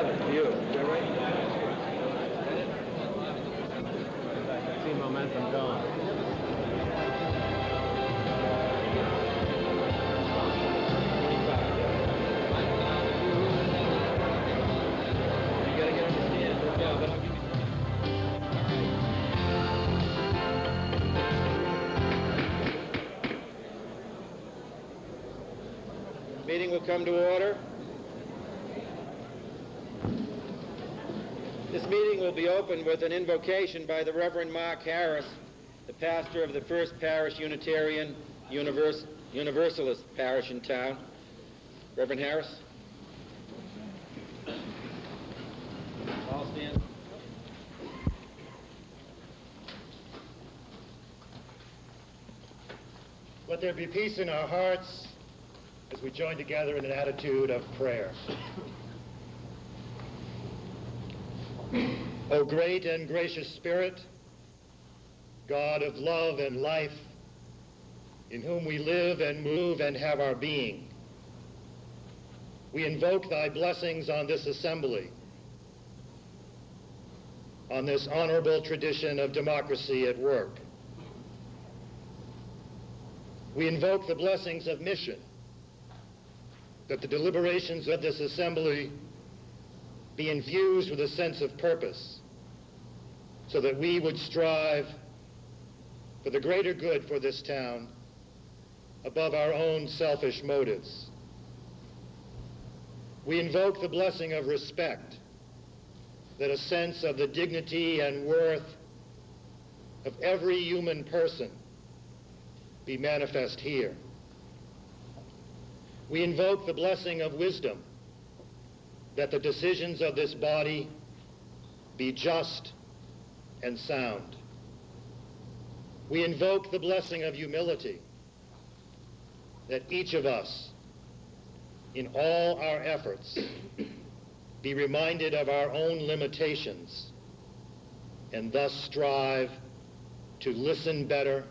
11 for you. Is that right? I see momentum going. You gotta get on the stand. Yeah, but I'll give you. Meeting will come to order. This meeting will be opened with an invocation by the Reverend Mark Harris, the pastor of the First Parish Unitarian Universalist Parish in town. Reverend Harris. All stand. Let there be peace in our hearts as we join together in an attitude of prayer. O great and gracious Spirit, God of love and life, in whom we live and move and have our being, we invoke thy blessings on this assembly, on this honorable tradition of democracy at work. We invoke the blessings of mission, that the deliberations of this assembly be infused with a sense of purpose, so that we would strive for the greater good for this town above our own selfish motives. We invoke the blessing of respect, that a sense of the dignity and worth of every human person be manifest here. We invoke the blessing of wisdom, that the decisions of this body be just and sound. We invoke the blessing of humility, that each of us, in all our efforts, be reminded of our own limitations and thus strive to listen better,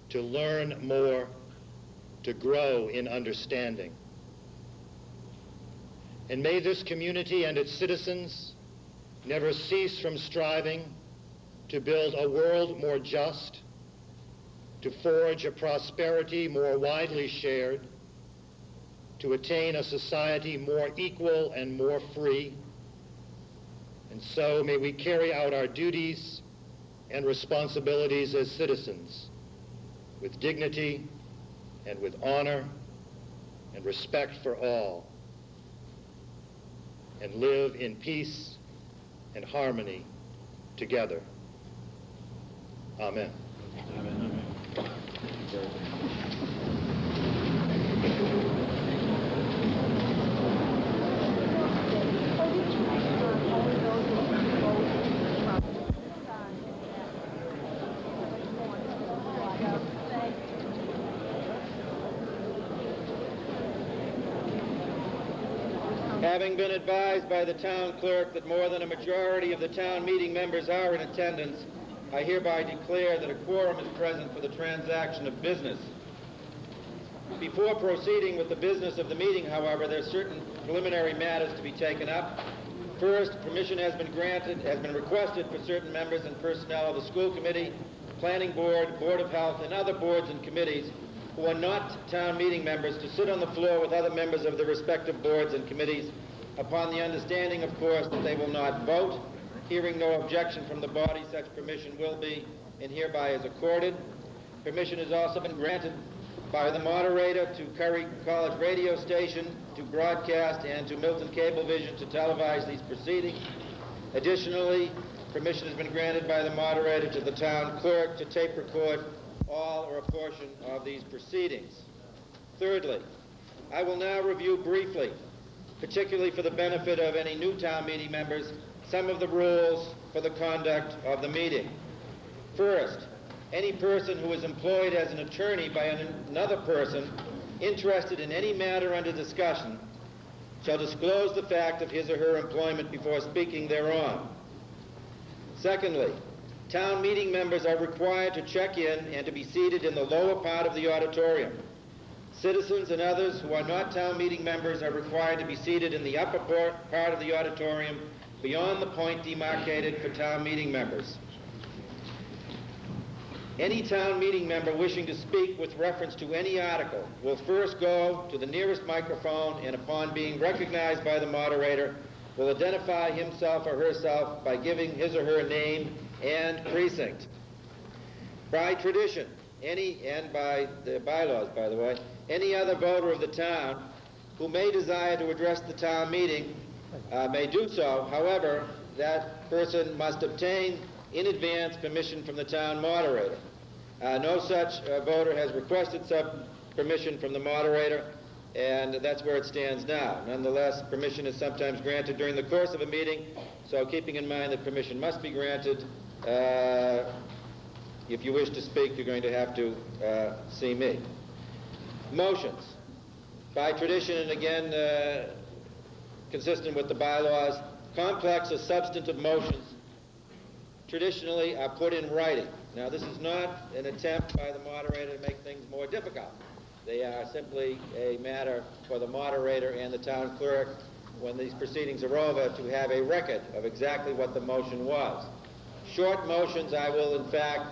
to learn more, to grow in understanding. And may this community and its citizens never cease from striving to build a world more just, to forge a prosperity more widely shared, to attain a society more equal and more free. And so may we carry out our duties and responsibilities as citizens with dignity and with honor and respect for all, and live in peace and harmony together. Amen. Amen. Having been advised by the town clerk that more than a majority of the town meeting members are in attendance, I hereby declare that a quorum is present for the transaction of business. Before proceeding with the business of the meeting, however, there are certain preliminary matters to be taken up. First, permission has been requested for certain members and personnel of the school committee, planning board, board of health, and other boards and committees who are not town meeting members to sit on the floor with other members of the respective boards and committees, upon the understanding, of course, that they will not vote. Hearing no objection from the body, such permission will be and hereby is accorded. Permission has also been granted by the moderator to Curry College radio station to broadcast and to Milton Cablevision to televise these proceedings. Additionally, permission has been granted by the moderator to the town clerk to tape record all or a portion of these proceedings. Thirdly, I will now review briefly, particularly for the benefit of any new town meeting members, some of the rules for the conduct of the meeting. First, any person who is employed as an attorney by another person interested in any matter under discussion shall disclose the fact of his or her employment before speaking thereon. Secondly, town meeting members are required to check in and to be seated in the lower part of the auditorium. Citizens and others who are not town meeting members are required to be seated in the upper part of the auditorium beyond the point demarcated for town meeting members. Any town meeting member wishing to speak with reference to any article will first go to the nearest microphone and upon being recognized by the moderator will identify himself or herself by giving his or her name and precinct. By tradition, and by the bylaws, by the way, any other voter of the town who may desire to address the town meeting may do so. However, that person must obtain in advance permission from the town moderator. No such voter has requested such permission from the moderator, and that's where it stands now. Nonetheless, permission is sometimes granted during the course of a meeting, so keeping in mind that permission must be granted, if you wish to speak, you're going to have to see me. Motions. By tradition, and again, consistent with the bylaws, complex or substantive motions traditionally are put in writing. Now, this is not an attempt by the moderator to make things more difficult. They are simply a matter for the moderator and the town clerk, when these proceedings are over, to have a record of exactly what the motion was. Short motions I will, in fact,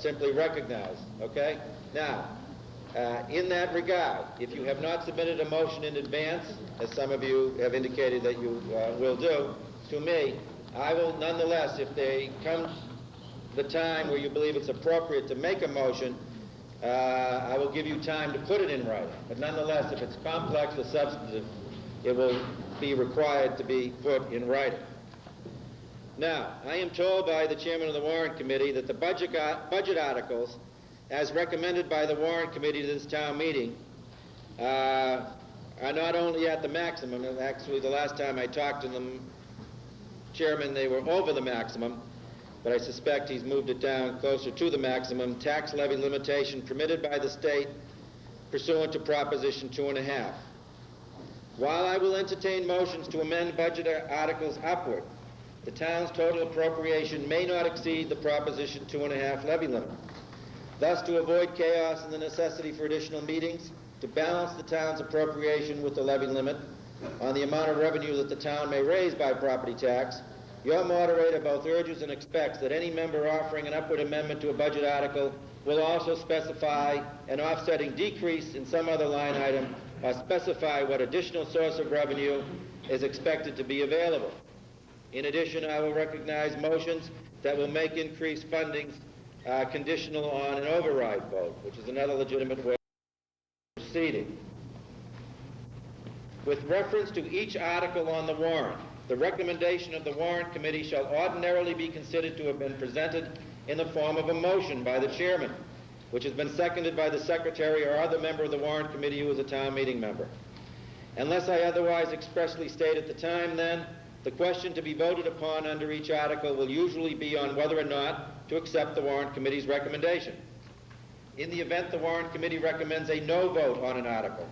simply recognize, okay? Now, in that regard, if you have not submitted a motion in advance, as some of you have indicated that you will do, to me, I will nonetheless, if they come the time where you believe it's appropriate to make a motion, I will give you time to put it in writing. But nonetheless, if it's complex or substantive, it will be required to be put in writing. Now, I am told by the chairman of the Warrant Committee that the budget articles, as recommended by the Warrant Committee to this town meeting, are not only at the maximum, and actually the last time I talked to them, Chairman, they were over the maximum, but I suspect he's moved it down closer to the maximum tax levy limitation permitted by the state pursuant to Proposition 2.5. While I will entertain motions to amend budget articles upward, the town's total appropriation may not exceed the Proposition 2.5 levy limit. Thus, to avoid chaos and the necessity for additional meetings, to balance the town's appropriation with the levy limit on the amount of revenue that the town may raise by property tax, your moderator both urges and expects that any member offering an upward amendment to a budget article will also specify an offsetting decrease in some other line item or specify what additional source of revenue is expected to be available. In addition, I will recognize motions that will make increased funding conditional on an override vote, which is another legitimate way of proceeding. With reference to each article on the warrant, the recommendation of the Warrant Committee shall ordinarily be considered to have been presented in the form of a motion by the chairman, which has been seconded by the secretary or other member of the Warrant Committee who is a town meeting member. Unless I otherwise expressly state at the time, then, the question to be voted upon under each article will usually be on whether or not to accept the Warrant Committee's recommendation. In the event the Warrant Committee recommends a no vote on an article,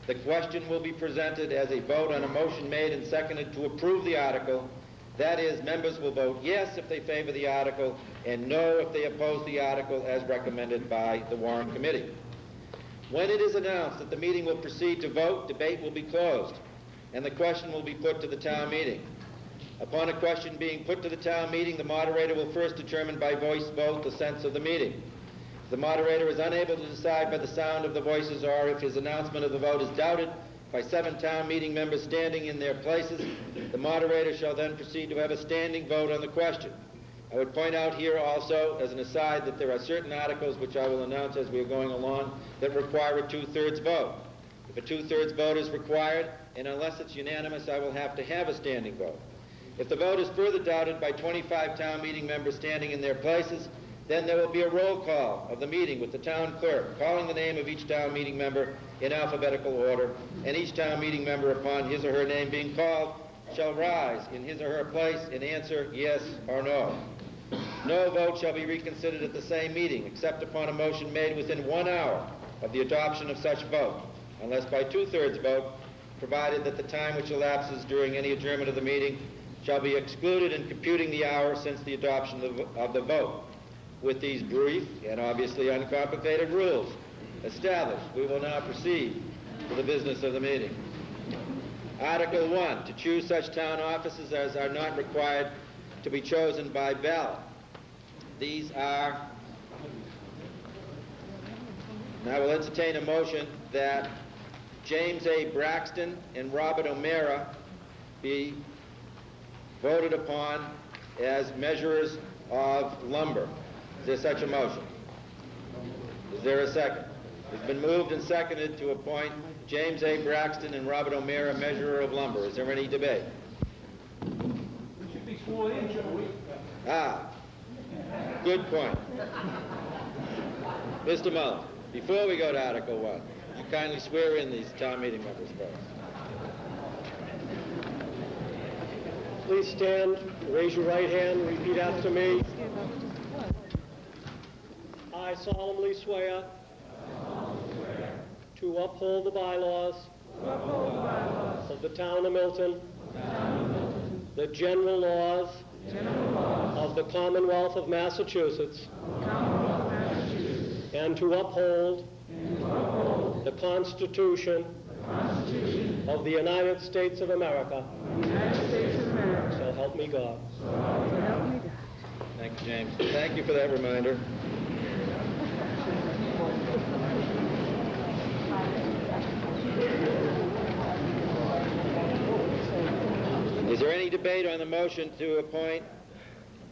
the question will be presented as a vote on a motion made and seconded to approve the article. That is, members will vote yes if they favor the article and no if they oppose the article as recommended by the Warrant Committee. When it is announced that the meeting will proceed to vote, debate will be closed, and the question will be put to the town meeting. Upon a question being put to the town meeting, the moderator will first determine by voice vote the sense of the meeting. If the moderator is unable to decide by the sound of the voices, or if his announcement of the vote is doubted by 7 town meeting members standing in their places, the moderator shall then proceed to have a standing vote on the question. I would point out here also, as an aside, that there are certain articles which I will announce as we are going along that require a 2/3 vote. If a 2/3 vote is required, and unless it's unanimous, I will have to have a standing vote. If the vote is further doubted by 25 town meeting members standing in their places, then there will be a roll call of the meeting with the town clerk calling the name of each town meeting member in alphabetical order, and each town meeting member, upon his or her name being called, shall rise in his or her place and answer yes or no. No vote shall be reconsidered at the same meeting except upon a motion made within 1 hour of the adoption of such vote, unless by 2/3 vote, provided that the time which elapses during any adjournment of the meeting shall be excluded in computing the hour since the adoption of the vote. With these brief and obviously uncomplicated rules, established. We will now proceed to the business of the meeting. Article 1, to choose such town offices as are not required to be chosen by ballot. These are, now we'll entertain a motion that James A. Braxton and Robert O'Meara be voted upon as measurers of lumber. Is there such a motion? Is there a second? It's been moved and seconded to appoint James A. Braxton and Robert O'Meara measurer of lumber. Is there any debate? We should be sworn in, shouldn't we? Ah, good point. Mr. Mullen, before we go to Article 1, would you kindly swear in these town meeting members first? Please stand, raise your right hand, and repeat after me. I solemnly swear to uphold the bylaws of the town of Milton, the general laws of the Commonwealth of Massachusetts, and to uphold the Constitution of the United States of America. So help me God. Thank you, James. Thank you for that reminder. Is there any debate on the motion to appoint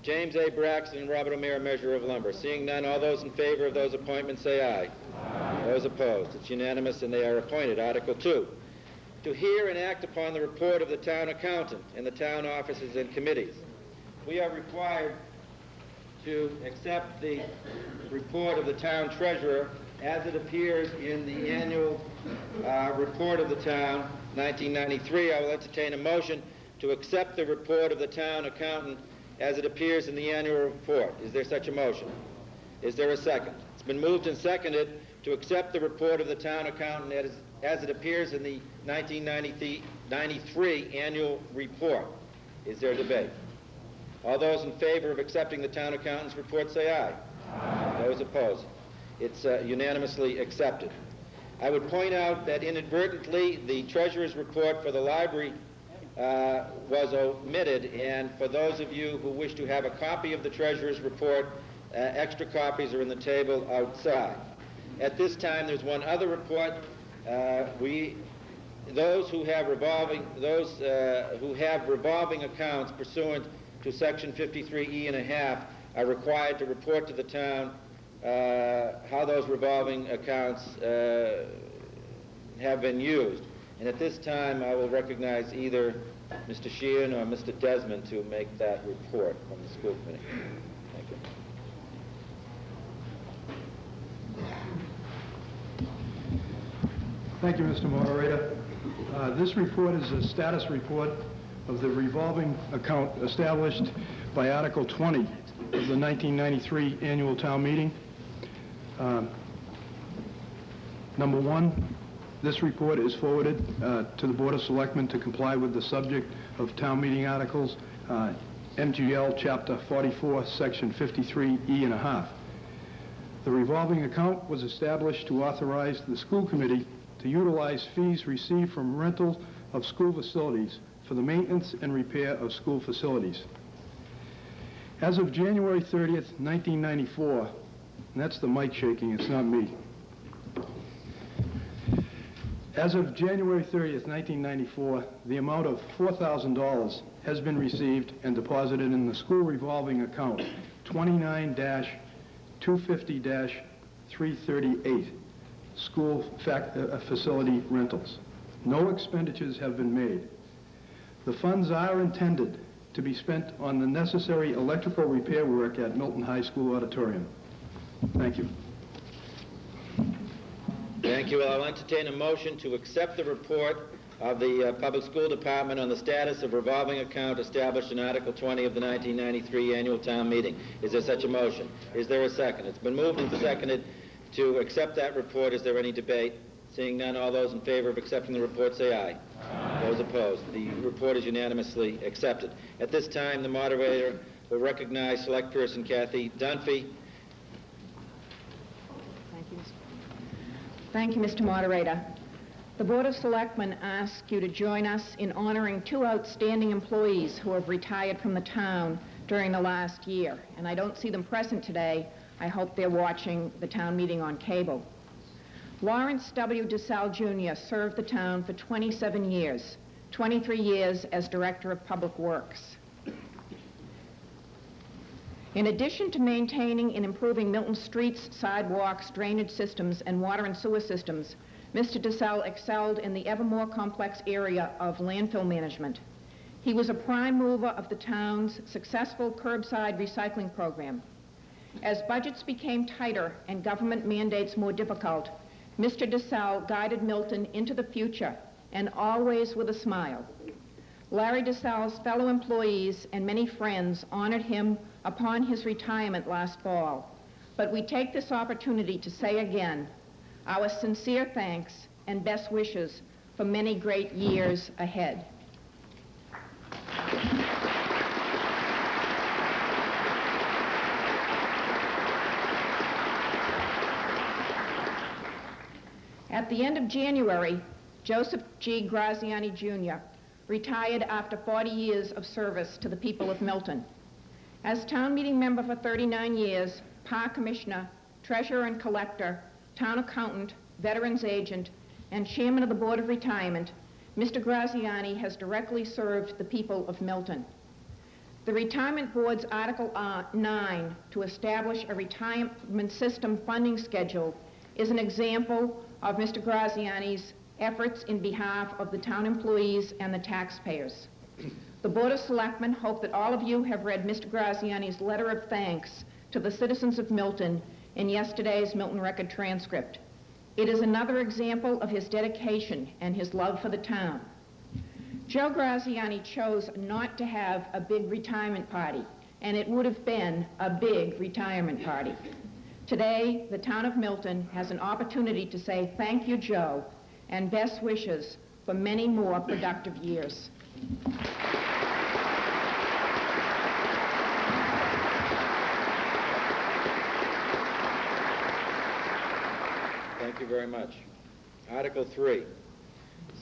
James A. Braxton and Robert O'Meara measurer of lumber? Seeing none, all those in favor of those appointments say aye. Aye. Those opposed? It's unanimous and they are appointed. Article 2, to hear and act upon the report of the town accountant and the town offices and committees. We are required to accept the report of the town treasurer as it appears in the annual report of the town, 1993. I will entertain a motion to accept the report of the town accountant as it appears in the annual report. Is there such a motion? Is there a second? It's been moved and seconded to accept the report of the town accountant as it appears in the 1993 annual report. Is there a debate? All those in favor of accepting the town accountant's report say aye. Aye. Those opposed? It's unanimously accepted. I would point out that inadvertently the treasurer's report for the library was omitted, and for those of you who wish to have a copy of the treasurer's report, extra copies are in the table outside. At this time, there's one other report. Those who have revolving accounts pursuant to Section 53E1/2 are required to report to the town how those revolving accounts have been used. And at this time, I will recognize either Mr. Sheehan or Mr. Desmond to make that report from the school committee. Thank you. Thank you, Mr. Moderator. This report is a status report of the revolving account established by Article 20 of the 1993 annual town meeting. Number 1, this report is forwarded to the Board of Selectmen to comply with the subject of town meeting articles, MGL Chapter 44, Section 53E1/2. The revolving account was established to authorize the school committee to utilize fees received from rental of school facilities for the maintenance and repair of school facilities. As of January 30th, 1994, and that's the mic shaking, it's not me. As of January 30th, 1994, the amount of $4,000 has been received and deposited in the school revolving account 29-250-338, school facility rentals. No expenditures have been made. The funds are intended to be spent on the necessary electrical repair work at Milton High School auditorium. Thank you. Thank you. I'll entertain a motion to accept the report of the Public School Department on the status of revolving account established in Article 20 of the 1993 annual town meeting. Is there such a motion? Is there a second? It's been moved and seconded to accept that report. Is there any debate? Seeing none, all those in favor of accepting the report say aye. Aye. Those opposed? The report is unanimously accepted. At this time, the moderator will recognize Select Person Kathy Dunphy. Thank you, Thank you, Mr. Moderator. The Board of Selectmen asks you to join us in honoring two outstanding employees who have retired from the town during the last year. And I don't see them present today. I hope they're watching the town meeting on cable. Lawrence W. DeSalle Jr. served the town for 27 years, 23 years as Director of Public Works. In addition to maintaining and improving Milton streets, sidewalks, drainage systems, and water and sewer systems, Mr. DeSalle excelled in the ever more complex area of landfill management. He was a prime mover of the town's successful curbside recycling program. As budgets became tighter and government mandates more difficult, Mr. DeSalle guided Milton into the future, and always with a smile. Larry DeSalle's fellow employees and many friends honored him upon his retirement last fall. But we take this opportunity to say again our sincere thanks and best wishes for many great years ahead. At the end of January, Joseph G. Graziani, Jr. retired after 40 years of service to the people of Milton. As town meeting member for 39 years, park commissioner, treasurer and collector, town accountant, veterans agent, and chairman of the Board of Retirement, Mr. Graziani has directly served the people of Milton. The Retirement Board's Article 9 to establish a retirement system funding schedule is an example of Mr. Graziani's efforts in behalf of the town employees and the taxpayers. The Board of Selectmen hope that all of you have read Mr. Graziani's letter of thanks to the citizens of Milton in yesterday's Milton Record transcript. It is another example of his dedication and his love for the town. Joe Graziani chose not to have a big retirement party, and it would have been a big retirement party. Today, the town of Milton has an opportunity to say thank you, Joe, and best wishes for many more productive years. Thank you very much. Article 3.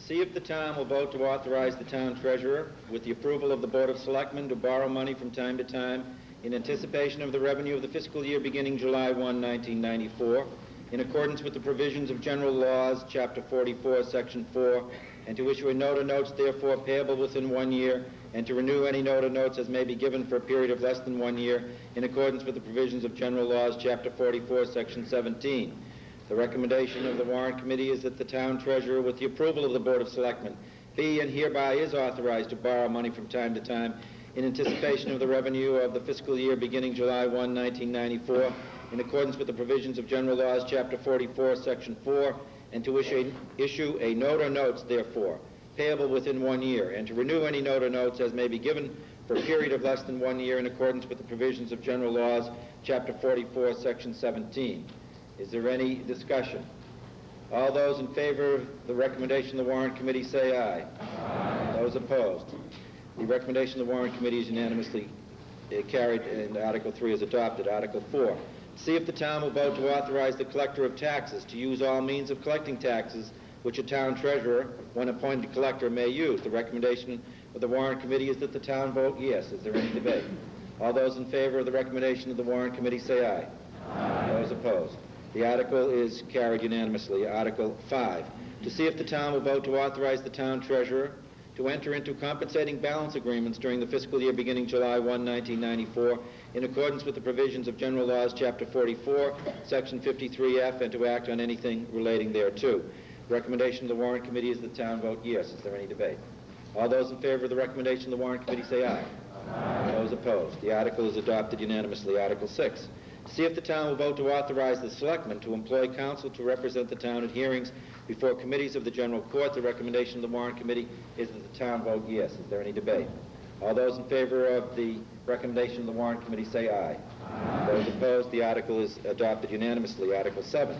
See if the town will vote to authorize the town treasurer, with the approval of the Board of Selectmen, to borrow money from time to time in anticipation of the revenue of the fiscal year beginning July 1, 1994, in accordance with the provisions of General Laws, Chapter 44, Section 4, and to issue a note or notes therefore payable within 1 year, and to renew any note or notes as may be given for a period of less than 1 year, in accordance with the provisions of General Laws, Chapter 44, Section 17. The recommendation of the Warrant Committee is that the town treasurer, with the approval of the Board of Selectmen, be and hereby is authorized to borrow money from time to time in anticipation of the revenue of the fiscal year beginning July 1, 1994, in accordance with the provisions of General Laws, Chapter 44, Section 4, and to issue a note or notes, therefore, payable within 1 year, and to renew any note or notes as may be given for a period of less than 1 year in accordance with the provisions of General Laws, Chapter 44, Section 17. Is there any discussion? All those in favor of the recommendation of the Warrant Committee say aye. Aye. Those opposed? The recommendation of the Warrant Committee is unanimously carried, and Article 3 is adopted. Article 4. See if the town will vote to authorize the collector of taxes to use all means of collecting taxes which a town treasurer, when appointed collector, may use. The recommendation of the Warrant Committee is that the town vote yes. Is there any debate? All those in favor of the recommendation of the Warrant Committee say aye. Aye. Those opposed? The article is carried unanimously. Article 5. To see if the town will vote to authorize the town treasurer to enter into compensating balance agreements during the fiscal year beginning July 1, 1994, in accordance with the provisions of General Laws, Chapter 44, Section 53F, and to act on anything relating thereto. The recommendation of the Warrant Committee is that the town vote yes. Is there any debate? All those in favor of the recommendation of the Warrant Committee say aye. Aye. Those opposed? The article is adopted unanimously. Article 6. See if the town will vote to authorize the selectmen to employ counsel to represent the town at hearings before committees of the general court. The recommendation of the Warrant Committee is that the town vote yes. Is there any debate? All those in favor of the recommendation of the Warrant Committee say aye. Aye. Those opposed? The article is adopted unanimously. Article 7.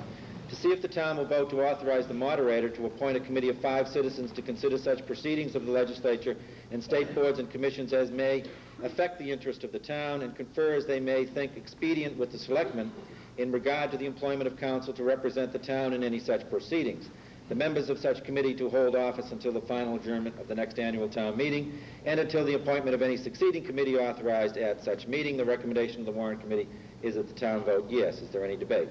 To see if the town will vote to authorize the moderator to appoint a committee of 5 citizens to consider such proceedings of the legislature and state boards and commissions as may affect the interest of the town and confer as they may think expedient with the selectmen in regard to the employment of counsel to represent the town in any such proceedings. The members of such committee to hold office until the final adjournment of the next annual town meeting and until the appointment of any succeeding committee authorized at such meeting. The recommendation of the warrant committee is that the town vote yes. Is there any debate?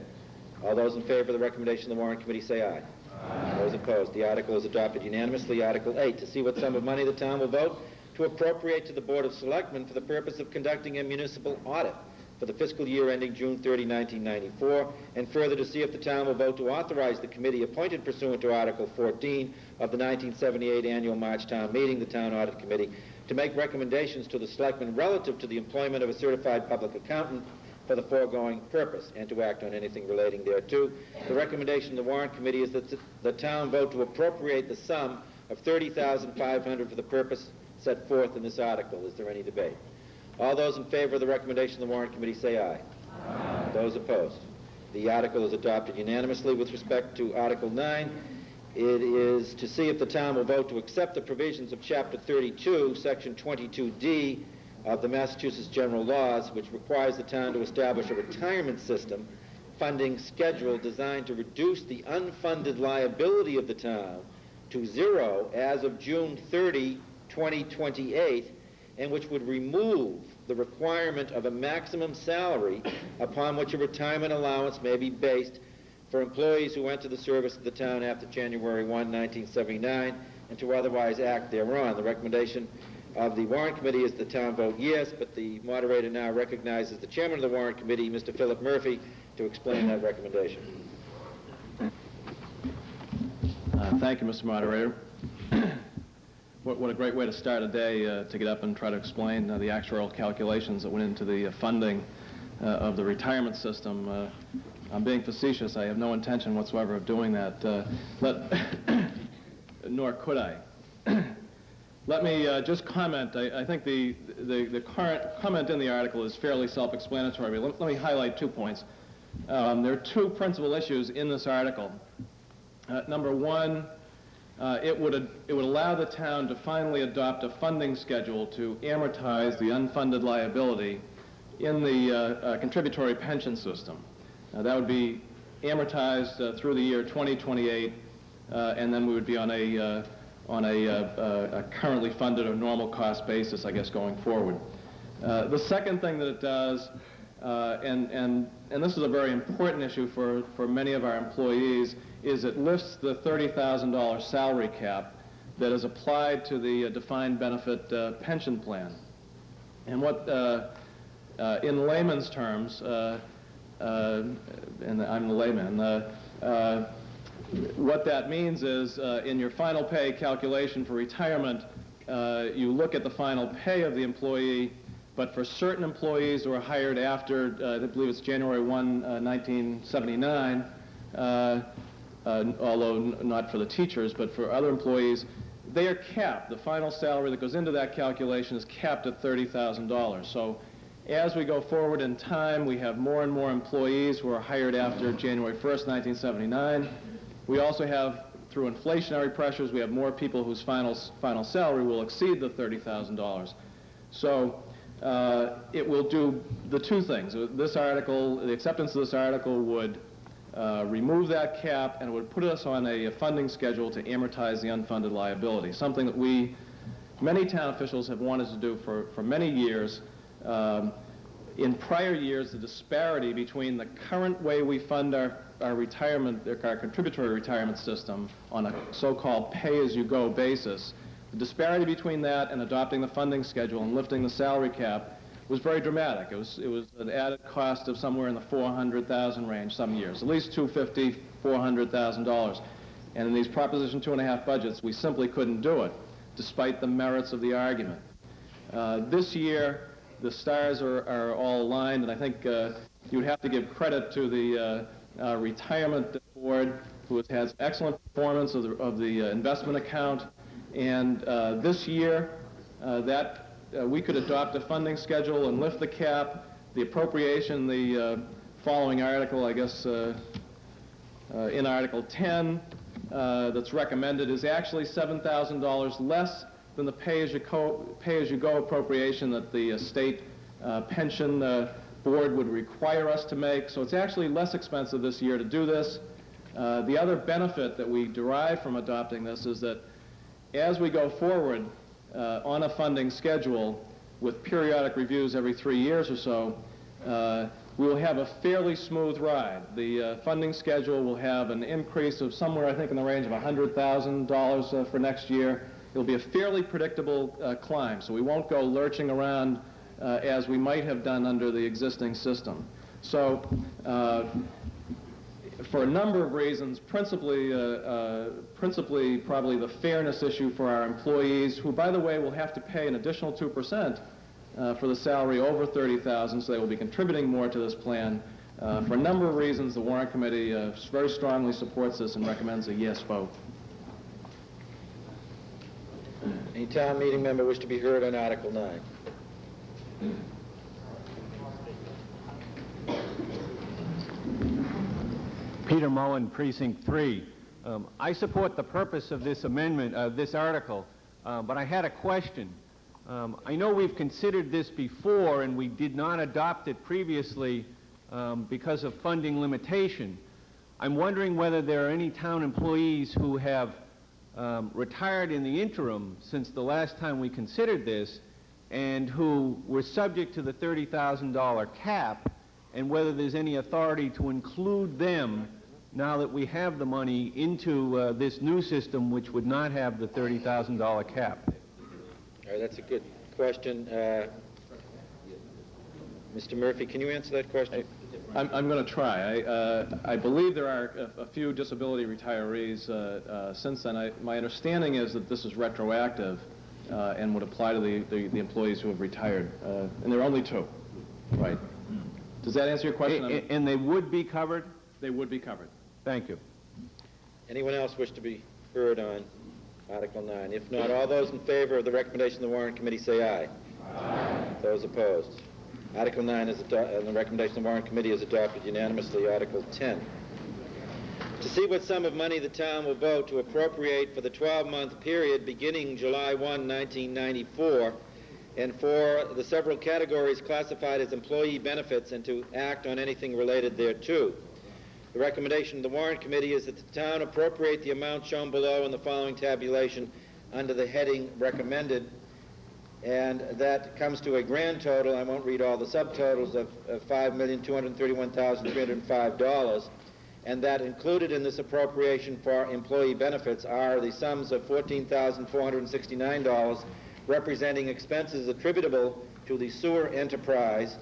All those in favor of the recommendation of the warrant committee say aye. Aye. Those opposed, the article is adopted unanimously. Article 8, to see what sum of money the town will vote to appropriate to the Board of Selectmen for the purpose of conducting a municipal audit for the fiscal year ending June 30, 1994, and further to see if the town will vote to authorize the committee appointed pursuant to Article 14 of the 1978 annual March town meeting, the Town Audit Committee, to make recommendations to the Selectmen relative to the employment of a certified public accountant for the foregoing purpose, and to act on anything relating thereto. The recommendation of the Warrant Committee is that the town vote to appropriate the sum of $30,500 for the purpose set forth in this article. Is there any debate? All those in favor of the recommendation of the Warrant Committee say aye. Aye. Those opposed? The article is adopted unanimously. With respect to Article 9, it is to see if the town will vote to accept the provisions of Chapter 32, Section 22D of the Massachusetts General Laws, which requires the town to establish a retirement system funding schedule designed to reduce the unfunded liability of the town to zero as of June 30, 2028, and which would remove the requirement of a maximum salary upon which a retirement allowance may be based for employees who enter the service of the town after January 1, 1979, and to otherwise act thereon. The recommendation of the Warrant Committee is the town vote yes, but the moderator now recognizes the chairman of the Warrant Committee, Mr. Philip Murphy, to explain that recommendation. Thank you, Mr. Moderator. What a great way to start a day to get up and try to explain the actuarial calculations that went into the funding of the retirement system. I'm being facetious. I have no intention whatsoever of doing that, nor could I. Let me just comment. I think the current comment in the article is fairly self-explanatory. Let me highlight 2 points. There are 2 principal issues in this article. Number one, it would allow the town to finally adopt a funding schedule to amortize the unfunded liability in the contributory pension system. That would be amortized through the year 2028, and then we would be on a currently funded or normal cost basis, I guess, going forward. The second thing that it does, and this is a very important issue for many of our employees, is it lifts the $30,000 salary cap that is applied to the defined benefit pension plan. And what, in layman's terms, and I'm the layman, what that means is in your final pay calculation for retirement, you look at the final pay of the employee, but for certain employees who are hired after, I believe it's January 1, 1979, although not for the teachers, but for other employees, they are capped. The final salary that goes into that calculation is capped at $30,000. So as we go forward in time, we have more and more employees who are hired after January 1st, 1979. We also have, through inflationary pressures, we have more people whose final salary will exceed the $30,000. So it will do the 2 things. This article, the acceptance of this article would remove that cap and would put us on a funding schedule to amortize the unfunded liability, something that many town officials have wanted to do for many years. In prior years, the disparity between the current way we fund our contributory retirement system on a so-called pay-as-you-go basis, the disparity between that and adopting the funding schedule and lifting the salary cap was very dramatic. It was an added cost of somewhere in the $400,000 range some years, at least $250,000, $400,000. And in these Proposition 2.5 budgets, we simply couldn't do it, despite the merits of the argument. This year, the stars are all aligned, and I think you'd have to give credit to the retirement board, who has excellent performance of the investment account. And this year, we could adopt a funding schedule and lift the cap. The appropriation, the following article, I guess, in Article 10, that's recommended is actually $7,000 less than the pay-as-you-go appropriation that the state pension board would require us to make. So it's actually less expensive this year to do this. The other benefit that we derive from adopting this is that as we go forward on a funding schedule with periodic reviews every 3 years or so, we will have a fairly smooth ride. The funding schedule will have an increase of somewhere, I think, in the range of $100,000 for next year. It'll be a fairly predictable climb, so we won't go lurching around as we might have done under the existing system. So for a number of reasons, principally probably the fairness issue for our employees, who, by the way, will have to pay an additional 2% for the salary over $30,000, so they will be contributing more to this plan. For a number of reasons, the Warrant Committee very strongly supports this and recommends a yes vote. Any town meeting member wish to be heard on Article 9? Peter Mullen, Precinct 3. I support the purpose of this amendment, this article, but I had a question. I know we've considered this before and we did not adopt it previously because of funding limitation. I'm wondering whether there are any town employees who have retired in the interim since the last time we considered this and who were subject to the $30,000 cap, and whether there's any authority to include them now that we have the money into this new system, which would not have the $30,000 cap. All right, that's a good question. Mr. Murphy, can you answer that question? I'm going to try. I believe there are a few disability retirees since then. My understanding is that this is retroactive and would apply to the employees who have retired. And there are only 2. Right. Does that answer your question? And they would be covered? They would be covered. Thank you. Anyone else wish to be heard on Article 9? If not, all those in favor of the recommendation of the Warrant Committee say aye. Aye. Those opposed. Article 9 is and the recommendation of the Warrant Committee is adopted unanimously. Article 10. To see what sum of money the town will vote to appropriate for the 12-month period beginning July 1, 1994, and for the several categories classified as employee benefits, and to act on anything related thereto. The recommendation of the Warrant Committee is that the town appropriate the amount shown below in the following tabulation under the heading recommended, and that comes to a grand total, I won't read all the subtotals, of $5,231,305, and that included in this appropriation for employee benefits are the sums of $14,469 representing expenses attributable to the sewer enterprise,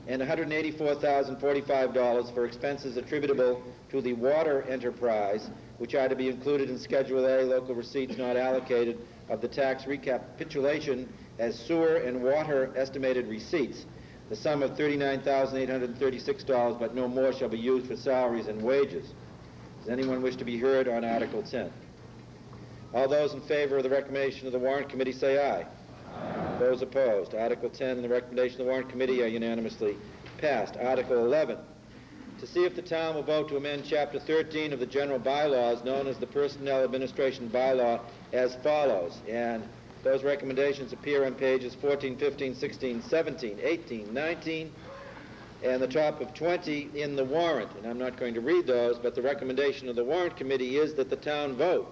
and $184,045 for expenses attributable to the water enterprise, which are to be included in Schedule A, local receipts not allocated, of the tax recapitulation as sewer and water estimated receipts. The sum of $39,836, but no more, shall be used for salaries and wages. Does anyone wish to be heard on Article 10? All those in favor of the recommendation of the Warrant Committee say aye. Aye. Those opposed. Article 10 and the recommendation of the Warrant Committee are unanimously passed. Article 11. To see if the town will vote to amend Chapter 13 of the general bylaws, known as the Personnel Administration Bylaw, as follows. And those recommendations appear on pages 14, 15, 16, 17, 18, 19, and the top of 20 in the warrant. And I'm not going to read those, but the recommendation of the Warrant Committee is that the town vote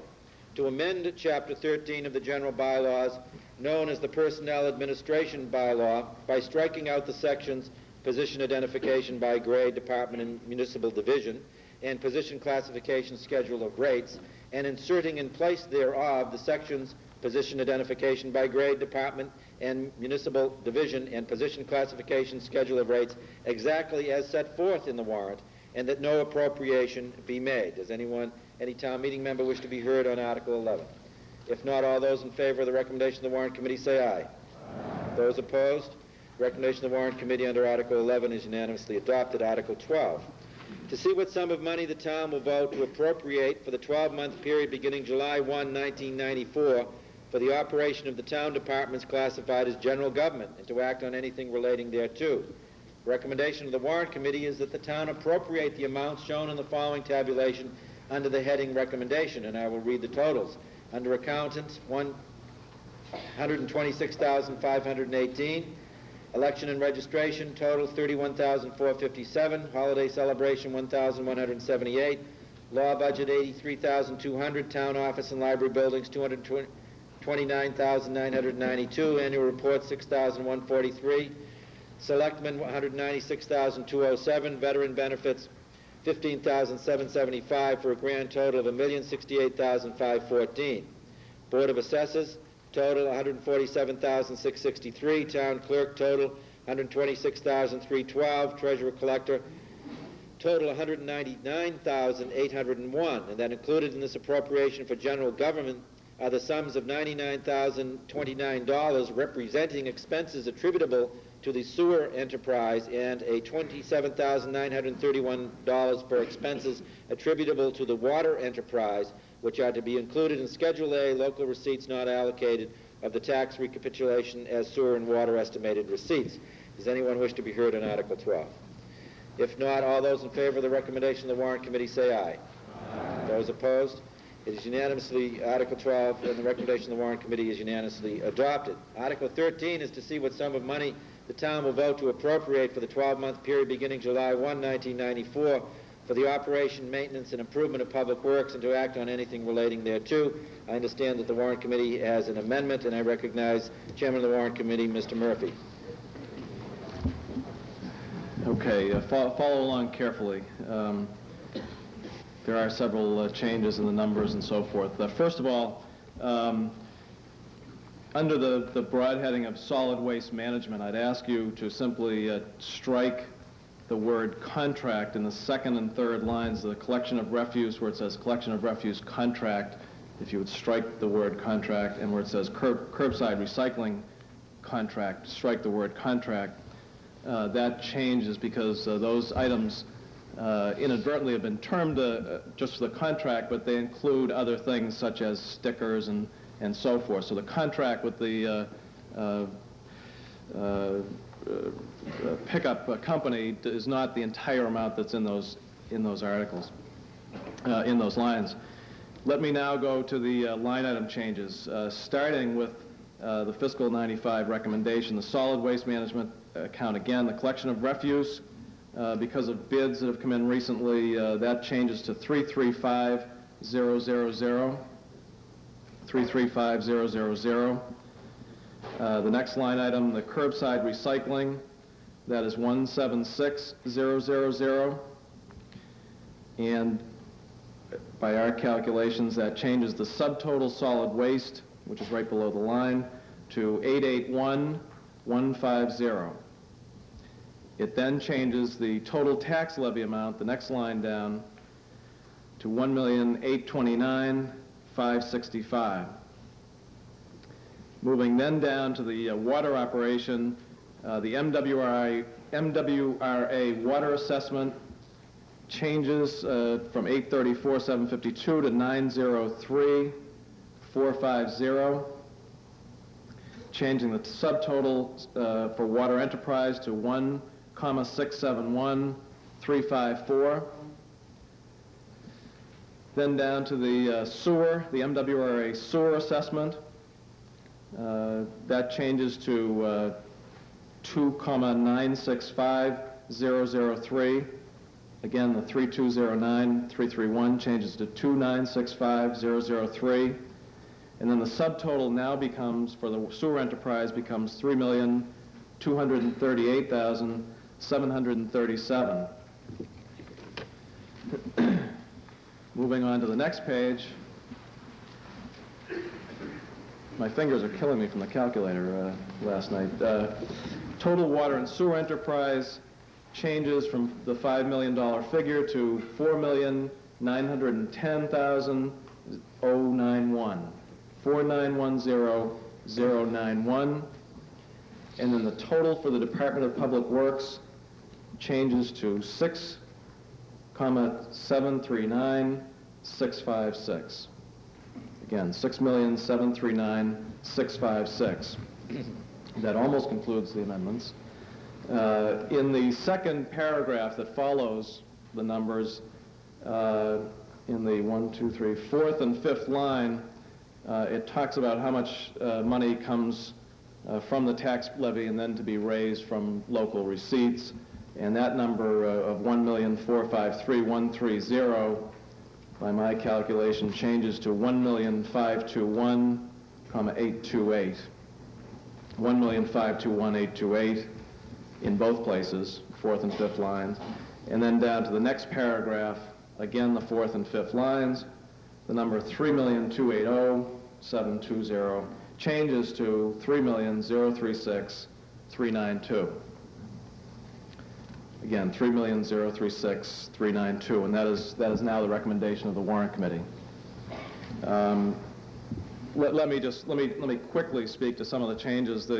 to amend Chapter 13 of the general bylaws, known as the Personnel Administration Bylaw, by striking out the sections position identification by grade, department, and municipal division, and position classification schedule of rates, and inserting in place thereof the sections position identification by grade, department, and municipal division, and position classification schedule of rates exactly as set forth in the warrant, and that no appropriation be made. Does any town meeting member wish to be heard on Article 11? If not, all those in favor of the recommendation of the Warrant Committee say aye. Aye. Those opposed? The recommendation of the Warrant Committee under Article 11 is unanimously adopted. Article 12. To see what sum of money the town will vote to appropriate for the 12-month period beginning July 1, 1994, for the operation of the town departments classified as general government, and to act on anything relating thereto. The recommendation of the Warrant Committee is that the town appropriate the amounts shown in the following tabulation under the heading recommendation, and I will read the totals. Under accountants, $126,518. Election and registration, total $31,457. Holiday celebration, $1,178. Law budget, $83,200. Town office and library buildings, $229,992. Annual report, $6,143. Selectmen, $196,207. Veteran benefits, $15,775, for a grand total of $1,068,514. Board of Assessors, total $147,663. Town clerk, total $126,312. Treasurer collector, total $199,801. And then included in this appropriation for general government are the sums of $99,029 representing expenses attributable to the sewer enterprise and a $27,931 for expenses attributable to the water enterprise, which are to be included in Schedule A, local receipts not allocated, of the tax recapitulation as sewer and water estimated receipts. Does anyone wish to be heard on Article 12? If not, all those in favor of the recommendation of the Warrant Committee say aye. Aye. Those opposed? It is unanimously, Article 12 and the recommendation of the Warrant Committee is unanimously adopted. Article 13 is to see what sum of money the town will vote to appropriate for the 12-month period beginning July 1, 1994, for the operation, maintenance, and improvement of public works, and to act on anything relating thereto. I understand that the Warrant Committee has an amendment, and I recognize Chairman of the Warrant Committee, Mr. Murphy. Okay, follow along carefully. There are several changes in the numbers and so forth. First of all, under the broad heading of solid waste management, I'd ask you to simply strike the word contract in the second and third lines, the collection of refuse, where it says collection of refuse contract. If you would strike the word contract, and where it says curbside recycling contract, strike the word contract. That change is because those items inadvertently have been termed just for the contract, but they include other things such as stickers and so forth. So the contract with the pickup company is not the entire amount that's in those articles, in those lines. Let me now go to the line item changes, starting with the fiscal 95 recommendation, the solid waste management account again, the collection of refuse, because of bids that have come in recently, that changes to 335,000. 335,000. The next line item, the curbside recycling, that is 176,000. And by our calculations, that changes the subtotal solid waste, which is right below the line, to 881,150. It then changes the total tax levy amount, the next line down, to $1,829,565. Moving then down to the water operation, the MWRA water assessment changes from 834,752 to 903,450, changing the subtotal for water enterprise to 1,671,354. Then down to the sewer, the MWRA sewer assessment. That changes to 2,965,003. Again, the 3209,331 changes to 2,965,003. And then the subtotal now becomes, for the sewer enterprise, becomes 3,238,737. Moving on to the next page. My fingers are killing me from the calculator last night. Total water and sewer enterprise changes from the $5 million figure to $4,910,091. 4,910,091. And then the total for the Department of Public Works changes to 6,739,656. Again, 6,739,656. That almost concludes the amendments. In the second paragraph that follows the numbers, in the 4th and 5th line, it talks about how much money comes from the tax levy and then to be raised from local receipts. And that number of $1,453,130, by my calculation, changes to $1,521,828. $1,521,828 in both places, fourth and fifth lines. And then down to the next paragraph, again the fourth and fifth lines, the number $3,280,720 changes to $3,036,392. Again, $3,036,392, and that is now the recommendation of the Warrant Committee. Let me quickly speak to some of the changes.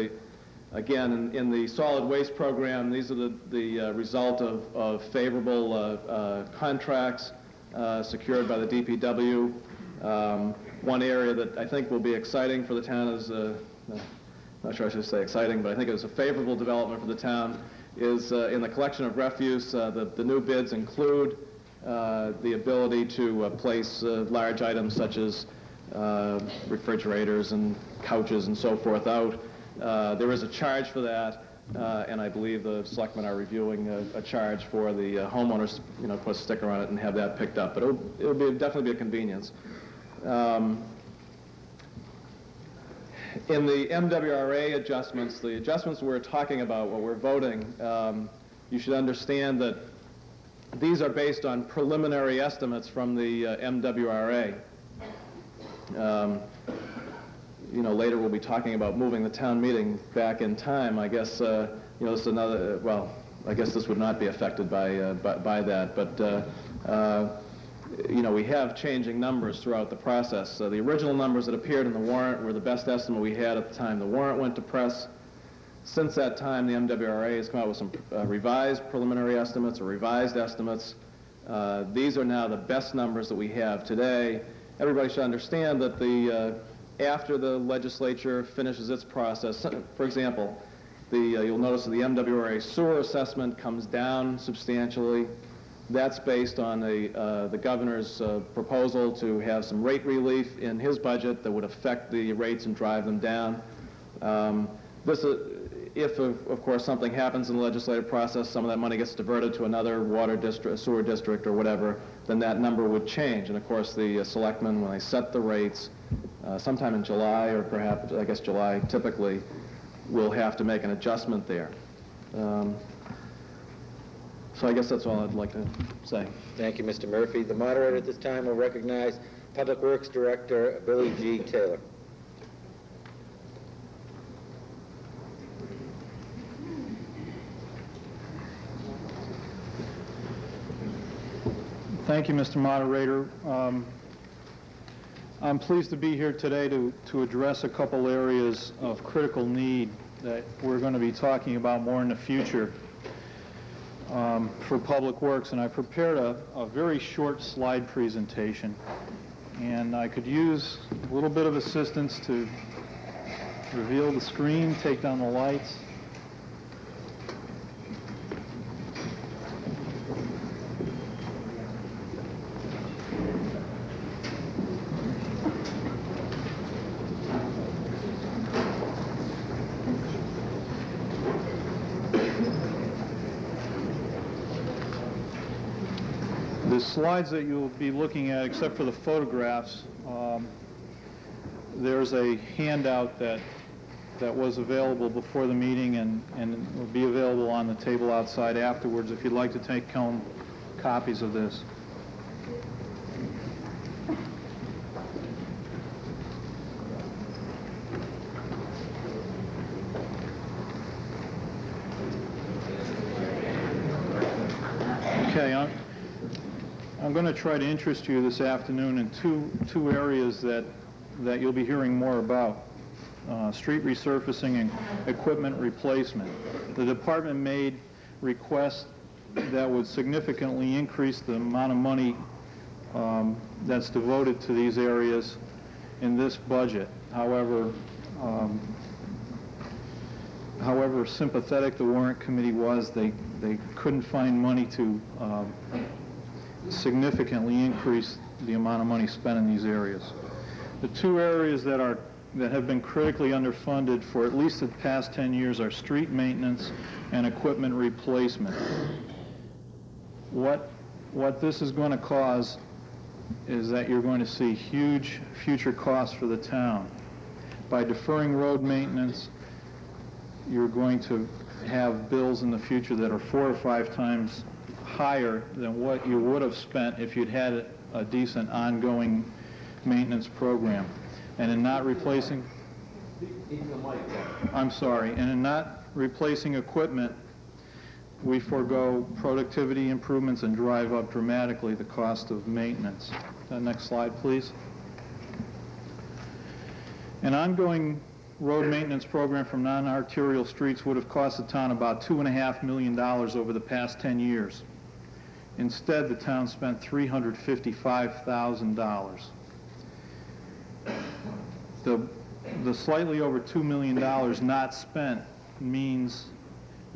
Again, in the solid waste program, these are the result of favorable contracts secured by the DPW. One area that I think will be exciting for the town is, I'm not sure I should say exciting, but I think it's a favorable development for the town, is in the collection of refuse. The new bids include the ability to place large items such as refrigerators and couches and so forth out. There is a charge for that, and I believe the selectmen are reviewing a charge for the homeowners, put a sticker on it and have that picked up. But it'll definitely be a convenience. In the MWRA adjustments, the adjustments we're talking about, what we're voting, you should understand that these are based on preliminary estimates from the MWRA. Later we'll be talking about moving the town meeting back in time. I guess, this is another, well, I guess this would not be affected by that, but we have changing numbers throughout the process. The original numbers that appeared in the warrant were the best estimate we had at the time the warrant went to press. Since that time, the MWRA has come out with some revised preliminary estimates or revised estimates. These are now the best numbers that we have today. Everybody should understand that after the legislature finishes its process, for example, you'll notice that the MWRA sewer assessment comes down substantially. That's based on the governor's proposal to have some rate relief in his budget that would affect the rates and drive them down. If, of course, something happens in the legislative process, some of that money gets diverted to another water district, sewer district, or whatever, then that number would change. And, of course, the selectmen, when they set the rates, sometime in July, or perhaps, I guess July typically, will have to make an adjustment there. So I guess that's all I'd like to say. Thank you, Mr. Murphy. The moderator at this time will recognize Public Works Director Billy G. Taylor. Thank you, Mr. Moderator. I'm pleased to be here today to address a couple areas of critical need that we're going to be talking about more in the future for Public Works. And I prepared a very short slide presentation. And I could use a little bit of assistance to reveal the screen, take down the lights. The slides that you'll be looking at, except for the photographs, there's a handout that was available before the meeting and will be available on the table outside afterwards if you'd like to take home copies of this. Okay, I'm going to try to interest you this afternoon in two areas that you'll be hearing more about. Street resurfacing and equipment replacement. The department made requests that would significantly increase the amount of money that's devoted to these areas in this budget. However sympathetic the warrant committee was, they couldn't find money to significantly increase the amount of money spent in these areas. The two areas that are that have been critically underfunded for at least the past 10 years are street maintenance and equipment replacement. What this is going to cause is that you're going to see huge future costs for the town. By deferring road maintenance, you're going to have bills in the future that are 4 or 5 times higher than what you would have spent if you'd had a decent ongoing maintenance program. And in not replacing... I'm sorry. And in not replacing equipment, we forego productivity improvements and drive up dramatically the cost of maintenance. Next slide, please. An ongoing road maintenance program from non-arterial streets would have cost the town about $2.5 million over the past 10 years. Instead, the town spent $355,000. The slightly over $2 million not spent means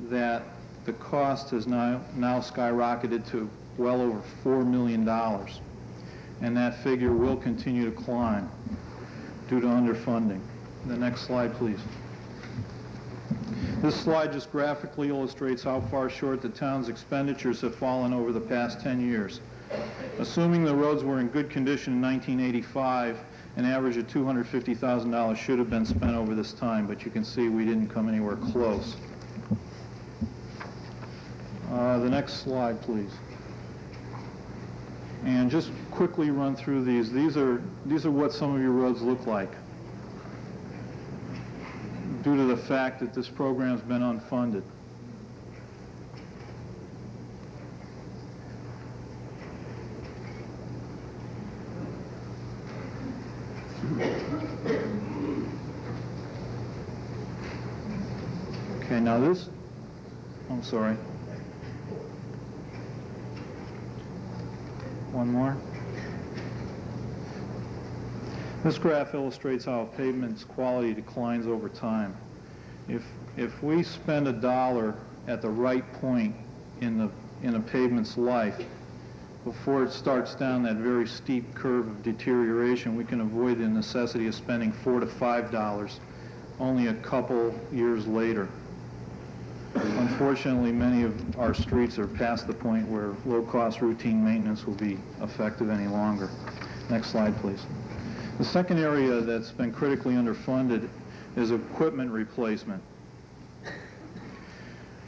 that the cost has now skyrocketed to well over $4 million. And that figure will continue to climb due to underfunding. The next slide, please. This slide just graphically illustrates how far short the town's expenditures have fallen over the past 10 years. Assuming the roads were in good condition in 1985, an average of $250,000 should have been spent over this time, but you can see we didn't come anywhere close. The next slide, please. And just quickly run through these. These are what some of your roads look like, due to the fact that this program's been unfunded. Okay, now this, I'm sorry. One more. This graph illustrates how a pavement's quality declines over time. If we spend $1 at the right point in a pavement's life, before it starts down that very steep curve of deterioration, we can avoid the necessity of spending $4 to $5 only a couple years later. Unfortunately, many of our streets are past the point where low-cost routine maintenance will be effective any longer. Next slide, please. The second area that's been critically underfunded is equipment replacement.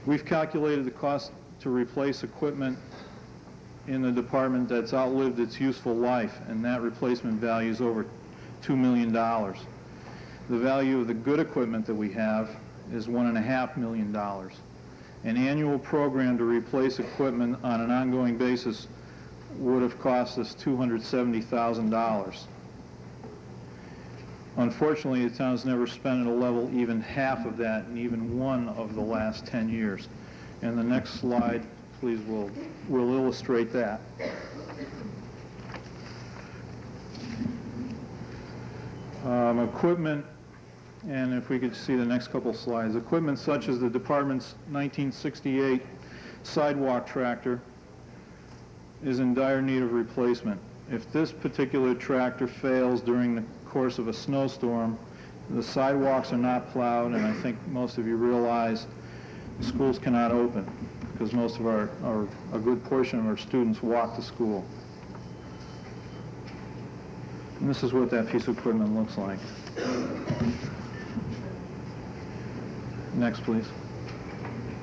We've calculated the cost to replace equipment in the department that's outlived its useful life, and that replacement value is over $2 million. The value of the good equipment that we have is $1.5 million. An annual program to replace equipment on an ongoing basis would have cost us $270,000. Unfortunately, the town's never spent at a level even half of that in even one of the last 10 years. And the next slide, please, will illustrate that. Equipment, and if we could see the next couple slides, equipment such as the department's 1968 sidewalk tractor is in dire need of replacement. If this particular tractor fails during the course of a snowstorm, the sidewalks are not plowed, and I think most of you realize schools cannot open because most of a good portion of our students walk to school. And this is what that piece of equipment looks like. Next, please.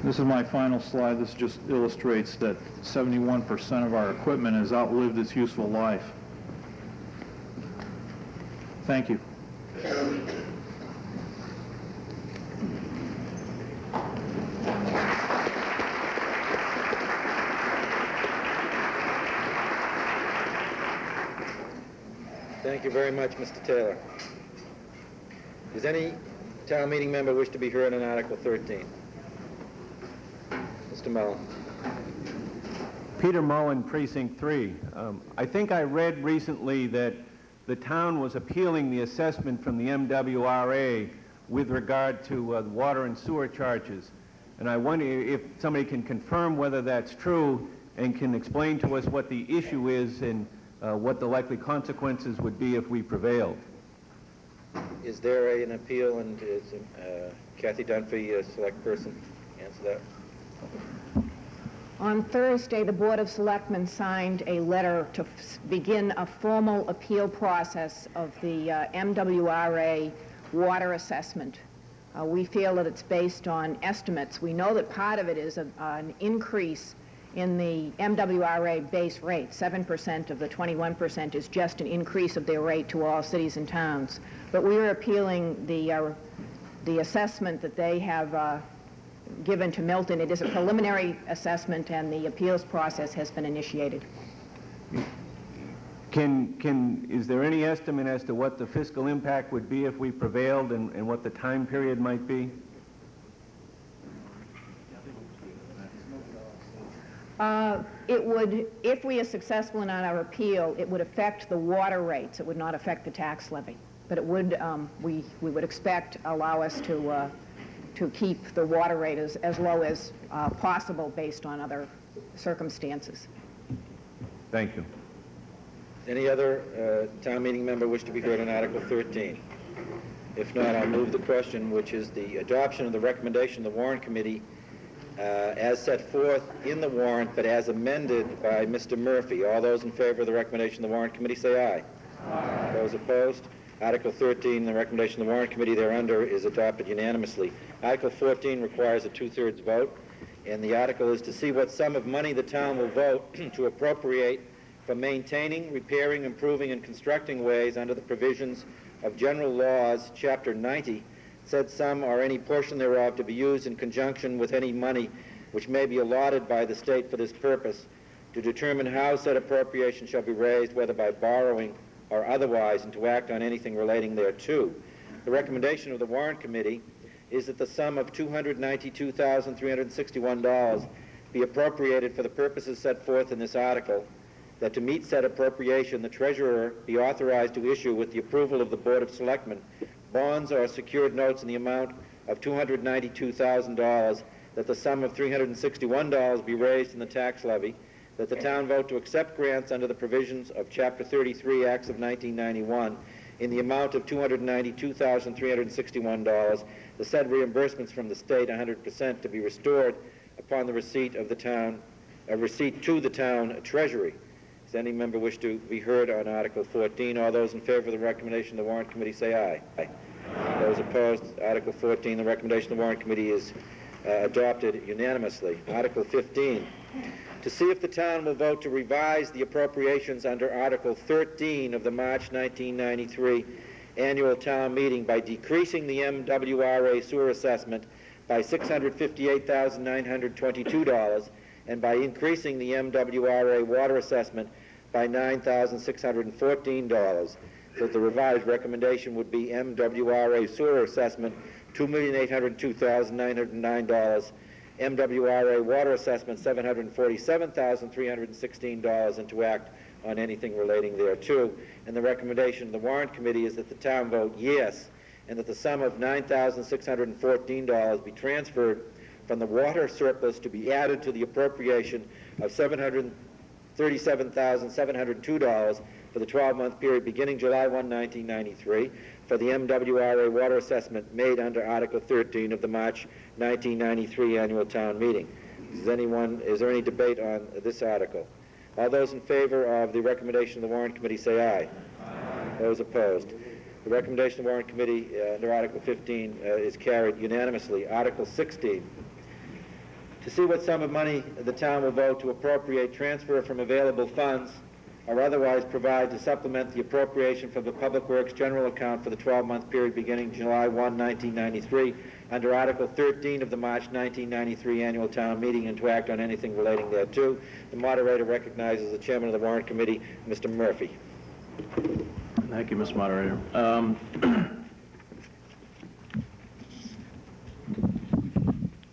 This is my final slide. This just illustrates that 71% of our equipment has outlived its useful life. Thank you. Thank you very much, Mr. Taylor. Does any town meeting member wish to be heard on Article 13? Mr. Mullen. Peter Mullen, Precinct 3. I think I read recently that the town was appealing the assessment from the MWRA with regard to water and sewer charges. And I wonder if somebody can confirm whether that's true and can explain to us what the issue is and what the likely consequences would be if we prevailed. Is there an appeal, and is Kathy Dunphy a select person? Answer that. On Thursday, the Board of Selectmen signed a letter to begin a formal appeal process of the MWRA water assessment. We feel that it's based on estimates. We know that part of it is an increase in the MWRA base rate. 7% of the 21% is just an increase of their rate to all cities and towns. But we are appealing the assessment that they have given to Milton. It is a preliminary assessment, and the appeals process has been initiated. Is there any estimate as to what the fiscal impact would be if we prevailed, and what the time period might be? It would, if we are successful in our appeal, it would affect the water rates. It would not affect the tax levy. But it would, we would expect, allow us to keep the water rate as low as possible based on other circumstances. Thank you. Any other town meeting member wish to be heard on Article 13? If not, I'll move the question, which is the adoption of the recommendation of the Warrant Committee as set forth in the warrant, but as amended by Mr. Murphy. All those in favor of the recommendation of the Warrant Committee say aye. Aye. Those opposed? Article 13, the recommendation of the Warrant Committee thereunder, is adopted unanimously. Article 14 requires a two-thirds vote, and the article is to see what sum of money the town will vote to appropriate for maintaining, repairing, improving, and constructing ways under the provisions of General Laws, Chapter 90, said sum or any portion thereof to be used in conjunction with any money which may be allotted by the state for this purpose, to determine how said appropriation shall be raised, whether by borrowing or otherwise, and to act on anything relating thereto. The recommendation of the Warrant Committee is that the sum of $292,361 be appropriated for the purposes set forth in this article, that to meet said appropriation, the Treasurer be authorized to issue, with the approval of the Board of Selectmen, bonds or secured notes in the amount of $292,000, that the sum of $361 be raised in the tax levy, that the town vote to accept grants under the provisions of Chapter 33, Acts of 1991, in the amount of $292,361, the said reimbursements from the state, 100%, to be restored upon the receipt of the town, a receipt to the town treasury. Does any member wish to be heard on Article 14? All those in favor of the recommendation of the Warrant Committee say aye. Aye. Those opposed? Article 14, the recommendation of the Warrant Committee is adopted unanimously. Article 15, to see if the town will vote to revise the appropriations under Article 13 of the March 1993 annual town meeting by decreasing the MWRA sewer assessment by $658,922 and by increasing the MWRA water assessment by $9,614. So the revised recommendation would be MWRA sewer assessment $2,802,909, MWRA water assessment $747,316, and to act on anything relating thereto. And the recommendation of the Warrant Committee is that the town vote yes, and that the sum of $9,614 be transferred from the water surplus to be added to the appropriation of $737,702 for the 12-month period beginning July 1, 1993, for the MWRA water assessment made under Article 13 of the March 1993 annual town meeting. Is there any debate on this article? All those in favor of the recommendation of the Warrant Committee say aye. Aye. Those opposed? The recommendation of the Warrant Committee under Article 15 is carried unanimously. Article 16, to see what sum of money the town will vote to appropriate, transfer from available funds, or otherwise provide to supplement the appropriation for the Public Works general account for the 12-month period beginning July 1, 1993, under Article 13 of the March 1993 annual town meeting, and to act on anything relating thereto. The moderator recognizes the chairman of the Warrant Committee, Mr. Murphy. Thank you, Mr. Moderator.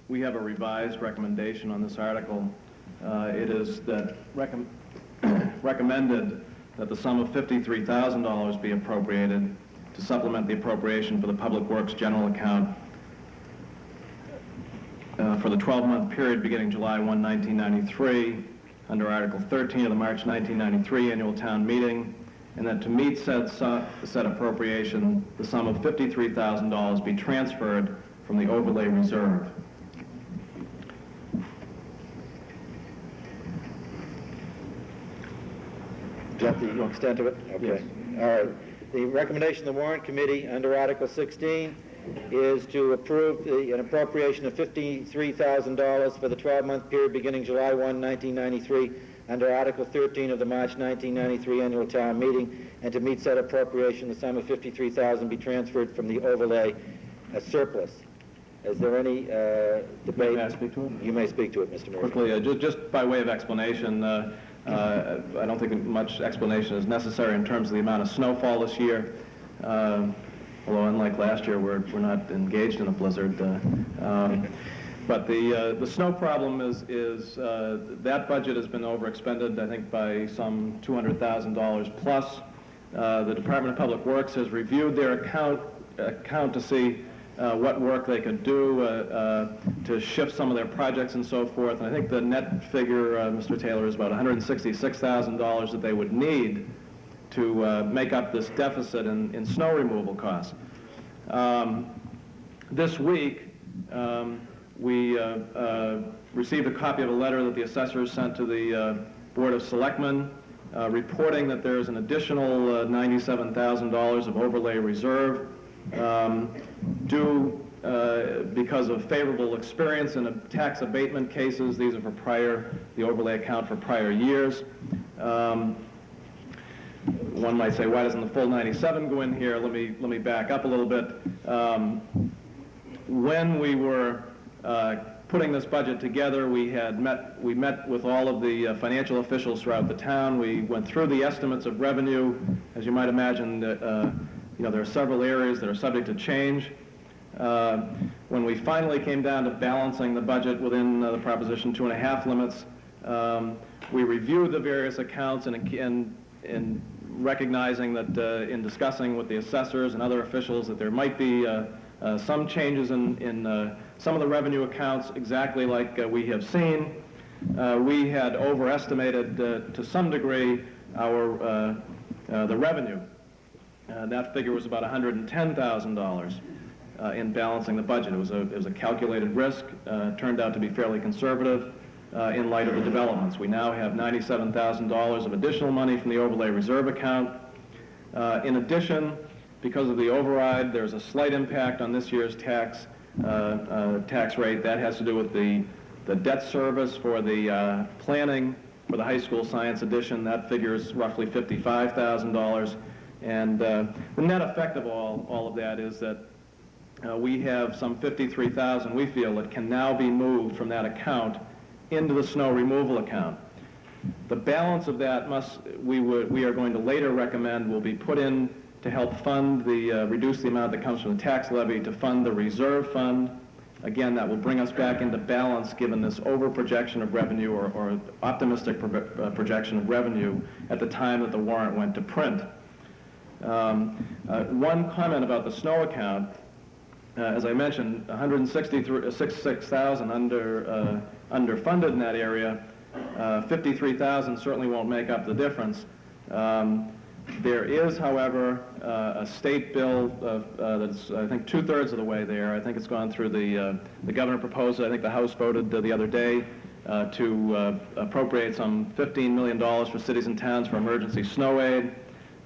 We have a revised recommendation on this article. It is that recommended that the sum of $53,000 be appropriated to supplement the appropriation for the Public Works general account for the 12-month period beginning July 1, 1993, under Article 13 of the March 1993 annual town meeting, and that to meet said appropriation, the sum of $53,000 be transferred from the overlay reserve. Do you have the extent of it? Okay. All right. The recommendation of the Warrant Committee under Article 16 is to approve an appropriation of $53,000 for the 12-month period beginning July 1, 1993, under Article 13 of the March 1993 Annual Town Meeting, and to meet said appropriation, the sum of $53,000 be transferred from the overlay surplus. Is there any debate? May I speak to it? You may speak to it, Mr. Murphy. Quickly, just by way of explanation, I don't think much explanation is necessary in terms of the amount of snowfall this year. Although unlike last year, we're not engaged in a blizzard. But the snow problem is that budget has been overexpended, I think, by some $200,000 plus. The Department of Public Works has reviewed their account to see what work they could do to shift some of their projects and so forth. And I think the net figure, Mr. Taylor, is about $166,000 that they would need to make up this deficit in snow removal costs. This week, we received a copy of a letter that the assessors sent to the Board of Selectmen reporting that there is an additional $97,000 of overlay reserve due because of favorable experience in tax abatement cases. These are for the overlay account for prior years. One might say, why doesn't the full 97 go in here? Let me back up a little bit. When we were putting this budget together, we met with all of the financial officials throughout the town. We went through the estimates of revenue. As you might imagine, there are several areas that are subject to change. When we finally came down to balancing the budget within the Proposition 2.5 limits, we reviewed the various accounts and recognizing that in discussing with the assessors and other officials that there might be some changes in some of the revenue accounts exactly like we have seen. We had overestimated to some degree the revenue. That figure was about $110,000 in balancing the budget. It was a calculated risk, turned out to be fairly conservative in light of the developments. We now have $97,000 of additional money from the overlay reserve account. In addition, because of the override, there's a slight impact on this year's tax rate. That has to do with the debt service for the planning for the high school science edition. That figures roughly $55,000. And the net effect of all of that is that we have some $53,000 we feel that can now be moved from that account into the snow removal account. The balance of that we are going to later recommend will be put in to help fund reduce the amount that comes from the tax levy to fund the reserve fund. Again, that will bring us back into balance given this over projection of revenue or optimistic projection of revenue at the time that the warrant went to print. One comment about the snow account, as I mentioned, $166,000 underfunded in that area. $53,000 certainly won't make up the difference. There is, however, a state bill that's, I think, 2/3 of the way there. I think it's gone through the governor proposed it. I think the House voted the other day to appropriate some $15 million for cities and towns for emergency snow aid.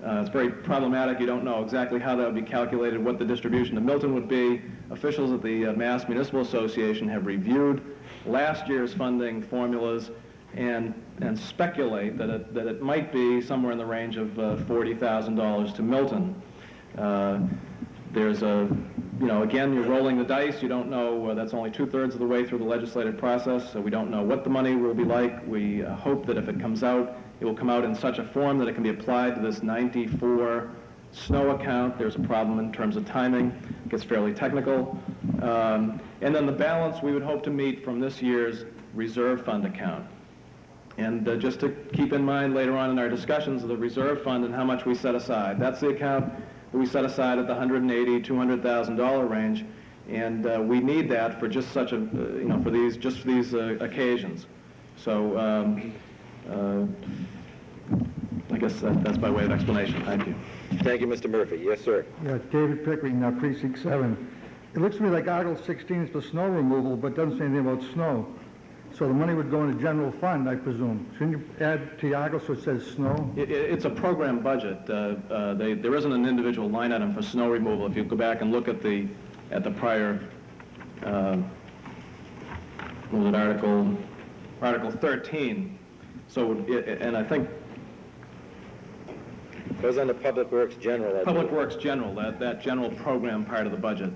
It's very problematic. You don't know exactly how that would be calculated, what the distribution to Milton would be. Officials at the Mass Municipal Association have reviewed last year's funding formulas and speculate that it might be somewhere in the range of $40,000 to Milton. There's again, you're rolling the dice. You don't know. That's only 2/3 of the way through the legislative process, so we don't know what the money will be like. We hope that if it comes out, it will come out in such a form that it can be applied to this 94 snow account. There's a problem in terms of timing. It gets fairly technical. And then the balance we would hope to meet from this year's reserve fund account. And just to keep in mind later on in our discussions of the reserve fund and how much we set aside. That's the account that we set aside at the $180,000, $200,000 range. And we need that for just such a, for these occasions. So I guess guess that's by way of explanation. Thank you. Thank you, Mr. Murphy. Yes, sir. Yeah, David Pickering, Precinct 7. It looks to me like Article 16 is for snow removal, but doesn't say anything about snow. So the money would go into general fund, I presume. Shouldn't you add to the article so it says snow? It's a program budget. There isn't an individual line item for snow removal. If you go back and look at the prior, what was it, Article 13. So, and I think Goes under Public Works General. I Public believe. Works General, that general program part of the budget.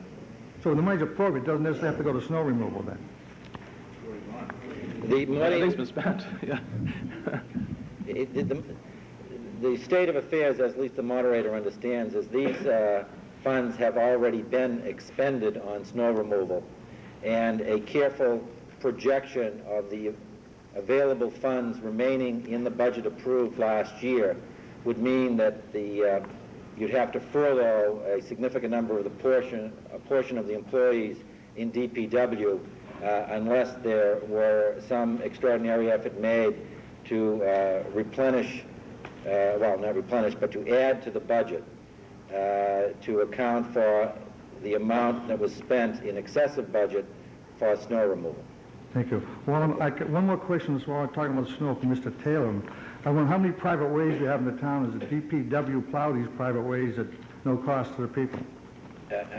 So the money's appropriate, it doesn't necessarily have to go to snow removal then? The Everything's money, been spent, yeah. the state of affairs, as at least the moderator understands, is these funds have already been expended on snow removal, and a careful projection of the available funds remaining in the budget approved last year would mean that you'd have to furlough a significant number of a portion of the employees in DPW unless there were some extraordinary effort made to replenish, well, not replenish, but to add to the budget to account for the amount that was spent in excessive budget for snow removal. Thank you. Well, one more question as well. I'm talking about snow from Mr. Taylor. I wonder how many private ways you have in the town. Does the DPW plow these private ways at no cost to the people?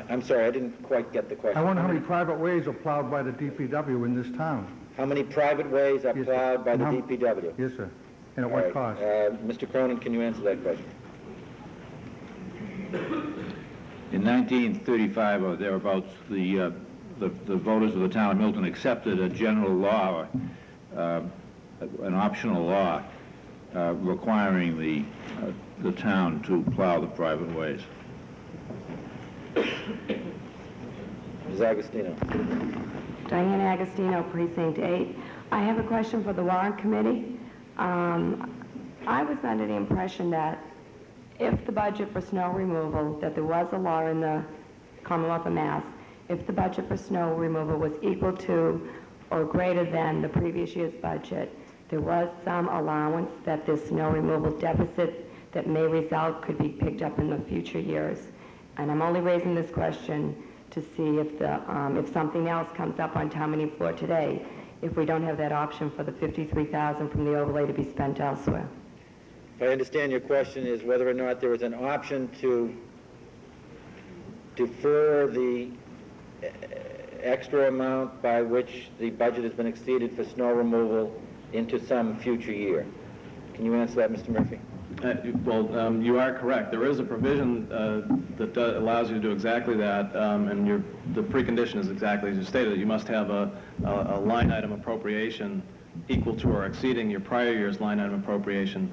I'm sorry, I didn't quite get the question. I wonder how many private ways are plowed by the DPW in this town? How many private ways are Yes, sir. plowed by the How- DPW? Yes, sir. And at All what right. cost? Mr. Cronin, can you answer that question? In 1935 or thereabouts, the voters of the town of Milton accepted a general law, an optional law, requiring the town to plow the private ways. Ms. Agostino. Diane Agostino, Precinct 8. I have a question for the Warrant Committee. I was under the impression that if the budget for snow removal, that there was a law in the Commonwealth of Mass, if the budget for snow removal was equal to or greater than the previous year's budget, there was some allowance that this snow removal deficit that may result could be picked up in the future years. And I'm only raising this question to see if something else comes up on town meeting floor today, if we don't have that option for the $53,000 from the overlay to be spent elsewhere. If I understand your question is whether or not there is an option to defer the extra amount by which the budget has been exceeded for snow removal into some future year. Can you answer that, Mr. Murphy? You are correct. There is a provision that allows you to do exactly that, and the precondition is exactly as you stated. You must have a line item appropriation equal to or exceeding your prior year's line item appropriation.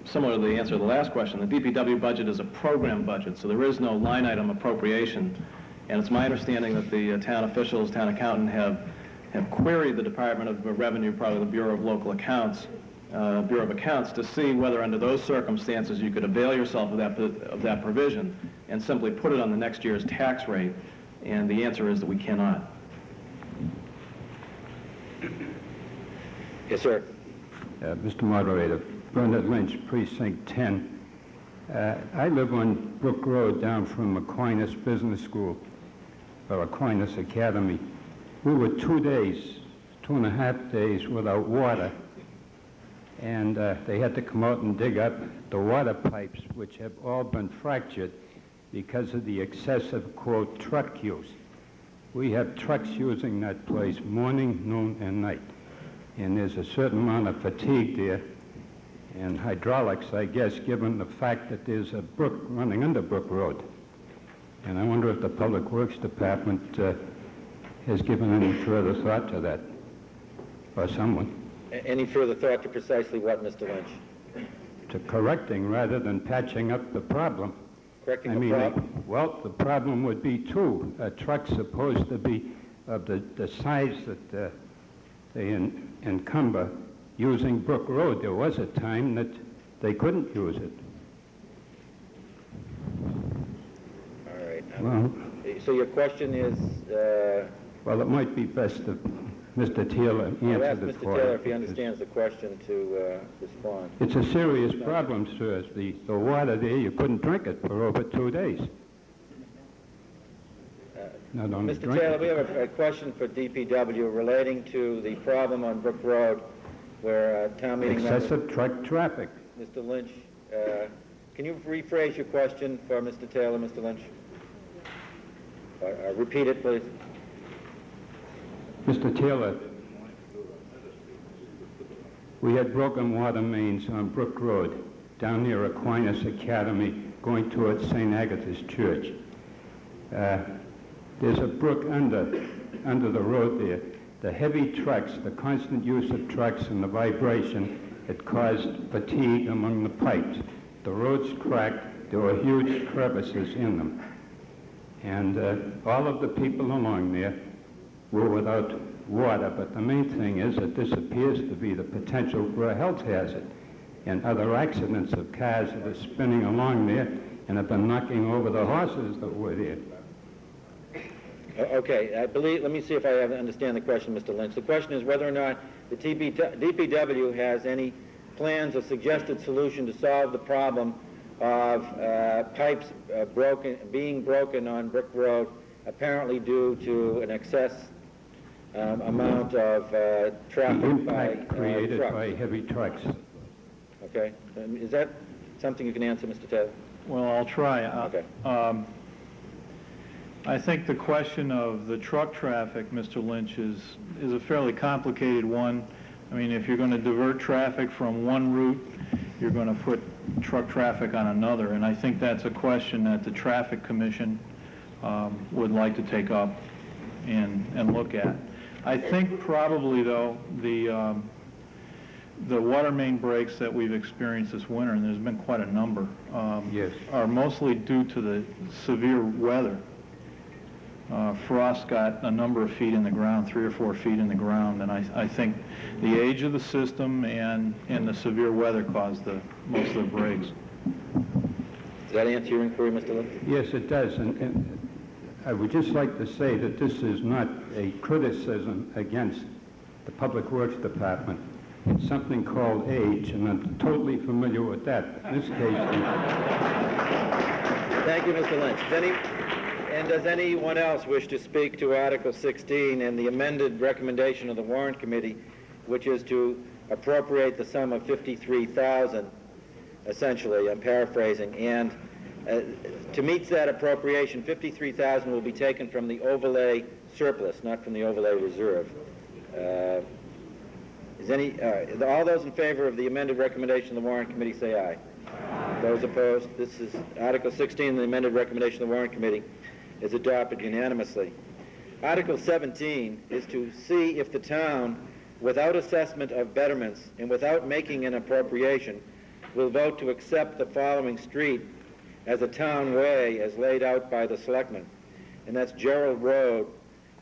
Similar to the answer to the last question, the DPW budget is a program budget, so there is no line item appropriation. And it's my understanding that the town officials, town accountant have queried the Department of Revenue, probably the Bureau of Local Accounts, Bureau of Accounts, to see whether under those circumstances you could avail yourself of that provision and simply put it on the next year's tax rate. And the answer is that we cannot. Yes, sir. Mr. Moderator, Bernard Lynch, Precinct 10. I live on Brook Road down from Aquinas Business School, or Aquinas Academy. We were 2.5 days without water, and they had to come out and dig up the water pipes, which have all been fractured because of the excessive, quote, truck use. We have trucks using that place morning, noon, and night. And there's a certain amount of fatigue there, and hydraulics, I guess, given the fact that there's a brook running under Brook Road. And I wonder if the Public Works Department has given any further thought to that, or someone. Any further thought to precisely what, Mr. Lynch? To correcting rather than patching up the problem. Correcting the problem? Well, the problem would be, too, a truck's supposed to be of the size that they encumber using Brook Road. There was a time that they couldn't use it. All right. Well, So your question is... well, it might be best to Mr. Taylor I'll ask answered it Mr. for Taylor you. if he understands the question to respond. It's a serious problem, sir. The water there, you couldn't drink it for over 2 days. Not only Mr. drink Taylor, it, we have a question for DPW relating to the problem on Brook Road where town meeting members... excessive truck traffic. Mr. Lynch, can you rephrase your question for Mr. Taylor, Mr. Lynch? Repeat it, please. Mr. Taylor, we had broken water mains on Brook Road down near Aquinas Academy going towards St. Agatha's Church. There's a brook under the road there. The heavy trucks, the constant use of trucks and the vibration, it caused fatigue among the pipes. The roads cracked. There were huge crevices in them. And all of the people along there were without water, but the main thing is that this appears to be the potential for a health hazard. And other accidents of cars that are spinning along there and have been knocking over the horses that were there. Okay, let me see if I understand the question, Mr. Lynch. The question is whether or not the DPW has any plans or suggested solution to solve the problem of pipes being broken on Brook Road, apparently due to an excess amount of traffic The impact created trucks. by heavy trucks. Okay. Is that something you can answer, Mr. Taylor? Well, I'll try. Okay. I think the question of the truck traffic, Mr. Lynch, is a fairly complicated one. I mean, if you're going to divert traffic from one route, you're going to put truck traffic on another, and I think that's a question that the Traffic Commission would like to take up and look at. I think probably, though, the water main breaks that we've experienced this winter, and there's been quite a number, Yes. are mostly due to the severe weather. Frost got a number of feet in the ground, 3 or 4 feet in the ground, and I think the age of the system and the severe weather caused most of the breaks. Does that answer your inquiry, Mr. Lynch? Yes, it does. And I would just like to say that this is not a criticism against the Public Works Department. It's something called age, and I'm totally familiar with that. In this case, Thank you, Mr. Lynch. Does anyone else wish to speak to Article 16 and the amended recommendation of the Warrant Committee, which is to appropriate the sum of $53,000, essentially, I'm paraphrasing, and to meet that appropriation, $53,000 will be taken from the overlay surplus, not from the overlay reserve. All those in favor of the amended recommendation of the Warrant Committee say aye. Aye. Those opposed? This is Article 16, the amended recommendation of the Warrant Committee is adopted unanimously. Article 17 is to see if the town, without assessment of betterments and without making an appropriation, will vote to accept the following street as a town way as laid out by the selectmen, and that's Gerald Road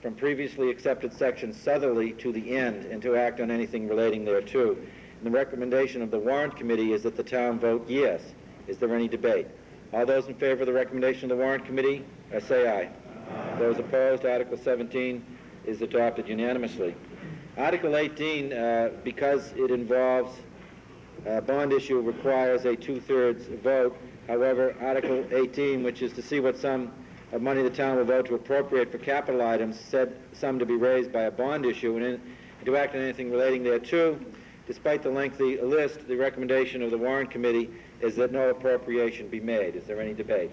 from previously accepted section southerly to the end, and to act on anything relating thereto. And the recommendation of the Warrant Committee is that the town vote yes. Is there any debate? All those in favor of the recommendation of the Warrant Committee, say aye. Aye. Those opposed, Article 17 is adopted unanimously. Article 18, because it involves a bond issue, requires a 2/3 vote. However, Article 18, which is to see what sum of money the town will vote to appropriate for capital items, said sum to be raised by a bond issue, and to act on anything relating thereto. Despite the lengthy list, the recommendation of the Warrant Committee is that no appropriation be made. Is there any debate?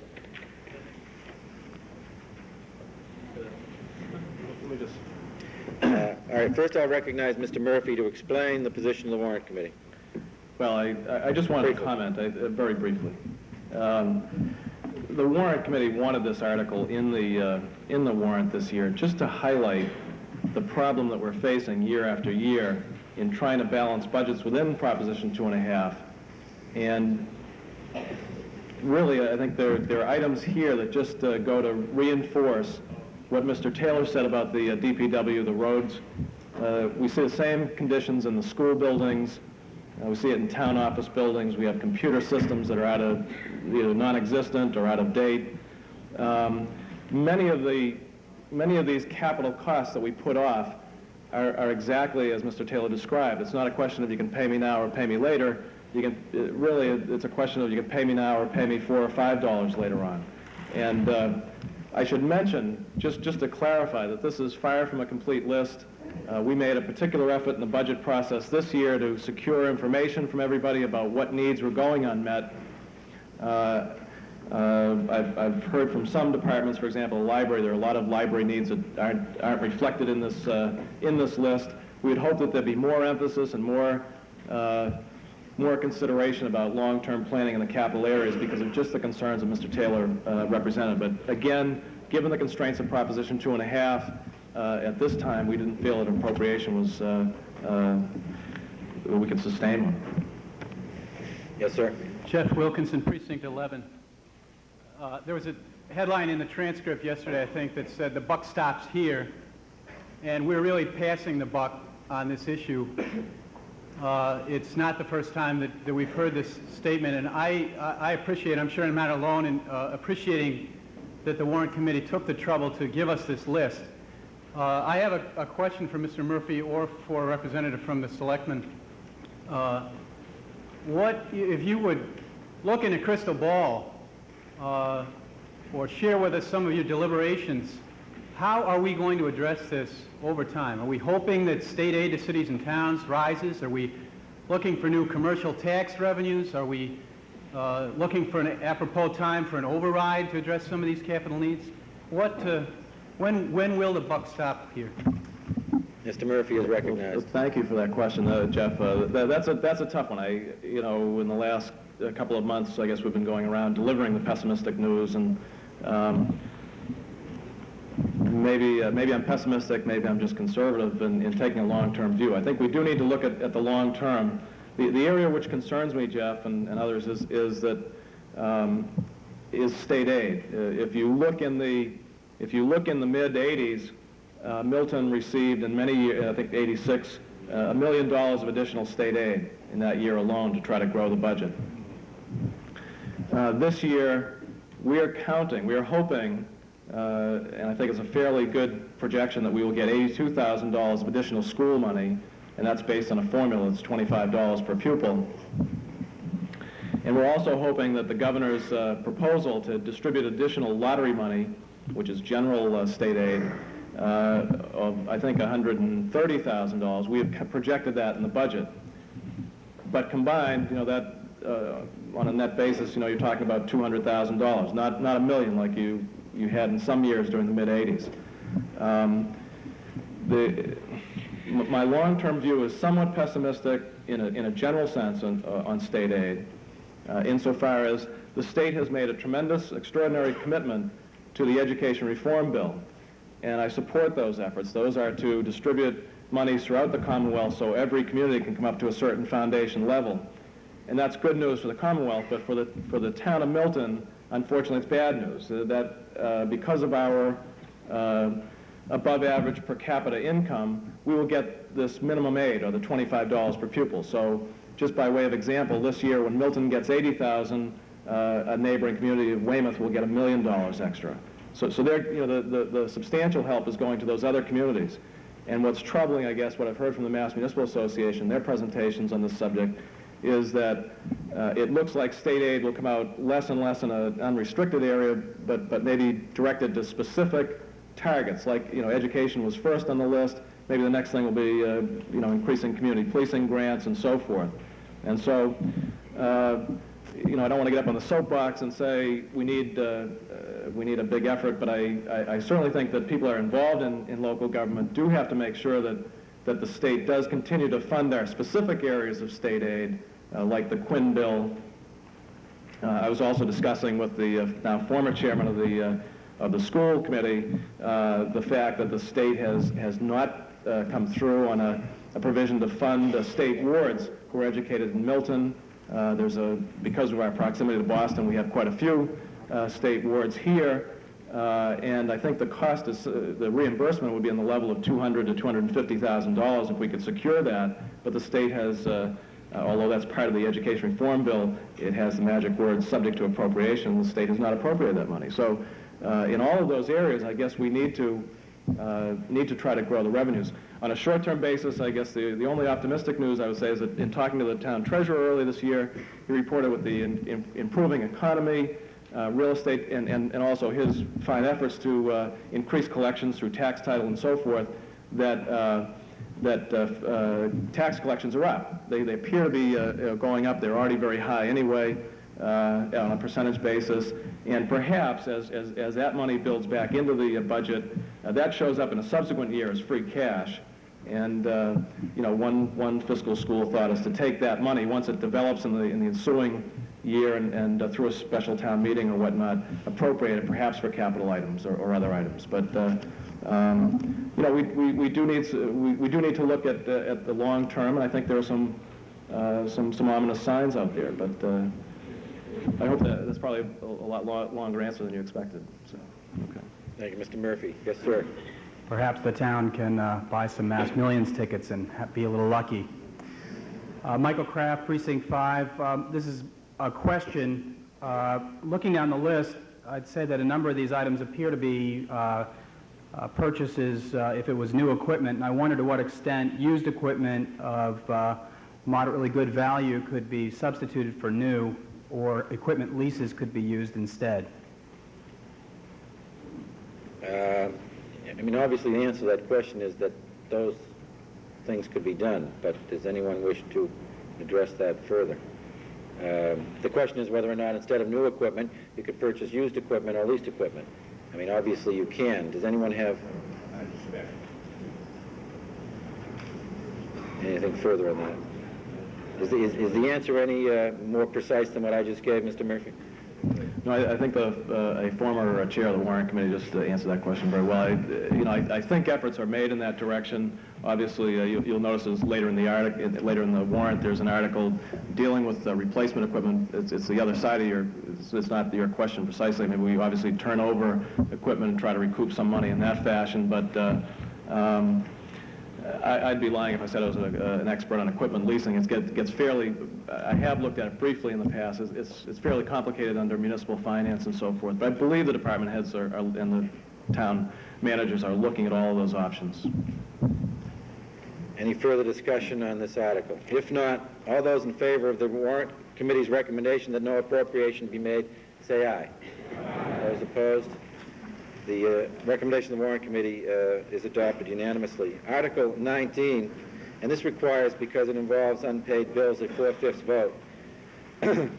All right, first I'll recognize Mr. Murphy to explain the position of the Warrant Committee. Well, I just wanted to comment very briefly. The Warrant Committee wanted this article in the warrant this year just to highlight the problem that we're facing year after year in trying to balance budgets within Proposition 2.5. And really, I think there are items here that just go to reinforce what Mr. Taylor said about the DPW, the roads. We see the same conditions in the school buildings. We see it in town office buildings. We have computer systems that are either non-existent or out of date. Many of these capital costs that we put off are exactly as Mr. Taylor described. It's not a question of you can pay me now or pay me later. You can really, it's a question of you can pay me now or pay me $4 or $5 later on. And I should mention, just to clarify, that this is far from a complete list. We made a particular effort in the budget process this year to secure information from everybody about what needs were going unmet. I've heard from some departments, for example, the library, there are a lot of library needs that aren't reflected in this list. We would hope that there'd be more emphasis and more consideration about long-term planning in the capital areas because of just the concerns that Mr. Taylor represented. But again, given the constraints of Proposition 2.5, at this time, we didn't feel that appropriation was, we could sustain one. Yes, sir. Jeff Wilkinson, Precinct 11. There was a headline in the transcript yesterday, I think, that said the buck stops here, and we're really passing the buck on this issue. It's not the first time that we've heard this statement, and I appreciate, I'm sure I'm not alone in appreciating that the Warrant Committee took the trouble to give us this list. I have a question for Mr. Murphy or for a representative from the Selectmen. What, if you would look in a crystal ball or share with us some of your deliberations, how are we going to address this over time? Are we hoping that state aid to cities and towns rises? Are we looking for new commercial tax revenues? Are we looking for an apropos time for an override to address some of these capital needs? When will the buck stop here? Mr. Murphy is recognized. Thank you for that question, Jeff. That's a tough one. In the last couple of months, I guess we've been going around delivering the pessimistic news, and maybe I'm pessimistic, maybe I'm just conservative in taking a long-term view. I think we do need to look at the long term. The area which concerns me, Jeff, and others, is state aid. If you look in the mid-'80s, Milton received in many years, I think 86, $1 million of additional state aid in that year alone to try to grow the budget. This year, we are hoping, and I think it's a fairly good projection, that we will get $82,000 of additional school money, and that's based on a formula that's $25 per pupil. And we're also hoping that the governor's proposal to distribute additional lottery money, which is general state aid, of I think $130,000. We have projected that in the budget. But combined, that on a net basis, you're talking about $200,000, not $1 million like you had in some years during the mid-'80s. My long-term view is somewhat pessimistic in a general sense on state aid, insofar as the state has made a tremendous, extraordinary commitment to the education reform bill, and I support those efforts. Those are to distribute monies throughout the Commonwealth so every community can come up to a certain foundation level. And that's good news for the Commonwealth, but for the town of Milton, unfortunately, it's bad news. That because of our above average per capita income, we will get this minimum aid, or the $25 per pupil. So just by way of example, this year when Milton gets $80,000, a neighboring community of Weymouth will get $1 million extra. So the substantial help is going to those other communities. And what's troubling, I guess, what I've heard from the Mass Municipal Association, their presentations on this subject, is that it looks like state aid will come out less and less in an unrestricted area, but maybe directed to specific targets, like, education was first on the list. Maybe the next thing will be, increasing community policing grants and so forth. And so, I don't want to get up on the soapbox and say we need a big effort, but I certainly think that people are involved in local government do have to make sure that the state does continue to fund our specific areas of state aid, like the Quinn bill. I was also discussing with the now former chairman of the school committee the fact that the state has not come through on a provision to fund state wards who are educated in Milton. Because of our proximity to Boston, we have quite a few state wards here, and I think the cost is, the reimbursement would be in the level of $200,000 to $250,000 if we could secure that, but the state has, although that's part of the education reform bill, it has the magic word subject to appropriation. The state has not appropriated that money. So in all of those areas, I guess we need to need to try to grow the revenues. On a short-term basis, I guess the only optimistic news I would say is that in talking to the town treasurer early this year, he reported with the improving economy, real estate, and also his fine efforts to increase collections through tax title and so forth, that tax collections are up. They appear to be going up. They're already very high anyway on a percentage basis. And perhaps as that money builds back into the budget, that shows up in a subsequent year as free cash. And one fiscal school of thought is to take that money once it develops in the ensuing year and through a special town meeting or whatnot, appropriate it perhaps for capital items or other items. But we do need to look at the long term, and I think there are some ominous signs out there. But I hope that's probably a lot longer answer than you expected. So, okay. Thank you, Mr. Murphy. Yes, sir. Perhaps the town can buy some Mass Millions tickets and be a little lucky. Michael Kraft, Precinct 5. This is a question. Looking down the list, I'd say that a number of these items appear to be purchases if it was new equipment, and I wonder to what extent used equipment of moderately good value could be substituted for new, or equipment leases could be used instead. Obviously the answer to that question is that those things could be done, but does anyone wish to address that further? The question is whether or not instead of new equipment, you could purchase used equipment or leased equipment. Obviously you can. Does anyone have anything further on that? Is the answer any more precise than what I just gave, Mr. Murphy? No, I think a former chair of the Warrant Committee just answered that question very well. I think efforts are made in that direction. Obviously, you'll notice is later in the warrant, there's an article dealing with replacement equipment. It's the other side of it's not your question precisely. Maybe we obviously turn over equipment and try to recoup some money in that fashion, but I'd be lying if I said I was an expert on equipment leasing. It gets fairly, I have looked at it briefly in the past. It's fairly complicated under municipal finance and so forth. But I believe the department heads and the town managers are looking at all of those options. Any further discussion on this article? If not, all those in favor of the Warrant Committee's recommendation that no appropriation be made, say aye. Aye. Those opposed? The recommendation of the Warrant Committee is adopted unanimously. Article 19, and this requires, because it involves unpaid bills, a 4/5 vote. It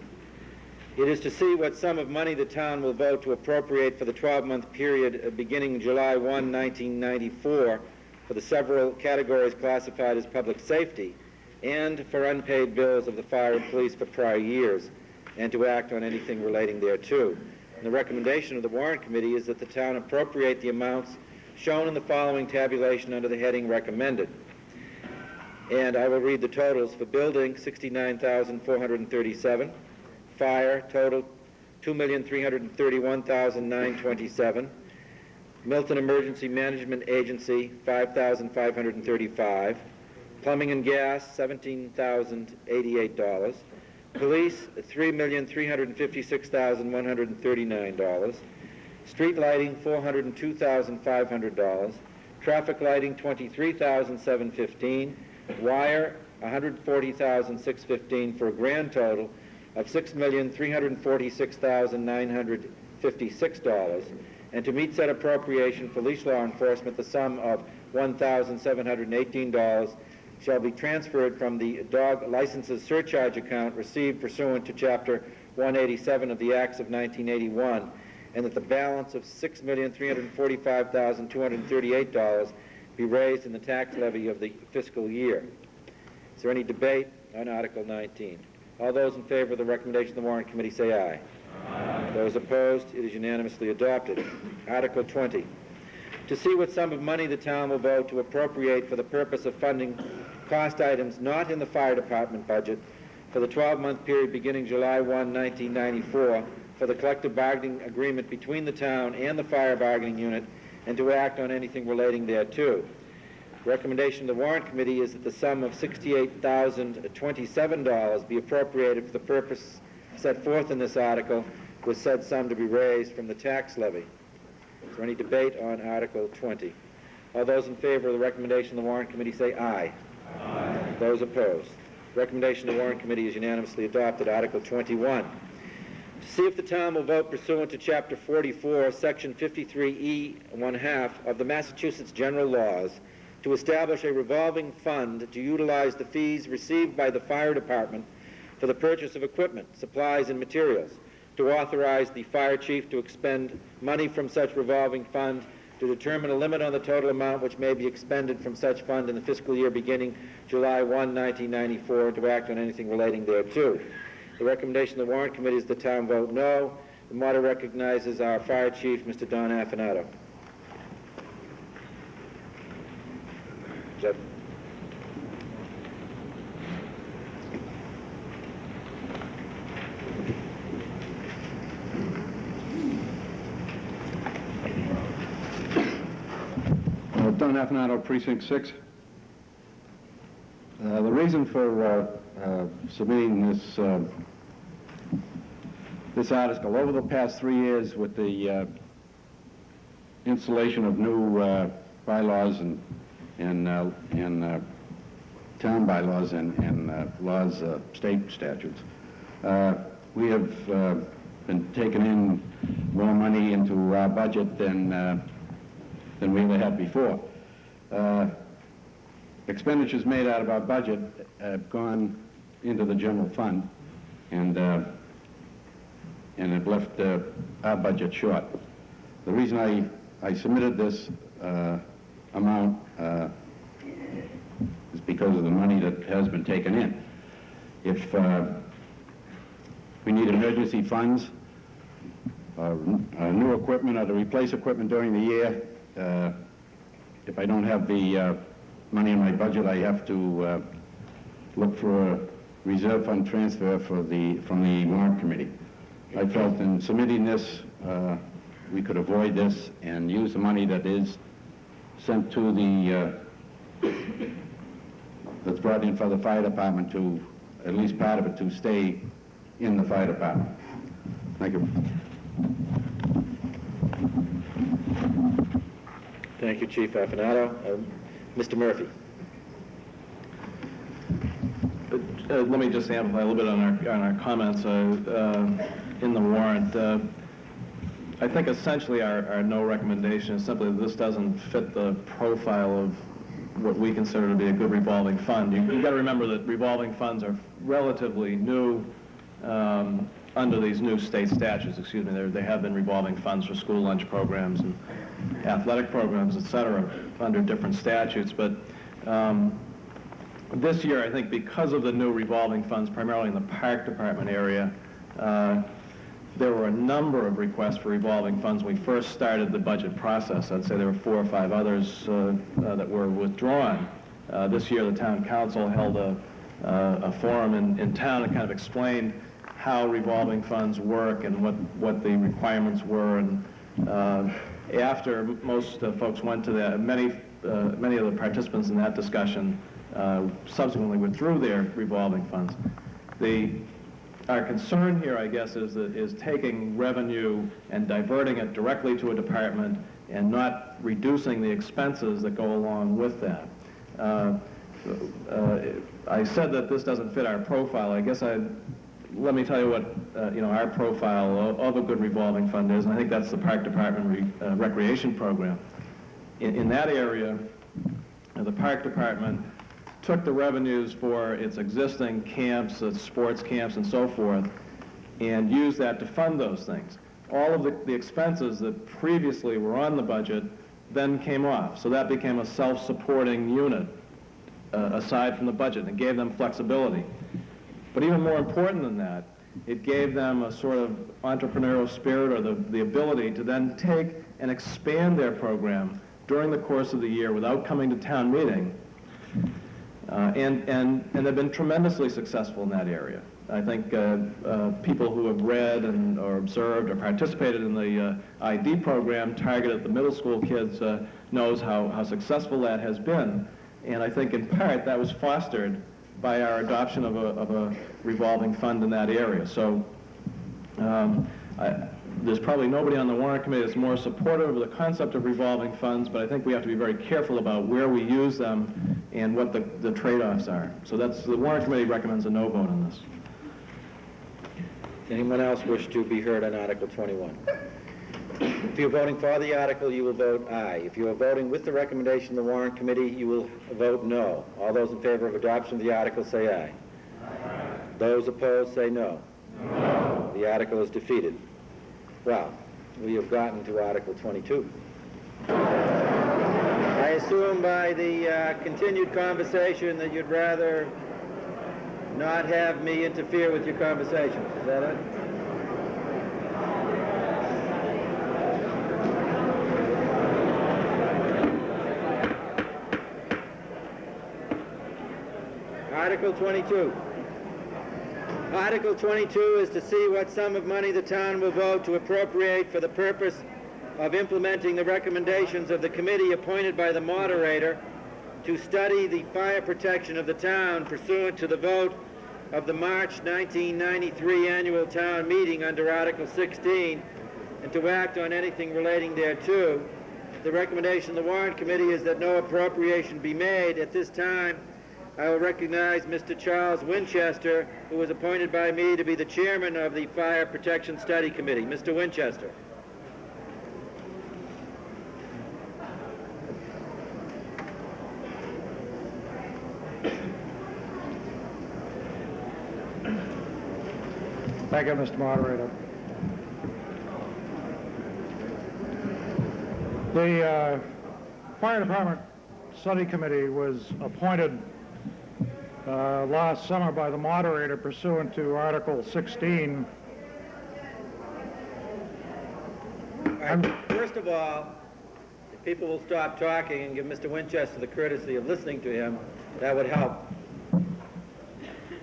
is to see what sum of money the town will vote to appropriate for the 12-month period beginning July 1, 1994, for the several categories classified as public safety, and for unpaid bills of the fire and police for prior years, and to act on anything relating thereto. And the recommendation of the Warrant Committee is that the town appropriate the amounts shown in the following tabulation under the heading recommended. And I will read the totals. For building, $69,437. Fire, total $2,331,927. Milton Emergency Management Agency, $5,535. Plumbing and gas, $17,088. Police, $3,356,139. Street lighting, $402,500. Traffic lighting, $23,715. Wire, $140,615, for a grand total of $6,346,956. And to meet said appropriation for leash law enforcement, the sum of $1,718 shall be transferred from the dog licenses surcharge account received pursuant to Chapter 187 of the Acts of 1981, and that the balance of $6,345,238 be raised in the tax levy of the fiscal year. Is there any debate on Article 19? All those in favor of the recommendation of the Warrant Committee say aye. Aye. Those opposed, it is unanimously adopted. Article 20. To see what sum of money the town will vote to appropriate for the purpose of funding cost items not in the fire department budget for the 12-month period beginning July 1, 1994, for the collective bargaining agreement between the town and the fire bargaining unit, and to act on anything relating thereto. Recommendation of the Warrant Committee is that the sum of $68,027 be appropriated for the purpose set forth in this article, with said sum to be raised from the tax levy. Is there any debate on Article 20? All those in favor of the recommendation of the Warrant Committee say aye. Aye. Those opposed. Recommendation of the Warrant Committee is unanimously adopted. Article 21. To see if the town will vote pursuant to Chapter 44, Section 53E 1/2 of the Massachusetts General Laws to establish a revolving fund to utilize the fees received by the fire department for the purchase of equipment, supplies, and materials, to authorize the fire chief to expend money from such revolving fund, to determine a limit on the total amount which may be expended from such fund in the fiscal year beginning July 1, 1994, and to act on anything relating thereto. The recommendation of the Warrant Committee is the town vote no. The moderator recognizes our fire chief, Mr. Don Affinato. Jeff. Don Affinato, Precinct 6. The reason for submitting this article, over the past 3 years with the installation of new bylaws and town bylaws and laws, state statutes, we have been taking in more money into our budget than we ever had before. Expenditures made out of our budget have gone into the general fund and have left our budget short. The reason I submitted this amount is because of the money that has been taken in. If we need emergency funds, new equipment or to replace equipment during the year, if I don't have the money in my budget, I have to look for a reserve fund transfer from the Warrant Committee. I felt in submitting this, we could avoid this and use the money that is sent to that's brought in for the fire department to, at least part of it, to stay in the fire department. Thank you. Thank you, Chief Affinato. Mr. Murphy. Let me just amplify a little bit on our comments in the warrant. I think essentially our no recommendation is simply that this doesn't fit the profile of what we consider to be a good revolving fund. You've got to remember that revolving funds are relatively new under these new state statutes. Excuse me, they have been revolving funds for school lunch programs and athletic programs, et cetera, under different statutes. But this year, I think because of the new revolving funds, primarily in the park department area, there were a number of requests for revolving funds when we first started the budget process. I'd say there were 4 or 5 others that were withdrawn. This year, the town council held a forum in town and kind of explained how revolving funds work and what the requirements were. And after most folks went to that, many of the participants in that discussion subsequently withdrew their revolving funds. Our concern here, I guess, is taking revenue and diverting it directly to a department and not reducing the expenses that go along with that. I said that this doesn't fit our profile. I guess let me tell you what our profile of a good revolving fund is, and I think that's the Park Department recreation program. In that area, the Park Department took the revenues for its existing camps, its sports camps, and so forth, and used that to fund those things. All of the expenses that previously were on the budget then came off, so that became a self-supporting unit aside from the budget, and it gave them flexibility. But even more important than that, it gave them a sort of entrepreneurial spirit, or the ability to then take and expand their program during the course of the year without coming to town meeting. And they've been tremendously successful in that area. I think people who have read or observed or participated in the ID program targeted at the middle school kids knows how successful that has been. And I think in part that was fostered by our adoption of a revolving fund in that area. So there's probably nobody on the warrant committee that's more supportive of the concept of revolving funds, but I think we have to be very careful about where we use them and what the trade-offs are. So the warrant committee recommends a no vote on this. Anyone else wish to be heard on Article 21? If you're voting for the article, you will vote aye. If you are voting with the recommendation of the warrant committee, you will vote no. All those in favor of adoption of the article say aye. Aye. Those opposed say no. No. The article is defeated. Well, we have gotten to Article 22. I assume by the continued conversation that you'd rather not have me interfere with your conversation. Is that it? Article 22. Article 22 is to see what sum of money the town will vote to appropriate for the purpose of implementing the recommendations of the committee appointed by the moderator to study the fire protection of the town pursuant to the vote of the March 1993 annual town meeting under Article 16, and to act on anything relating thereto. The recommendation of the warrant committee is that no appropriation be made. At this time, I will recognize Mr. Charles Winchester, who was appointed by me to be the chairman of the Fire Protection Study Committee. Mr. Winchester. Thank you, Mr. Moderator. The Fire Department Study Committee was appointed last summer by the moderator pursuant to Article 16. First of all, if people will stop talking and give Mr. Winchester the courtesy of listening to him, that would help.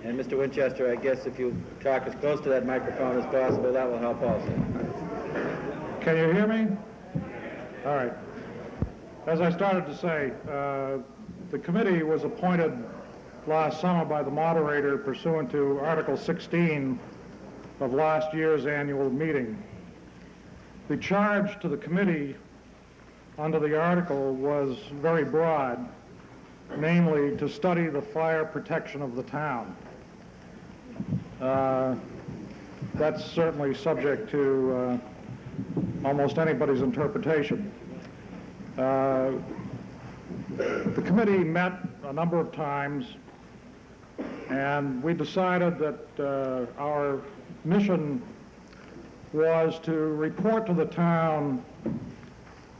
And Mr. Winchester, I guess if you talk as close to that microphone as possible, that will help also. Can you hear me? All right. As I started to say, the committee was appointed last summer by the moderator pursuant to Article 16 of last year's annual meeting. The charge to the committee under the article was very broad, namely to study the fire protection of the town. That's certainly subject to almost anybody's interpretation. The committee met a number of times, and we decided that our mission was to report to the town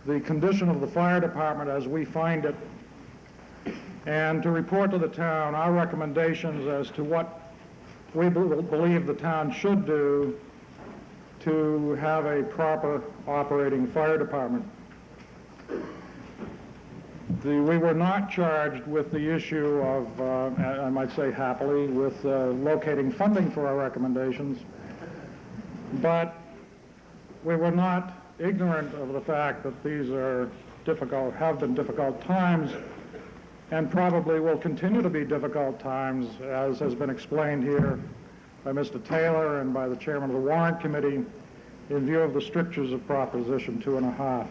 the condition of the fire department as we find it, and to report to the town our recommendations as to what we believe the town should do to have a proper operating fire department. We were not charged with the issue of, I might say happily, with locating funding for our recommendations, but we were not ignorant of the fact that these are difficult, have been difficult times, and probably will continue to be difficult times, as has been explained here by Mr. Taylor and by the chairman of the warrant committee, in view of the strictures of Proposition 2.5.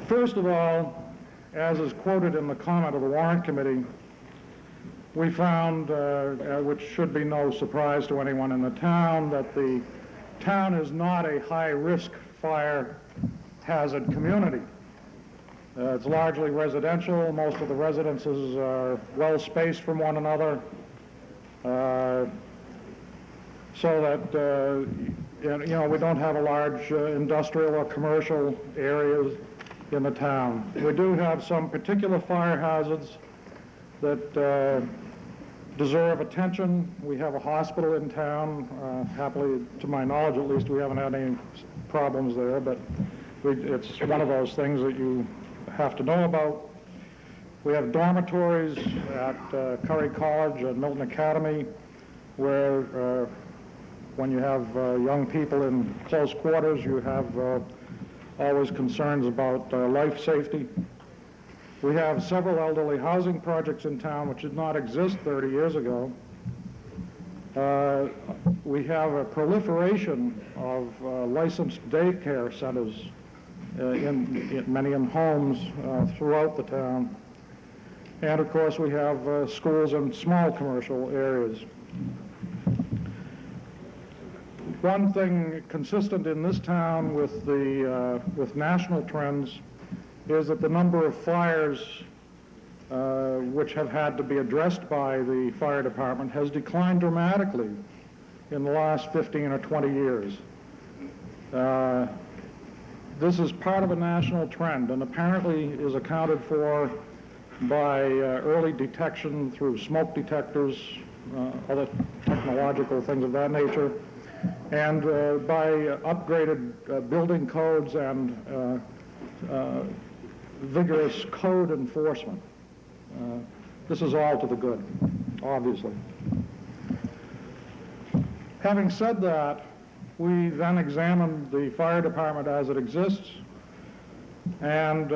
First of all, as is quoted in the comment of the warrant committee, we found, which should be no surprise to anyone in the town, that the town is not a high-risk fire hazard community. It's largely residential. Most of the residences are well spaced from one another, so that we don't have a large industrial or commercial areas in the town. We do have some particular fire hazards that deserve attention. We have a hospital in town. Happily, to my knowledge at least, we haven't had any problems there, but it's one of those things that you have to know about. We have dormitories at Curry College and Milton Academy where when you have young people in close quarters, you have always concerns about life safety. We have several elderly housing projects in town which did not exist 30 years ago. We have a proliferation of licensed daycare centers in many homes throughout the town. And of course we have schools in small commercial areas. One thing consistent in this town with national trends is that the number of fires which have had to be addressed by the fire department has declined dramatically in the last 15 or 20 years. This is part of a national trend and apparently is accounted for by early detection through smoke detectors, other technological things of that nature, and by upgraded building codes and vigorous code enforcement. This is all to the good, obviously. Having said that, we then examined the fire department as it exists and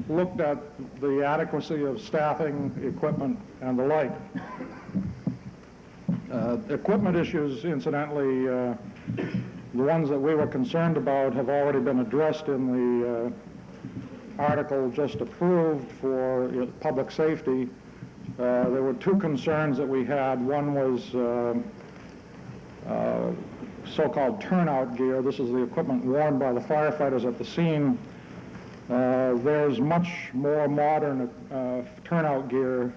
looked at the adequacy of staffing, equipment, and the like. Equipment issues, incidentally, the ones that we were concerned about have already been addressed in the article just approved for public safety. There were two concerns that we had. One was so-called turnout gear. This is the equipment worn by the firefighters at the scene. There's much more modern turnout gear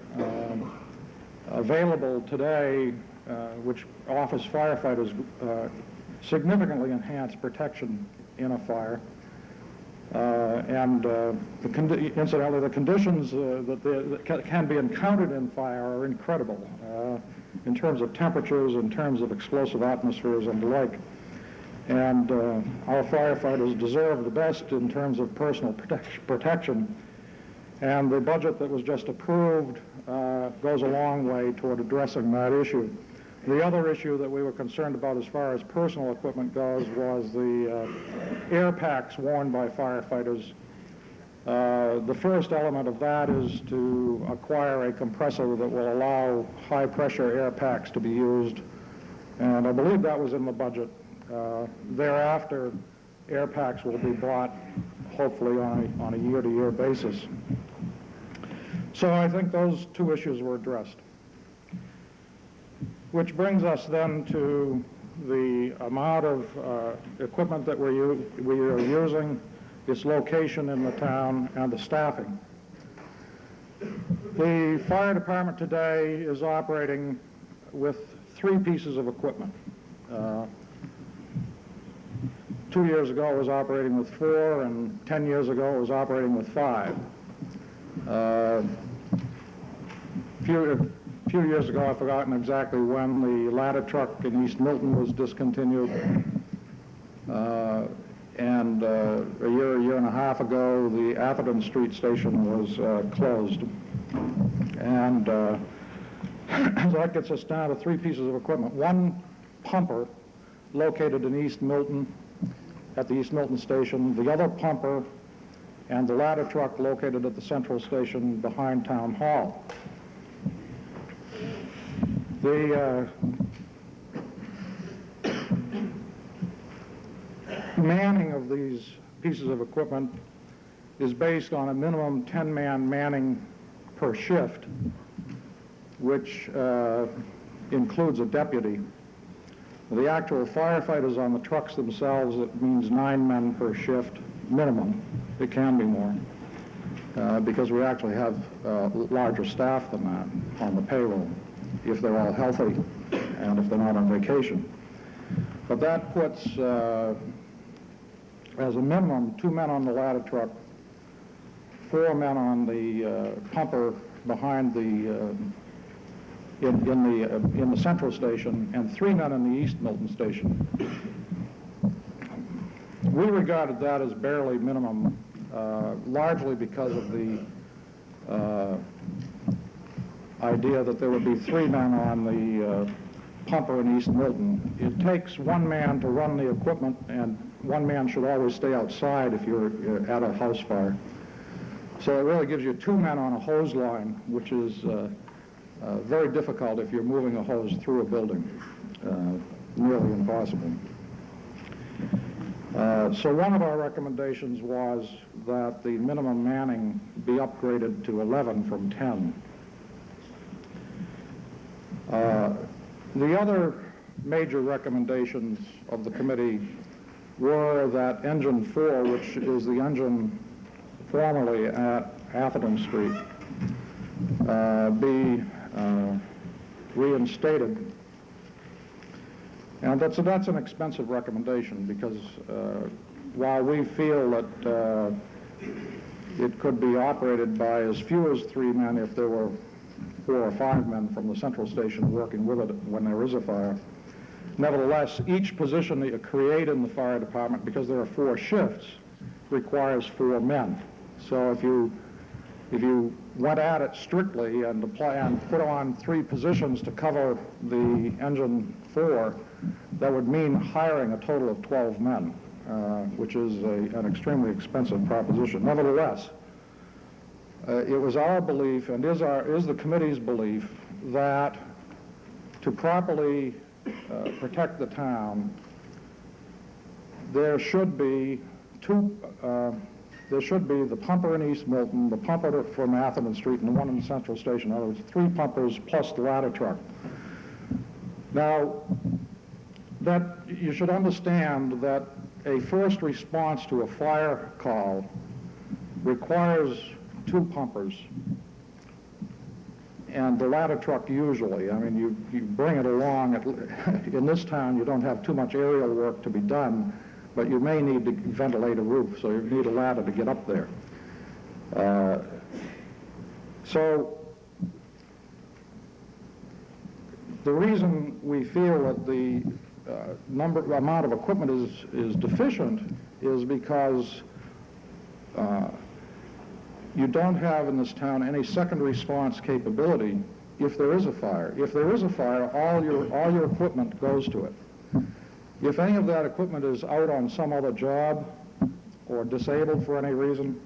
available today, which offers firefighters significantly enhanced protection in a fire. Incidentally, the conditions that can be encountered in fire are incredible in terms of temperatures, in terms of explosive atmospheres and the like. And our firefighters deserve the best in terms of personal protection. And the budget that was just approved goes a long way toward addressing that issue. The other issue that we were concerned about as far as personal equipment goes was the air packs worn by firefighters. The first element of that is to acquire a compressor that will allow high-pressure air packs to be used, and I believe that was in the budget. Thereafter, air packs will be bought, hopefully, on a year-to-year basis. So I think those two issues were addressed. Which brings us then to the amount of equipment that we are using, its location in the town, and the staffing. The fire department today is operating with 3 pieces of equipment. 2 years ago it was operating with 4, and 10 years ago it was operating with 5. A few years ago, I've forgotten exactly when, the ladder truck in East Milton was discontinued. And a year and a half ago, the Atherton Street station was closed. And so that gets us down to 3 pieces of equipment. 1 pumper located in East Milton, at the East Milton station. The other pumper and the ladder truck located at the central station behind Town Hall. The manning of these pieces of equipment is based on a minimum 10-man manning per shift, which includes a deputy. The actual firefighters on the trucks themselves, it means 9 men per shift minimum. It can be more because we actually have larger staff than that on the payroll, if they're all healthy and if they're not on vacation. But that puts, as a minimum, 2 men on the ladder truck, 4 men on the pumper behind the, in the central station, and 3 men in the East Milton station. We regarded that as barely minimum, largely because of the idea that there would be 3 men on the pumper in East Milton. It takes 1 man to run the equipment, and 1 man should always stay outside if you're at a house fire. So it really gives you 2 men on a hose line, which is very difficult if you're moving a hose through a building, nearly impossible. So one of our recommendations was that the minimum manning be upgraded to 11 from 10. The other major recommendations of the committee were that Engine 4, which is the engine formerly at Atherton Street, be reinstated. And that's an expensive recommendation because while we feel that it could be operated by as few as 3 men if there were 4 or 5 men from the central station working with it when there is a fire, nevertheless, each position that you create in the fire department, because there are 4 shifts, requires 4 men. So if you went at it strictly and put on 3 positions to cover the engine 4, that would mean hiring a total of 12 men, which is an extremely expensive proposition. Nevertheless, it was our belief, and is the committee's belief, that to properly protect the town, there should be the pumper in East Milton, the pumper from Atherton Street, and the one in the Central Station. In other words, 3 pumpers plus the ladder truck. Now, that you should understand that a first response to a fire call requires 2 pumpers and the ladder truck usually. I mean, you bring it along. In this town, you don't have too much aerial work to be done, but you may need to ventilate a roof, so you need a ladder to get up there. So the reason we feel that the amount of equipment is deficient is because you don't have in this town any second response capability if there is a fire. If there is a fire, all your equipment goes to it. If any of that equipment is out on some other job or disabled for any reason,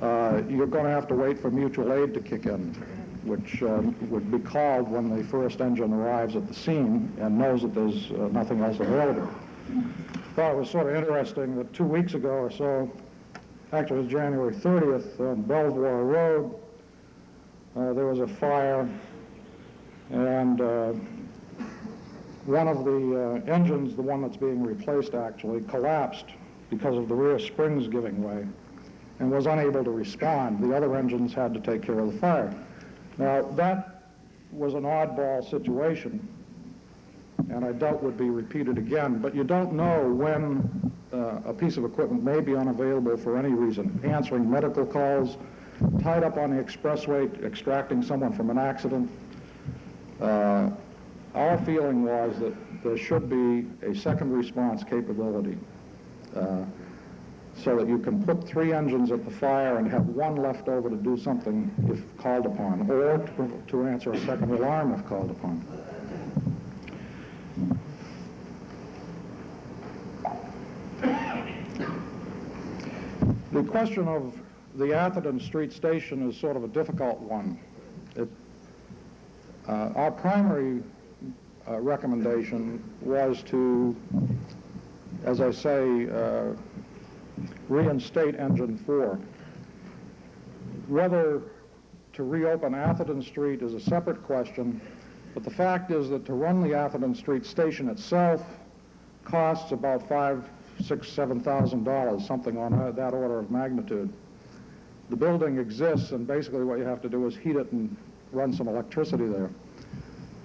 you're going to have to wait for mutual aid to kick in, which would be called when the first engine arrives at the scene and knows that there's nothing else available. Thought it was sort of interesting that 2 weeks ago or so, actually it was January 30th, on Belvoir Road, there was a fire, and one of the engines, the one that's being replaced actually, collapsed because of the rear springs giving way and was unable to respond. The other engines had to take care of the fire. Now, that was an oddball situation, and I doubt would be repeated again, but you don't know when a piece of equipment may be unavailable for any reason. Answering medical calls, tied up on the expressway, extracting someone from an accident. Our feeling was that there should be a second response capability so that you can put 3 engines at the fire and have 1 left over to do something if called upon, or to answer a second alarm if called upon. The question of the Atherton Street Station is sort of a difficult one. Our primary recommendation was to, as I say, reinstate Engine 4. Whether to reopen Atherton Street is a separate question, but the fact is that to run the Atherton Street Station itself costs about $5,000, $6,000, $7,000, something on that order of magnitude. The building exists, and basically what you have to do is heat it and run some electricity there.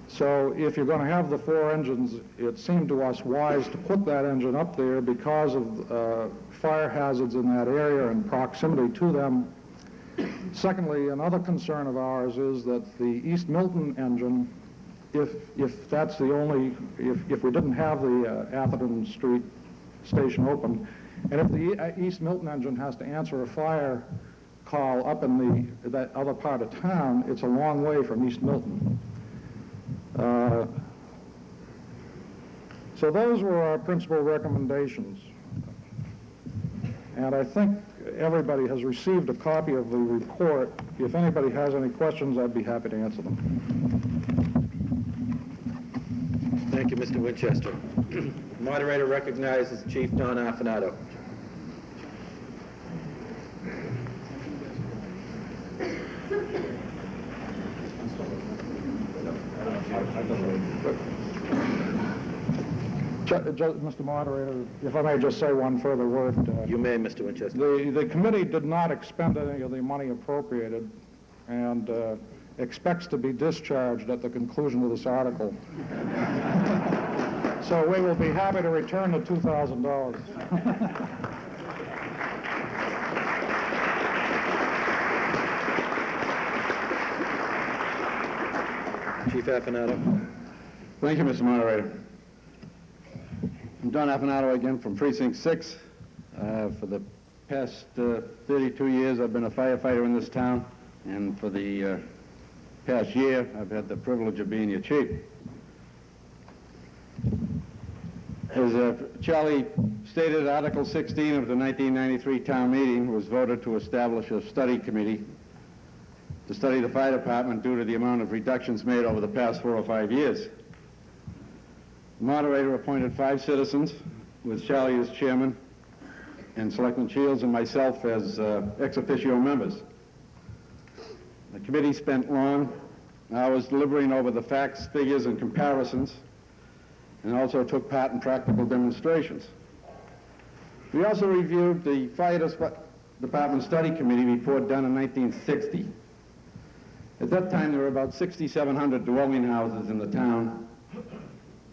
So if you're going to have the 4 engines, it seemed to us wise to put that engine up there because of fire hazards in that area and proximity to them. Secondly, another concern of ours is that the East Milton engine, if that's the only, if we didn't have the Atherton Street Station open, and if the East Milton engine has to answer a fire call up in that other part of town, it's a long way from East Milton. So those were our principal recommendations. And I think everybody has received a copy of the report. If anybody has any questions, I'd be happy to answer them. Thank you, Mr. Winchester. Moderator recognizes Chief Don Afanato. Mr. Moderator, if I may just say one further word. You may, Mr. Winchester. The committee did not expend any of the money appropriated and expects to be discharged at the conclusion of this article. So we will be happy to return the $2,000. Chief Afanato. Thank you, Mr. Moderator. I'm Don Afanato again from Precinct 6. For the past 32 years, I've been a firefighter in this town, and for the past year, I've had the privilege of being your chief. As Charlie stated, Article 16 of the 1993 town meeting was voted to establish a study committee to study the fire department due to the amount of reductions made over the past 4 or 5 years. The moderator appointed 5 citizens, with Charlie as chairman, and Selectman Shields and myself as ex officio members. The committee spent long hours deliberating over the facts, figures, and comparisons, and also took part in practical demonstrations. We also reviewed the Fire Department Study Committee report done in 1960. At that time, there were about 6,700 dwelling houses in the town,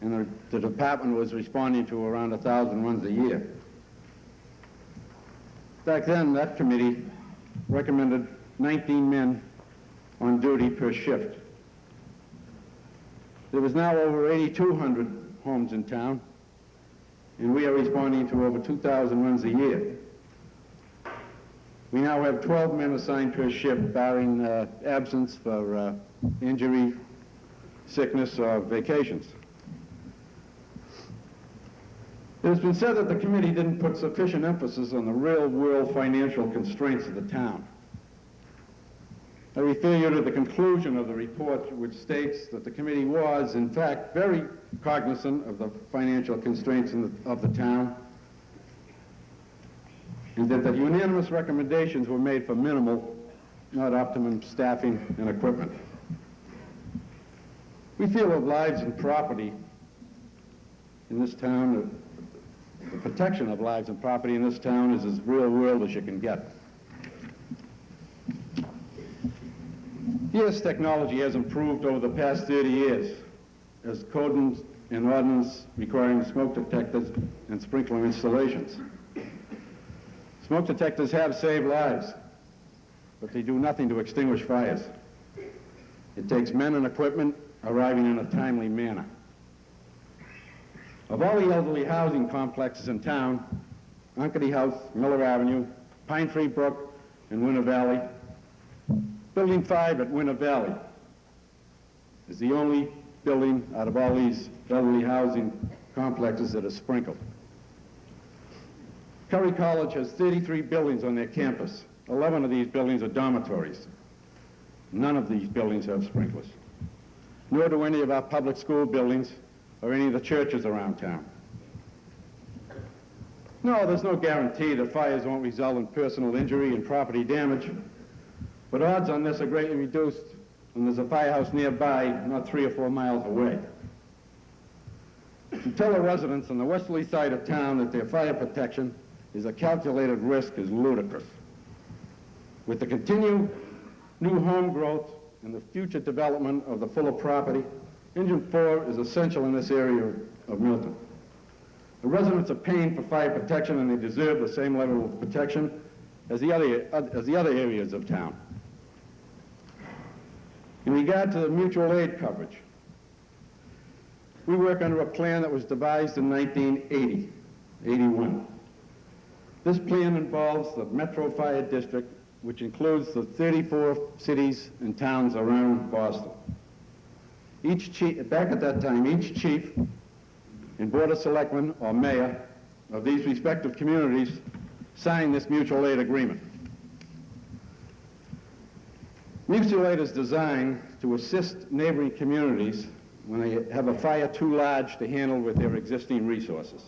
and the department was responding to around 1,000 runs a year. Back then, that committee recommended 19 men on duty per shift. There was now over 8,200 homes in town, and we are responding to over 2,000 runs a year. We now have 12 men assigned per shift, barring absence for injury, sickness, or vacations. It has been said that the committee didn't put sufficient emphasis on the real-world financial constraints of the town. I refer you to the conclusion of the report, which states that the committee was, in fact, very cognizant of the financial constraints of the town, and that the unanimous recommendations were made for minimal, not optimum, staffing and equipment. We feel that lives and property in this town, the protection of lives and property in this town is as real world as you can get. Yes, technology has improved over the past 30 years, as codes and ordinance requiring smoke detectors and sprinkler installations. Smoke detectors have saved lives, but they do nothing to extinguish fires. It takes men and equipment arriving in a timely manner. Of all the elderly housing complexes in town, Unkety House, Miller Avenue, Pine Tree Brook, and Winter Valley, Building 5 at Winter Valley is the only building out of all these elderly housing complexes that is sprinkled. Curry College has 33 buildings on their campus. 11 of these buildings are dormitories. None of these buildings have sprinklers, nor do any of our public school buildings or any of the churches around town. No, there's no guarantee that fires won't result in personal injury and property damage, but odds on this are greatly reduced when there's a firehouse nearby, not 3 or 4 miles away. To tell the residents on the westerly side of town that their fire protection is a calculated risk is ludicrous. With the continued new home growth and the future development of the Fuller property, Engine 4 is essential in this area of Milton. The residents are paying for fire protection, and they deserve the same level of protection as the other areas of town. In regard to the mutual aid coverage, we work under a plan that was devised in 1981. This plan involves the Metro Fire District, which includes the 34 cities and towns around Boston. Back at that time, each chief and board of selectmen or mayor of these respective communities sign this mutual aid agreement. Mutual aid is designed to assist neighboring communities when they have a fire too large to handle with their existing resources.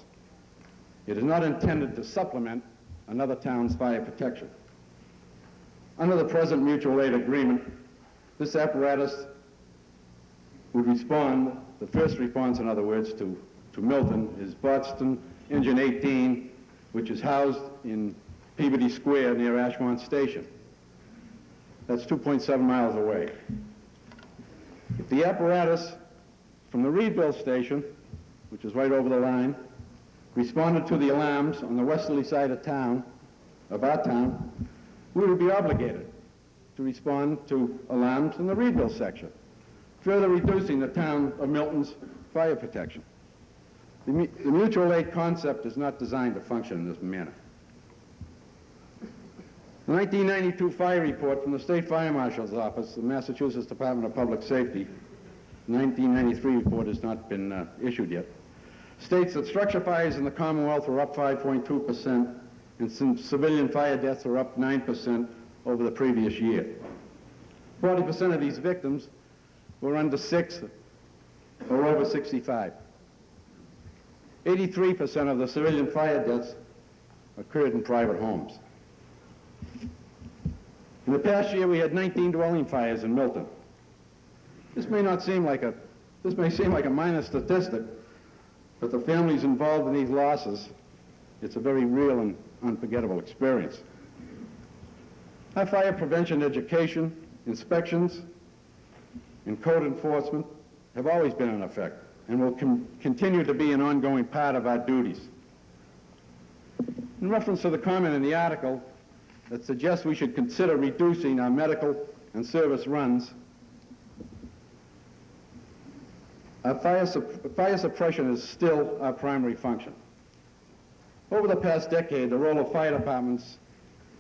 It is not intended to supplement another town's fire protection. Under the present mutual aid agreement, this apparatus would respond, the first response, in other words, to Milton is Boston Engine 18, which is housed in Peabody Square near Ashmont Station. That's 2.7 miles away. If the apparatus from the Reedville station, which is right over the line, responded to the alarms on the westerly side of town, of our town, we would be obligated to respond to alarms in the Reedville section, further reducing the town of Milton's fire protection. The mutual aid concept is not designed to function in this manner. The 1992 fire report from the State Fire Marshal's Office, the Massachusetts Department of Public Safety, the 1993 report has not been issued yet, states that structure fires in the Commonwealth were up 5.2% and some civilian fire deaths were up 9% over the previous year. 40% of these victims were under 6 or over 65. 83% of the civilian fire deaths occurred in private homes. In the past year, we had 19 dwelling fires in Milton. This may seem like a minor statistic, but the families involved in these losses, it's a very real and unforgettable experience. Our fire prevention education, inspections, and code enforcement have always been in effect and will continue to be an ongoing part of our duties. In reference to the comment in the article that suggests we should consider reducing our medical and service runs, our fire suppression is still our primary function. Over the past decade, the role of fire departments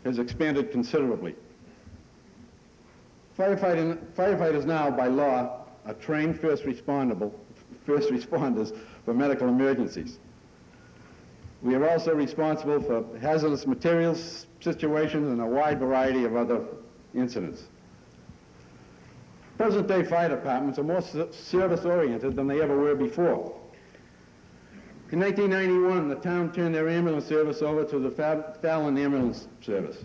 has expanded considerably. Firefighters now, by law, are trained first responders for medical emergencies. We are also responsible for hazardous materials situations and a wide variety of other incidents. Present-day fire departments are more service-oriented than they ever were before. In 1991, the town turned their ambulance service over to the Fallon Ambulance Service.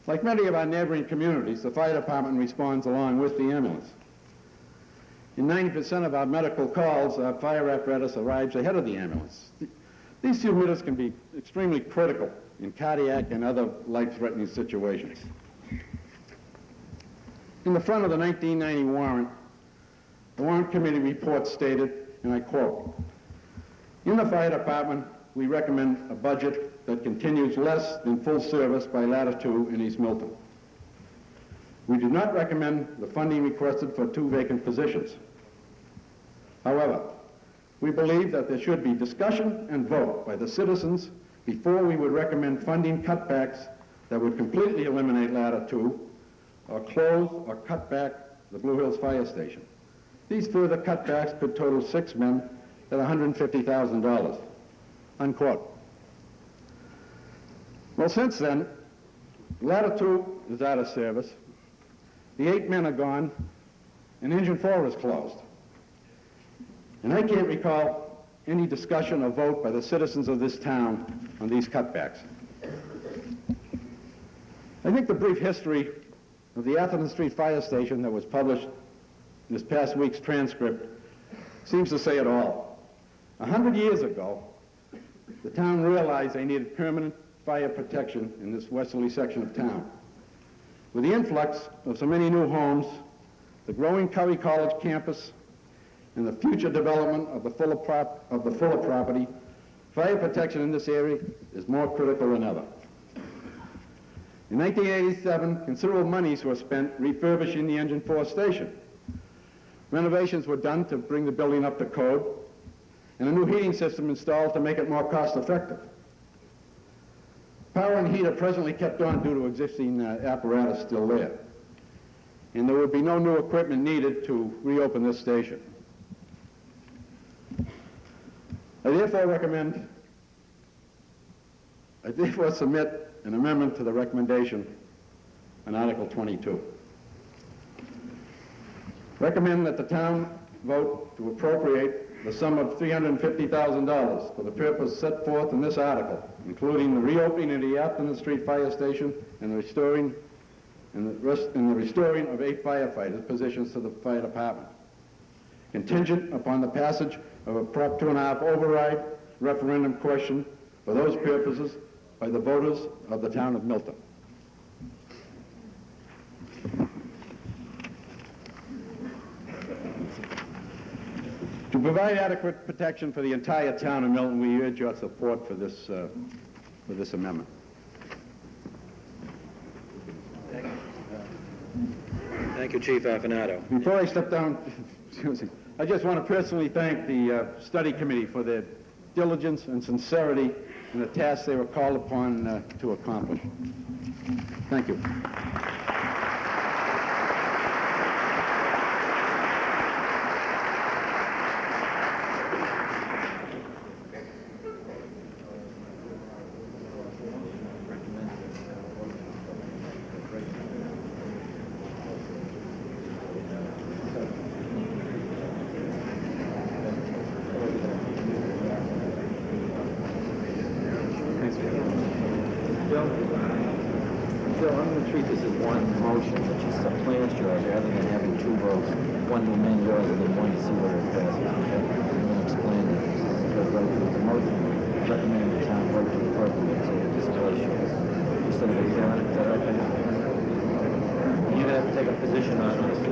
Like many of our neighboring communities, the fire department responds along with the ambulance. In 90% of our medical calls, our fire apparatus arrives ahead of the ambulance. These 2 minutes can be extremely critical in cardiac and other life-threatening situations. In the front of the 1990 warrant, the warrant committee report stated, and I quote, "In the fire department, we recommend a budget that continues less than full service by Ladder 2 in East Milton. We do not recommend the funding requested for 2 vacant positions. However, we believe that there should be discussion and vote by the citizens before we would recommend funding cutbacks that would completely eliminate Ladder 2 or close or cut back the Blue Hills Fire Station. These further cutbacks could total 6 men at $150,000, unquote. Well, since then, Ladder 2 is out of service, the 8 men are gone, and Engine 4 is closed. And I can't recall any discussion or vote by the citizens of this town on these cutbacks. I think the brief history of the Atherton Street Fire Station that was published in this past week's transcript seems to say it all. 100 years ago, the town realized they needed permanent fire protection in this westerly section of town. With the influx of so many new homes, the growing Curry College campus, and the future development of the Fuller property, fire protection in this area is more critical than ever. In 1987, considerable monies were spent refurbishing the Engine 4 station. Renovations were done to bring the building up to code, and a new heating system installed to make it more cost-effective. Power and heat are presently kept on due to existing apparatus still there, and there would be no new equipment needed to reopen this station. I therefore recommend I therefore submit an amendment to the recommendation on Article 22. Recommend that the town vote to appropriate the sum of $350,000 for the purpose set forth in this article, including the reopening of the Athens Street Fire Station and the restoring of 8 firefighters' positions to the fire department, contingent upon the passage of a Prop 2.5 override referendum question for those purposes by the voters of the town of Milton. To provide adequate protection for the entire town of Milton, we urge your support for this amendment. Thank you, Chief Afanato. Before I step down, excuse me, I just want to personally thank the study committee for their diligence and sincerity in the task they were called upon to accomplish. Thank you. Bill, I'm going to treat this as one motion, which is some plans yours, rather than having two votes, one to amend yours and then one to see whether it passes. Okay? I'm going to explain it. Because the motion recommending the town vote to appropriate, so this is what shows. Instead of examining it, is that right? You're going to have to take a position on this.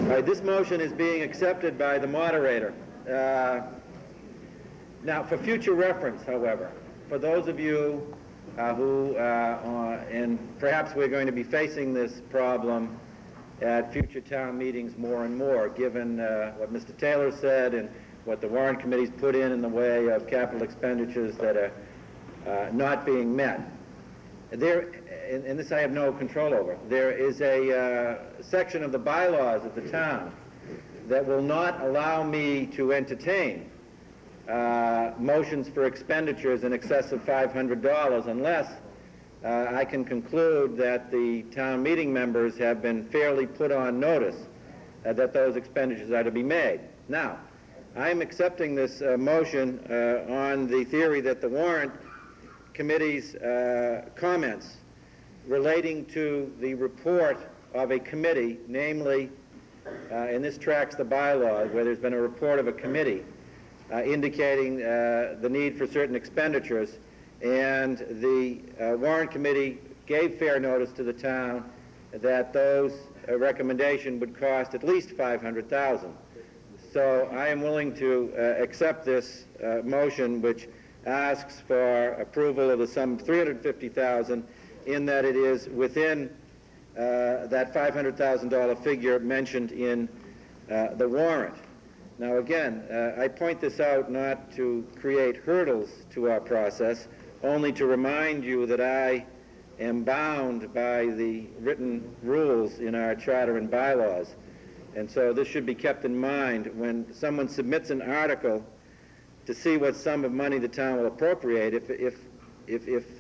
All right, this motion is being accepted by the moderator. Now, for future reference, however, for those of you and perhaps we're going to be facing this problem at future town meetings more and more, given what Mr. Taylor said and what the warrant committee's put in the way of capital expenditures that are not being met. There, and this I have no control over, there is a section of the bylaws of the town that will not allow me to entertain motions for expenditures in excess of $500 unless I can conclude that the town meeting members have been fairly put on notice that those expenditures are to be made. Now, I'm accepting this motion on the theory that the warrant committee's comments relating to the report of a committee, namely, and this tracks the bylaws, where there's been a report of a committee indicating the need for certain expenditures, and the warrant committee gave fair notice to the town that those recommendation would cost at least $500,000. So I am willing to accept this motion, which asks for approval of the sum of $350,000, in that it is within that $500,000 figure mentioned in the warrant. Now again, I point this out not to create hurdles to our process, only to remind you that I am bound by the written rules in our charter and bylaws. And so this should be kept in mind when someone submits an article to see what sum of money the town will appropriate. If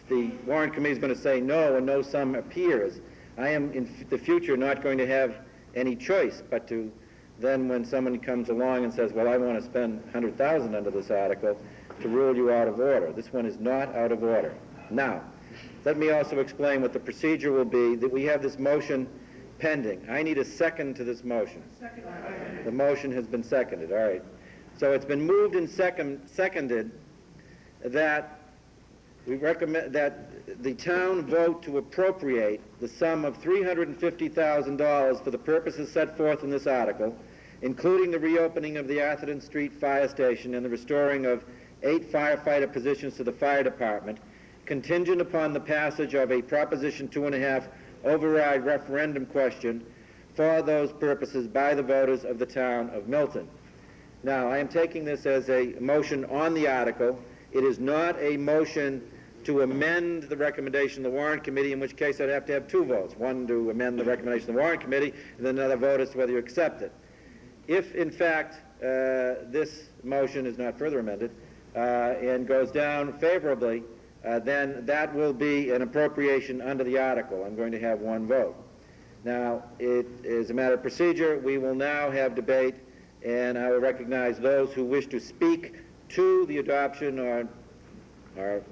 the warrant committee is going to say no and no sum appears, I am in the future not going to have any choice but to then, when someone comes along and says, well, I want to spend $100,000 under this article, to rule you out of order. This one is not out of order. Now, let me also explain what the procedure will be, that we have this motion pending. I need a second to this motion. Second. The motion has been seconded, all right. So it's been moved and seconded that we recommend that the town vote to appropriate the sum of $350,000 for the purposes set forth in this article, including the reopening of the Atherton Street Fire Station and the restoring of 8 firefighter positions to the fire department, contingent upon the passage of a Proposition 2.5 override referendum question for those purposes by the voters of the town of Milton. Now, I am taking this as a motion on the article. It is not a motion to amend the recommendation of the warrant committee, in which case I'd have to have 2 votes, one to amend the recommendation of the warrant committee and then another vote as to whether you accept it. If, in fact, this motion is not further amended and goes down favorably, then that will be an appropriation under the article. I'm going to have one vote. Now, it is a matter of procedure. We will now have debate, and I will recognize those who wish to speak to the adoption or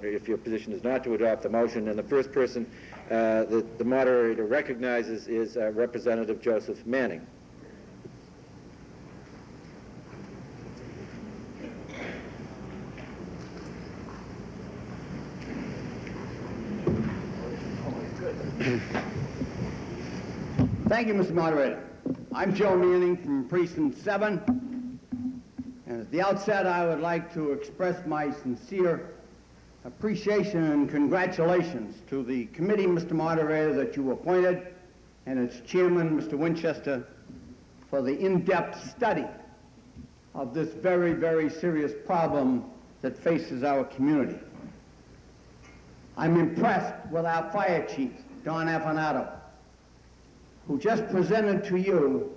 if your position is not to adopt the motion. And the first person that the moderator recognizes is Representative Joseph Manning. Thank you, Mr. Moderator. I'm Joe Manning from Precinct 7. And at the outset, I would like to express my sincere appreciation and congratulations to the committee, Mr. Moderator, that you appointed, and its chairman, Mr. Winchester, for the in-depth study of this very, very serious problem that faces our community. I'm impressed with our fire chief, Don Afanato, who just presented to you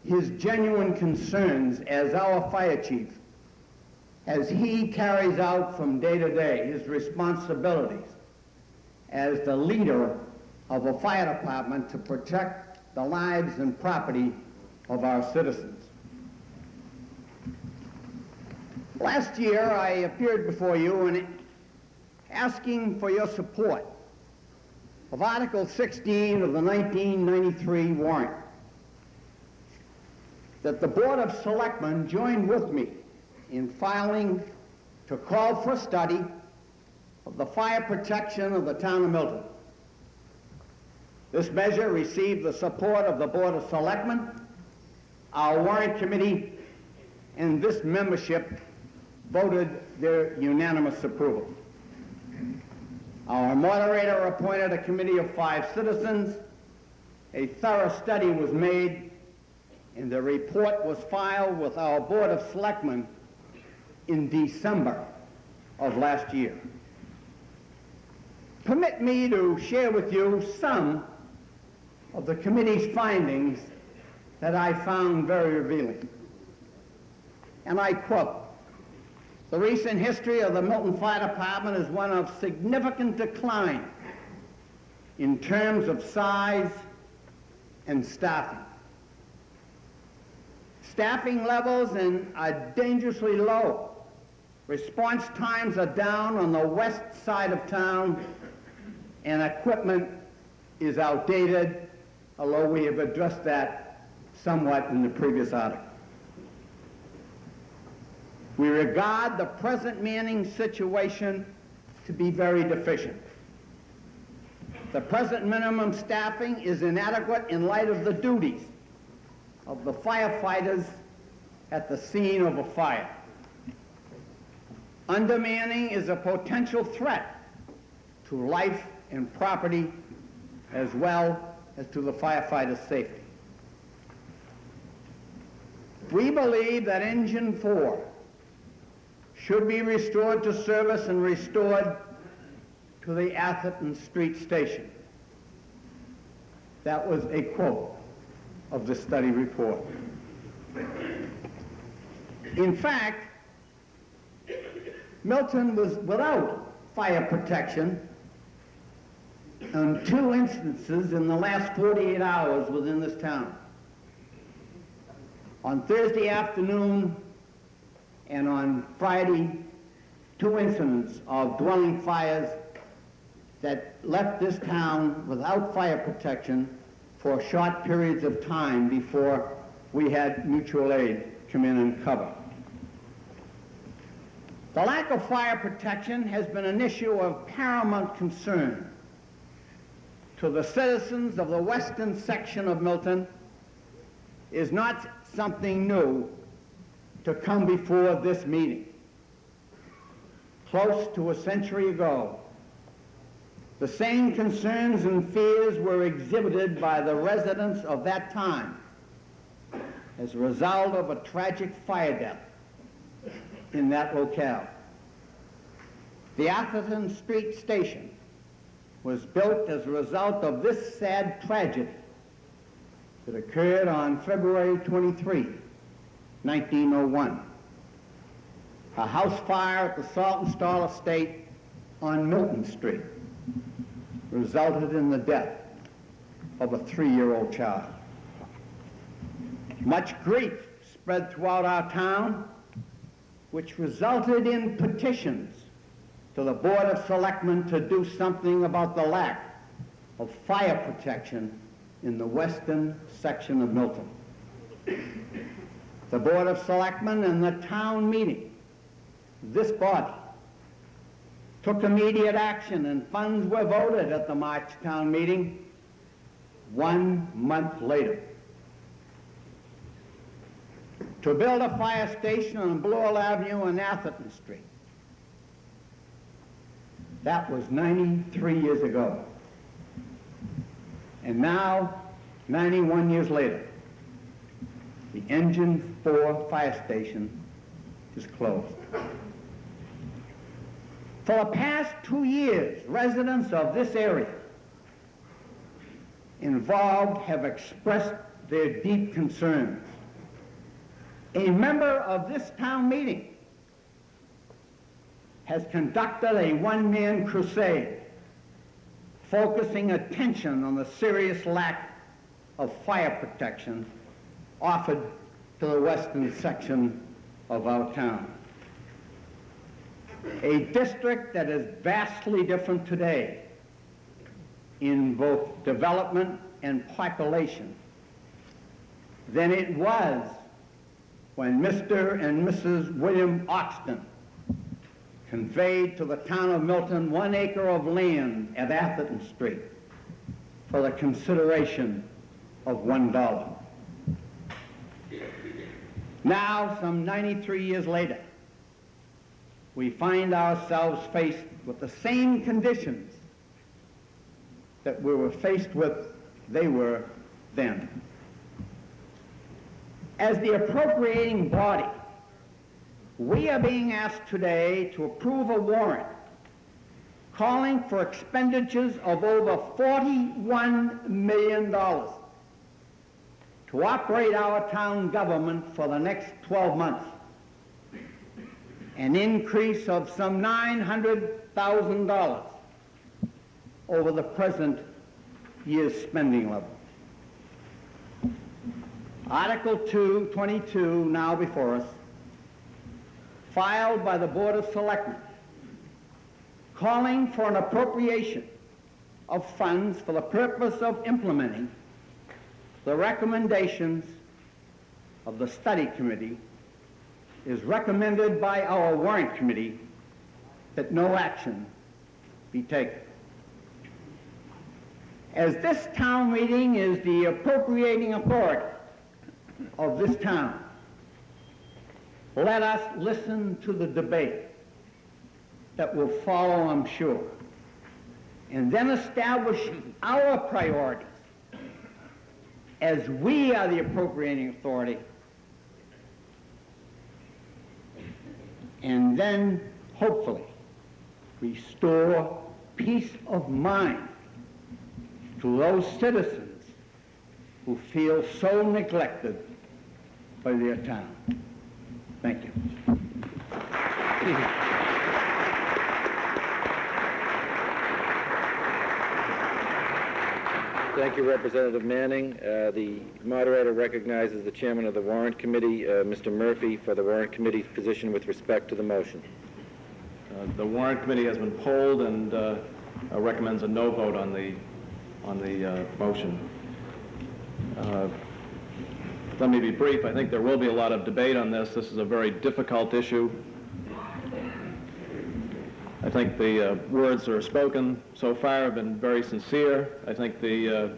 his genuine concerns as our fire chief as he carries out from day to day his responsibilities as the leader of a fire department to protect the lives and property of our citizens. Last year, I appeared before you and asking for your support of Article 16 of the 1993 warrant, that the Board of Selectmen joined with me in filing to call for a study of the fire protection of the town of Milton. This measure received the support of the Board of Selectmen, our warrant committee, and this membership voted their unanimous approval. Our moderator appointed a committee of 5 citizens. A thorough study was made, and the report was filed with our Board of Selectmen in December of last year. Permit me to share with you some of the committee's findings that I found very revealing. And I quote, "The recent history of the Milton Fire Department is one of significant decline in terms of size and staffing. Staffing levels are dangerously low. Response times are down on the west side of town, and equipment is outdated, although we have addressed that somewhat in the previous article. We regard the present manning situation to be very deficient. The present minimum staffing is inadequate in light of the duties of the firefighters at the scene of a fire. Undermanning is a potential threat to life and property as well as to the firefighter's safety. We believe that Engine 4 should be restored to service and restored to the Atherton Street Station." That was a quote of the study report. In fact, Milton was without fire protection on 2 instances in the last 48 hours within this town. On Thursday afternoon and on Friday, 2 incidents of dwelling fires that left this town without fire protection for short periods of time before we had mutual aid come in and cover. The lack of fire protection has been an issue of paramount concern to the citizens of the western section of Milton. Is not something new to come before this meeting. Close to a century ago, the same concerns and fears were exhibited by the residents of that time as a result of a tragic fire death in that locale. The Atherton Street Station was built as a result of this sad tragedy that occurred on February 23, 1901. A house fire at the Saltonstall Estate on Milton Street resulted in the death of a 3-year-old child. Much grief spread throughout our town, which resulted in petitions to the Board of Selectmen to do something about the lack of fire protection in the western section of Milton. The Board of Selectmen and the town meeting, this body, took immediate action, and funds were voted at the March town meeting 1 month later to build a fire station on Blewell Avenue and Atherton Street. That was 93 years ago. And now, 91 years later, the Engine 4 fire station is closed. For the past 2 years, residents of this area involved have expressed their deep concerns. A member of this town meeting has conducted a one-man crusade focusing attention on the serious lack of fire protection offered to the western section of our town. A district that is vastly different today in both development and population than it was when Mr. and Mrs. William Oxton conveyed to the town of Milton 1 acre of land at Atherton Street for the consideration of $1. Now, some 93 years later, we find ourselves faced with the same conditions that we were faced with, they were then. As the appropriating body, we are being asked today to approve a warrant calling for expenditures of over $41 million to operate our town government for the next 12 months, an increase of some $900,000 over the present year's spending level. Article 222, now before us, filed by the Board of Selectmen, calling for an appropriation of funds for the purpose of implementing the recommendations of the study committee, is recommended by our warrant committee that no action be taken. As this town meeting is the appropriating authority of this town, let us listen to the debate that will follow, I'm sure, and then establish our priorities as we are the appropriating authority, and then hopefully restore peace of mind to those citizens who feel so neglected by their town. Thank you. Thank you, Representative Manning. The moderator recognizes the chairman of the Warrant Committee, Mr. Murphy, for the Warrant Committee's position with respect to the motion. The Warrant Committee has been polled and recommends a no vote on the motion. Let me be brief. I think there will be a lot of debate on this. This is a very difficult issue. I think the words that are spoken so far have been very sincere. I think I'd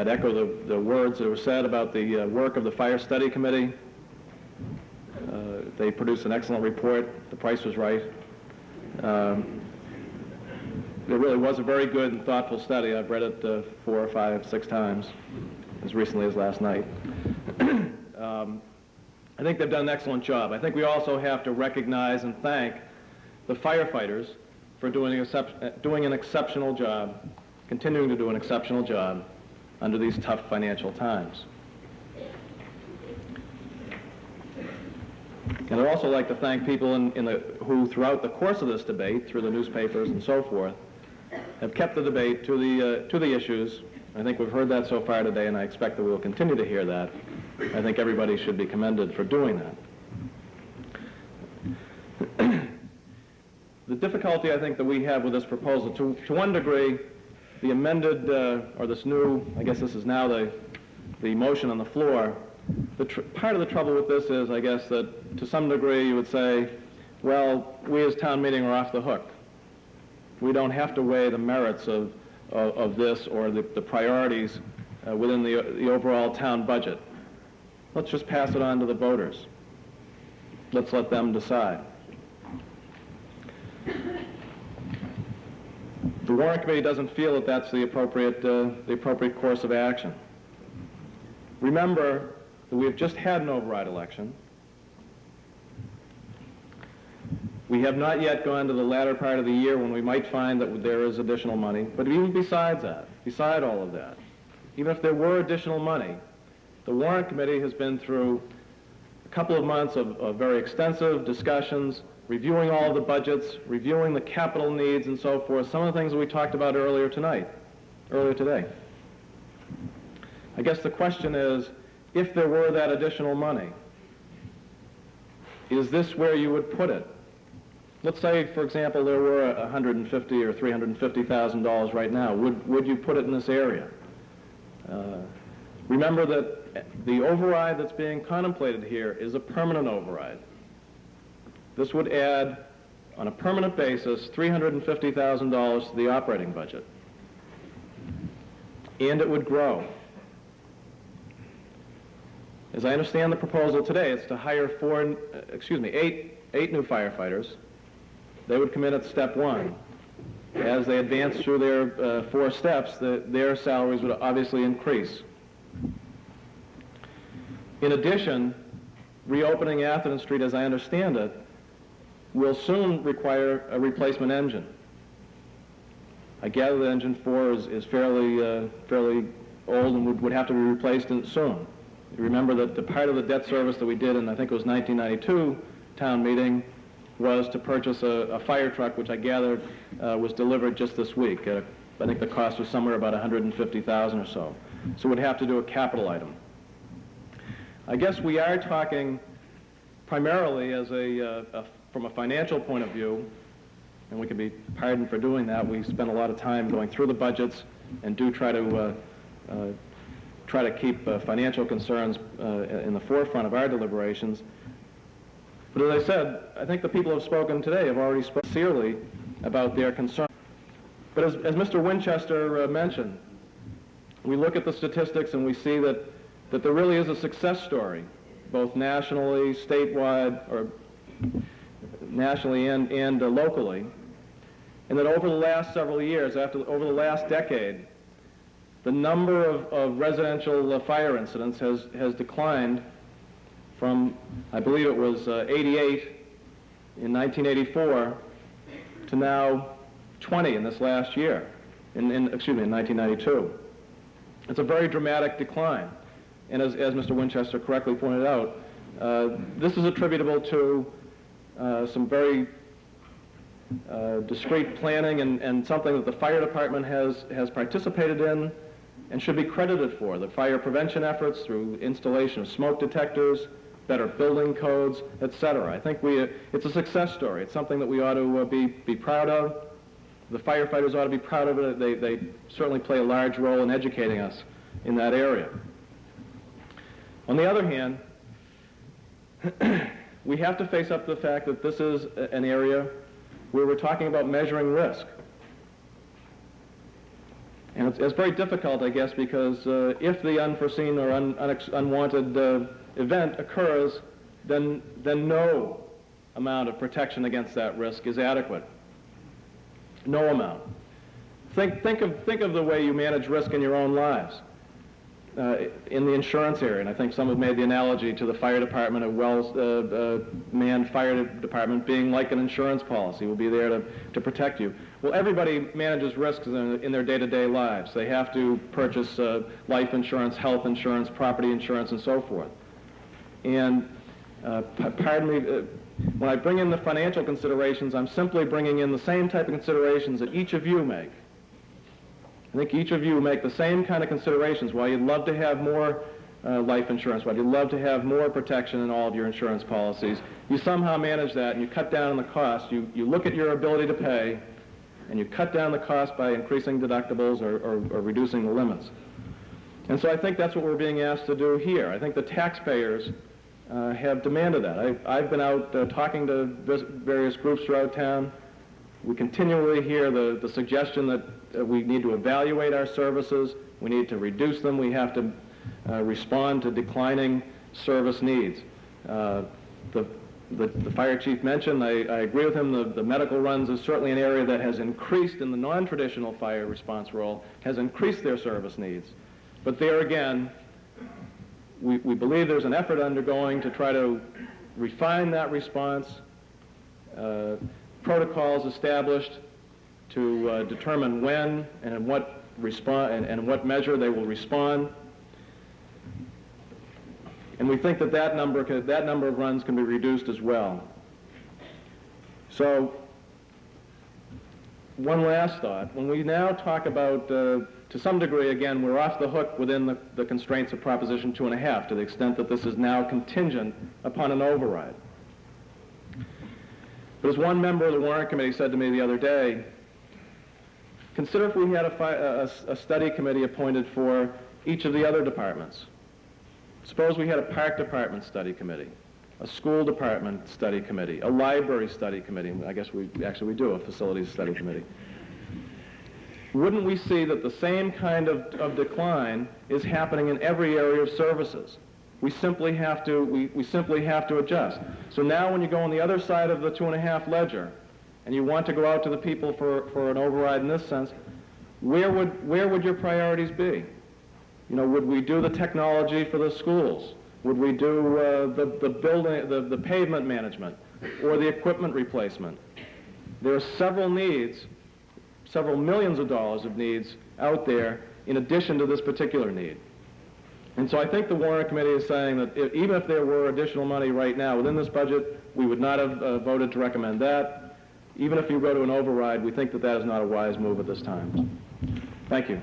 echo the words that were said about the work of the Fire Study Committee. They produced an excellent report. The price was right. It really was a very good and thoughtful study. I've read it 4 or 5, 6 times, as recently as last night. I think they've done an excellent job. I think we also have to recognize and thank the firefighters for doing an exceptional job, continuing to do an exceptional job under these tough financial times. And I'd also like to thank people who, throughout the course of this debate, through the newspapers and so forth, have kept the debate to the issues. I think we've heard that so far today, and I expect that we will continue to hear that. I think everybody should be commended for doing that. The difficulty, I think, that we have with this proposal, to one degree, the amended, or this new, I guess this is now the motion on the floor, part of the trouble with this is, I guess, that to some degree you would say, well, we as town meeting are off the hook. We don't have to weigh the merits of this or the priorities within the overall town budget. Let's just pass it on to the voters. Let's let them decide. The warrant committee doesn't feel that that's the appropriate course of action. Remember that we have just had an override election. We have not yet gone to the latter part of the year when we might find that there is additional money. But even beside all of that, even if there were additional money, the warrant committee has been through a couple of months of very extensive discussions, reviewing all of the budgets, reviewing the capital needs and so forth, some of the things that we talked about earlier today. I guess the question is, if there were that additional money, is this where you would put it? Let's say, for example, there were $150,000 or $350,000 right now. Would you put it in this area? Remember that the override that's being contemplated here is a permanent override. This would add, on a permanent basis, $350,000 to the operating budget. And it would grow. As I understand the proposal today, it's to hire eight new firefighters. They would come in at step one. As they advance through their 4 steps, their salaries would obviously increase. In addition, reopening Atherton Street, as I understand it, will soon require a replacement engine. I gather that engine 4 is fairly old and would have to be replaced soon. You remember that the part of the debt service that we did in, I think it was 1992 town meeting, was to purchase a fire truck, which I gathered was delivered just this week. I think the cost was somewhere about $150,000 or so. So we'd have to do a capital item. I guess we are talking primarily from a financial point of view, and we can be pardoned for doing that. We spend a lot of time going through the budgets and do try to keep financial concerns in the forefront of our deliberations. But as I said, I think the people who have spoken today have already spoken sincerely about their concern. But as Mr. Winchester mentioned, we look at the statistics and we see that there really is a success story, both nationally, statewide, or nationally and locally, and that over the last several years, over the last decade, the number of residential fire incidents has declined from, I believe it was 88 in 1984 to now 20 in this last year, in 1992. It's a very dramatic decline. And as Mr. Winchester correctly pointed out, this is attributable to some very discreet planning and something that the fire department has participated in and should be credited for. The fire prevention efforts through installation of smoke detectors, better building codes, etc. I think it's a success story. It's something that we ought to be proud of. The firefighters ought to be proud of it. They certainly play a large role in educating us in that area. On the other hand, we have to face up to the fact that this is an area where we're talking about measuring risk. And it's very difficult, I guess, because if the unforeseen or unwanted event occurs, then no amount of protection against that risk is adequate. No amount. Think of the way you manage risk in your own lives. In the insurance area, and I think some have made the analogy to the fire department, a well-manned fire department being like an insurance policy, will be there to protect you. Well, everybody manages risks in their day-to-day lives. They have to purchase life insurance, health insurance, property insurance, and so forth. And pardon me, when I bring in the financial considerations, I'm simply bringing in the same type of considerations that each of you make. I think each of you make the same kind of considerations. While you'd love to have more life insurance, while you'd love to have more protection in all of your insurance policies, you somehow manage that and you cut down on the cost. You look at your ability to pay and you cut down the cost by increasing deductibles or reducing the limits. And so I think that's what we're being asked to do here. I think the taxpayers have demanded that. I've been out talking to various groups throughout town. We continually hear the suggestion that we need to evaluate our services, we need to reduce them, we have to respond to declining service needs. The fire chief mentioned, I agree with him, the medical runs is certainly an area that has increased in the non-traditional fire response role, has increased their service needs. But there again, we believe there's an effort undergoing to try to refine that response, protocols established to determine when and in what and what measure they will respond. And we think that number of runs can be reduced as well. So, one last thought. When we now talk about, to some degree, again, we're off the hook within the constraints of Proposition 2.5 to the extent that this is now contingent upon an override. But as one member of the Warrant Committee said to me the other day, consider if we had a study committee appointed for each of the other departments. Suppose we had a park department study committee, a school department study committee, a library study committee. I guess we do a facilities study committee. Wouldn't we see that the same kind of decline is happening in every area of services? We simply have to adjust. So now when you go on the other side of the 2.5 ledger, and you want to go out to the people for an override in this sense, where would your priorities be? You know, would we do the technology for the schools? Would we do the building, the pavement management, or the equipment replacement? There are several needs, several millions of dollars of needs out there in addition to this particular need. And so I think the Warrant Committee is saying that even if there were additional money right now within this budget, we would not have voted to recommend that. Even if you go to an override, we think that is not a wise move at this time. Thank you.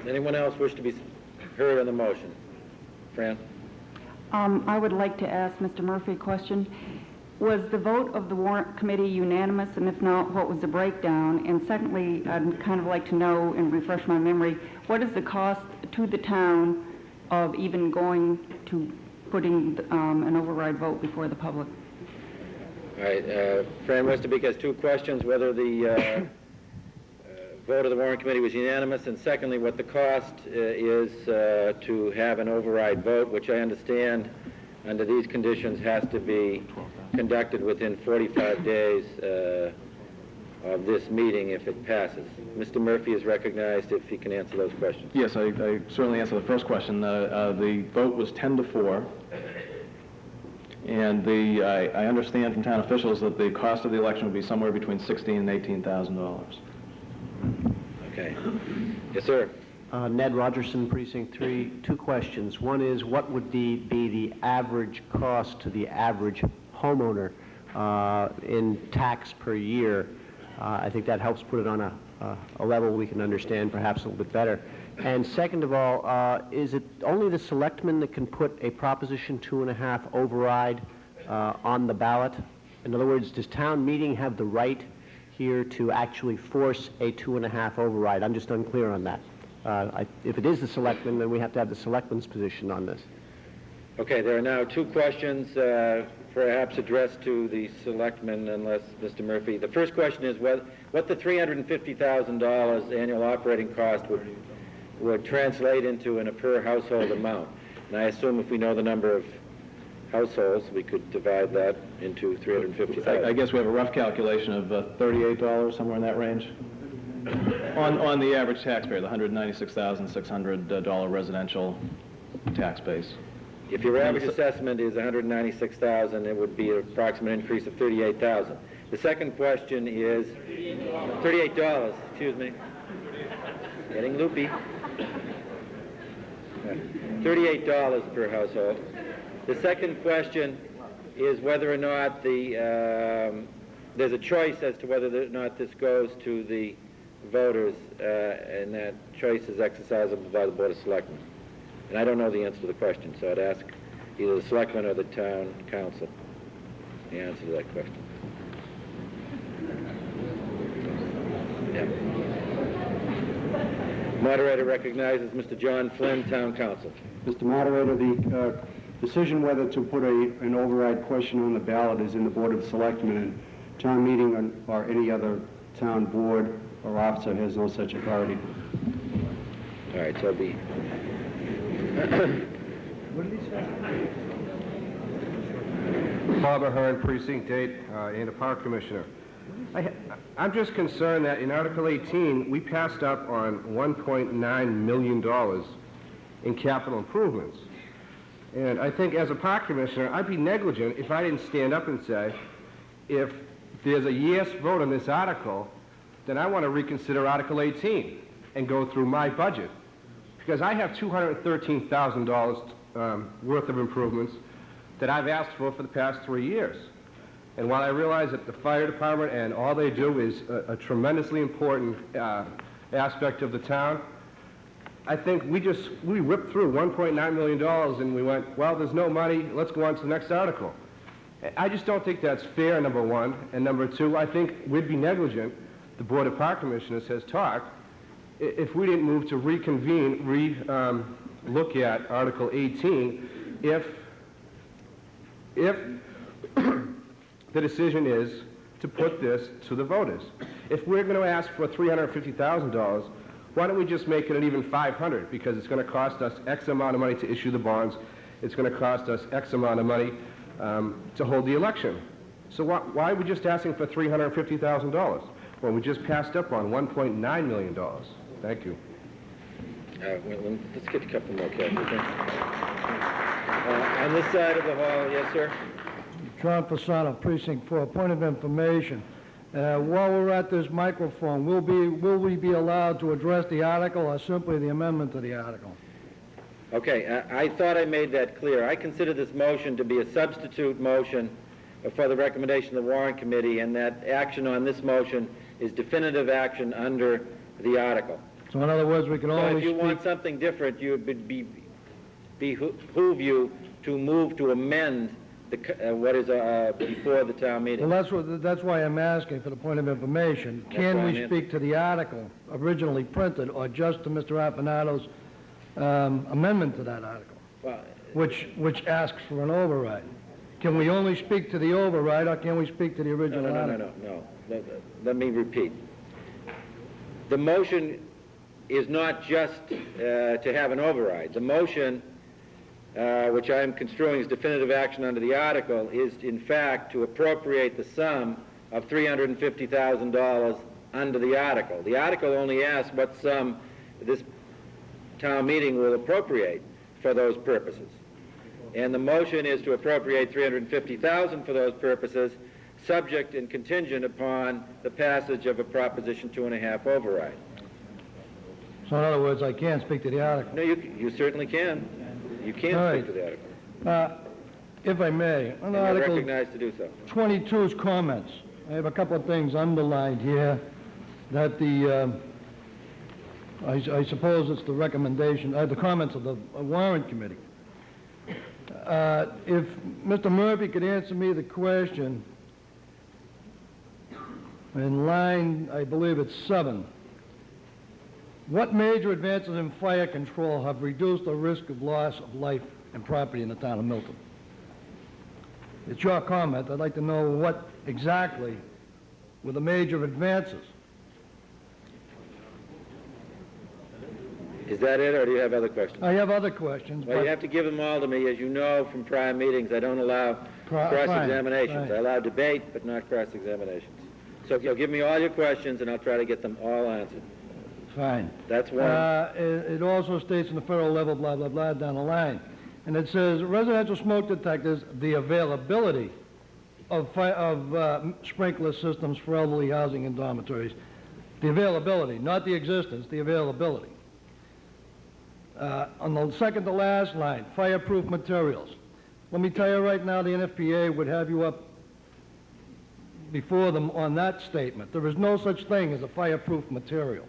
Anyone else wish to be heard on the motion? Fran? I would like to ask Mr. Murphy a question. Was the vote of the Warrant Committee unanimous, and if not, what was the breakdown? And secondly, I'd kind of like to know and refresh my memory, what is the cost to the town of even going to putting an override vote before the public? All right, Fran Westerbeek has two questions, whether the vote of the Warrant Committee was unanimous, and secondly, what the cost is to have an override vote, which I understand under these conditions has to be conducted within 45 days of this meeting if it passes. Mr. Murphy is recognized if he can answer those questions. Yes, I certainly answer the first question. The vote was 10-4, and I understand from town officials that the cost of the election would be somewhere between $16,000 and $18,000. Okay. Yes, sir. Ned Rogerson, Precinct 3. Two questions. One is, what would be the average cost to the average homeowner in tax per year? I think that helps put it on a level we can understand perhaps a little bit better. And second of all, is it only the selectmen that can put a Proposition 2.5 override on the ballot? In other words, does town meeting have the right here to actually force a 2.5 override? I'm just unclear on that. If it is the selectmen, then we have to have the selectmen's position on this. Okay, there are now two questions perhaps addressed to the selectmen, unless Mr. Murphy. The first question is what the $350,000 annual operating cost would translate into in a per household amount. And I assume if we know the number of households, we could divide that into $350,000. I guess we have a rough calculation of $38, somewhere in that range. On the average taxpayer, the $196,600 residential tax base. If your average assessment is $196,000, it would be an approximate increase of $38,000. The second question is $38, excuse me. Getting loopy. $38 per household. The second question is whether or not there's a choice as to whether or not this goes to the voters, and that choice is exercisable by the Board of Selectmen. And I don't know the answer to the question, so I'd ask either the Selectmen or the Town Council the answer to that question. Yeah. Moderator recognizes Mr. John Flynn, Town Council. Mr. Moderator, the decision whether to put an override question on the ballot is in the Board of Selectmen, and town meeting or any other town board or officer has no such authority. All right, so it'll be... What did he say? Barbara Hearn, Precinct 8, and a Park Commissioner. I'm just concerned that in Article 18, we passed up on $1.9 million in capital improvements. And I think as a Park Commissioner, I'd be negligent if I didn't stand up and say, if there's a yes vote on this article, then I want to reconsider Article 18 and go through my budget. Because I have $213,000 worth of improvements that I've asked for the past 3 years. And while I realize that the fire department and all they do is a tremendously important aspect of the town, I think we ripped through $1.9 million and we went, well, there's no money, let's go on to the next article. I just don't think that's fair, number one. And number two, I think we'd be negligent, the Board of Park Commissioners has talked, if we didn't move to reconvene, look at Article 18, if the decision is to put this to the voters. If we're going to ask for $350,000, why don't we just make it an even $500? Because it's going to cost us X amount of money to issue the bonds. It's going to cost us X amount of money to hold the election. So why are we just asking for $350,000 when we just passed up on $1.9 million? Thank you. Well, let's get a couple more questions. On this side of the hall, yes, sir? John Fasano, Precinct 4. Point of information. While we're at this microphone, will we be allowed to address the article or simply the amendment to the article? Okay, I thought I made that clear. I consider this motion to be a substitute motion for the recommendation of the Warrant Committee, and that action on this motion is definitive action under the article. So in other words, we can only if you want something different, you would behoove you to move to amend what is before the town meeting. Well, that's why I'm asking for the point of information. Can we speak to the article originally printed or just to Mr. Appanato's amendment to that article, which asks for an override? Can we only speak to the override or can we speak to the original article? No. Let me repeat. The motion is not just to have an override. The motion, which I am construing as definitive action under the article, is in fact to appropriate the sum of $350,000 under the article. The article only asks what sum this town meeting will appropriate for those purposes. And the motion is to appropriate $350,000 for those purposes, subject and contingent upon the passage of a Proposition 2.5 override. So in other words, I can't speak to the article? No, you certainly can. You can speak to the article. If I may, on You're Article recognized to do so. 22's comments, I have a couple of things underlined here that I suppose it's the recommendation, the comments of the Warrant Committee. If Mr. Murphy could answer me the question in line, I believe it's 7. What major advances in fire control have reduced the risk of loss of life and property in the town of Milton? It's your comment. I'd like to know what exactly were the major advances. Is that it, or do you have other questions? I have other questions. Well, you have to give them all to me. As you know from prior meetings, I don't allow cross-examinations. Fine. I allow debate, but not cross-examinations. So you'll give me all your questions, and I'll try to get them all answered. Fine. That's one. It also states in the federal level, blah, blah, blah, down the line. And it says residential smoke detectors, the availability of sprinkler systems for elderly housing and dormitories. The availability, not the existence, the availability. On the second to last line, fireproof materials. Let me tell you right now, the NFPA would have you up before them on that statement. There is no such thing as a fireproof material.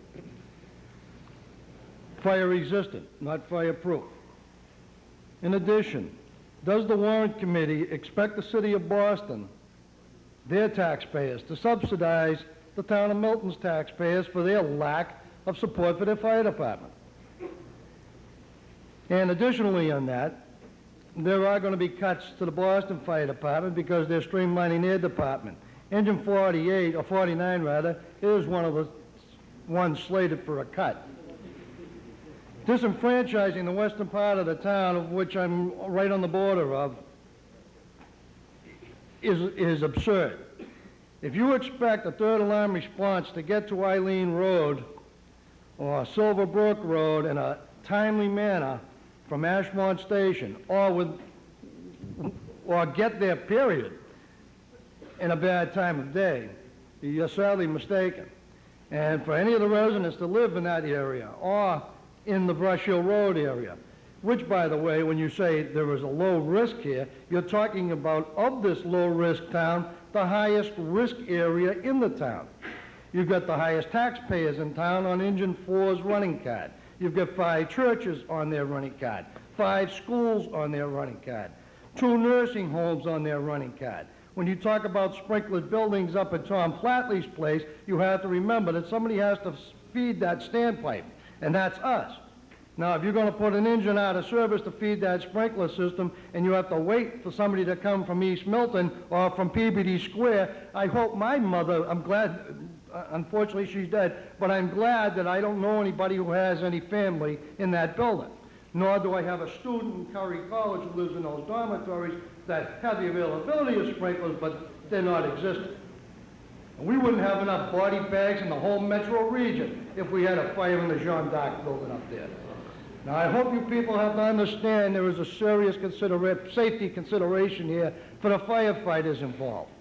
Fire resistant, not fireproof. In addition, does the warrant committee expect the city of Boston, their taxpayers, to subsidize the town of Milton's taxpayers for their lack of support for their fire department? And additionally on that, there are going to be cuts to the Boston Fire Department because they're streamlining their department. Engine 48, or 49 rather, is one of the ones slated for a cut. Disenfranchising the western part of the town, of which I'm right on the border of, is absurd. If you expect a third alarm response to get to Eileen Road or Silverbrook Road in a timely manner from Ashmont Station, or get there, period, in a bad time of day, you're sadly mistaken. And for any of the residents that live in that area or in the Brush Hill Road area, which, by the way, when you say there is a low risk here, you're talking about, of this low-risk town, the highest risk area in the town. You've got the highest taxpayers in town on Engine 4's running card. You've got 5 churches on their running card, 5 schools on their running card, 2 nursing homes on their running card. When you talk about sprinklered buildings up at Tom Flatley's place, you have to remember that somebody has to feed that standpipe, and that's us. Now, if you're going to put an engine out of service to feed that sprinkler system and you have to wait for somebody to come from East Milton or from Peabody Square, I hope my mother, I'm glad, unfortunately she's dead, but I'm glad that I don't know anybody who has any family in that building. Nor do I have a student in Curry College who lives in those dormitories that have the availability of sprinklers, but they're not existent. And we wouldn't have enough body bags in the whole metro region if we had a fire in the Jean d'Arc building up there. Now, I hope you people have to understand there is a serious safety consideration here for the firefighters involved.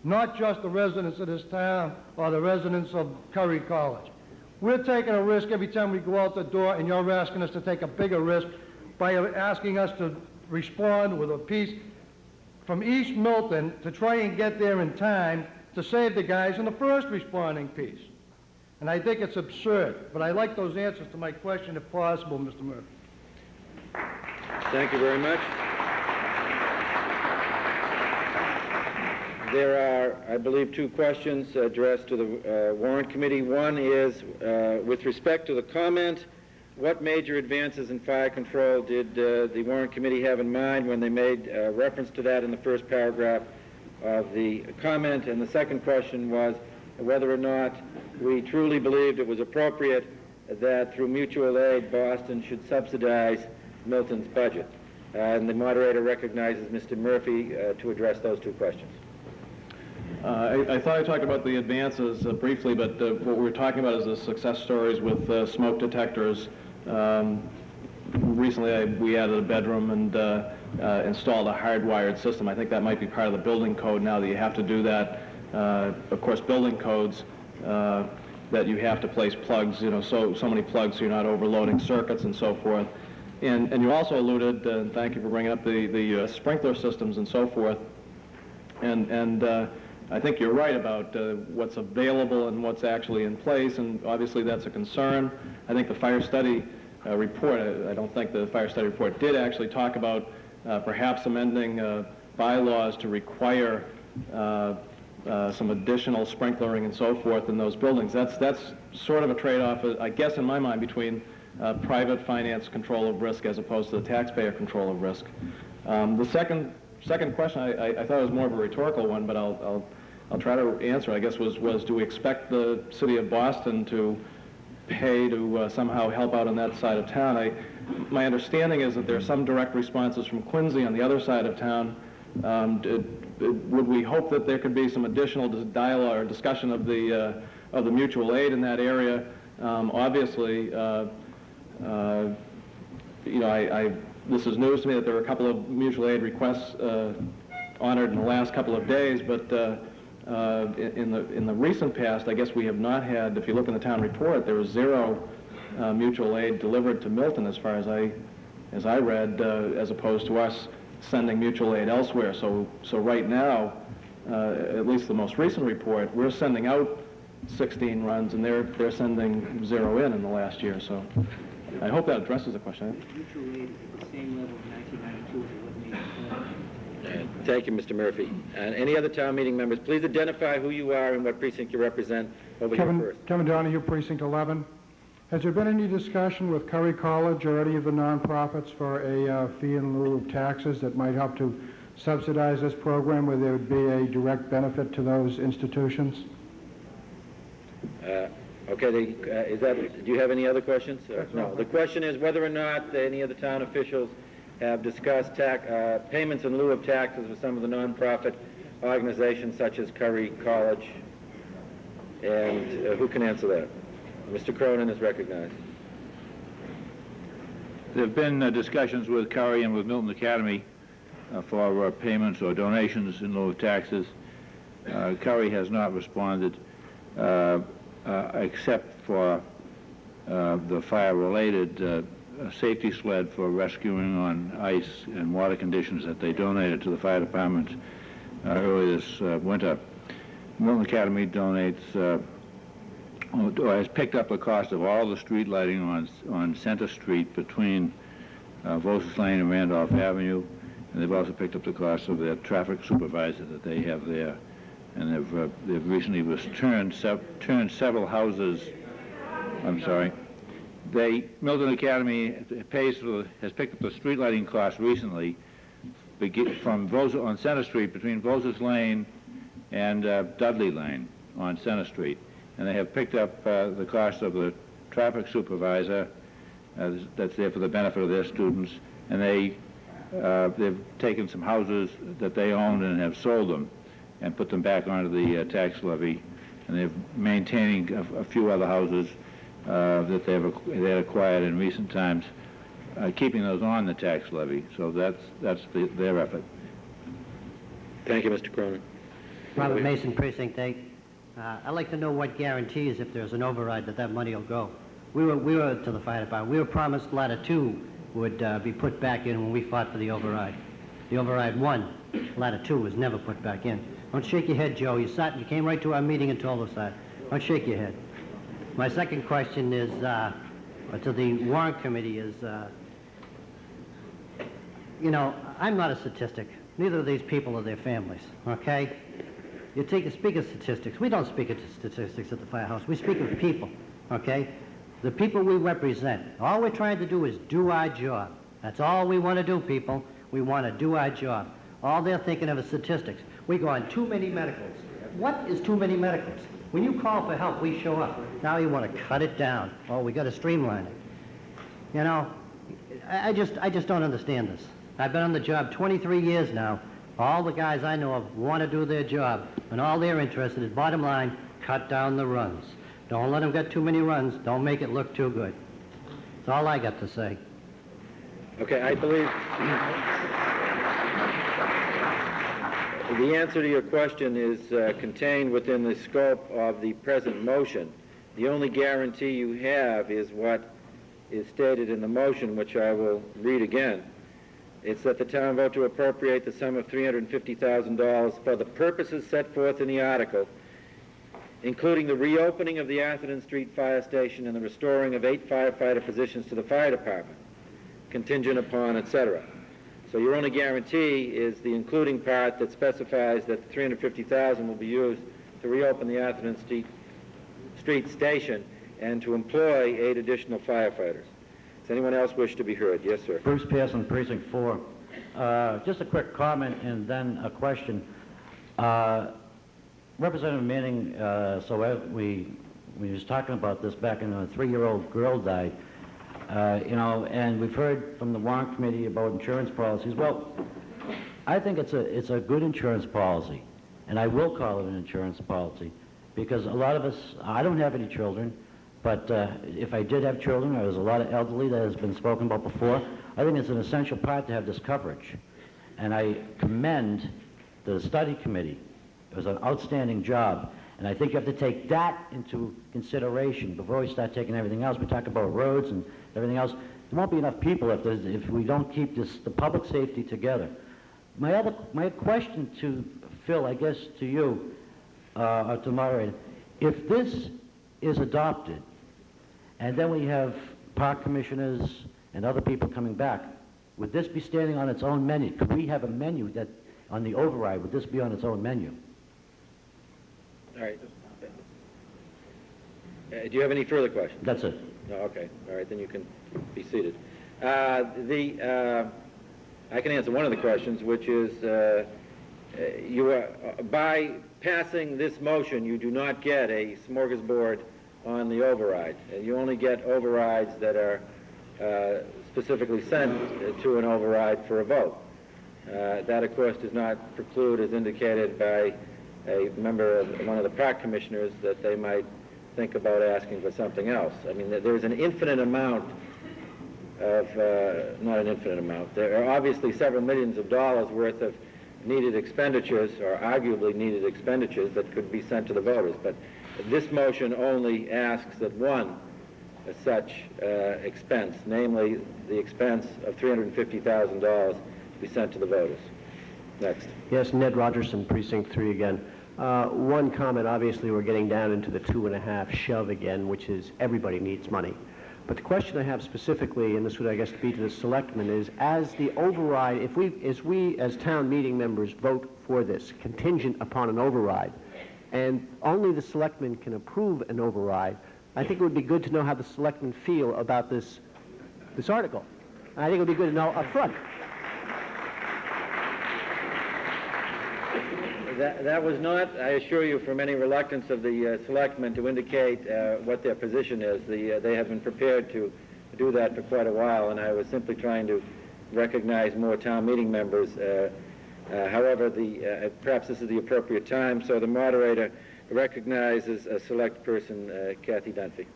Not just the residents of this town or the residents of Curry College. We're taking a risk every time we go out the door, and you're asking us to take a bigger risk by asking us to respond with a piece from East Milton to try and get there in time to save the guys in the first responding piece. And I think it's absurd, but I'd like those answers to my question if possible, Mr. Murphy. Thank you very much. There are, I believe, 2 questions addressed to the Warrant Committee. One is, with respect to the comment, what major advances in fire control did the Warrant Committee have in mind when they made reference to that in the first paragraph of the comment? And the second question was whether or not we truly believed it was appropriate that through mutual aid, Boston should subsidize Milton's budget. And the moderator recognizes Mr. Murphy to address those 2 questions. I thought I talked about the advances briefly, but what we were talking about is the success stories with smoke detectors. Recently, we added a bedroom and installed a hardwired system. I think that might be part of the building code now that you have to do that. Of course, building codes that you have to place plugs, so many plugs so you're not overloading circuits and so forth. And you also alluded, and thank you for bringing up the sprinkler systems and so forth. And I think you're right about what's available and what's actually in place, and obviously that's a concern. I think the fire study report, I don't think the fire study report did actually talk about perhaps amending bylaws to require some additional sprinklering and so forth in those buildings. That's sort of a trade-off, I guess, in my mind, between private finance control of risk as opposed to the taxpayer control of risk. The second question, I thought it was more of a rhetorical one, but I'll try to answer. I guess was do we expect the city of Boston to pay to somehow help out on that side of town? My understanding is that there are some direct responses from Quincy on the other side of town. Would we hope that there could be some additional dialogue or discussion of the mutual aid in that area? Obviously, this is news to me that there were a couple of mutual aid requests honored in the last couple of days, but in the recent past, I guess we have not had, if you look in the town report, there was 0 mutual aid delivered to Milton, as far as I read, as opposed to us sending mutual aid elsewhere. So right now, at least the most recent report, we're sending out 16 runs, and they're sending 0 in the last year. So I hope that addresses the question. Mutual aid at the same level of 1992 as it was in 1840. Thank you, Mr. Murphy. And any other town meeting members, please identify who you are and what precinct you represent. Over here first. Kevin Donahue, Precinct 11. Has there been any discussion with Curry College or any of the nonprofits for a fee in lieu of taxes that might help to subsidize this program, where there would be a direct benefit to those institutions? Okay, do you have any other questions? No. The question is whether or not any of the town officials have discussed payments in lieu of taxes with some of the nonprofit organizations such as Curry College. And who can answer that? Mr. Cronin is recognized. There have been discussions with Curry and with Milton Academy for payments or donations in lieu of taxes. Curry has not responded except for the fire-related safety sled for rescuing on ice and water conditions that they donated to the fire department early this winter. Milton Academy donates or has picked up the cost of all the street lighting on Center Street between Vosus Lane and Randolph Avenue, and they've also picked up the cost of their traffic supervisor that they have there. And they've recently turned several houses. I'm sorry. Milton Academy has picked up the street lighting cost recently from on Center Street between Vosus Lane and Dudley Lane on Center Street. And they have picked up the cost of the traffic supervisor that's there for the benefit of their students. And they've taken some houses that they owned and have sold them and put them back onto the tax levy. And they're maintaining a few other houses that they had acquired in recent times, keeping those on the tax levy. So that's their effort. Thank you, Mr. Cronin. Robert Mason, Precinct 8. I'd like to know what guarantees, if there's an override, that money will go. We were to the fire department. We were promised Ladder 2 would be put back in when we fought for the override. The override won. Ladder 2 was never put back in. Don't shake your head, Joe. You came right to our meeting and told us that. Don't shake your head. My second question is to the warrant committee is, I'm not a statistic. Neither of these people are their families, okay? You speak of statistics. We don't speak of statistics at the firehouse. We speak of people, okay? The people we represent. All we're trying to do is do our job. That's all we want to do, people. We want to do our job. All they're thinking of is statistics. We go on too many medicals. What is too many medicals? When you call for help, we show up. Now you want to cut it down. Oh, we got to streamline it. I just don't understand this. I've been on the job 23 years now. All the guys I know of want to do their job, and all they're interested in, bottom line, cut down the runs. Don't let them get too many runs. Don't make it look too good. That's all I got to say. Okay, I believe the answer to your question is contained within the scope of the present motion. The only guarantee you have is what is stated in the motion, which I will read again. It's that the town vote to appropriate the sum of $350,000 for the purposes set forth in the article, including the reopening of the Atherton Street Fire Station and the restoring of 8 firefighter positions to the fire department, contingent upon, etc. So your only guarantee is the including part that specifies that the $350,000 will be used to reopen the Atherton Street Station and to employ 8 additional firefighters. Does anyone else wish to be heard? Yes, sir. Bruce Pearson, Precinct 4. Just a quick comment and then a question. Representative Manning, we was talking about this back when a 3-year-old girl died, and we've heard from the warrant committee about insurance policies. Well, I think it's a good insurance policy, and I will call it an insurance policy, because a lot of us, I don't have any children, but if I did have children, or there's a lot of elderly that has been spoken about before, I think it's an essential part to have this coverage. And I commend the study committee. It was an outstanding job. And I think you have to take that into consideration before we start taking everything else. We talk about roads and everything else. There won't be enough people if we don't keep the public safety together. My question to Phil, I guess to you, or to the moderator, if this is adopted, and then we have park commissioners and other people coming back, would this be standing on its own menu? Could we have a menu that, on the override, would this be on its own menu? All right. Do you have any further questions? That's it. No, okay. All right, then you can be seated. I can answer one of the questions, which is by passing this motion, you do not get a smorgasbord on the override. You only get overrides that are specifically sent to an override for a vote. That, of course, does not preclude, as indicated by a member of one of the park commissioners, that they might think about asking for something else. I mean, there's an infinite amount of, not an infinite amount, there are obviously several millions of dollars worth of needed expenditures, or arguably needed expenditures, that could be sent to the voters. But this motion only asks that one such expense, namely the expense of $350,000, be sent to the voters. Next. Yes, Ned Rogerson, Precinct 3 again. One comment, obviously we're getting down into the 2.5 shove again, which is everybody needs money. But the question I have specifically, and this would I guess be to the selectmen, is as the override, if we as town meeting members vote for this, contingent upon an override, and only the selectmen can approve an override, I think it would be good to know how the selectmen feel about this article. And I think it would be good to know up front. That was not, I assure you, from any reluctance of the selectmen to indicate what their position is. They have been prepared to do that for quite a while, and I was simply trying to recognize more town meeting members. However, perhaps this is the appropriate time, so the moderator recognizes a select person, Kathy Dunphy.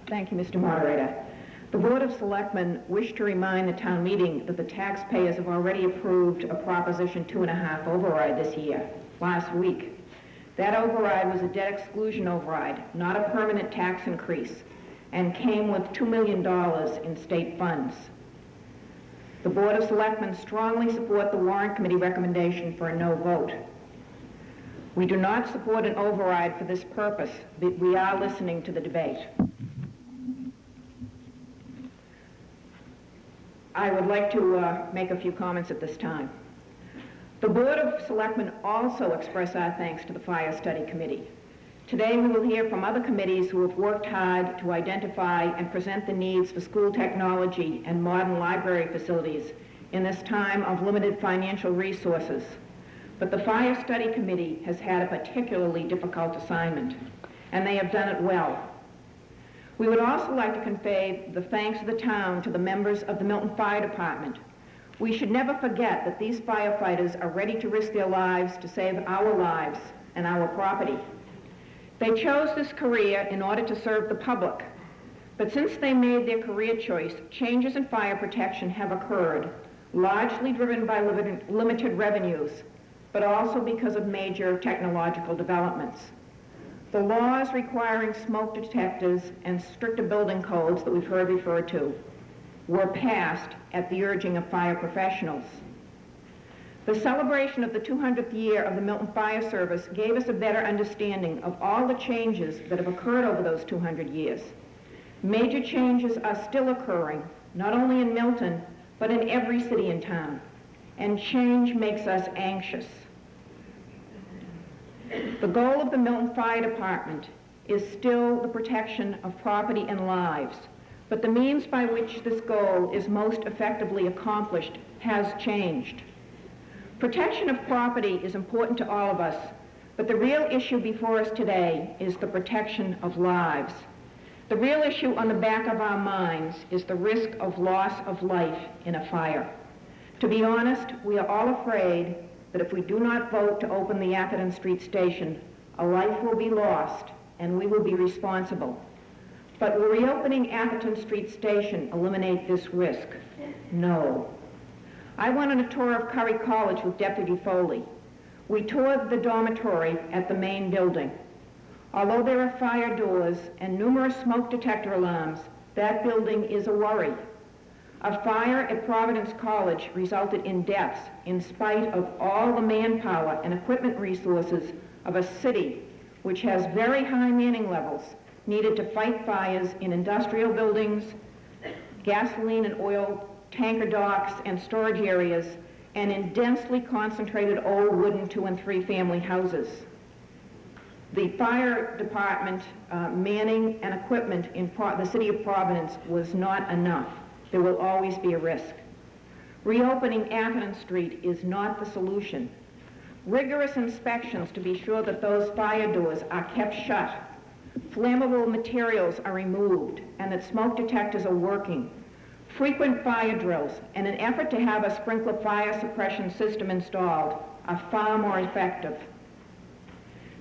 Thank you, Mr. Moderator. The Board of Selectmen wish to remind the town meeting that the taxpayers have already approved a Proposition 2.5 override this year, last week. That override was a debt exclusion override, not a permanent tax increase, and came with $2 million in state funds. The Board of Selectmen strongly support the Warrant Committee recommendation for a no vote. We do not support an override for this purpose, but we are listening to the debate. I would like to make a few comments at this time. The Board of Selectmen also express our thanks to the Fire Study Committee. Today we will hear from other committees who have worked hard to identify and present the needs for school technology and modern library facilities in this time of limited financial resources. But the Fire Study Committee has had a particularly difficult assignment, and they have done it well. We would also like to convey the thanks of the town to the members of the Milton Fire Department. We should never forget that these firefighters are ready to risk their lives to save our lives and our property. They chose this career in order to serve the public, but since they made their career choice, changes in fire protection have occurred, largely driven by limited revenues, but also because of major technological developments. The laws requiring smoke detectors and stricter building codes that we've heard referred to were passed at the urging of fire professionals. The celebration of the 200th year of the Milton Fire Service gave us a better understanding of all the changes that have occurred over those 200 years. Major changes are still occurring, not only in Milton, but in every city and town. And change makes us anxious. The goal of the Milton Fire Department is still the protection of property and lives, but the means by which this goal is most effectively accomplished has changed. Protection of property is important to all of us, but the real issue before us today is the protection of lives. The real issue on the back of our minds is the risk of loss of life in a fire. To be honest, we are all afraid that if we do not vote to open the Atherton Street station, a life will be lost and we will be responsible. But will reopening Atherton Street station eliminate this risk? No. I went on a tour of Curry College with Deputy Foley. We toured the dormitory at the main building. Although there are fire doors and numerous smoke detector alarms, that building is a worry. A fire at Providence College resulted in deaths in spite of all the manpower and equipment resources of a city which has very high manning levels needed to fight fires in industrial buildings, gasoline and oil tanker docks and storage areas, and in densely concentrated old wooden 2- and 3-family houses. The fire department manning and equipment in the city of Providence was not enough. There will always be a risk. Reopening Atherton Street is not the solution. Rigorous inspections to be sure that those fire doors are kept shut, flammable materials are removed, and that smoke detectors are working. Frequent fire drills and an effort to have a sprinkler fire suppression system installed are far more effective.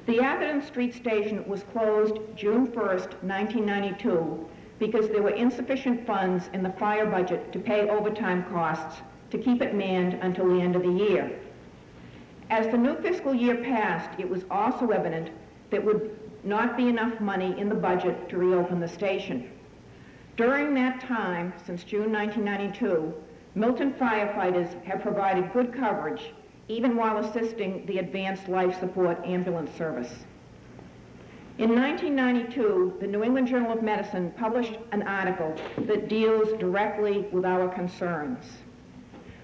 The Atherton Street Station was closed June 1st, 1992, because there were insufficient funds in the fire budget to pay overtime costs to keep it manned until the end of the year. As the new fiscal year passed, it was also evident there would not be enough money in the budget to reopen the station. During that time, since June 1992, Milton firefighters have provided good coverage even while assisting the Advanced Life Support Ambulance Service. In 1992, the New England Journal of Medicine published an article that deals directly with our concerns.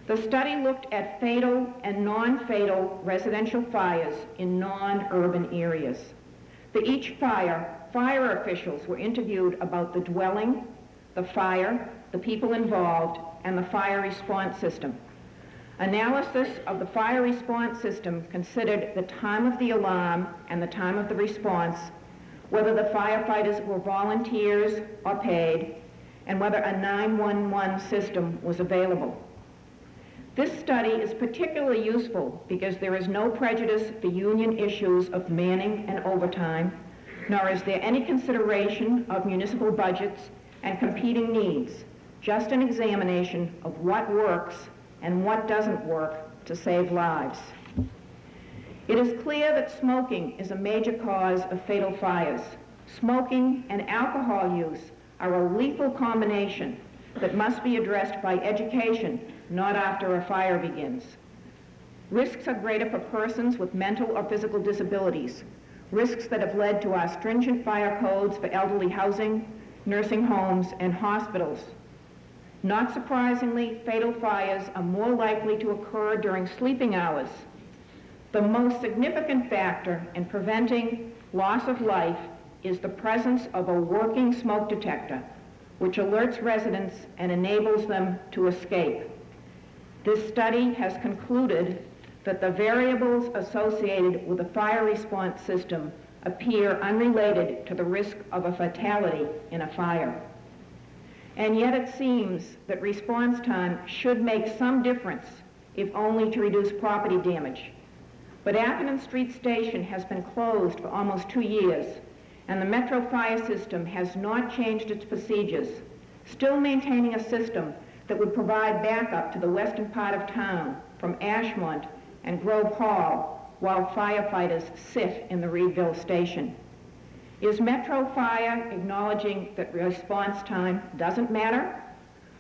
The study looked at fatal and non-fatal residential fires in non-urban areas. For each fire officials were interviewed about the dwelling, the fire, the people involved, and the fire response system. Analysis of the fire response system considered the time of the alarm and the time of the response, whether the firefighters were volunteers or paid, and whether a 911 system was available. This study is particularly useful because there is no prejudice for union issues of manning and overtime, nor is there any consideration of municipal budgets and competing needs, just an examination of what works and what doesn't work to save lives. It is clear that smoking is a major cause of fatal fires. Smoking and alcohol use are a lethal combination that must be addressed by education, not after a fire begins. Risks are greater for persons with mental or physical disabilities, risks that have led to our stringent fire codes for elderly housing, nursing homes, and hospitals. Not surprisingly, fatal fires are more likely to occur during sleeping hours. The most significant factor in preventing loss of life is the presence of a working smoke detector, which alerts residents and enables them to escape. This study has concluded that the variables associated with the fire response system appear unrelated to the risk of a fatality in a fire. And yet it seems that response time should make some difference, if only to reduce property damage. But Atherton Street Station has been closed for almost 2 years, and the Metro Fire System has not changed its procedures, still maintaining a system that would provide backup to the western part of town from Ashmont and Grove Hall while firefighters sit in the Reedville Station. Is Metro Fire acknowledging that response time doesn't matter?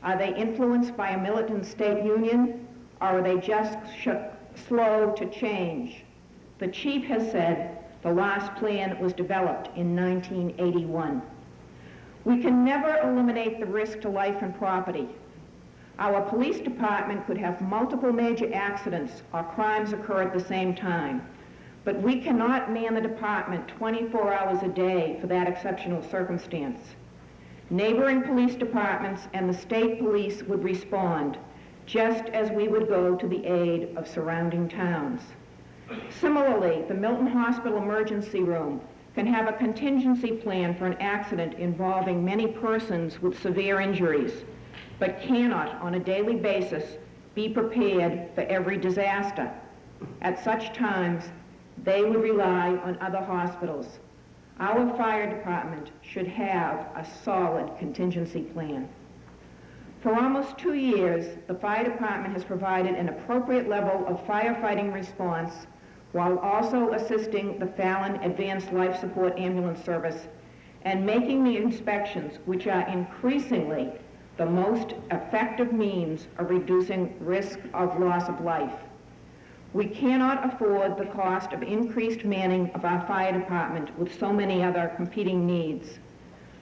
Are they influenced by a militant state union, or are they just slow to change? The chief has said the last plan was developed in 1981. We can never eliminate the risk to life and property. Our police department could have multiple major accidents or crimes occur at the same time, but we cannot man the department 24 hours a day for that exceptional circumstance. Neighboring police departments and the state police would respond, just as we would go to the aid of surrounding towns. Similarly, the Milton Hospital Emergency Room can have a contingency plan for an accident involving many persons with severe injuries, but cannot on a daily basis be prepared for every disaster. At such times, they would rely on other hospitals. Our fire department should have a solid contingency plan. For almost 2 years, the fire department has provided an appropriate level of firefighting response while also assisting the Fallon Advanced Life Support Ambulance Service and making the inspections, which are increasingly the most effective means of reducing risk of loss of life. We cannot afford the cost of increased manning of our fire department with so many other competing needs.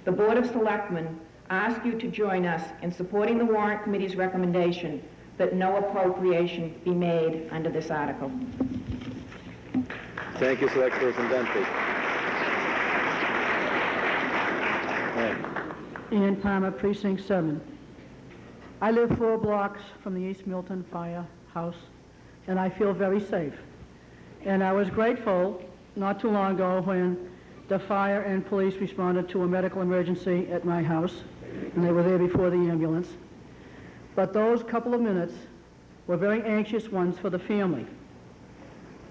The Board of Selectmen ask you to join us in supporting the Warrant Committee's recommendation that no appropriation be made under this article. Thank you, Select Person Dunphy. Ann Palmer, Precinct 7. I live 4 blocks from the East Milton firehouse, and I feel very safe. And I was grateful not too long ago when the fire and police responded to a medical emergency at my house, and they were there before the ambulance. But those couple of minutes were very anxious ones for the family.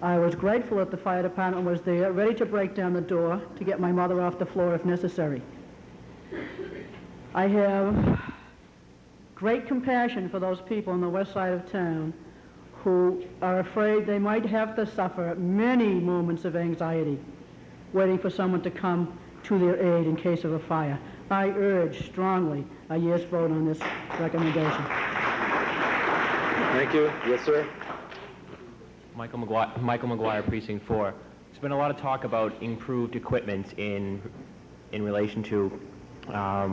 I was grateful that the fire department was there, ready to break down the door to get my mother off the floor if necessary. I have great compassion for those people on the west side of town who are afraid they might have to suffer many moments of anxiety waiting for someone to come to their aid in case of a fire. I urge strongly a yes vote on this recommendation. Thank you. Yes, sir. Michael McGuire, Precinct 4. There's been a lot of talk about improved equipment in relation to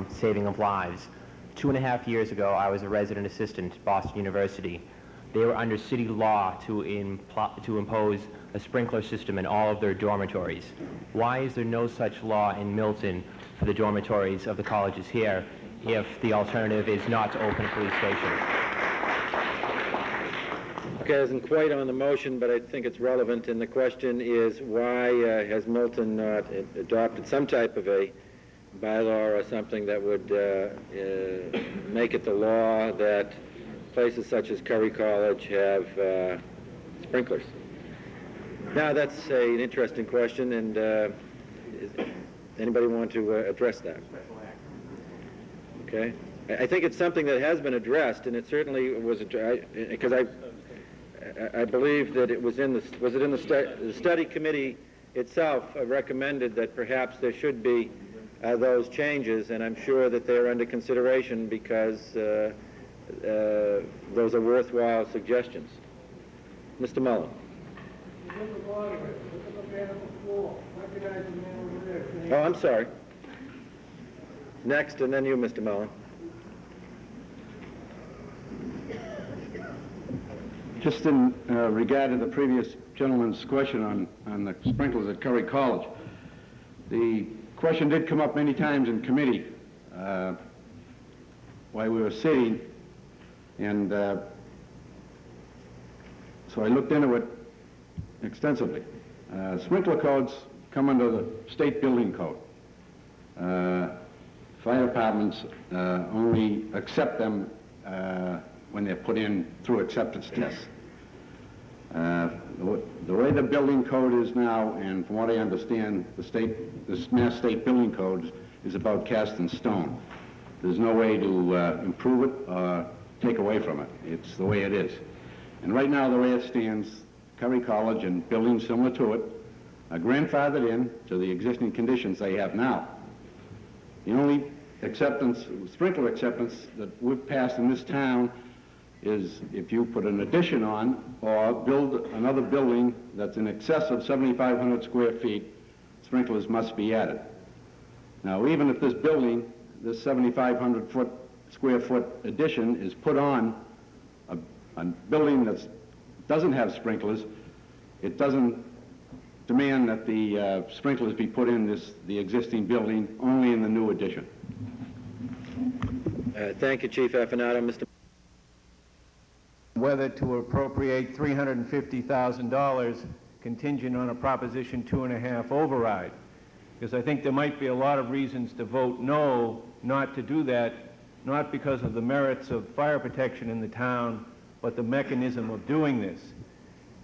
saving of lives. 2.5 years ago, I was a resident assistant at Boston University. They were under city law to impose a sprinkler system in all of their dormitories. Why is there no such law in Milton for the dormitories of the colleges here if the alternative is not to open a police station? Okay, it isn't quite on the motion, but I think it's relevant, and the question is why has Milton not adopted some type of a bylaw or something that would make it the law that places such as Curry College have sprinklers? Now, that's an interesting question, and anybody want to address that? Okay. I think it's something that has been addressed, and it certainly was, because I believe that it was in the study committee itself recommended that perhaps there should be those changes, and I'm sure that they're under consideration because those are worthwhile suggestions. Mr. Mullen. Oh, I'm sorry. Next, and then you, Mr. Mullen. Just in regard to the previous gentleman's question on the sprinklers at Curry College, the question did come up many times in committee while we were sitting, and so I looked into it extensively. Sprinkler codes come under the state building code. Fire departments only accept them when they're put in through acceptance tests. The way the building code is now, and from what I understand, the Mass State Building Code is about cast in stone. There's no way to improve it or take away from it. It's the way it is. And right now, the way it stands, Curry College and buildings similar to it are grandfathered in to the existing conditions they have now. The only sprinkler acceptance that we've passed in this town is if you put an addition on or build another building that's in excess of 7,500 square feet, sprinklers must be added. Now, even if this building, this 7,500 square foot addition is put on a building that doesn't have sprinklers, it doesn't demand that the sprinklers be put in the existing building, only in the new addition. Thank you, Chief Affinado. Mr. Whether to appropriate $350,000 contingent on a Proposition 2.5 override, because I think there might be a lot of reasons to vote no, not to do that, not because of the merits of fire protection in the town, but the mechanism of doing this.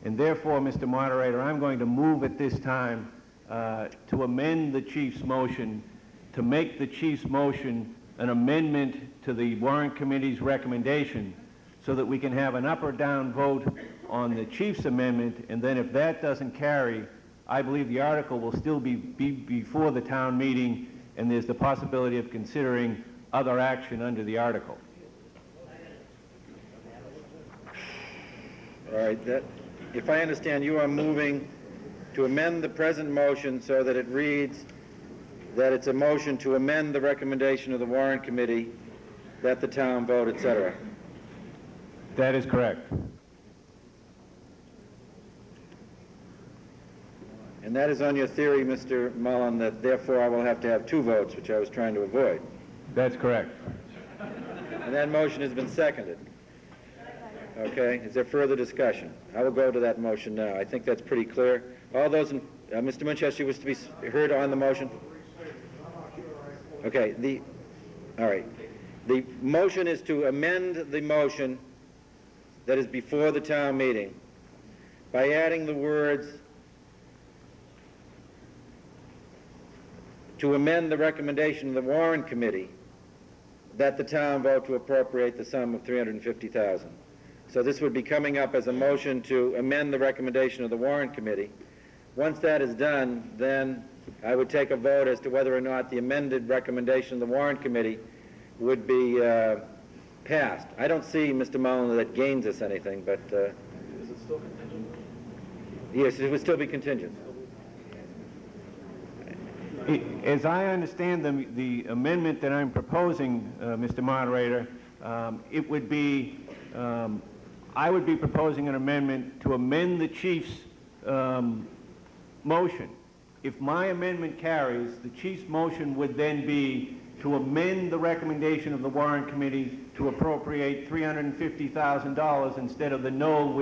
And therefore, Mr. Moderator, I'm going to move at this time to amend the Chief's motion, to make the Chief's motion an amendment to the Warrant Committee's recommendation so that we can have an up or down vote on the chief's amendment, and then if that doesn't carry, I believe the article will still be before the town meeting, and there's the possibility of considering other action under the article. All right, if I understand, you are moving to amend the present motion so that it reads that it's a motion to amend the recommendation of the warrant committee that the town vote, etc. That is correct. And that is on your theory, Mr. Mullen, that therefore I will have to have two votes, which I was trying to avoid. That's correct. And that motion has been seconded. Okay, is there further discussion? I will go to that motion now. I think that's pretty clear. All those in, Mr. Winchester, you wish to be heard on the motion? Okay, all right. The motion is to amend the motion that is before the town meeting by adding the words to amend the recommendation of the warrant committee that the town vote to appropriate the sum of $350,000. So this would be coming up as a motion to amend the recommendation of the warrant committee. Once that is done, then I would take a vote as to whether or not the amended recommendation of the warrant committee would be passed. I don't see, Mr. Mullen, that gains us anything, but... Is it still contingent? Yes, it would still be contingent. As I understand the amendment that I'm proposing, Mr. Moderator, it would be, I would be proposing an amendment to amend the chief's motion. If my amendment carries, the chief's motion would then be to amend the recommendation of the warrant committee to appropriate $350,000 instead of the no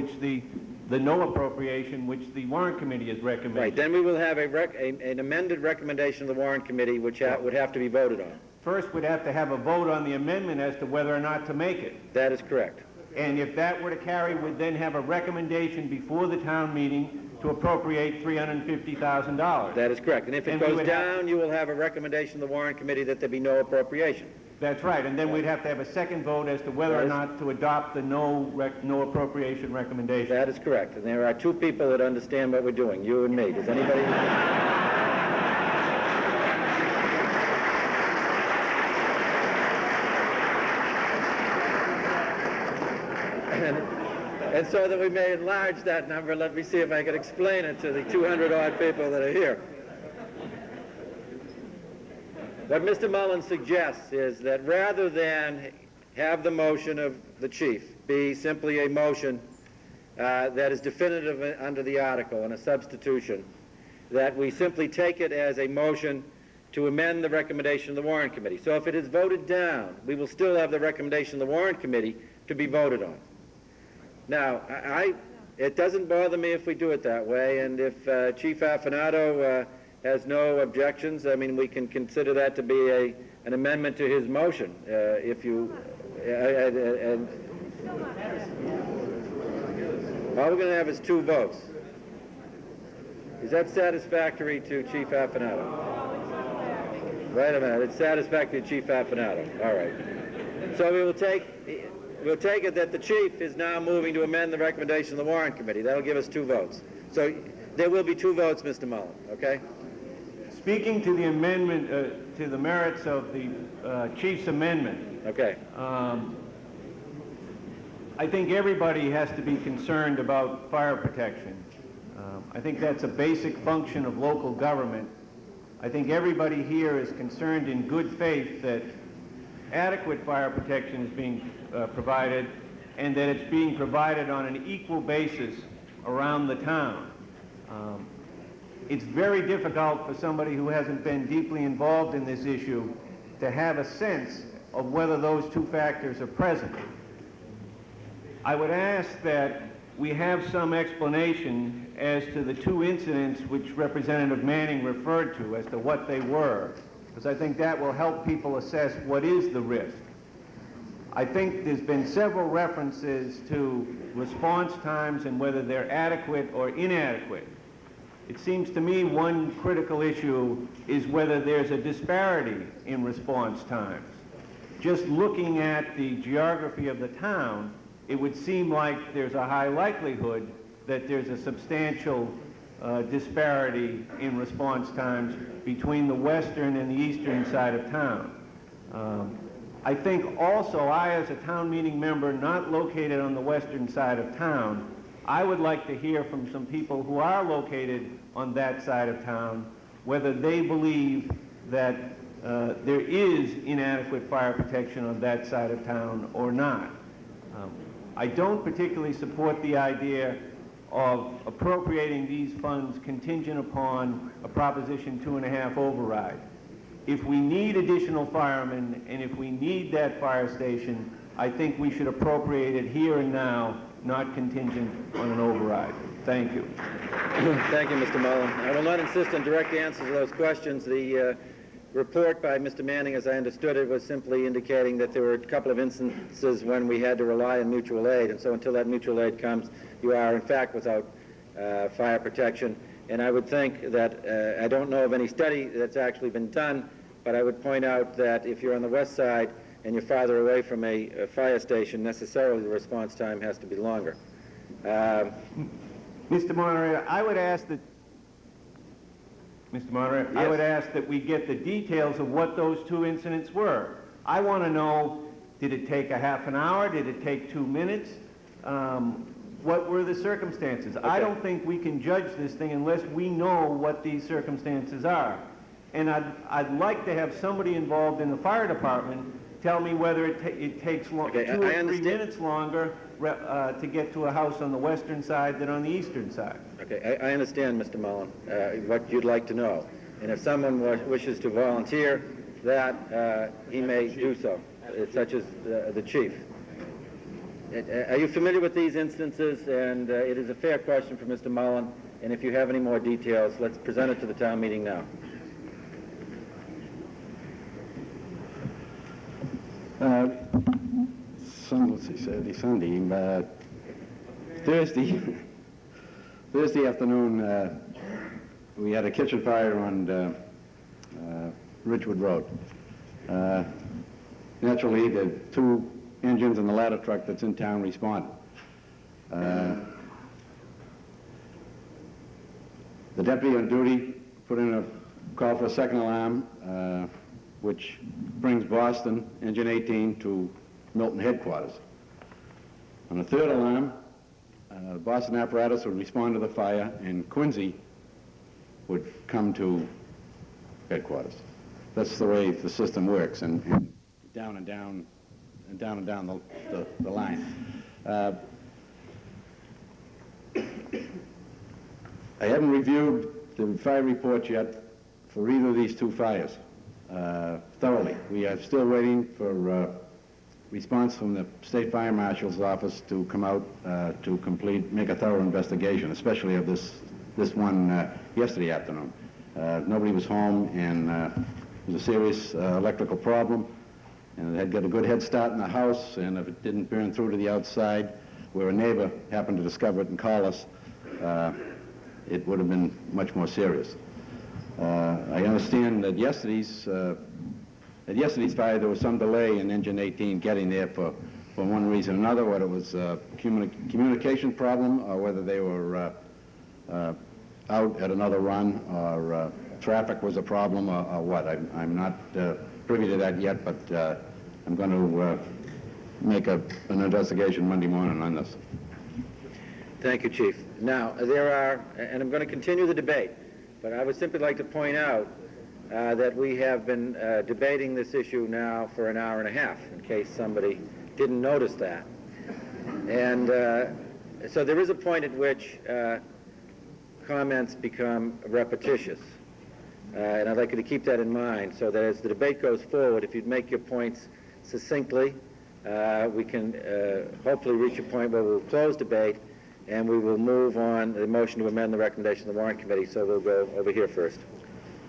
appropriation which the warrant committee has recommended. Right, then we will have an amended recommendation of the warrant committee which would have to be voted on. First, we'd have to have a vote on the amendment as to whether or not to make it. That is correct. And if that were to carry, we'd then have a recommendation before the town meeting to appropriate $350,000. That is correct. And if it goes down, you will have a recommendation of the warrant committee that there be no appropriation. That's right. And then we'd have to have a second vote as to whether or not to adopt the no appropriation recommendation. That is correct. And there are two people that understand what we're doing, you and me. Does anybody... And so that we may enlarge that number, let me see if I can explain it to the 200-odd people that are here. What Mr. Mullen suggests is that rather than have the motion of the chief be simply a motion that is definitive under the article and a substitution, that we simply take it as a motion to amend the recommendation of the warrant committee. So if it is voted down, we will still have the recommendation of the warrant committee to be voted on. Now, it doesn't bother me if we do it that way, and if Chief Afanato has no objections, I mean, we can consider that to be an amendment to his motion. If you... all we're going to have is two votes. Is that satisfactory to Chief Afanato? Wait a minute, it's satisfactory to Chief Afanato. All right. So we'll take it that the chief is now moving to amend the recommendation of the warrant committee. That'll give us two votes. So there will be two votes, Mr. Mullen, okay? Speaking to the amendment, to the merits of the chief's amendment. Okay. I think everybody has to be concerned about fire protection. I think that's a basic function of local government. I think everybody here is concerned in good faith that adequate fire protection is being provided, and that it's being provided on an equal basis around the town. It's very difficult for somebody who hasn't been deeply involved in this issue to have a sense of whether those two factors are present. I would ask that we have some explanation as to the two incidents which Representative Manning referred to, as to what they were, because I think that will help people assess what is the risk. I think there's been several references to response times and whether they're adequate or inadequate. It seems to me one critical issue is whether there's a disparity in response times. Just looking at the geography of the town, it would seem like there's a high likelihood that there's a substantial disparity in response times between the western and the eastern side of town. I think also I, as a town meeting member not located on the western side of town, I would like to hear from some people who are located on that side of town whether they believe that there is inadequate fire protection on that side of town or not. I don't particularly support the idea of appropriating these funds contingent upon a Proposition 2.5 override. If we need additional firemen and if we need that fire station, I think we should appropriate it here and now, not contingent on an override. Thank you. Thank you, Mr. Mullen. I will not insist on direct answers to those questions. The report by Mr. Manning, as I understood it, was simply indicating that there were a couple of instances when we had to rely on mutual aid, and so until that mutual aid comes, you are in fact without fire protection. And I would think that, I don't know of any study that's actually been done, but I would point out that if you're on the west side and you're farther away from a fire station, necessarily the response time has to be longer. Mr. Moderator, I would ask that Yes. I would ask that we get the details of what those two incidents were. I want to know, did it take a half an hour? Did it take 2 minutes? What were the circumstances? Okay. I don't think we can judge this thing unless we know what these circumstances are. And I'd like to have somebody involved in the fire department tell me whether it takes 2 or 3 minutes longer to get to a house on the western side than on the eastern side. Okay, I understand, Mr. Mullen, what you'd like to know. And if someone wishes to volunteer that, he may do so, such as the chief. Are you familiar with these instances? And it is a fair question for Mr. Mullen. And if you have any more details, let's present it to the town meeting now. Let's see, Saturday, Sunday, Thursday afternoon, we had a kitchen fire on Ridgewood Road. Naturally, the 2 engines and the ladder truck that's in town responded. The deputy on duty put in a call for a second alarm, which brings Boston, engine 18, to Milton headquarters. On the third alarm, Boston apparatus would respond to the fire, and Quincy would come to headquarters. That's the way the system works, and down and down and down and down the line. I haven't reviewed the fire report yet for either of these 2 fires thoroughly. We are still waiting for response from the State Fire Marshal's office to come out to make a thorough investigation, especially of this one yesterday afternoon. Nobody was home, and it was a serious electrical problem, and it had got a good head start in the house, and if it didn't burn through to the outside, where a neighbor happened to discover it and call us, it would have been much more serious. I understand that yesterday's fire, there was some delay in engine 18 getting there for one reason or another, whether it was a communication problem or whether they were out at another run, or traffic was a problem, or what. I'm not privy to that yet, but I'm going to make an investigation Monday morning on this. Thank you, Chief. Now, there are, and I'm going to continue the debate, but I would simply like to point out that we have been debating this issue now for an hour and a half, in case somebody didn't notice that. And so there is a point at which comments become repetitious. And I'd like you to keep that in mind, so that as the debate goes forward, if you'd make your points succinctly, we can hopefully reach a point where we'll close debate, and we will move on the motion to amend the recommendation of the Warrant Committee. So we'll go over here first.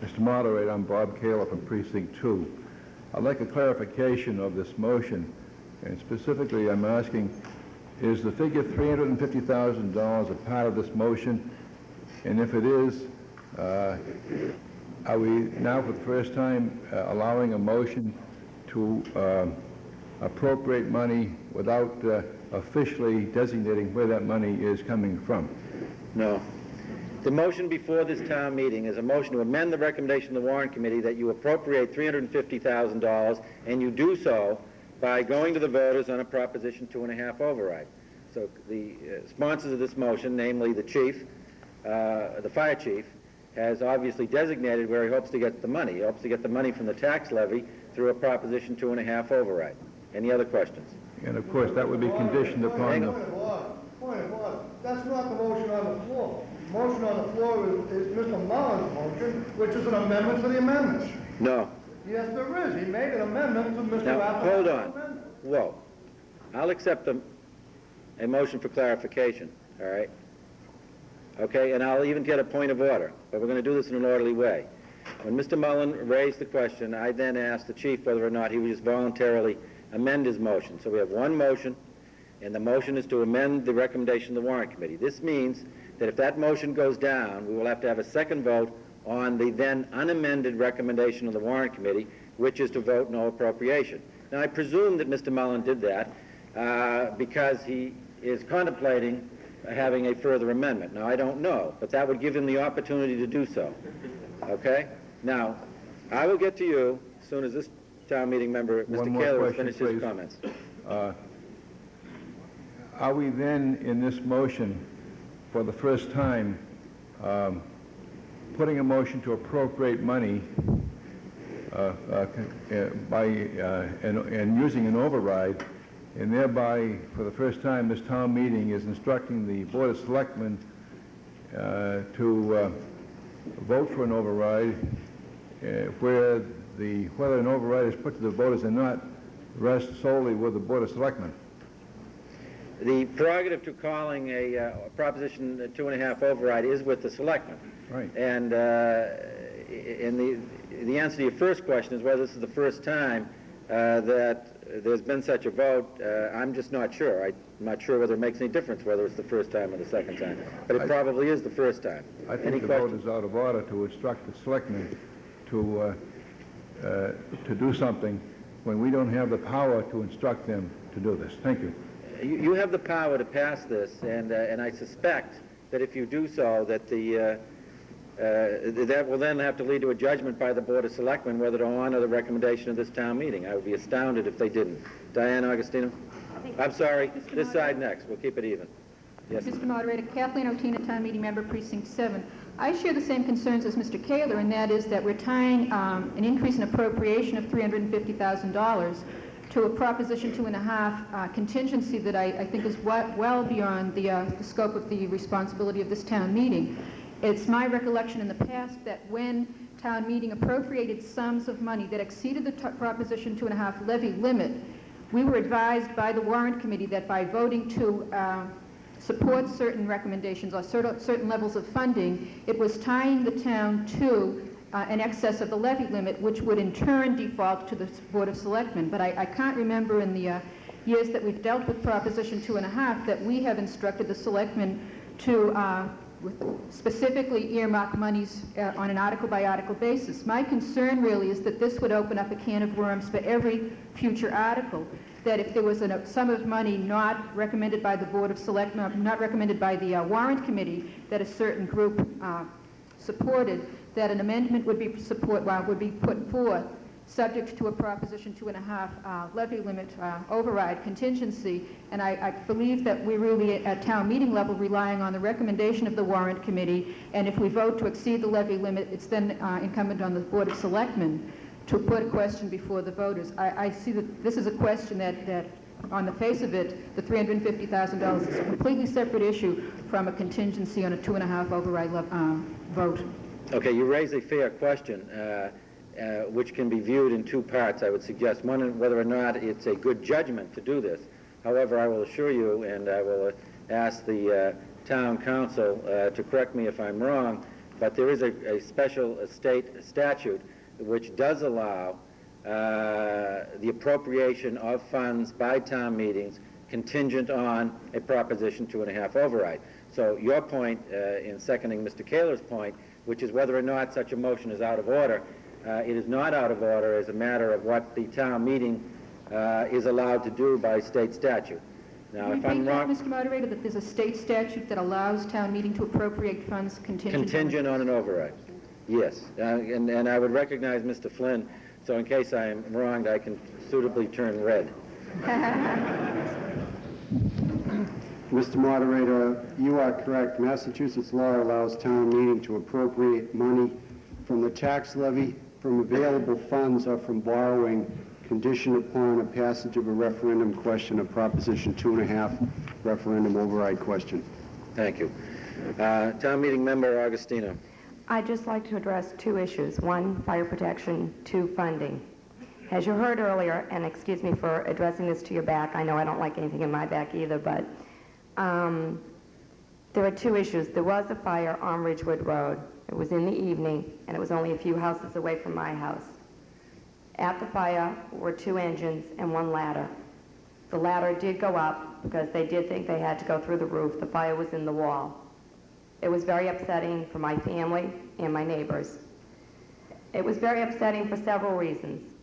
Mr. Moderator, I'm Bob Kaler from Precinct 2. I'd like a clarification of this motion, and specifically I'm asking, is the figure $350,000 a part of this motion? And if it is, are we now for the first time allowing a motion to appropriate money without officially designating where that money is coming from. No. The motion before this town meeting is a motion to amend the recommendation of the warrant committee that you appropriate $350,000, and you do so by going to the voters on a Proposition 2.5 override. So the sponsors of this motion, namely the chief, the fire chief, has obviously designated where he hopes to get the money. He hopes to get the money from the tax levy through a Proposition 2.5 override. Any other questions? And of course, that would be conditioned upon the... Point of order. That's not the motion on the floor. The motion on the floor is Mr. Mullins' motion, which is an amendment to the amendments. No. Yes, there is. He made an amendment to Mr. Now, Apple's hold on. amendment. Whoa. I'll accept a motion for clarification, all right? Okay, and I'll even get a point of order, but we're going to do this in an orderly way. When Mr. Mullen raised the question, I then asked the chief whether or not he would just voluntarily amend his motion. So we have one motion, and the motion is to amend the recommendation of the warrant committee. This means that if that motion goes down, we will have to have a second vote on the then unamended recommendation of the warrant committee, which is to vote no appropriation. Now, I presume that Mr. Mullen did that because he is contemplating having a further amendment. Now, I don't know, but that would give him the opportunity to do so. Okay? Now, I will get to you as soon as this town meeting member, Mr. Kaler, has finished his comments. Are we then, in this motion, for the first time, putting a motion to appropriate money and using an override, and thereby, for the first time, this town meeting is instructing the Board of Selectmen to vote for an override, where whether an override is put to the voters or not rests solely with the Board of Selectmen? The prerogative to calling a Proposition 2.5 override is with the selectmen. Right. And the answer to your first question is whether this is the first time that there's been such a vote. I'm just not sure. I'm not sure whether it makes any difference whether it's the first time or the second time. But it probably is the first time. I think the vote is out of order to instruct the selectmen to do something when we don't have the power to instruct them to do this. Thank you. You have the power to pass this, and I suspect that if you do so, that that will then have to lead to a judgment by the Board of Selectmen whether to honor the recommendation of this town meeting. I would be astounded if they didn't. Diane Augustino? I'm sorry, this side next. We'll keep it even. Yes. Mr. Moderator, Kathleen Otina, Town Meeting Member, Precinct 7. I share the same concerns as Mr. Kaler, and that is that we're tying an increase in appropriation of $350,000 to a Proposition 2.5 contingency that I think is well beyond the scope of the responsibility of this town meeting. It's my recollection in the past that when town meeting appropriated sums of money that exceeded the Proposition 2.5 levy limit, we were advised by the warrant committee that by voting to support certain recommendations or certain levels of funding, it was tying the town to in excess of the levy limit, which would in turn default to the Board of Selectmen. But I can't remember in the years that we've dealt with Proposition 2.5 that we have instructed the Selectmen to specifically earmark monies on an article-by-article basis. My concern really is that this would open up a can of worms for every future article, that if there was a sum of money not recommended by the Board of Selectmen, not recommended by the warrant committee, that a certain group supported, that an amendment would be put forth subject to a Proposition 2.5 levy limit override contingency, and I believe that we're really at town meeting level relying on the recommendation of the warrant committee, and if we vote to exceed the levy limit, it's then incumbent on the Board of Selectmen to put a question before the voters. I see that this is a question that on the face of it, the $350,000 is a completely separate issue from a contingency on a 2.5 override vote. Okay, you raise a fair question, which can be viewed in two parts, I would suggest. One, whether or not it's a good judgment to do this. However, I will assure you, and I will ask the town council to correct me if I'm wrong, but there is a special state statute which does allow the appropriation of funds by town meetings contingent on a Proposition 2.5 override. So your point in seconding Mr. Kaler's point, which is whether or not such a motion is out of order, it is not out of order as a matter of what the town meeting is allowed to do by state statute. Now, if I'm wrong... Mr. Moderator, that there's a state statute that allows town meeting to appropriate funds Contingent on an override. Yes, and I would recognize Mr. Flynn, so in case I am wronged, I can suitably turn red. Mr. Moderator, you are correct. Massachusetts law allows town meeting to appropriate money from the tax levy, from available funds, or from borrowing, conditioned upon a passage of a referendum question, a Proposition 2.5 referendum override question. Thank you. Town meeting member Augustino. I'd just like to address two issues. One, fire protection. Two, funding. As you heard earlier, and excuse me for addressing this to your back, I know I don't like anything in my back either, but there are two issues. There was a fire on Ridgewood Road. It was in the evening, and it was only a few houses away from my house. At the fire were 2 engines and 1 ladder. The ladder did go up because they did think they had to go through the roof. The fire was in the wall. It was very upsetting for my family and my neighbors. It was very upsetting for several reasons.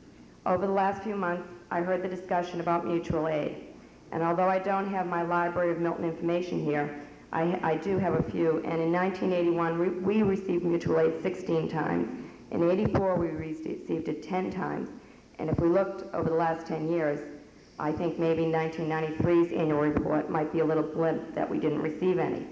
Over the last few months, I heard the discussion about mutual aid. And although I don't have my Library of Milton information here, I do have a few. And in 1981, we received mutual aid 16 times. In 84, we received it 10 times. And if we looked over the last 10 years, I think maybe 1993's annual report might be a little blip that we didn't receive any.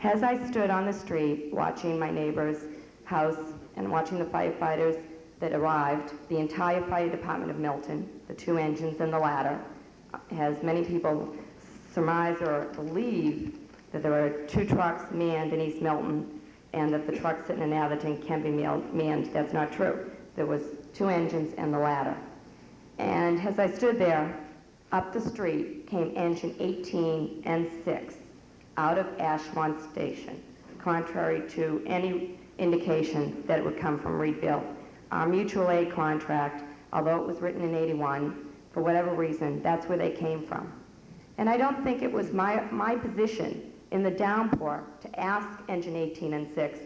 As I stood on the street watching my neighbor's house and watching the firefighters that arrived, the entire fire department of Milton, the 2 engines and the ladder, as many people surmise or believe that there are 2 trucks manned in East Milton and that the truck sitting in Atherton can be manned. That's not true. There was 2 engines and the ladder. And as I stood there, up the street came engine 18 and 6 out of Ashmont Station, contrary to any indication that it would come from Reedville. Our mutual aid contract, although it was written in 81, for whatever reason, that's where they came from. And I don't think it was my position in the downpour to ask engine 18 and 6,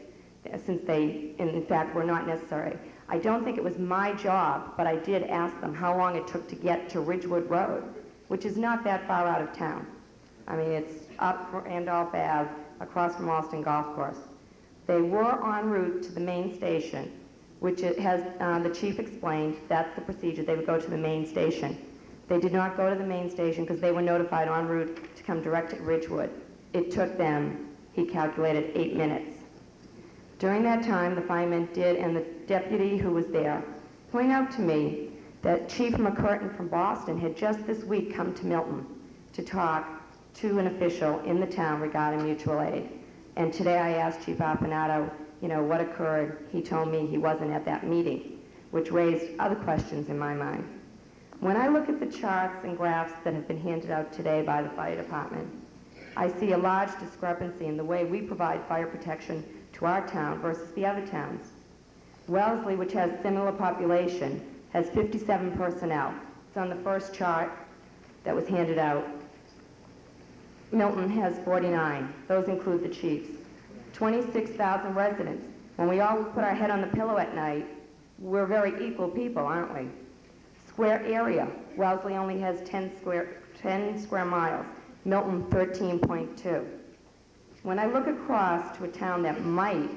since they, in fact, were not necessary. I don't think it was my job, but I did ask them how long it took to get to Ridgewood Road, which is not that far out of town. I mean, it's up Randolph Ave, across from Alston Golf Course. They were en route to the main station, which it has, the chief explained, that's the procedure. They would go to the main station. They did not go to the main station because they were notified en route to come direct at Ridgewood. It took them, he calculated, 8 minutes. During that time, the fireman did, and the deputy who was there, point out to me that Chief McCurtain from Boston had just this week come to Milton to talk to an official in the town regarding mutual aid. And today I asked Chief Apanato, you know, what occurred. He told me he wasn't at that meeting, which raised other questions in my mind. When I look at the charts and graphs that have been handed out today by the fire department, I see a large discrepancy in the way we provide fire protection to our town versus the other towns. Wellesley, which has similar population, has 57 personnel. It's on the first chart that was handed out. Milton has 49. Those include the chiefs. 26,000 residents. When we all put our head on the pillow at night, we're very equal people, aren't we? Square area. Wellesley only has 10 square miles. Milton, 13.2. When I look across to a town that might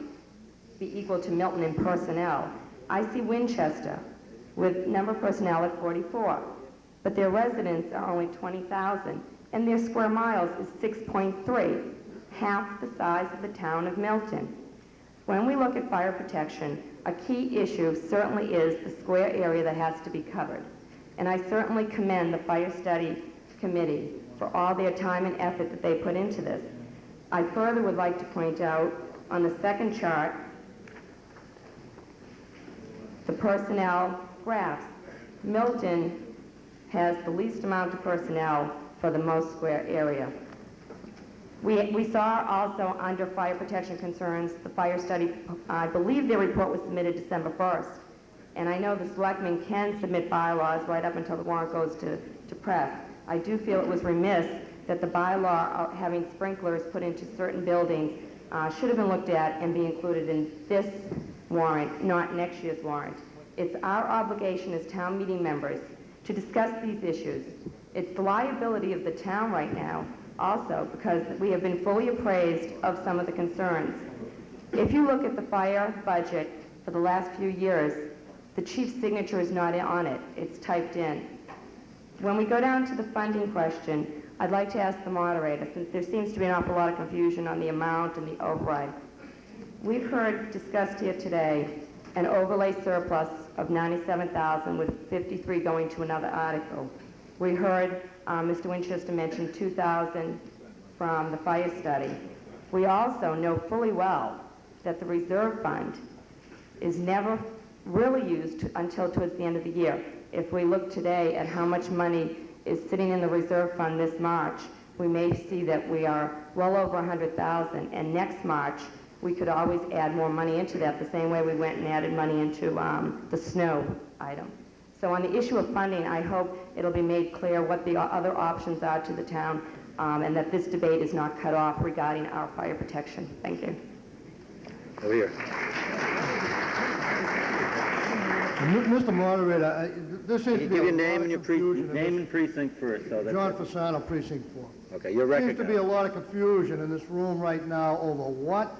be equal to Milton in personnel, I see Winchester with number of personnel at 44. But their residents are only 20,000, and their square miles is 6.3, half the size of the town of Milton. When we look at fire protection, a key issue certainly is the square area that has to be covered. And I certainly commend the Fire Study Committee for all their time and effort that they put into this. I further would like to point out on the second chart, the personnel graphs. Milton has the least amount of personnel for the most square area. We saw also under fire protection concerns, the fire study, I believe their report was submitted December 1st. And I know the selectmen can submit bylaws right up until the warrant goes to press. I do feel it was remiss that the bylaw having sprinklers put into certain buildings should have been looked at and be included in this warrant, not next year's warrant. It's our obligation as town meeting members to discuss these issues. It's the liability of the town right now also because we have been fully appraised of some of the concerns. If you look at the fire budget for the last few years, the chief's signature is not on it. It's typed in. When we go down to the funding question, I'd like to ask the moderator, since there seems to be an awful lot of confusion on the amount and the override. We've heard discussed here today an overlay surplus of $97,000 with $53,000 going to another article. We heard Mr. Winchester mention $2,000 from the fire study. We also know fully well that the reserve fund is never really used until towards the end of the year. If we look today at how much money is sitting in the reserve fund this March, we may see that we are well over $100,000, and next March we could always add more money into that the same way we went and added money into the snow item. So on the issue of funding, I hope it'll be made clear what the other options are to the town and that this debate is not cut off regarding our fire protection. Thank you. Over here. Mr. Moderator, this seems Can you to be give a your lot name of and your confusion in name this- and precinct first? So that's John Fasano, Precinct 4. Okay, you're Seems to be a recognized. lot of confusion in this room right now over what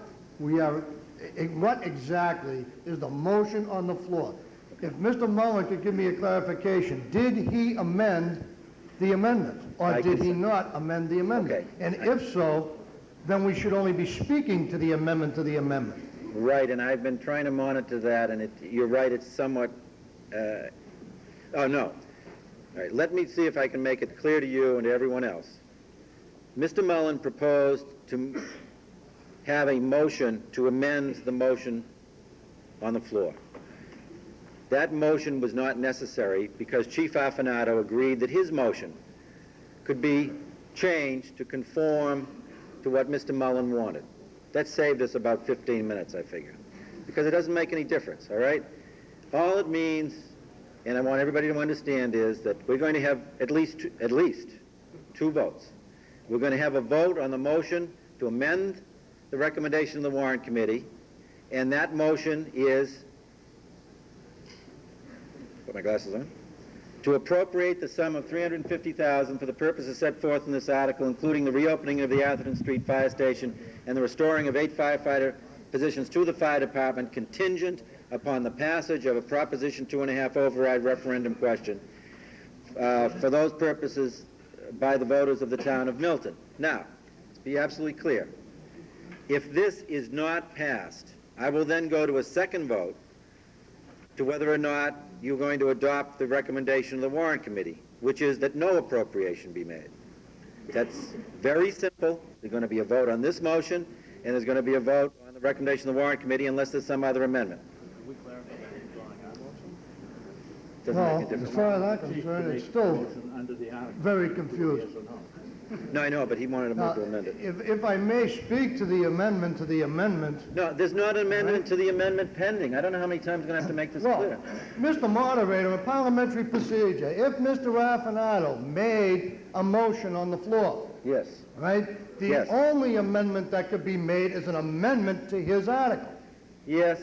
exactly is the motion on the floor. If Mr. Mullen could give me a clarification, did he amend the amendment? Or did he not amend the amendment? And if so, then we should only be speaking to the amendment to the amendment. Right, and I've been trying to monitor that, and you're right, it's somewhat, oh, no. All right, let me see if I can make it clear to you and to everyone else. Mr. Mullen proposed to have a motion to amend the motion on the floor. That motion was not necessary because Chief Afanato agreed that his motion could be changed to conform to what Mr. Mullen wanted. That saved us about 15 minutes, I figure, because it doesn't make any difference, all right? All it means, and I want everybody to understand, is that we're going to have at least two votes. We're going to have a vote on the motion to amend the recommendation of the Warrant Committee, and that motion is, put my glasses on, to appropriate the sum of $350,000 for the purposes set forth in this article, including the reopening of the Atherton Street Fire Station and the restoring of 8 firefighter positions to the fire department, contingent upon the passage of a Proposition 2.5 override referendum question for those purposes by the voters of the town of Milton. Now, let's be absolutely clear. If this is not passed, I will then go to a second vote to whether or not you're going to adopt the recommendation of the Warrant Committee, which is that no appropriation be made. That's very simple. There's going to be a vote on this motion, and there's going to be a vote on the recommendation of the Warrant Committee unless there's some other amendment. Doesn't make a No, difference. as far as I'm concerned, it's still very confusing. No, I know, but he wanted to Now, move to amend it. if I may speak to the amendment to the amendment. No, there's not an amendment to the amendment pending. I don't know how many times I'm going to have to make this clear. Mr. Moderator, a parliamentary procedure, if Mr. Raffinato made a motion on the floor, yes, right, the Yes. only amendment that could be made is an amendment to his article. Yes,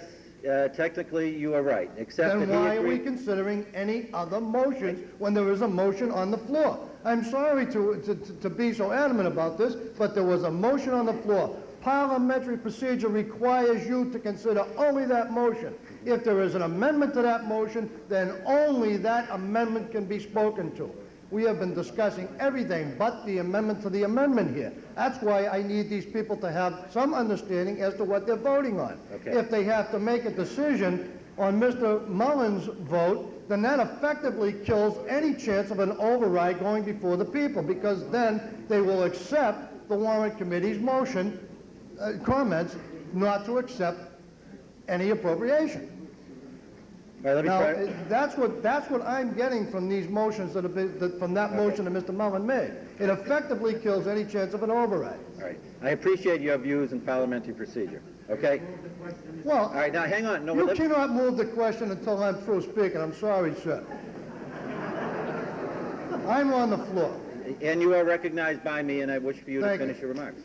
technically you are right, except Then that he why are we agreed. considering any other motions when there is a motion on the floor? I'm sorry to be so adamant about this, but there was a motion on the floor. Parliamentary procedure requires you to consider only that motion. If there is an amendment to that motion, then only that amendment can be spoken to. We have been discussing everything but the amendment to the amendment here. That's why I need these people to have some understanding as to what they're voting on. Okay. If they have to make a decision on Mr. Mullen's vote, then that effectively kills any chance of an override going before the people, because then they will accept the Warrant Committee's motion, comments, not to accept any appropriation. All right, let me Now, try. that's what I'm getting from these motions from that motion that Mr. Mullen made. It effectively kills any chance of an override. All right. I appreciate your views in parliamentary procedure, okay? Well, all right, now hang on. No, you let- cannot move the question until I'm through speaking. I'm sorry, sir. I'm on the floor. And you are recognized by me, and I wish for you Thank to you. finish your remarks.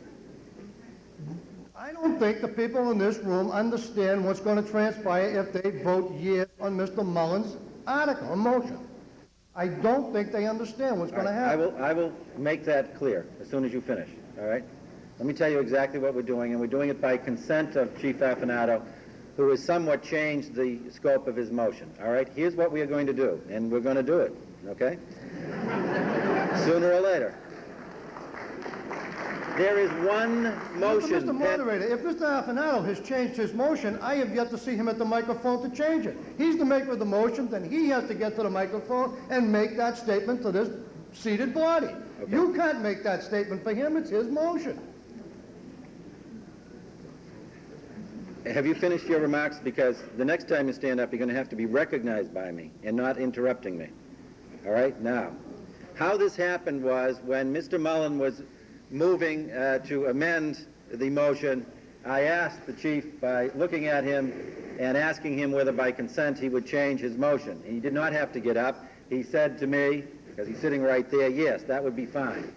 I don't think the people in this room understand what's going to transpire if they vote yes on Mr. Mullen's article, a motion. I don't think they understand what's going to All right, happen. I will make that clear as soon as you finish, all right? Let me tell you exactly what we're doing, and we're doing it by consent of Chief Affinato, who has somewhat changed the scope of his motion, all right? Here's what we are going to do, and we're going to do it, okay? Sooner or later. There is one motion. Mr. Moderator, if Mr. Affinato has changed his motion, I have yet to see him at the microphone to change it. He's the maker of the motion, then he has to get to the microphone and make that statement to this seated body. Okay. You can't make that statement for him, it's his motion. Have you finished your remarks? Because the next time you stand up, you're going to have to be recognized by me and not interrupting me. All right? Now, how this happened was when Mr. Mullen was moving to amend the motion, I asked the chief by looking at him and asking him whether by consent he would change his motion. And he did not have to get up. He said to me, because he's sitting right there, yes, that would be fine.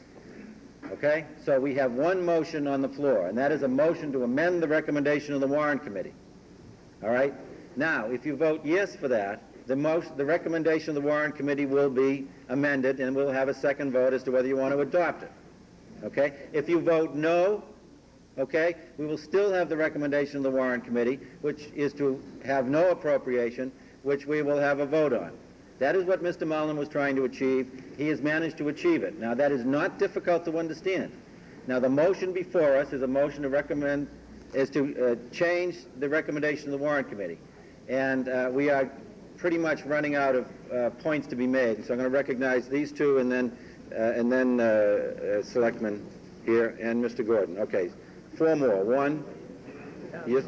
Okay? So we have one motion on the floor, and that is a motion to amend the recommendation of the Warrant Committee. All right? Now, if you vote yes for that, the recommendation of the Warrant Committee will be amended, and we'll have a second vote as to whether you want to adopt it. Okay? If you vote no, okay, we will still have the recommendation of the Warrant Committee, which is to have no appropriation, which we will have a vote on. That is what Mr. Mullen was trying to achieve. He has managed to achieve it. Now, that is not difficult to understand. Now, the motion before us is a motion to recommend, is to change the recommendation of the Warrant Committee. And we are pretty much running out of points to be made. So I'm going to recognize these two and then Selectman here and Mr. Gordon. Okay, four more. One. Yes.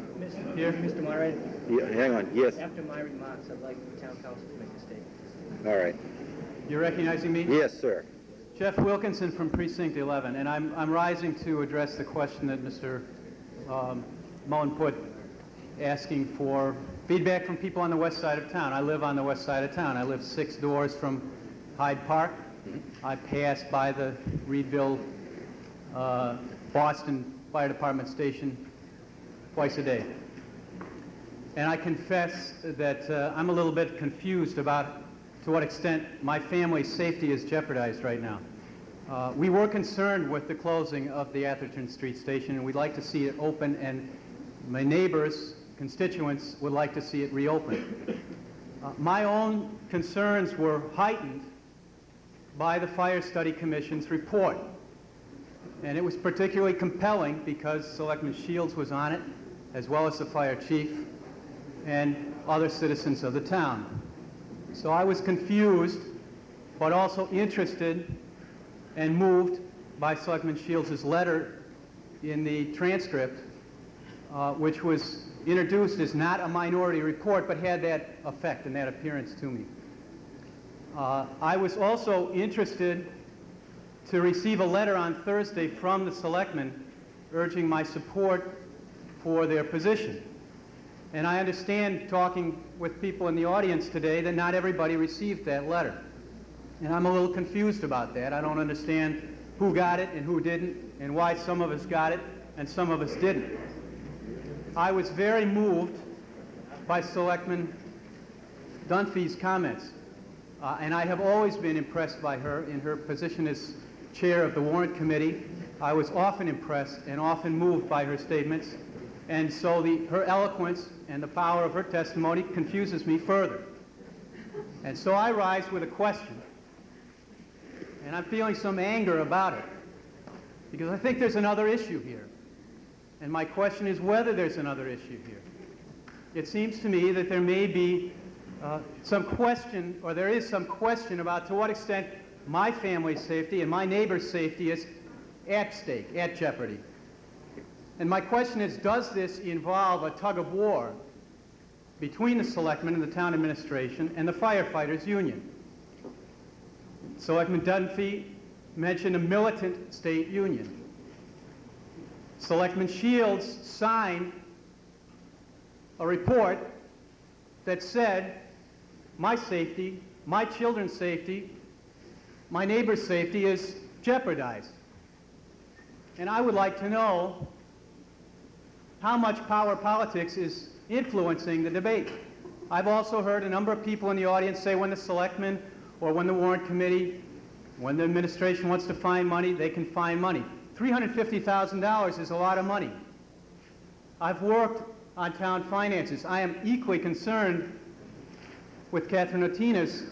Here, Mr. Moderator. Yeah, hang on. Yes. After my remarks, I'd like the town council to make a statement. All right. You're recognizing me? Yes, sir. Jeff Wilkinson from Precinct 11, and I'm rising to address the question that Mr. Mullen put, asking for feedback from people on the west side of town. I live on the west side of town. I live 6 doors from Hyde Park. I pass by the Reedville, Boston Fire Department station twice a day. And I confess that I'm a little bit confused about to what extent my family's safety is jeopardized right now. We were concerned with the closing of the Atherton Street station, and we'd like to see it open, and my neighbors, constituents, would like to see it reopened. My own concerns were heightened by the Fire Study Commission's report. And it was particularly compelling because Selectman Shields was on it, as well as the fire chief and other citizens of the town. So I was confused, but also interested and moved by Selectman Shields' letter in the transcript, which was introduced as not a minority report, but had that effect and that appearance to me. I was also interested to receive a letter on Thursday from the selectmen urging my support for their position. And I understand, talking with people in the audience today, that not everybody received that letter. And I'm a little confused about that. I don't understand who got it and who didn't, and why some of us got it and some of us didn't. I was very moved by Selectman Dunphy's comments. And I have always been impressed by her in her position as chair of the Warrant Committee. I was often impressed and often moved by her statements. And so her eloquence and the power of her testimony confuses me further. And so I rise with a question. And I'm feeling some anger about it, because I think there's another issue here. And my question is whether there's another issue here. It seems to me that there may be some question, or there is some question about to what extent my family's safety and my neighbor's safety is at stake, at jeopardy. And my question is, does this involve a tug of war between the selectmen and the town administration and the firefighters union? Selectman Dunphy mentioned a militant state union. Selectman Shields signed a report that said my safety, my children's safety, my neighbor's safety is jeopardized. And I would like to know how much power politics is influencing the debate. I've also heard a number of people in the audience say when the selectmen or when the warrant committee, when the administration wants to find money, they can find money. $350,000 is a lot of money. I've worked on town finances. I am equally concerned with Catherine Otina's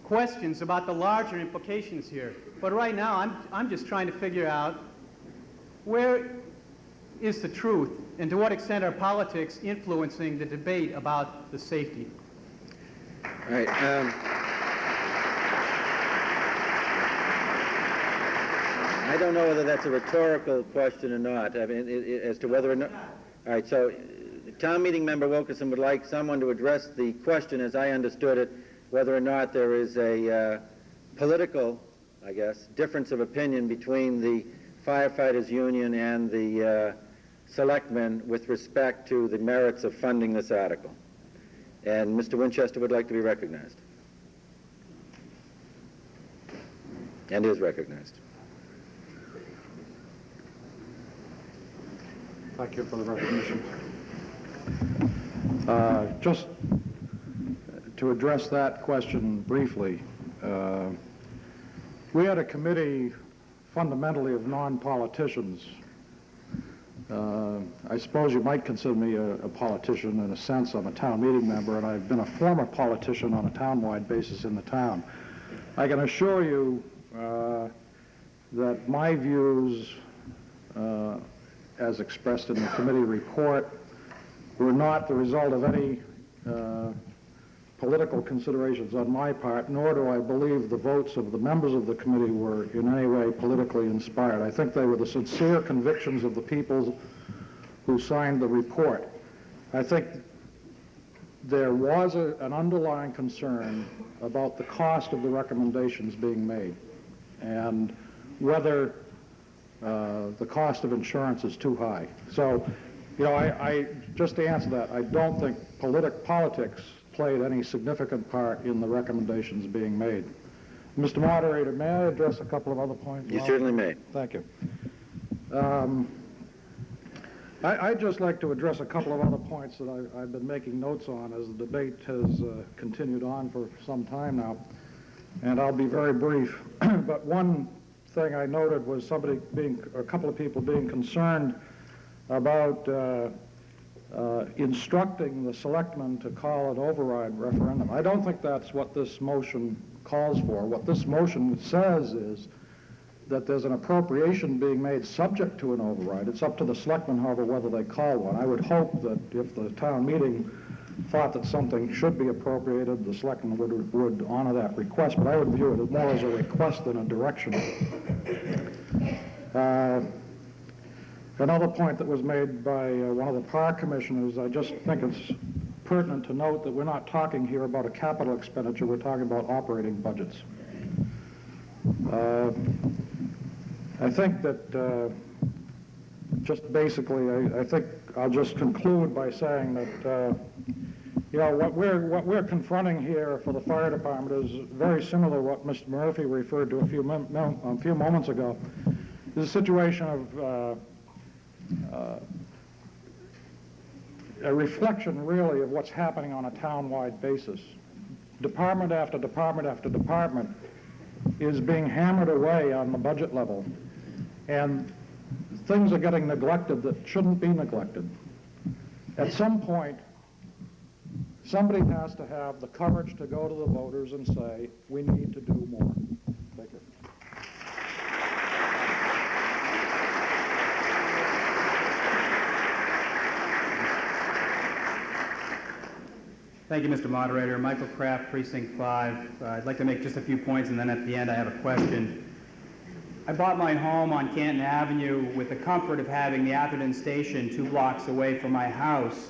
questions about the larger implications here. But right now, I'm just trying to figure out where is the truth and to what extent are politics influencing the debate about the safety. All right. I don't know whether that's a rhetorical question or not. I mean, as to whether or not. All right. So, town meeting member Wilkerson would like someone to address the question, as I understood it, whether or not there is a political, I guess, difference of opinion between the firefighters union and the selectmen with respect to the merits of funding this article. And Mr. Winchester would like to be recognized. And is recognized. Thank you for the recognition. Just to address that question briefly, we had a committee fundamentally of non-politicians. I suppose you might consider me a politician in a sense. I'm a town meeting member, and I've been a former politician on a town-wide basis in the town. I can assure you that my views, as expressed in the committee report, were not the result of any political considerations on my part, nor do I believe the votes of the members of the committee were in any way politically inspired. I think they were the sincere convictions of the people who signed the report. I think there was an underlying concern about the cost of the recommendations being made and whether the cost of insurance is too high. So, you know, I just to answer that, I don't think politics played any significant part in the recommendations being made. Mr. Moderator, may I address a couple of other points? You certainly may. Thank you. I'd just like to address a couple of other points that I've been making notes on as the debate has continued on for some time now, and I'll be very brief. But one thing I noted was a couple of people being concerned about instructing the selectmen to call an override referendum. I don't think that's what this motion calls for. What this motion says is that there's an appropriation being made subject to an override. It's up to the selectmen, however, whether they call one. I would hope that if the town meeting thought that something should be appropriated, the selectmen would honor that request, but I would view it more as a request than a direction. Another point that was made by one of the prior commissioners, I just think it's pertinent to note that we're not talking here about a capital expenditure, we're talking about operating budgets. I think that just basically, I think I'll just conclude by saying that you know, what we're confronting here for the fire department is very similar to what Mr. Murphy referred to a few moments ago. There's a situation of a reflection, really, of what's happening on a town-wide basis. Department after department after department is being hammered away on the budget level, and things are getting neglected that shouldn't be neglected. At some point, somebody has to have the courage to go to the voters and say, we need to do more. Thank you. Thank you, Mr. Moderator. Michael Kraft, Precinct 5. I'd like to make just a few points, and then at the end I have a question. I bought my home on Canton Avenue with the comfort of having the Atherton station 2 blocks away from my house.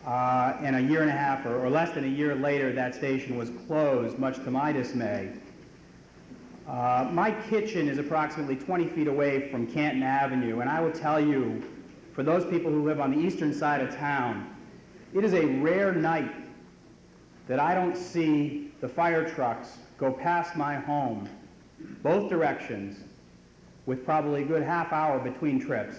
And a year and a half or less than a year later, that station was closed, much to my dismay. My kitchen is approximately 20 feet away from Canton Avenue, and I will tell you, for those people who live on the eastern side of town, it is a rare night that I don't see the fire trucks go past my home, both directions, with probably a good half hour between trips,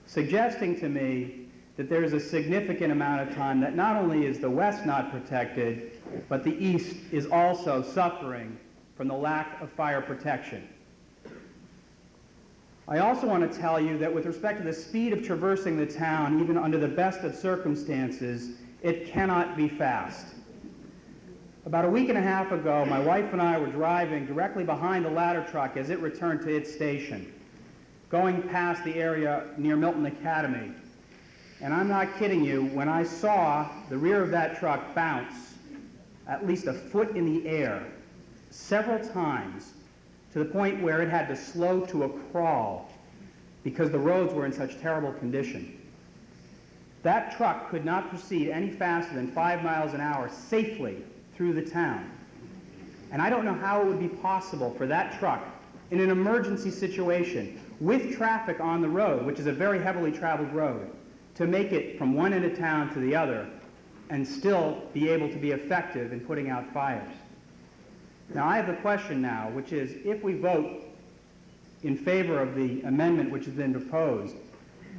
suggesting to me that there is a significant amount of time that not only is the West not protected, but the east is also suffering from the lack of fire protection. I also want to tell you that with respect to the speed of traversing the town, even under the best of circumstances, it cannot be fast. About a week and a half ago, my wife and I were driving directly behind the ladder truck as it returned to its station, going past the area near Milton Academy. And I'm not kidding you, when I saw the rear of that truck bounce at least a foot in the air several times, to the point where it had to slow to a crawl because the roads were in such terrible condition. That truck could not proceed any faster than 5 miles an hour safely through the town. And I don't know how it would be possible for that truck, in an emergency situation, with traffic on the road, which is a very heavily traveled road, to make it from one end of town to the other and still be able to be effective in putting out fires. Now, I have a question now, which is, if we vote in favor of the amendment which has been proposed,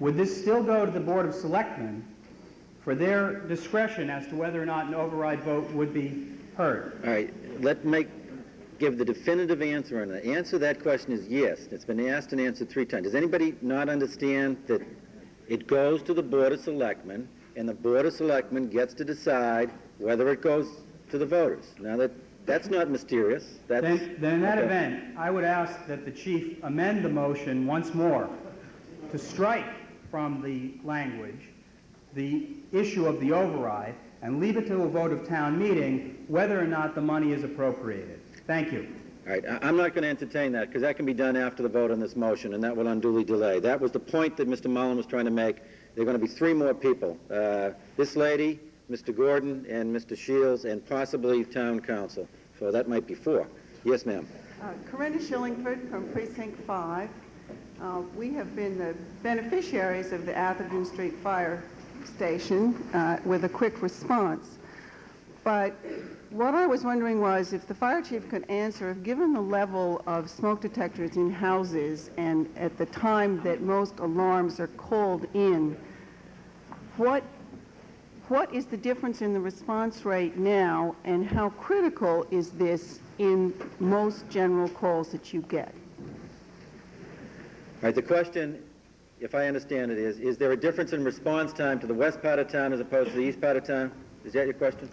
would this still go to the Board of Selectmen for their discretion as to whether or not an override vote would be heard? All right, give the definitive answer, and the answer to that question is yes. It's been asked and answered 3 times. Does anybody not understand that it goes to the Board of Selectmen, and the Board of Selectmen gets to decide whether it goes to the voters? Now, that's not mysterious. Then in that event, I would ask that the chief amend the motion once more to strike from the language the issue of the override and leave it to a vote of town meeting whether or not the money is appropriated. Thank you. All right, I'm not going to entertain that because that can be done after the vote on this motion, and that will unduly delay. That was the point that Mr. Mullen was trying to make. There are going to be 3 more people. This lady, Mr. Gordon, and Mr. Shields, and possibly town council. So that might be 4. Yes, ma'am. Corinna Shillingford from Precinct 5. We have been the beneficiaries of the Atherton Street Fire Station with a quick response. But what I was wondering was if the fire chief could answer, if given the level of smoke detectors in houses and at the time that most alarms are called in, what is the difference in the response rate now, and how critical is this in most general calls that you get? All right, the question, if I understand it, is there a difference in response time to the west part of town as opposed to the east part of town? Is that your question?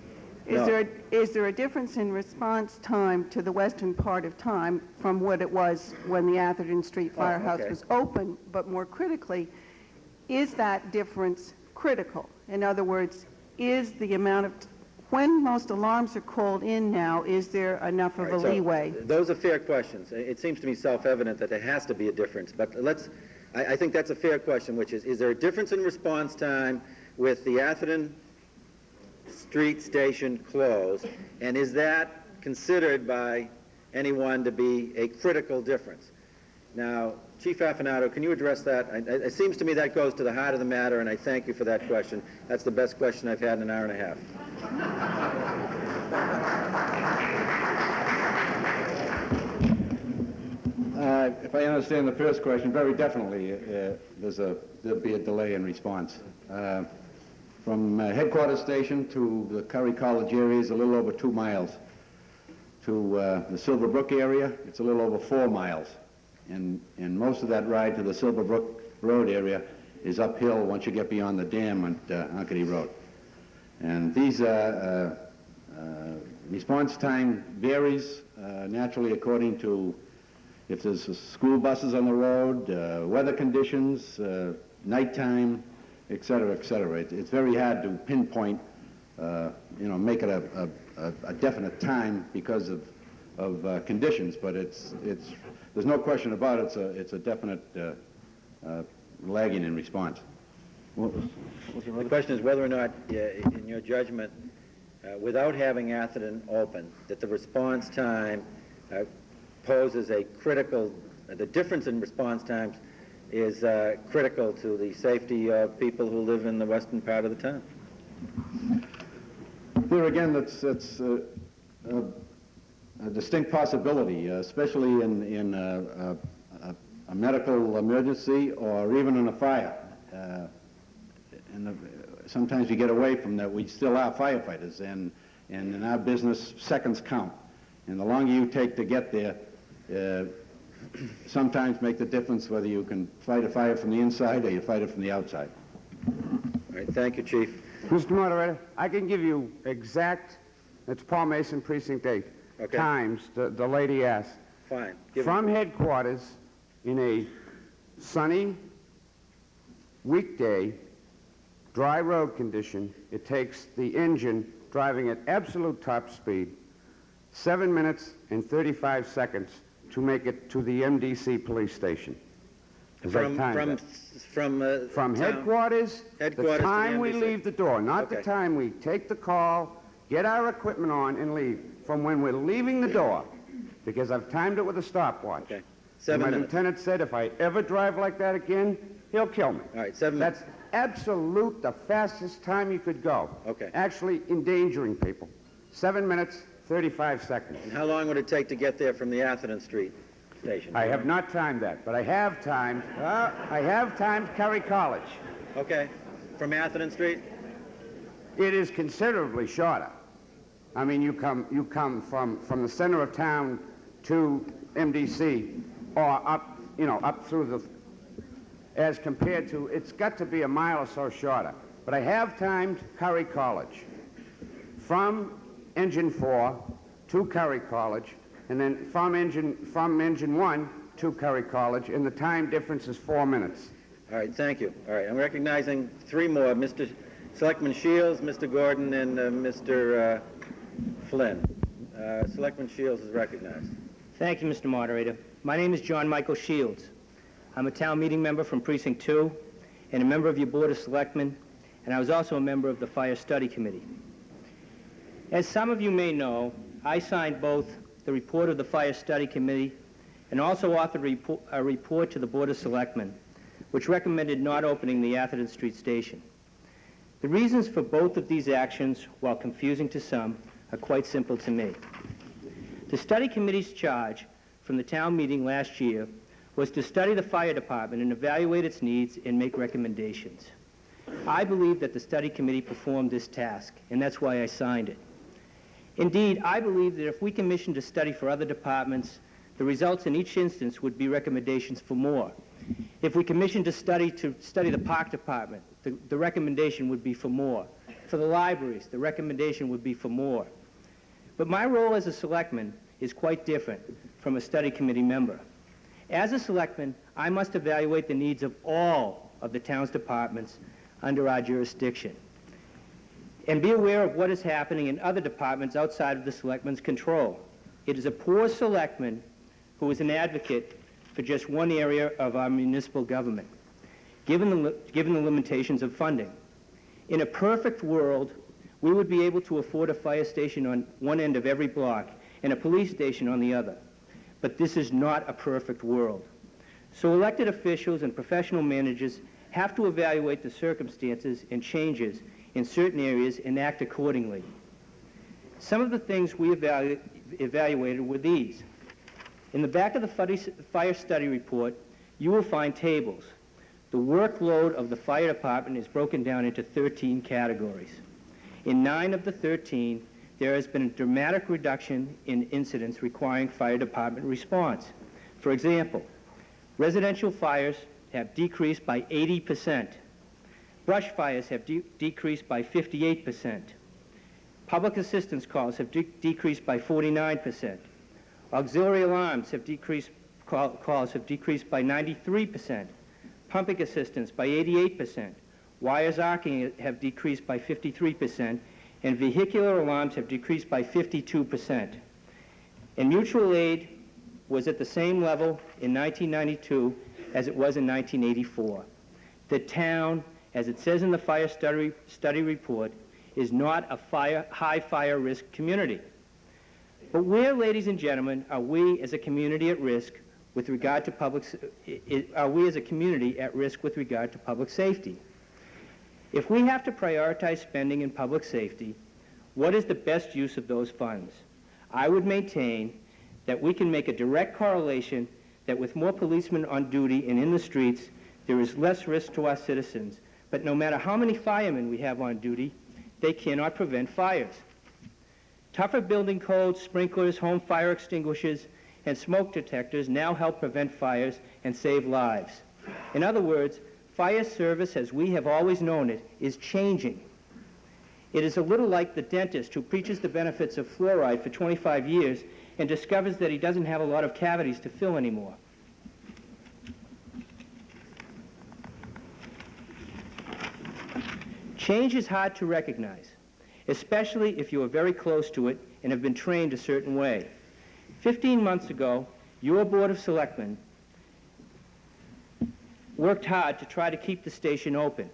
No. Is there a difference in response time to the western part of town from what it was when the Atherton Street Firehouse was open, but more critically, is that difference critical? In other words, is the amount of, when most alarms are called in now, is there enough of a leeway? Those are fair questions. It seems to me self-evident that there has to be a difference, but I think that's a fair question, which is there a difference in response time with the Atherton Street Station closed, and is that considered by anyone to be a critical difference? Now, Chief Affinato, can you address that? It seems to me that goes to the heart of the matter, and I thank you for that question. That's the best question I've had in an hour and a half. If I understand the first question, very definitely there'll be a delay in response. From headquarters station to the Curry College area is a little over 2 miles. To the Silver Brook area, it's a little over 4 miles. And most of that ride to the Silver Brook Road area is uphill once you get beyond the dam on Unkedy Road. And these response time varies naturally according to if there's school buses on the road, weather conditions, nighttime, et cetera, et cetera. It's very hard to pinpoint, make it a definite time because of conditions, but there's no question about it. It's a definite lagging in response. The question is whether or not, in your judgment, without having Atherton open, that the response time poses a critical, the difference in response times is critical to the safety of people who live in the western part of the town. There again, that's a distinct possibility, especially in a medical emergency or even in a fire. Sometimes you get away from that. We still are firefighters, and And in our business, seconds count. And the longer you take to get there, sometimes make the difference whether you can fight a fire from the inside or you fight it from the outside. All right, thank you, Chief. Mr. Moderator, I can give you exact, it's Paul Mason, Precinct 8, Okay. times the lady asked. Fine. From headquarters in a sunny weekday, dry road condition, it takes the engine driving at absolute top speed 7 minutes and 35 seconds to make it to the MDC police station. As I timed that. From headquarters, the to time the we MDC. leave the door, not the Okay. time we take the call, get our equipment on and leave. From when we're leaving the door, because I've timed it with a stopwatch. Okay. And 7 my minutes. lieutenant said if I ever drive like that again, he'll kill me. All right, 7 minutes. That's absolute the fastest time you could go. Okay. Actually endangering people. 7 minutes, 35 seconds. And how long would it take to get there from the Atherton Street station? I have not timed that, but I have timed Curry College. Okay. From Atherton Street? It is considerably shorter. I mean, you come from the center of town to MDC, or up, up through the, as compared to, it's got to be a mile or so shorter. But I have timed Curry College from Engine 4 to Curry College, and then from Engine 1 to Curry College, and the time difference is 4 minutes. All right, thank you. All right, I'm recognizing three more. Mr. Selectman Shields, Mr. Gordon, and Mr. Flynn. Selectman Shields is recognized. Thank you, Mr. Moderator. My name is John Michael Shields. I'm a town meeting member from Precinct 2 and a member of your Board of Selectmen, and I was also a member of the Fire Study Committee. As some of you may know, I signed both the report of the Fire Study Committee and also authored a report to the Board of Selectmen, which recommended not opening the Atherton Street Station. The reasons for both of these actions, while confusing to some, are quite simple to me. The study committee's charge from the town meeting last year was to study the fire department and evaluate its needs and make recommendations. I believe that the study committee performed this task, and that's why I signed it. Indeed, I believe that if we commissioned a study for other departments, the results in each instance would be recommendations for more. If we commissioned a study to study the park department, the recommendation would be for more. For the libraries, the recommendation would be for more. But my role as a selectman is quite different from a study committee member. As a selectman, I must evaluate the needs of all of the town's departments under our jurisdiction and be aware of what is happening in other departments outside of the selectman's control. It is a poor selectman who is an advocate for just one area of our municipal government, given the limitations of funding. In a perfect world, we would be able to afford a fire station on one end of every block and a police station on the other. But this is not a perfect world. So elected officials and professional managers have to evaluate the circumstances and changes in certain areas and act accordingly. Some of the things we evaluated were these. In the back of the fire study report, you will find tables. The workload of the fire department is broken down into 13 categories. In 9 of the 13, there has been a dramatic reduction in incidents requiring fire department response. For example, residential fires have decreased by 80%. Brush fires have decreased by 58%. Public assistance calls have decreased by 49%. Auxiliary alarms have decreased, calls have decreased by 93%. Pumping assistance by 88%. Wires arcing have decreased by 53%. And vehicular alarms have decreased by 52%. And mutual aid was at the same level in 1992 as it was in 1984. The town, as it says in the fire study report, is not a high fire risk community. But where, ladies and gentlemen, are we as a community at risk with regard to public safety? If we have to prioritize spending in public safety, what is the best use of those funds? I would maintain that we can make a direct correlation that with more policemen on duty and in the streets, there is less risk to our citizens. But no matter how many firemen we have on duty, they cannot prevent fires. Tougher building codes, sprinklers, home fire extinguishers, and smoke detectors now help prevent fires and save lives. In other words, fire service, as we have always known it, is changing. It is a little like the dentist who preaches the benefits of fluoride for 25 years and discovers that he doesn't have a lot of cavities to fill anymore. Change is hard to recognize, especially if you are very close to it and have been trained a certain way. 15 months ago, your Board of Selectmen worked hard to try to keep the station open.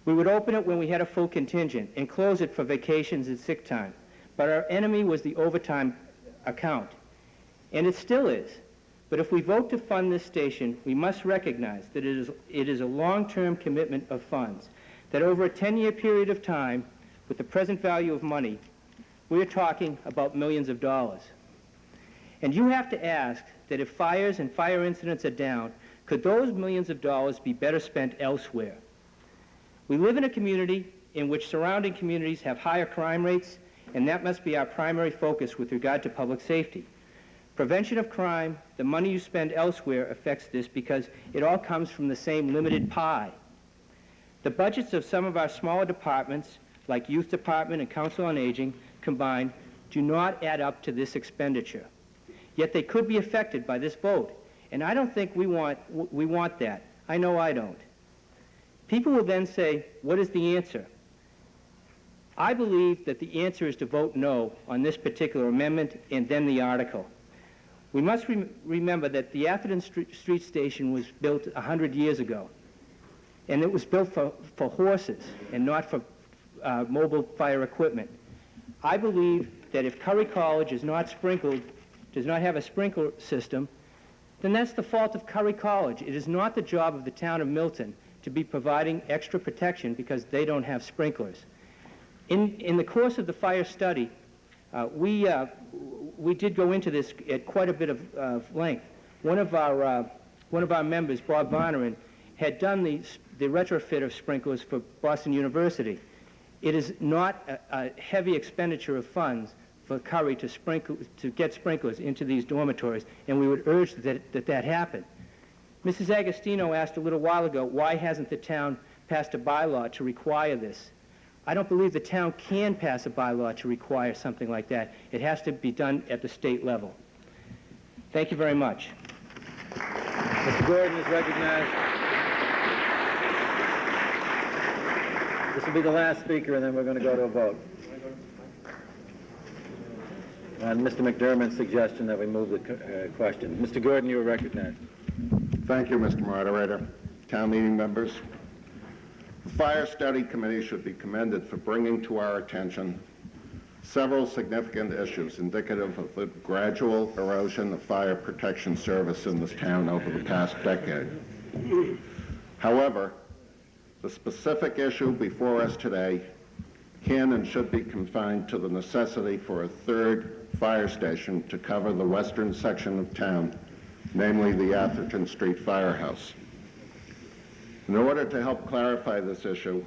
We would open it when we had a full contingent and close it for vacations and sick time. But our enemy was the overtime account, and it still is. But if we vote to fund this station, we must recognize that it is a long-term commitment of funds, that over a 10-year period of time, with the present value of money, we are talking about millions of dollars. And you have to ask that if fires and fire incidents are down, could those millions of dollars be better spent elsewhere? We live in a community in which surrounding communities have higher crime rates, and that must be our primary focus with regard to public safety. Prevention of crime, the money you spend elsewhere affects this because it all comes from the same limited pie. The budgets of some of our smaller departments, like Youth Department and Council on Aging, combined, do not add up to this expenditure. Yet they could be affected by this vote, and I don't think we want that. I know I don't. People will then say, what is the answer? I believe that the answer is to vote no on this particular amendment and then the article. We must remember that the Atherton Street Station was built 100 years ago, and it was built for horses and not for mobile fire equipment. I believe that if Curry College is not sprinkled, does not have a sprinkler system, then that's the fault of Curry College. It is not the job of the town of Milton to be providing extra protection because they don't have sprinklers. In the course of the fire study, we did go into this at quite a bit of length. One of our members, Bob Varnerin, had done the retrofit of sprinklers for Boston University. It is not a heavy expenditure of funds for Curry to get sprinklers into these dormitories, and we would urge that happen. Mrs. Agostino asked a little while ago, why hasn't the town passed a bylaw to require this? I don't believe the town can pass a bylaw to require something like that. It has to be done at the state level. Thank you very much. Mr. Gordon is recognized. This will be the last speaker, and then we're going to go to a vote. On Mr. McDermott's suggestion that we move the question. Mr. Gordon, you are recognized. Thank you, Mr. Moderator. Town meeting members. The Fire Study Committee should be commended for bringing to our attention several significant issues indicative of the gradual erosion of fire protection service in this town over the past decade. However, the specific issue before us today can and should be confined to the necessity for a third fire station to cover the western section of town, namely the Atherton Street Firehouse. In order to help clarify this issue,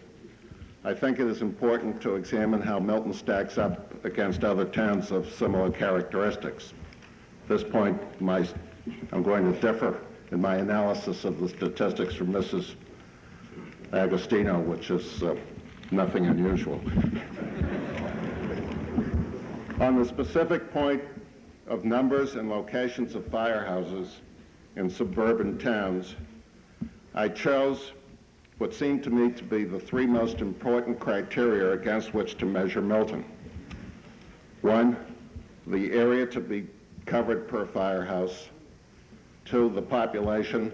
I think it is important to examine how Milton stacks up against other towns of similar characteristics. At this point, I'm going to differ in my analysis of the statistics from Mrs. Agostino, which is nothing unusual. On the specific point of numbers and locations of firehouses in suburban towns, I chose what seemed to me to be the three most important criteria against which to measure Milton. One, the area to be covered per firehouse. Two, the population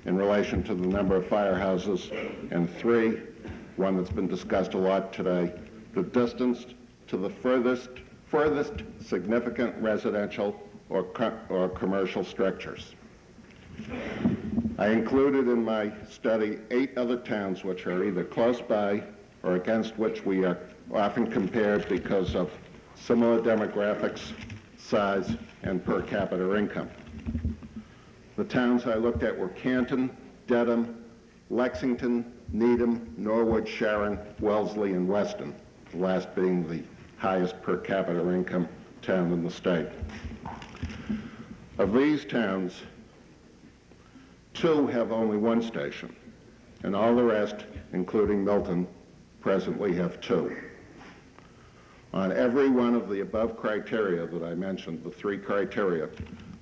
in relation to the number of firehouses. And three, one that's been discussed a lot today, the distance to the furthest significant residential or commercial structures. I included in my study 8 other towns which are either close by or against which we are often compared because of similar demographics, size, and per capita income. The towns I looked at were Canton, Dedham, Lexington, Needham, Norwood, Sharon, Wellesley, and Weston, the last being the highest per capita income town in the state. Of these towns, 2 have only 1 station, and all the rest, including Milton, presently have 2. On every one of the above criteria that I mentioned, the 3 criteria,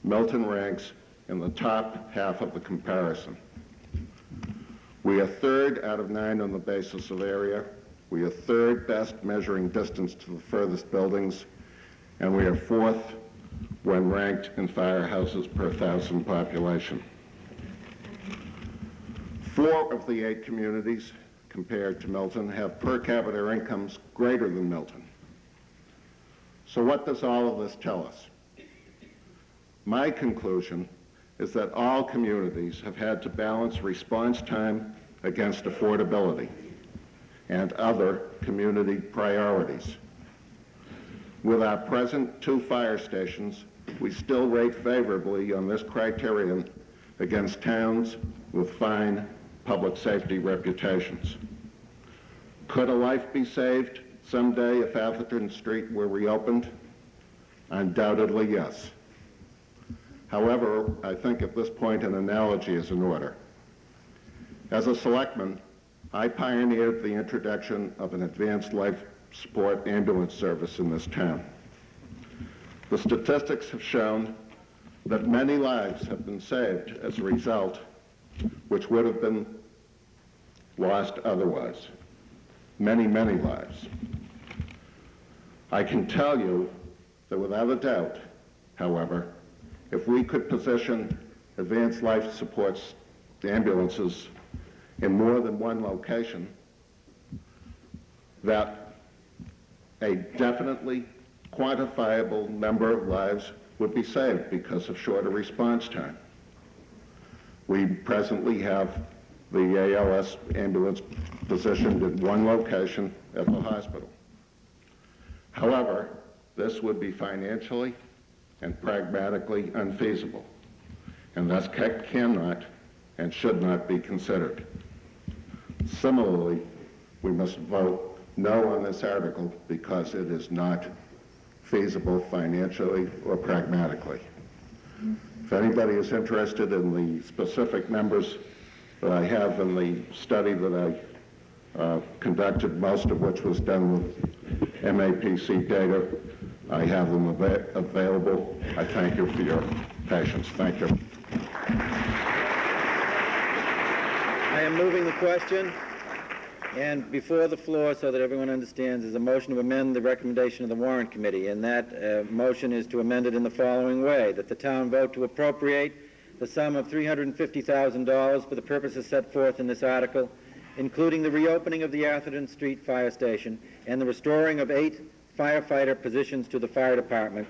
Milton ranks in the top half of the comparison. We are 3rd out of 9 on the basis of area. We are 3rd best measuring distance to the furthest buildings, and we are 4th when ranked in firehouses per 1,000 population. 4 of the 8 communities, compared to Milton, have per capita incomes greater than Milton. So what does all of this tell us? My conclusion is that all communities have had to balance response time against affordability and other community priorities. With our present 2 fire stations, we still rate favorably on this criterion against towns with fine public safety reputations. Could a life be saved someday if Atherton Street were reopened? Undoubtedly, yes. However, I think at this point an analogy is in order. As a selectman, I pioneered the introduction of an advanced life support ambulance service in this town. The statistics have shown that many lives have been saved as a result, which would have been lost otherwise. Many, many lives. I can tell you that without a doubt, however, if we could position advanced life support ambulances in more than one location, that a definitely quantifiable number of lives would be saved because of shorter response time. We presently have the ALS ambulance positioned in one location at the hospital. However, this would be financially and pragmatically unfeasible, and thus cannot and should not be considered. Similarly, we must vote no on this article because it is not feasible financially or pragmatically. If anybody is interested in the specific numbers that I have in the study that I conducted, most of which was done with MAPC data, I have them available. I thank you for your patience. Thank you. I am moving the question, and before the floor, so that everyone understands, is a motion to amend the recommendation of the Warrant Committee, and that motion is to amend it in the following way: that the town vote to appropriate the sum of $350,000 for the purposes set forth in this article, including the reopening of the Atherton Street Fire Station and the restoring of 8 firefighter positions to the fire department,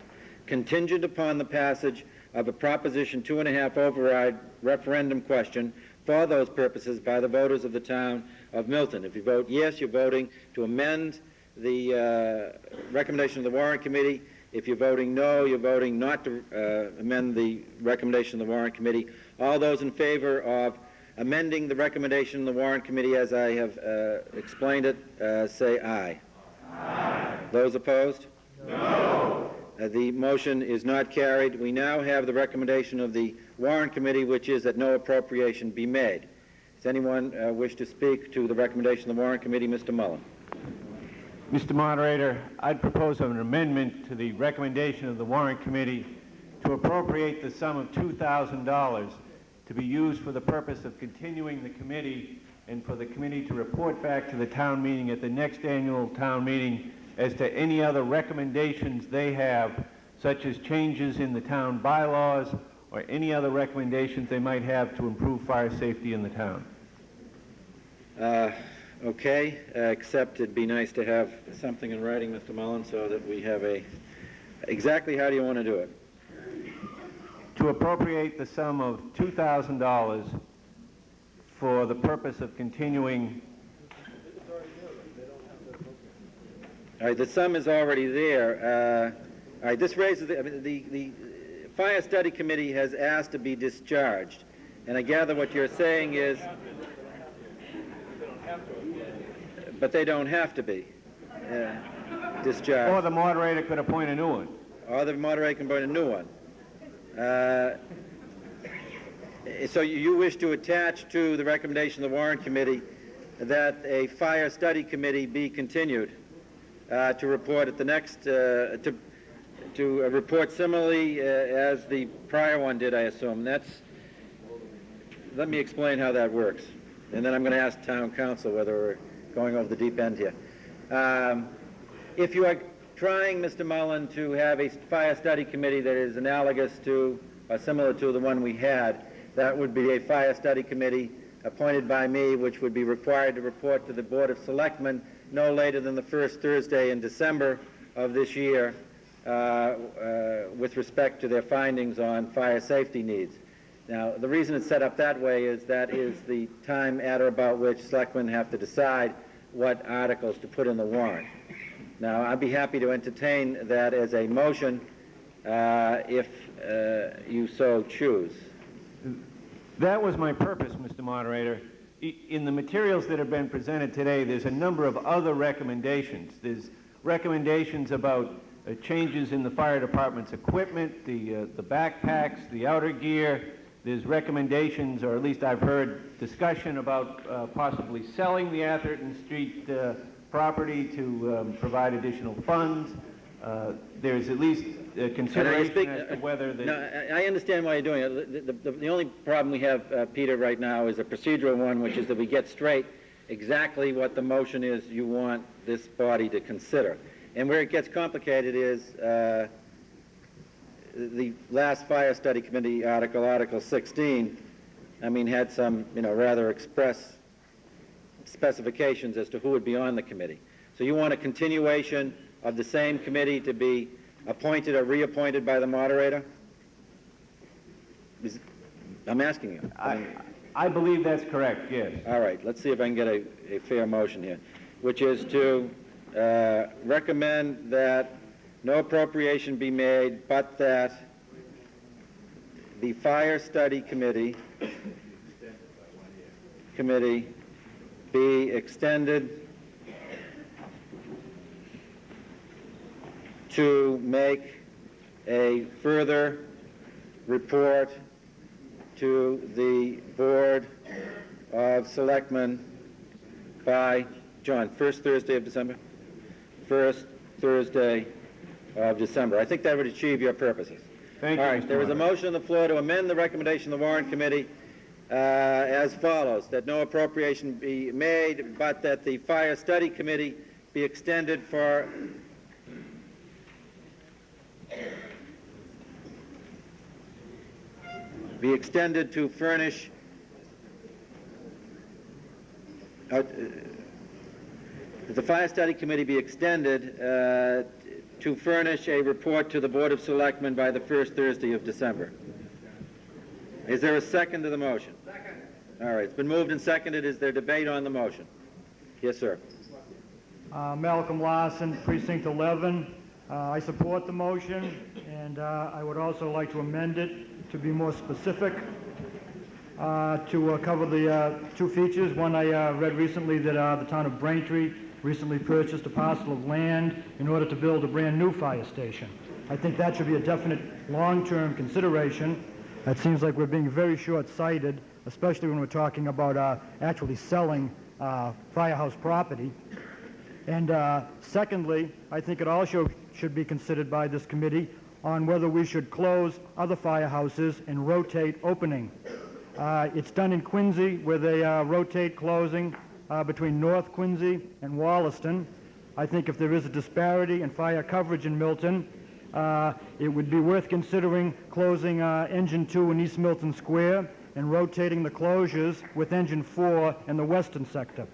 contingent upon the passage of a Proposition 2.5 override referendum question for those purposes by the voters of the town of Milton. If you vote yes, you're voting to amend the recommendation of the Warrant Committee. If you're voting no, you're voting not to amend the recommendation of the Warrant Committee. All those in favor of amending the recommendation of the Warrant Committee as I have explained it, say aye. Aye. Those opposed? No. The motion is not carried. We now have the recommendation of the Warrant Committee, which is that no appropriation be made. Does anyone wish to speak to the recommendation of the Warrant Committee? Mr. Mullen. Mr. Moderator, I'd propose an amendment to the recommendation of the Warrant Committee to appropriate the sum of $2,000 to be used for the purpose of continuing the committee and for the committee to report back to the town meeting at the next annual town meeting as to any other recommendations they have, such as changes in the town bylaws or any other recommendations they might have to improve fire safety in the town. Okay, except it'd be nice to have something in writing, Mr. Mullen, so that we have a... Exactly how do you want to do it? To appropriate the sum of $2,000 for the purpose of continuing... All right, the sum is already there. All right, this raises... the Fire Study Committee has asked to be discharged, and I gather what you're saying is... But they don't have to be. discharged. Or the moderator could appoint a new one. Or the moderator can appoint a new one. So you wish to attach to the recommendation of the Warrant Committee that a fire study committee be continued to report at the next, to report similarly as the prior one did, I assume. Let me explain how that works, and then I'm going to ask town council whether we're going over the deep end here. If you are trying, Mr. Mullen, to have a fire study committee that is analogous to or similar to the one we had, that would be a fire study committee appointed by me, which would be required to report to the Board of Selectmen no later than the first Thursday in December of this year with respect to their findings on fire safety needs. Now, the reason it's set up that way is that is the time at or about which selectmen have to decide what articles to put in the warrant. Now, I'd be happy to entertain that as a motion if you so choose. That was my purpose, Mr. Moderator. In the materials that have been presented today, there's a number of other recommendations. There's recommendations about changes in the fire department's equipment, the backpacks, the outer gear. There's recommendations, or at least I've heard discussion about possibly selling the Atherton Street property to provide additional funds. There's at least consideration as to whether the... No, I understand why you're doing it. The only problem we have, Peter, right now is a procedural one, which is that we get straight exactly what the motion is you want this body to consider. And where it gets complicated is the last fire study committee article, Article 16, had some, rather express specifications as to who would be on the committee. So you want a continuation of the same committee to be appointed or reappointed by the moderator? I'm asking you. I believe that's correct, yes. All right, let's see if I can get a fair motion here, which is to recommend that no appropriation be made, but that the fire study committee be extended to make a further report to the Board of Selectmen by, John, first Thursday of December? First Thursday of December. I think that would achieve your purposes. Thank you, All right, there is a motion on the floor to amend the recommendation of the Warrant Committee as follows, that no appropriation be made, but that the Fire Study Committee be extended for to furnish the Fire Study Committee be extended to furnish a report to the Board of Selectmen by the first Thursday of December. Is there a second to the motion? Second. All right, it's been moved and seconded. Is there debate on the motion? Yes, sir. Malcolm Larson, Precinct 11. I support the motion, and I would also like to amend it to be more specific, to cover the two features. One, I read recently that the town of Braintree recently purchased a parcel of land in order to build a brand new fire station. I think that should be a definite long-term consideration. It seems like we're being very short-sighted, especially when we're talking about actually selling firehouse property. And secondly, I think it also should be considered by this committee on whether we should close other firehouses and rotate opening. It's done in Quincy, where they rotate closing between North Quincy and Wollaston. I think if there is a disparity in fire coverage in Milton, it would be worth considering closing Engine 2 in East Milton Square and rotating the closures with Engine 4 in the western sector.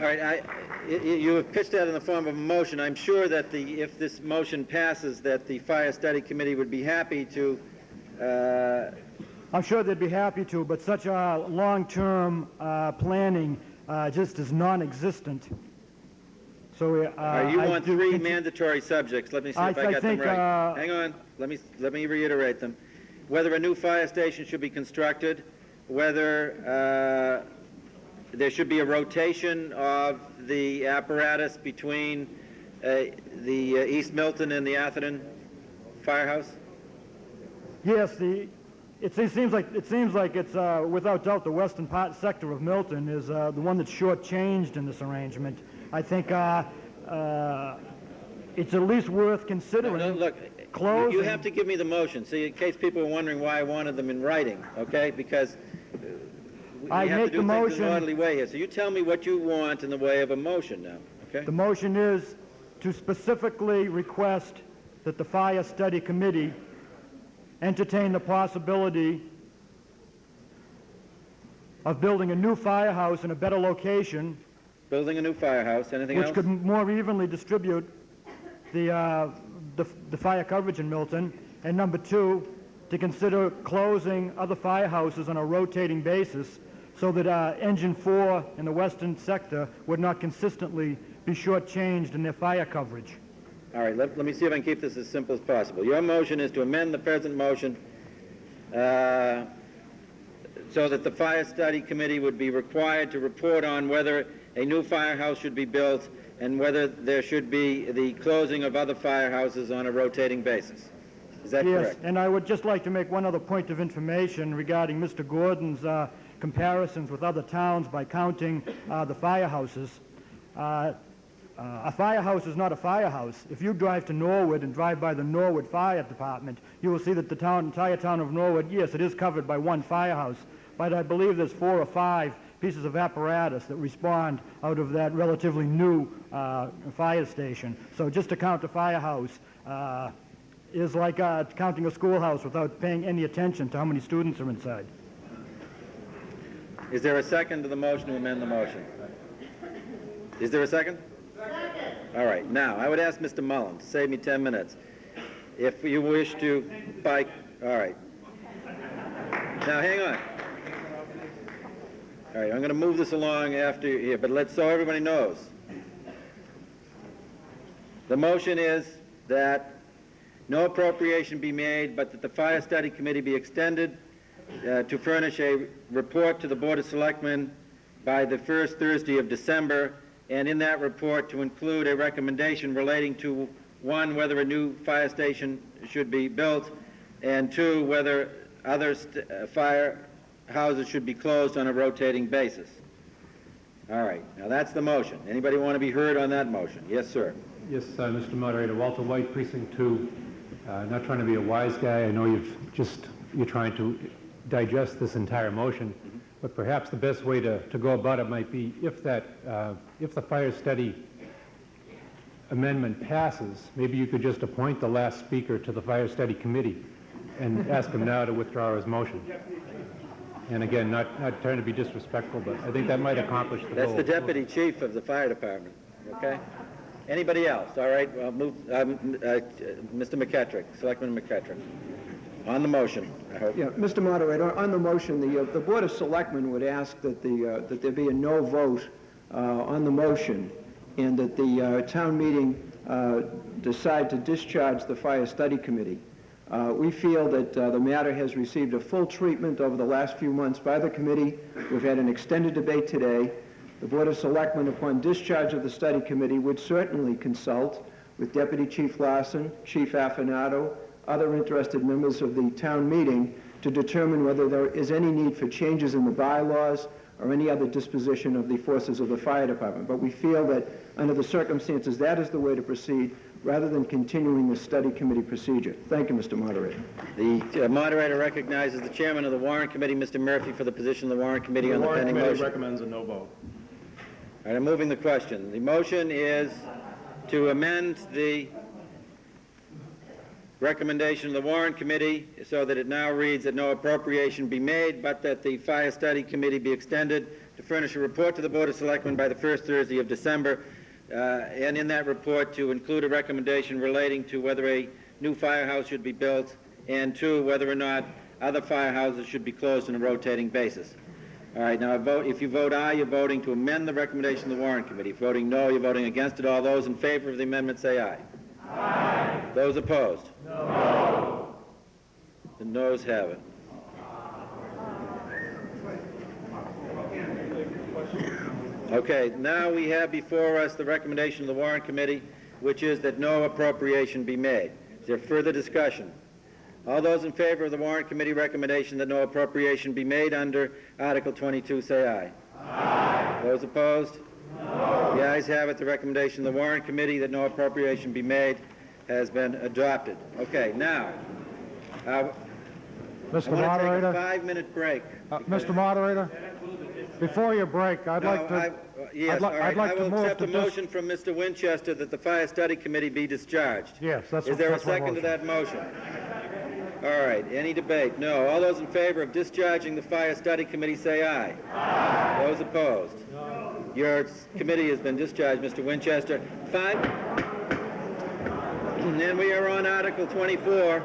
All right, you have pitched that in the form of a motion. I'm sure that if this motion passes, that the Fire Study Committee would be happy to... I'm sure they'd be happy to, but such a long-term planning just is non-existent. So you want three mandatory subjects. Let me see if I got them right. Hang on. Let me reiterate them. Whether a new fire station should be constructed, whether there should be a rotation of the apparatus between the East Milton and the Atherton firehouse? Yes, it seems like it's without doubt the western sector of Milton is the one that's shortchanged in this arrangement. I think it's at least worth considering. No, look, closing. you have to give me the motion, see, in case people are wondering why I wanted them in writing, okay? Because we I have make to do the things in an motion. orderly way here. So you tell me what you want in the way of a motion now, okay? The motion is to specifically request that the Fire Study Committee entertain the possibility of building a new firehouse in a better location. Building a new firehouse, anything which else? could more evenly distribute the fire coverage in Milton. And number two, to consider closing other firehouses on a rotating basis so that Engine 4 in the western sector would not consistently be shortchanged in their fire coverage. All right, let me see if I can keep this as simple as possible. Your motion is to amend the present motion so that the Fire Study Committee would be required to report on whether a new firehouse should be built and whether there should be the closing of other firehouses on a rotating basis. Is that Yes, correct? and I would just like to make one other point of information regarding Mr. Gordon's comparisons with other towns by counting the firehouses. A firehouse is not a firehouse. If you drive to Norwood and drive by the Norwood Fire Department, you will see that the entire town of Norwood, yes, it is covered by one firehouse, but I believe there's 4 or 5 pieces of apparatus that respond out of that relatively new fire station. So just to count a firehouse is like counting a schoolhouse without paying any attention to how many students are inside. Is there a second to the motion to amend the motion? Is there a second? All right, now, I would ask Mr. Mullen to save me 10 minutes. If you wish to all right. Now, hang on. All right, I'm going to move this along after you here, but so everybody knows. The motion is that no appropriation be made, but that the Fire Study Committee be extended to furnish a report to the Board of Selectmen by the first Thursday of December, and in that report to include a recommendation relating to, 1, whether a new fire station should be built, and 2, whether other firehouses should be closed on a rotating basis. All right, now that's the motion. Anybody want to be heard on that motion? Yes, sir. Yes, Mr. Moderator. Walter White, Precinct 2. Not trying to be a wise guy. I know you're trying to digest this entire motion, but perhaps the best way to go about it might be if the fire study amendment passes, maybe you could just appoint the last speaker to the fire study committee and ask him now to withdraw his motion. And again, not trying to be disrespectful, but I think that might accomplish the goal. That's the deputy chief of the fire department, okay? Anybody else? All right, well, move, Mr. McKettrick, Selectman McKettrick. On the motion, I hope. Yeah, Mr. Moderator, on the motion, the Board of Selectmen would ask that that there be a no vote on the motion, and that the town meeting decide to discharge the Fire Study Committee. We feel that the matter has received a full treatment over the last few months by the committee. We've had an extended debate today. The Board of Selectmen, upon discharge of the study committee, would certainly consult with Deputy Chief Larson, Chief Affinado, other interested members of the town meeting to determine whether there is any need for changes in the bylaws or any other disposition of the forces of the fire department. But we feel that under the circumstances, that is the way to proceed rather than continuing the study committee procedure. Thank you, Mr. Moderator. The moderator recognizes the chairman of the Warrant Committee, Mr. Murphy, for the position of the Warrant Committee on the pending motion. The Warrant Committee recommends a no vote. All right, I'm moving the question. The motion is to amend the recommendation of the Warrant Committee so that it now reads that no appropriation be made, but that the Fire Study Committee be extended to furnish a report to the Board of Selectmen by the first Thursday of December, and in that report to include a recommendation relating to whether a new firehouse should be built, and 2, whether or not other firehouses should be closed on a rotating basis. All right, now if you vote aye, you're voting to amend the recommendation of the Warrant Committee. If you're voting no, you're voting against it. All those in favor of the amendment say aye. Aye. Those opposed? No. The noes have it. Okay, now we have before us the recommendation of the warrant committee, which is that no appropriation be made. Is there further discussion? All those in favor of the warrant committee recommendation that no appropriation be made under Article 22, say aye. Aye. Those opposed? No. The ayes have it. The recommendation of the warrant committee that no appropriation be made has been adopted. Okay, now, Mr. I want Moderator? to take a 5-minute break. Mr. Moderator, before you break, I'd like to... Yes, all right. I'd like I will to move accept to a motion from Mr. Winchester that the Fire Study Committee be discharged. Yes, that's... Is there a that's my second to motion. that motion? All right, any debate? No. All those in favor of discharging the Fire Study Committee say aye. Aye. Those opposed? No. Your committee has been discharged, Mr. Winchester. And then we are on Article 24.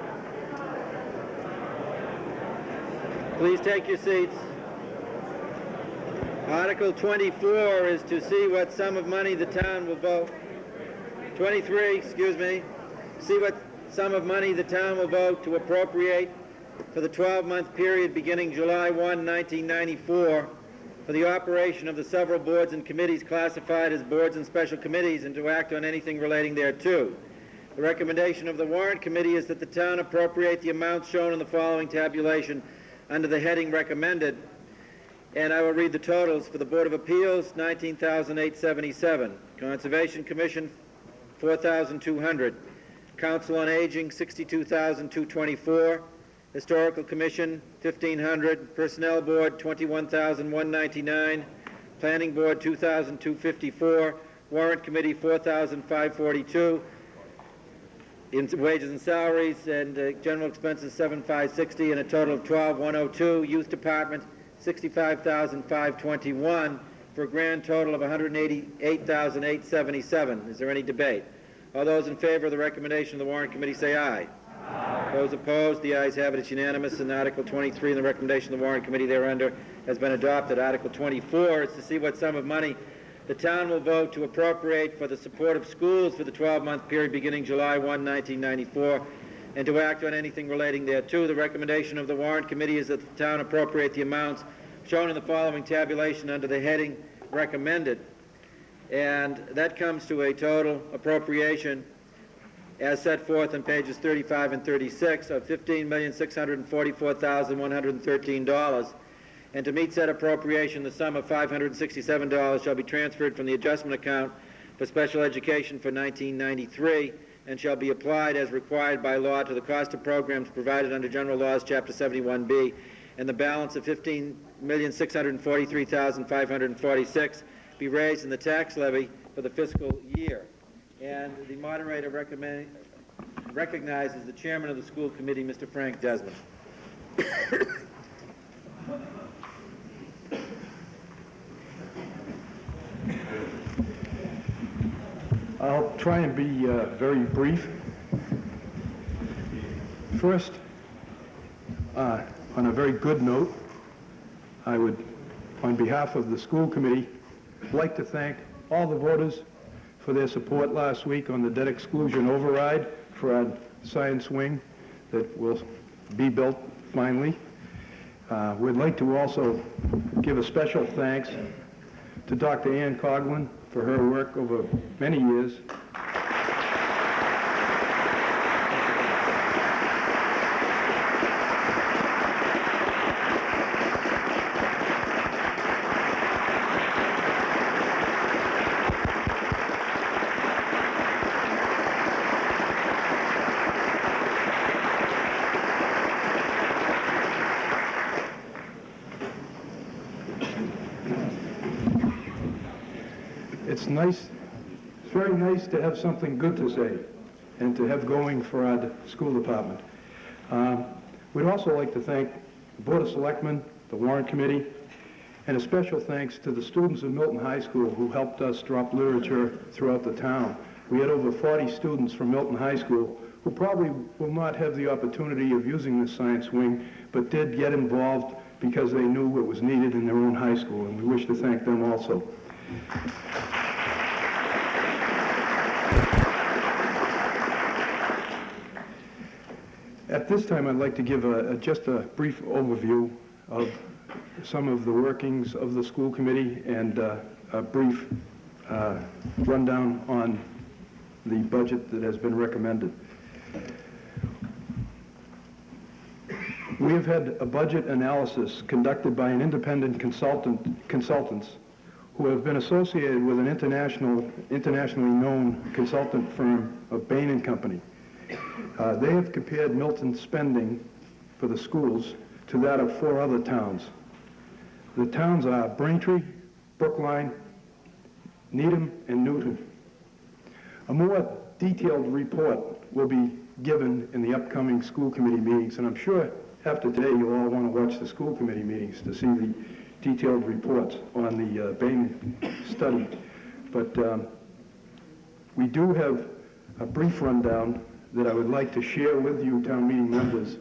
Please take your seats. Article 24 is to see what sum of money the town will vote. 23, excuse me. See what sum of money the town will vote to appropriate for the 12-month period beginning July 1, 1994, for the operation of the several boards and committees classified as boards and special committees, and to act on anything relating thereto. The recommendation of the warrant committee is that the town appropriate the amounts shown in the following tabulation under the heading recommended, and I will read the totals. For the Board of Appeals, $19,877. Conservation Commission, $4,200. Council on Aging, $62,224. Historical Commission, $1,500. Personnel Board, $21,199. Planning Board, $2,254. Warrant Committee, $4,542. In wages and salaries and general expenses, $7,560, and a total of $12,102. Youth Department, $65,521, for a grand total of $188,877. Is there any debate? All those in favor of the recommendation of the warrant committee say aye. Aye. Those opposed? The ayes have it. It's unanimous. And Article 23 and the recommendation of the warrant committee thereunder has been adopted. Article 24 is to see what sum of money the town will vote to appropriate for the support of schools for the 12-month period beginning July 1, 1994, and to act on anything relating thereto. The recommendation of the warrant committee is that the town appropriate the amounts shown in the following tabulation under the heading recommended, and that comes to a total appropriation as set forth on pages 35 and 36 of $15,644,113. And to meet said appropriation, the sum of $567 shall be transferred from the adjustment account for special education for 1993 and shall be applied as required by law to the cost of programs provided under General Laws, Chapter 71B, and the balance of $15,643,546 be raised in the tax levy for the fiscal year. And the moderator recognizes the chairman of the school committee, Mr. Frank Desmond. I'll try and be very brief. First, on a very good note, I would, on behalf of the school committee, like to thank all the voters for their support last week on the debt exclusion override for our science wing that will be built finally. We'd like to also give a special thanks to Dr. Ann Coughlin for her work over many years. It's very nice to have something good to say and to have going for our school department. We'd also like to thank the Board of Selectmen, the Warrant Committee, and a special thanks to the students of Milton High School who helped us drop literature throughout the town. We had over 40 students from Milton High School who probably will not have the opportunity of using the science wing, but did get involved because they knew it was needed in their own high school, and we wish to thank them also. At this time, I'd like to give just a brief overview of some of the workings of the school committee and a brief rundown on the budget that has been recommended. We have had a budget analysis conducted by an independent consultants who have been associated with an internationally known consultant firm of Bain & Company. They have compared Milton's spending for the schools to that of 4 other towns. The towns are Braintree, Brookline, Needham, and Newton. A more detailed report will be given in the upcoming school committee meetings, and I'm sure after today you'll all want to watch the school committee meetings to see the detailed reports on the Bain study. But we do have a brief rundown that I would like to share with you, town meeting members.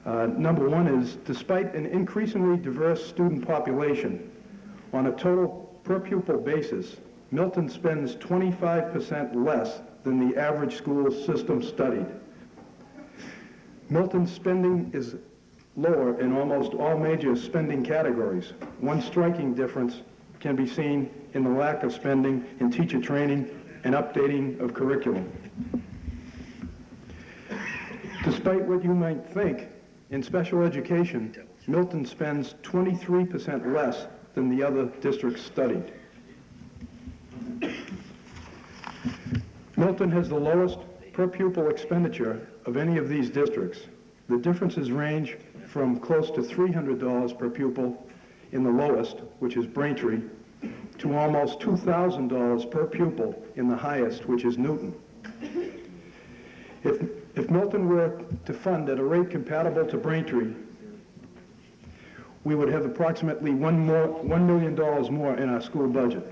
Number one is, despite an increasingly diverse student population, on a total per pupil basis, Milton spends 25% less than the average school system studied. Milton's spending is lower in almost all major spending categories. One striking difference can be seen in the lack of spending in teacher training and updating of curriculum. Despite what you might think, in special education, Milton spends 23% less than the other districts studied. Milton has the lowest per pupil expenditure of any of these districts. The differences range from close to $300 per pupil in the lowest, which is Braintree, to almost $2,000 per pupil in the highest, which is Newton. If Milton were to fund at a rate compatible to Braintree, we would have approximately $1 million more in our school budget.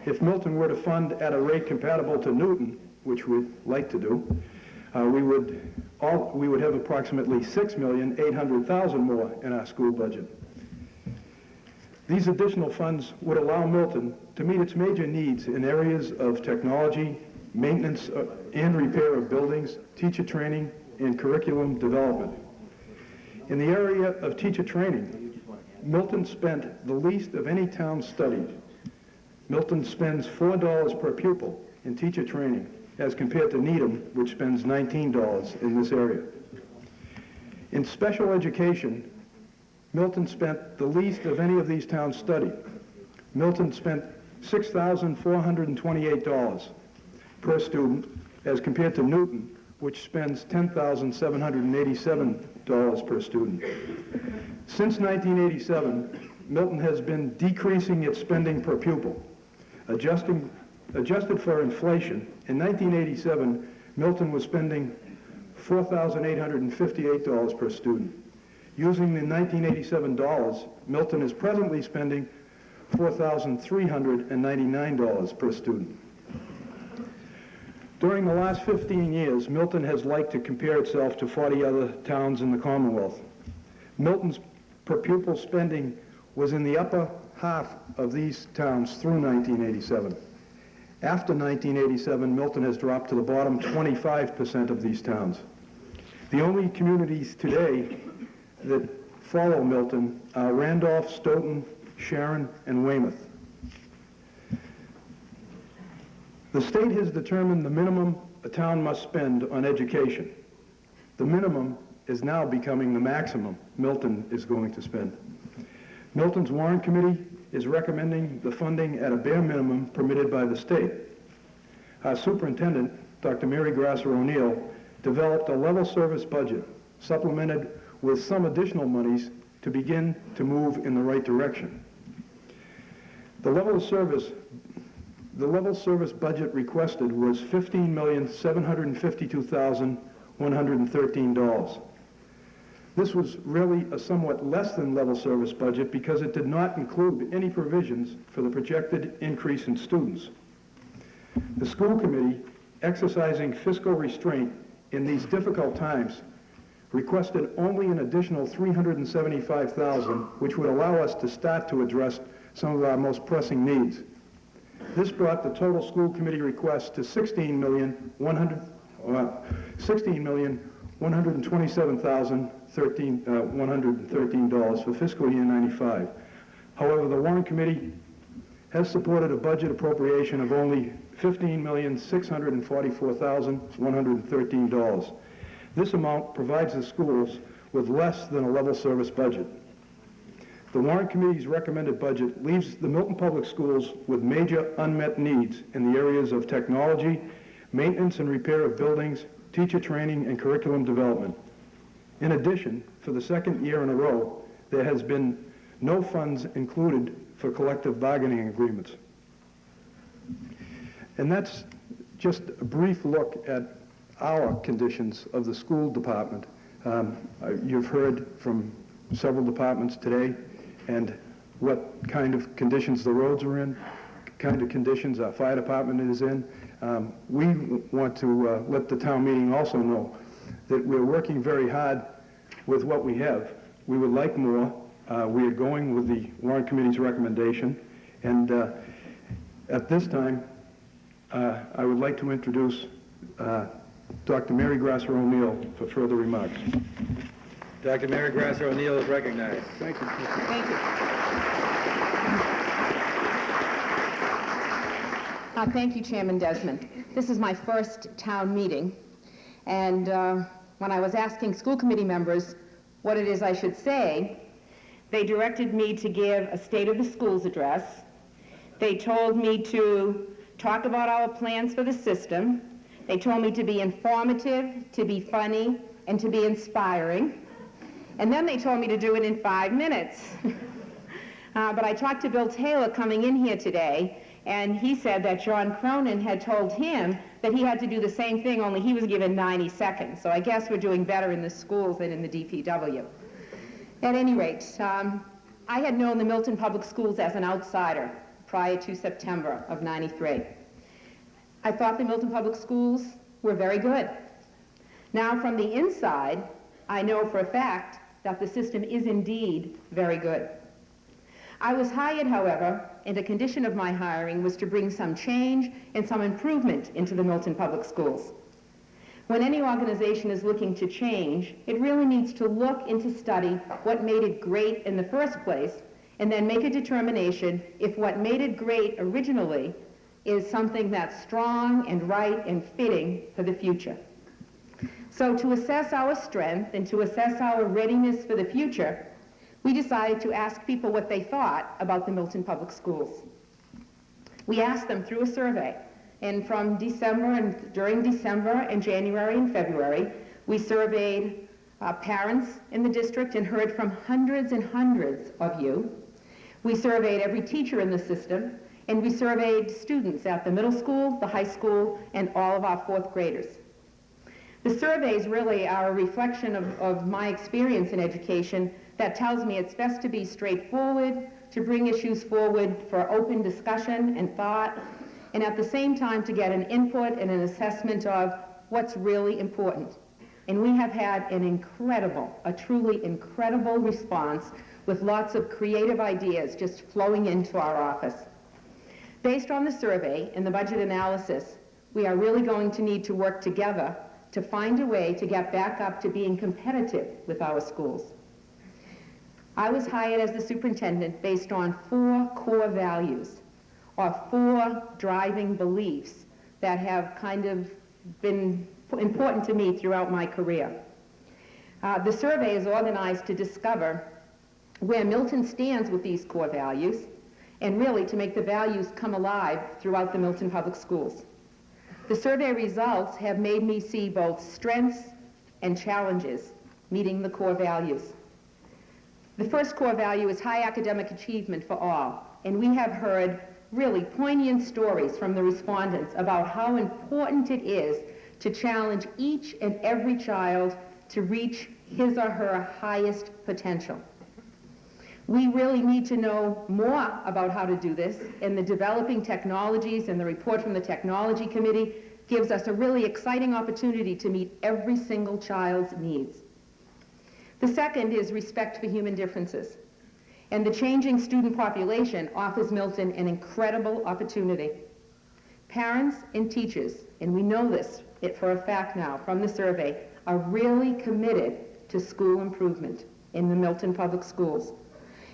If Milton were to fund at a rate compatible to Newton, which we'd like to do, we would have approximately $6,800,000 more in our school budget. These additional funds would allow Milton to meet its major needs in areas of technology, maintenance and repair of buildings, teacher training, and curriculum development. In the area of teacher training, Milton spent the least of any town studied. Milton spends $4 per pupil in teacher training, as compared to Needham, which spends $19 in this area. In special education, Milton spent the least of any of these towns studied. Milton spent $6,428 per student, as compared to Newton, which spends $10,787 per student. Since 1987, Milton has been decreasing its spending per pupil. Adjusted for inflation, in 1987, Milton was spending $4,858 per student. Using the 1987 dollars, Milton is presently spending $4,399 per student. During the last 15 years, Milton has liked to compare itself to 40 other towns in the Commonwealth. Milton's per pupil spending was in the upper half of these towns through 1987. After 1987, Milton has dropped to the bottom 25% of these towns. The only communities today that follow Milton are Randolph, Stoughton, Sharon, and Weymouth. The state has determined the minimum a town must spend on education. The minimum is now becoming the maximum Milton is going to spend. Milton's Warrant Committee is recommending the funding at a bare minimum permitted by the state. Our superintendent, Dr. Mary Grasser O'Neill, developed a level service budget supplemented with some additional monies to begin to move in the right direction. The level service budget requested was $15,752,113. This was really a somewhat less than level service budget because it did not include any provisions for the projected increase in students. The school committee, exercising fiscal restraint in these difficult times, requested only an additional $375,000, which would allow us to start to address some of our most pressing needs. This brought the total school committee request to $16,127,113 for fiscal year 95. However, the Warrant Committee has supported a budget appropriation of only $15,644,113. This amount provides the schools with less than a level service budget. The Warrant Committee's recommended budget leaves the Milton Public Schools with major unmet needs in the areas of technology, maintenance and repair of buildings, teacher training, and curriculum development. In addition, for the second year in a row, there has been no funds included for collective bargaining agreements. And that's just a brief look at our conditions of the school department. You've heard from several departments today and what kind of conditions the roads are in, kind of conditions our fire department is in. We want to let the town meeting also know that we're working very hard with what we have. We would like more. We are going with the Warrant Committee's recommendation. And at this time, I would like to introduce Dr. Mary Grasser O'Neill for further remarks. Dr. Mary Grasser O'Neill is recognized. Thank you. Thank you. Thank you, Chairman Desmond. This is my first town meeting, and when I was asking school committee members what it is I should say, they directed me to give a State of the Schools address. They told me to talk about our plans for the system. They told me to be informative, to be funny, and to be inspiring. And then they told me to do it in 5 minutes. But I talked to Bill Taylor coming in here today, and he said that John Cronin had told him that he had to do the same thing, only he was given 90 seconds. So I guess we're doing better in the schools than in the DPW. At any rate, I had known the Milton Public Schools as an outsider prior to September of '93. I thought the Milton Public Schools were very good. Now, from the inside, I know for a fact that the system is indeed very good. I was hired, however, and a condition of my hiring was to bring some change and some improvement into the Milton Public Schools. When any organization is looking to change, it really needs to look and to study what made it great in the first place, and then make a determination if what made it great originally is something that's strong and right and fitting for the future. So to assess our strength and to assess our readiness for the future, we decided to ask people what they thought about the Milton Public Schools. We asked them through a survey, and from December and during December and January and February, we surveyed parents in the district and heard from hundreds and hundreds of you. We surveyed every teacher in the system, and we surveyed students at the middle school, the high school, and all of our fourth graders. The surveys really are a reflection of my experience in education that tells me it's best to be straightforward, to bring issues forward for open discussion and thought, and at the same time to get an input and an assessment of what's really important. And we have had a truly incredible response with lots of creative ideas just flowing into our office. Based on the survey and the budget analysis, we are really going to need to work together to find a way to get back up to being competitive with our schools. I was hired as the superintendent based on 4 core values, or 4 driving beliefs that have kind of been important to me throughout my career. The survey is organized to discover where Milton stands with these core values, and really to make the values come alive throughout the Milton Public Schools. The survey results have made me see both strengths and challenges meeting the core values. The first core value is high academic achievement for all, and we have heard really poignant stories from the respondents about how important it is to challenge each and every child to reach his or her highest potential. We really need to know more about how to do this, and the developing technologies and the report from the Technology Committee gives us a really exciting opportunity to meet every single child's needs. The second is respect for human differences. And the changing student population offers Milton an incredible opportunity. Parents and teachers, and we know this for a fact now from the survey, are really committed to school improvement in the Milton Public Schools.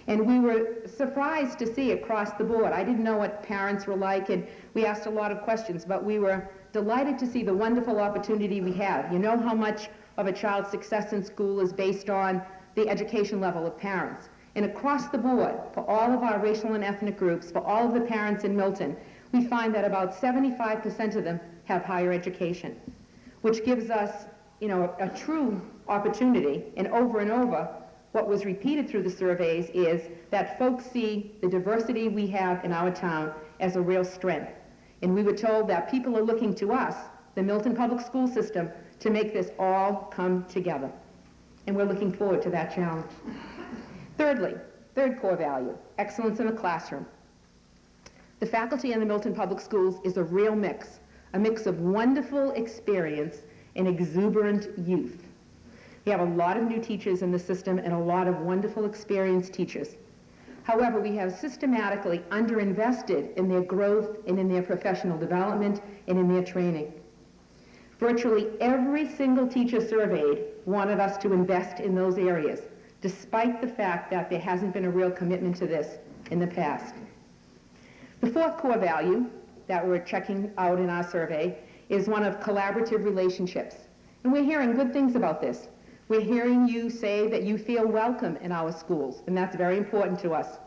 And we were surprised to see across the board. I didn't know what parents were like, and we asked a lot of questions, but we were delighted to see the wonderful opportunity we have. You know how much of a child's success in school is based on the education level of parents. And across the board, for all of our racial and ethnic groups, for all of the parents in Milton, we find that about 75% of them have higher education, which gives us, you know, a true opportunity. And over, what was repeated through the surveys is that folks see the diversity we have in our town as a real strength. And we were told that people are looking to us, the Milton Public School System, to make this all come together. And we're looking forward to that challenge. Thirdly, third core value, excellence in the classroom. The faculty in the Milton Public Schools is a real mix, a mix of wonderful experience and exuberant youth. We have a lot of new teachers in the system and a lot of wonderful experienced teachers. However, we have systematically underinvested in their growth and in their professional development and in their training. Virtually every single teacher surveyed wanted us to invest in those areas, despite the fact that there hasn't been a real commitment to this in the past. The fourth core value that we're checking out in our survey is one of collaborative relationships. And we're hearing good things about this. We're hearing you say that you feel welcome in our schools, and that's very important to us.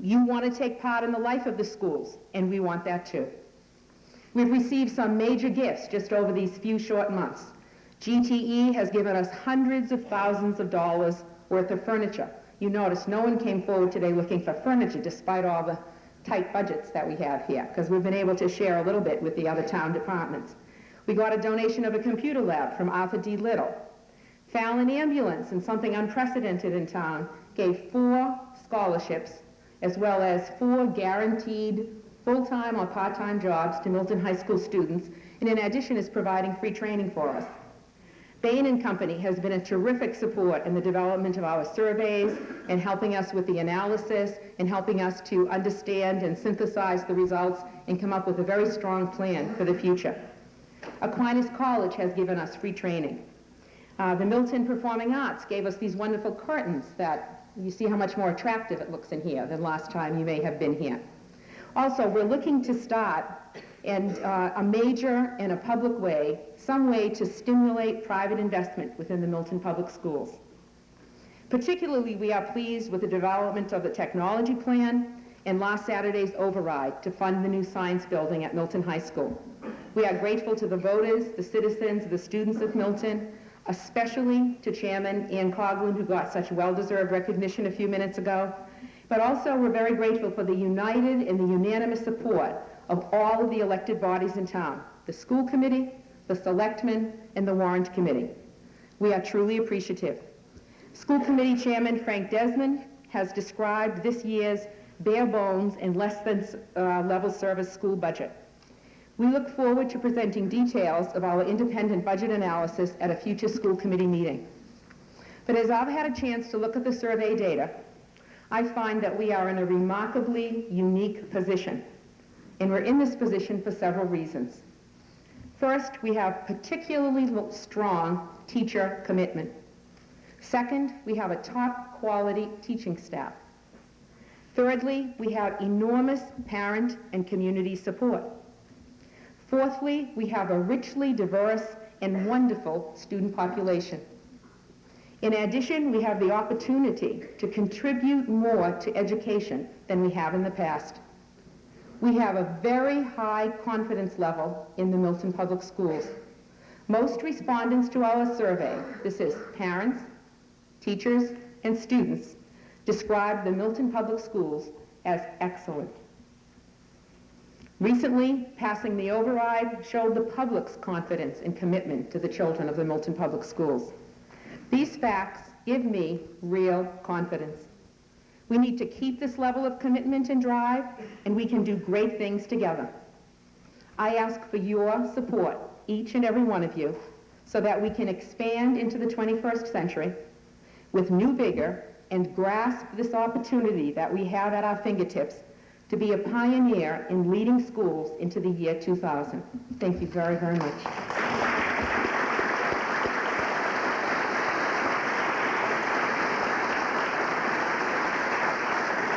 You want to take part in the life of the schools, and we want that too. We've received some major gifts just over these few short months. GTE has given us hundreds of thousands of dollars worth of furniture. You notice no one came forward today looking for furniture despite all the tight budgets that we have here, because we've been able to share a little bit with the other town departments. We got a donation of a computer lab from Arthur D. Little. Fallon Ambulance, and something unprecedented in town, gave 4 scholarships as well as 4 guaranteed full-time or part-time jobs to Milton High School students, and in addition is providing free training for us. Bain & Company has been a terrific support in the development of our surveys and helping us with the analysis and helping us to understand and synthesize the results and come up with a very strong plan for the future. Aquinas College has given us free training. The Milton Performing Arts gave us these wonderful curtains that you see how much more attractive it looks in here than last time you may have been here. Also, we're looking to start in a major and a public way, some way to stimulate private investment within the Milton Public Schools. Particularly, we are pleased with the development of the technology plan and last Saturday's override to fund the new science building at Milton High School. We are grateful to the voters, the citizens, the students of Milton, especially to Chairman Ann Coughlin, who got such well-deserved recognition a few minutes ago. But also, we're very grateful for the united and the unanimous support of all of the elected bodies in town, the school committee, the selectmen, and the warrant committee. We are truly appreciative. School committee chairman Frank Desmond has described this year's bare bones and less than level service school budget. We look forward to presenting details of our independent budget analysis at a future school committee meeting. But as I've had a chance to look at the survey data, I find that we are in a remarkably unique position. And we're in this position for several reasons. First, we have particularly strong teacher commitment. Second, we have a top quality teaching staff. Thirdly, we have enormous parent and community support. Fourthly, we have a richly diverse and wonderful student population. In addition, we have the opportunity to contribute more to education than we have in the past. We have a very high confidence level in the Milton Public Schools. Most respondents to our survey, this is parents, teachers, and students, describe the Milton Public Schools as excellent. Recently, passing the override showed the public's confidence and commitment to the children of the Milton Public Schools. These facts give me real confidence. We need to keep this level of commitment and drive, and we can do great things together. I ask for your support, each and every one of you, so that we can expand into the 21st century with new vigor and grasp this opportunity that we have at our fingertips to be a pioneer in leading schools into the year 2000. Thank you very, very much.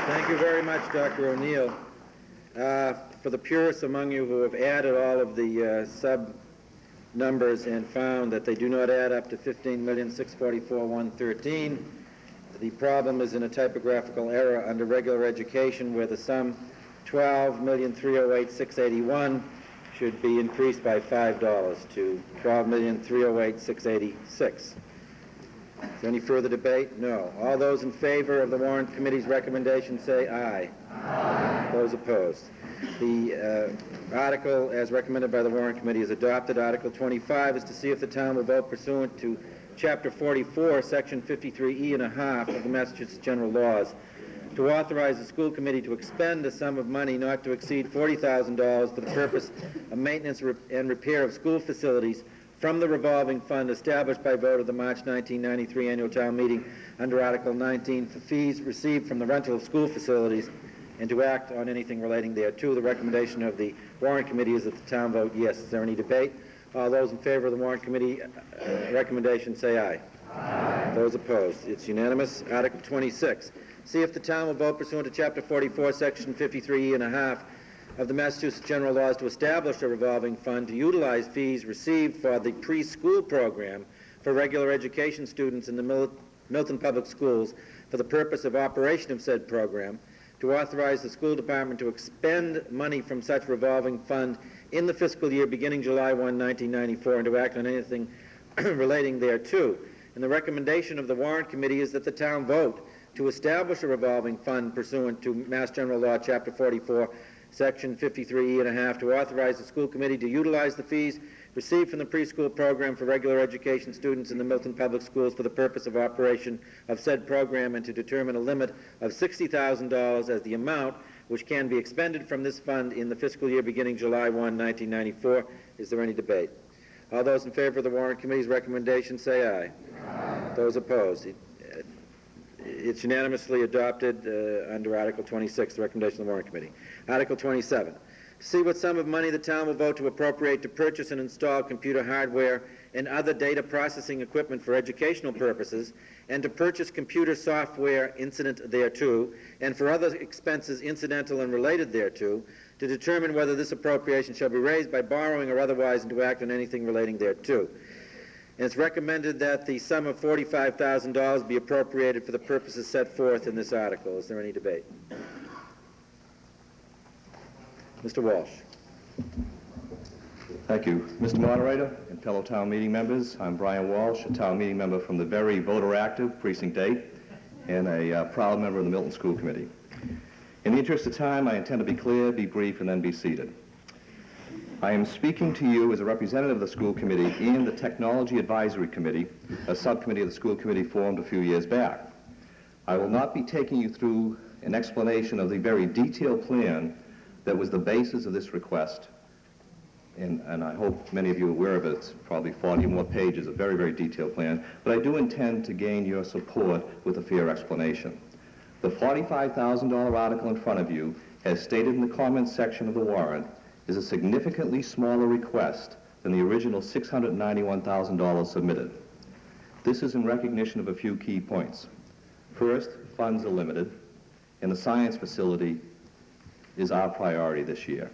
Thank you very much, Dr. O'Neill. For the purists among you who have added all of the sub-numbers and found that they do not add up to 15,644,113, the problem is in a typographical error under regular education where the sum 12,308,681 should be increased by $5 to 12,308,686. Is there any further debate? No. All those in favor of the Warrant Committee's recommendation say aye. Aye. Those opposed. The article, as recommended by the Warrant Committee, is adopted. Article 25 is to see if the town will vote pursuant to Chapter 44, Section 53E and a half of the Massachusetts General Laws to authorize the school committee to expend a sum of money not to exceed $40,000 for the purpose of maintenance and repair of school facilities from the revolving fund established by vote of the March 1993 annual town meeting under Article 19 for fees received from the rental of school facilities and to act on anything relating thereto. The recommendation of the Warrant Committee is that the town vote yes. Is there any debate? All those in favor of the Warrant Committee recommendation say aye. Aye. Those opposed? It's unanimous. Article 26. See if the town will vote pursuant to Chapter 44, Section 53E and a half of the Massachusetts General Laws to establish a revolving fund to utilize fees received for the preschool program for regular education students in the Milton Public Schools for the purpose of operation of said program, to authorize the school department to expend money from such revolving fund in the fiscal year beginning July 1, 1994, and to act on anything relating thereto. And the recommendation of the Warrant Committee is that the town vote to establish a revolving fund pursuant to Mass General Law, Chapter 44, Section 53E and a half, to authorize the school committee to utilize the fees received from the preschool program for regular education students in the Milton Public Schools for the purpose of operation of said program, and to determine a limit of $60,000 as the amount which can be expended from this fund in the fiscal year beginning July 1, 1994. Is there any debate? All those in favor of the Warrant Committee's recommendation say aye. Aye. Those opposed? It's unanimously adopted under Article 26, the recommendation of the Warrant Committee. Article 27. See what sum of money the town will vote to appropriate to purchase and install computer hardware and other data processing equipment for educational purposes, and to purchase computer software incident thereto, and for other expenses incidental and related thereto, to determine whether this appropriation shall be raised by borrowing or otherwise, and to act on anything relating thereto. And it's recommended that the sum of $45,000 be appropriated for the purposes set forth in this article. Is there any debate? Mr. Walsh. Thank you. Mr. Moderator and fellow town meeting members, I'm Brian Walsh, a town meeting member from the very voter-active Precinct 8 and a proud member of the Milton School Committee. In the interest of time, I intend to be clear, be brief, and then be seated. I am speaking to you as a representative of the school committee and the Technology Advisory Committee, a subcommittee of the school committee formed a few years back. I will not be taking you through an explanation of the very detailed plan that was the basis of this request, and I hope many of you are aware of it. It's probably 40 more pages, a very, very detailed plan, but I do intend to gain your support with a fair explanation. The $45,000 article in front of you, as stated in the comments section of the warrant, is a significantly smaller request than the original $691,000 submitted. This is in recognition of a few key points. First, funds are limited, and the science facility is our priority this year.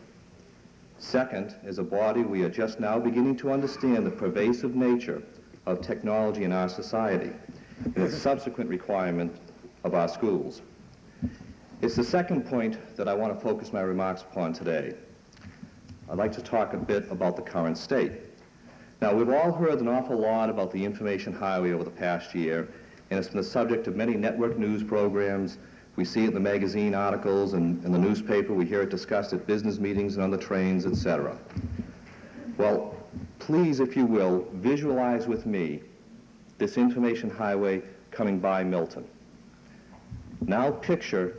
Second, as a body, we are just now beginning to understand the pervasive nature of technology in our society and its subsequent requirement of our schools. It's the second point that I want to focus my remarks upon today. I'd like to talk a bit about the current state. Now, we've all heard an awful lot about the information highway over the past year, and it's been the subject of many network news programs. We see it in the magazine articles and in the newspaper. We hear it discussed at business meetings and on the trains, etc. Well, please, if you will, visualize with me this information highway coming by Milton. Now picture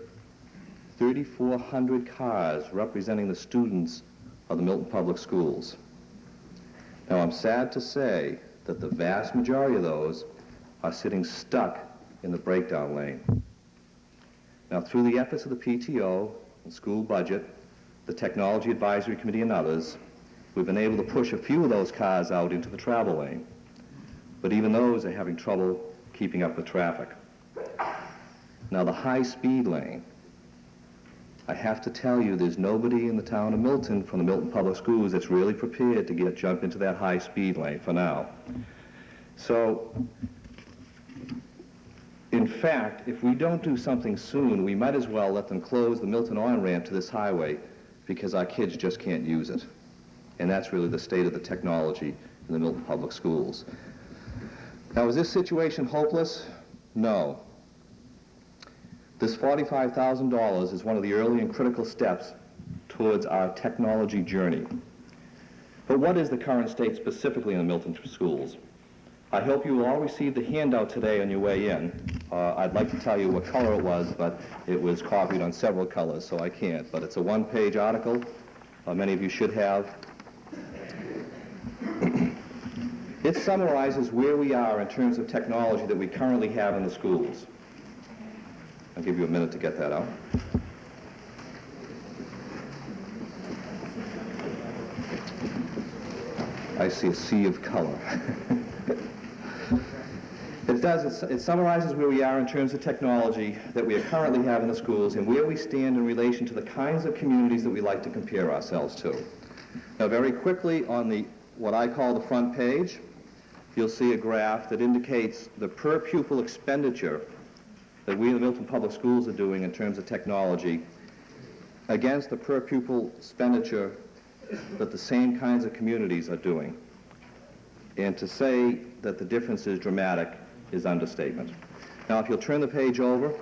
3,400 cars representing the students of the Milton Public Schools. Now, I'm sad to say that the vast majority of those are sitting stuck in the breakdown lane. Now, through the efforts of the PTO, the school budget, the Technology Advisory Committee, and others, we've been able to push a few of those cars out into the travel lane. But even those are having trouble keeping up with traffic. Now, the high-speed lane I have to tell you, there's nobody in the town of Milton from the Milton Public Schools that's really prepared to jump into that high-speed lane for now. So, in fact, if we don't do something soon, we might as well let them close the Milton on-ramp to this highway because our kids just can't use it. And that's really the state of the technology in the Milton Public Schools. Now, is this situation hopeless? No. This $45,000 is one of the early and critical steps towards our technology journey. But what is the current state specifically in the Milton schools? I hope you will all receive the handout today on your way in. I'd like to tell you what color it was, but it was copied on several colors, so I can't. But it's a one-page article. Many of you should have. It summarizes where we are in terms of technology that we currently have in the schools. I'll give you a minute to get that out. I see a sea of color. It summarizes where we are in terms of technology that we currently have in the schools and where we stand in relation to the kinds of communities that we like to compare ourselves to. Now, very quickly on what I call the front page, you'll see a graph that indicates the per pupil expenditure that we in the Milton Public Schools are doing in terms of technology against the per pupil expenditure that the same kinds of communities are doing. And to say that the difference is dramatic is understatement. Now, if you'll turn the page over,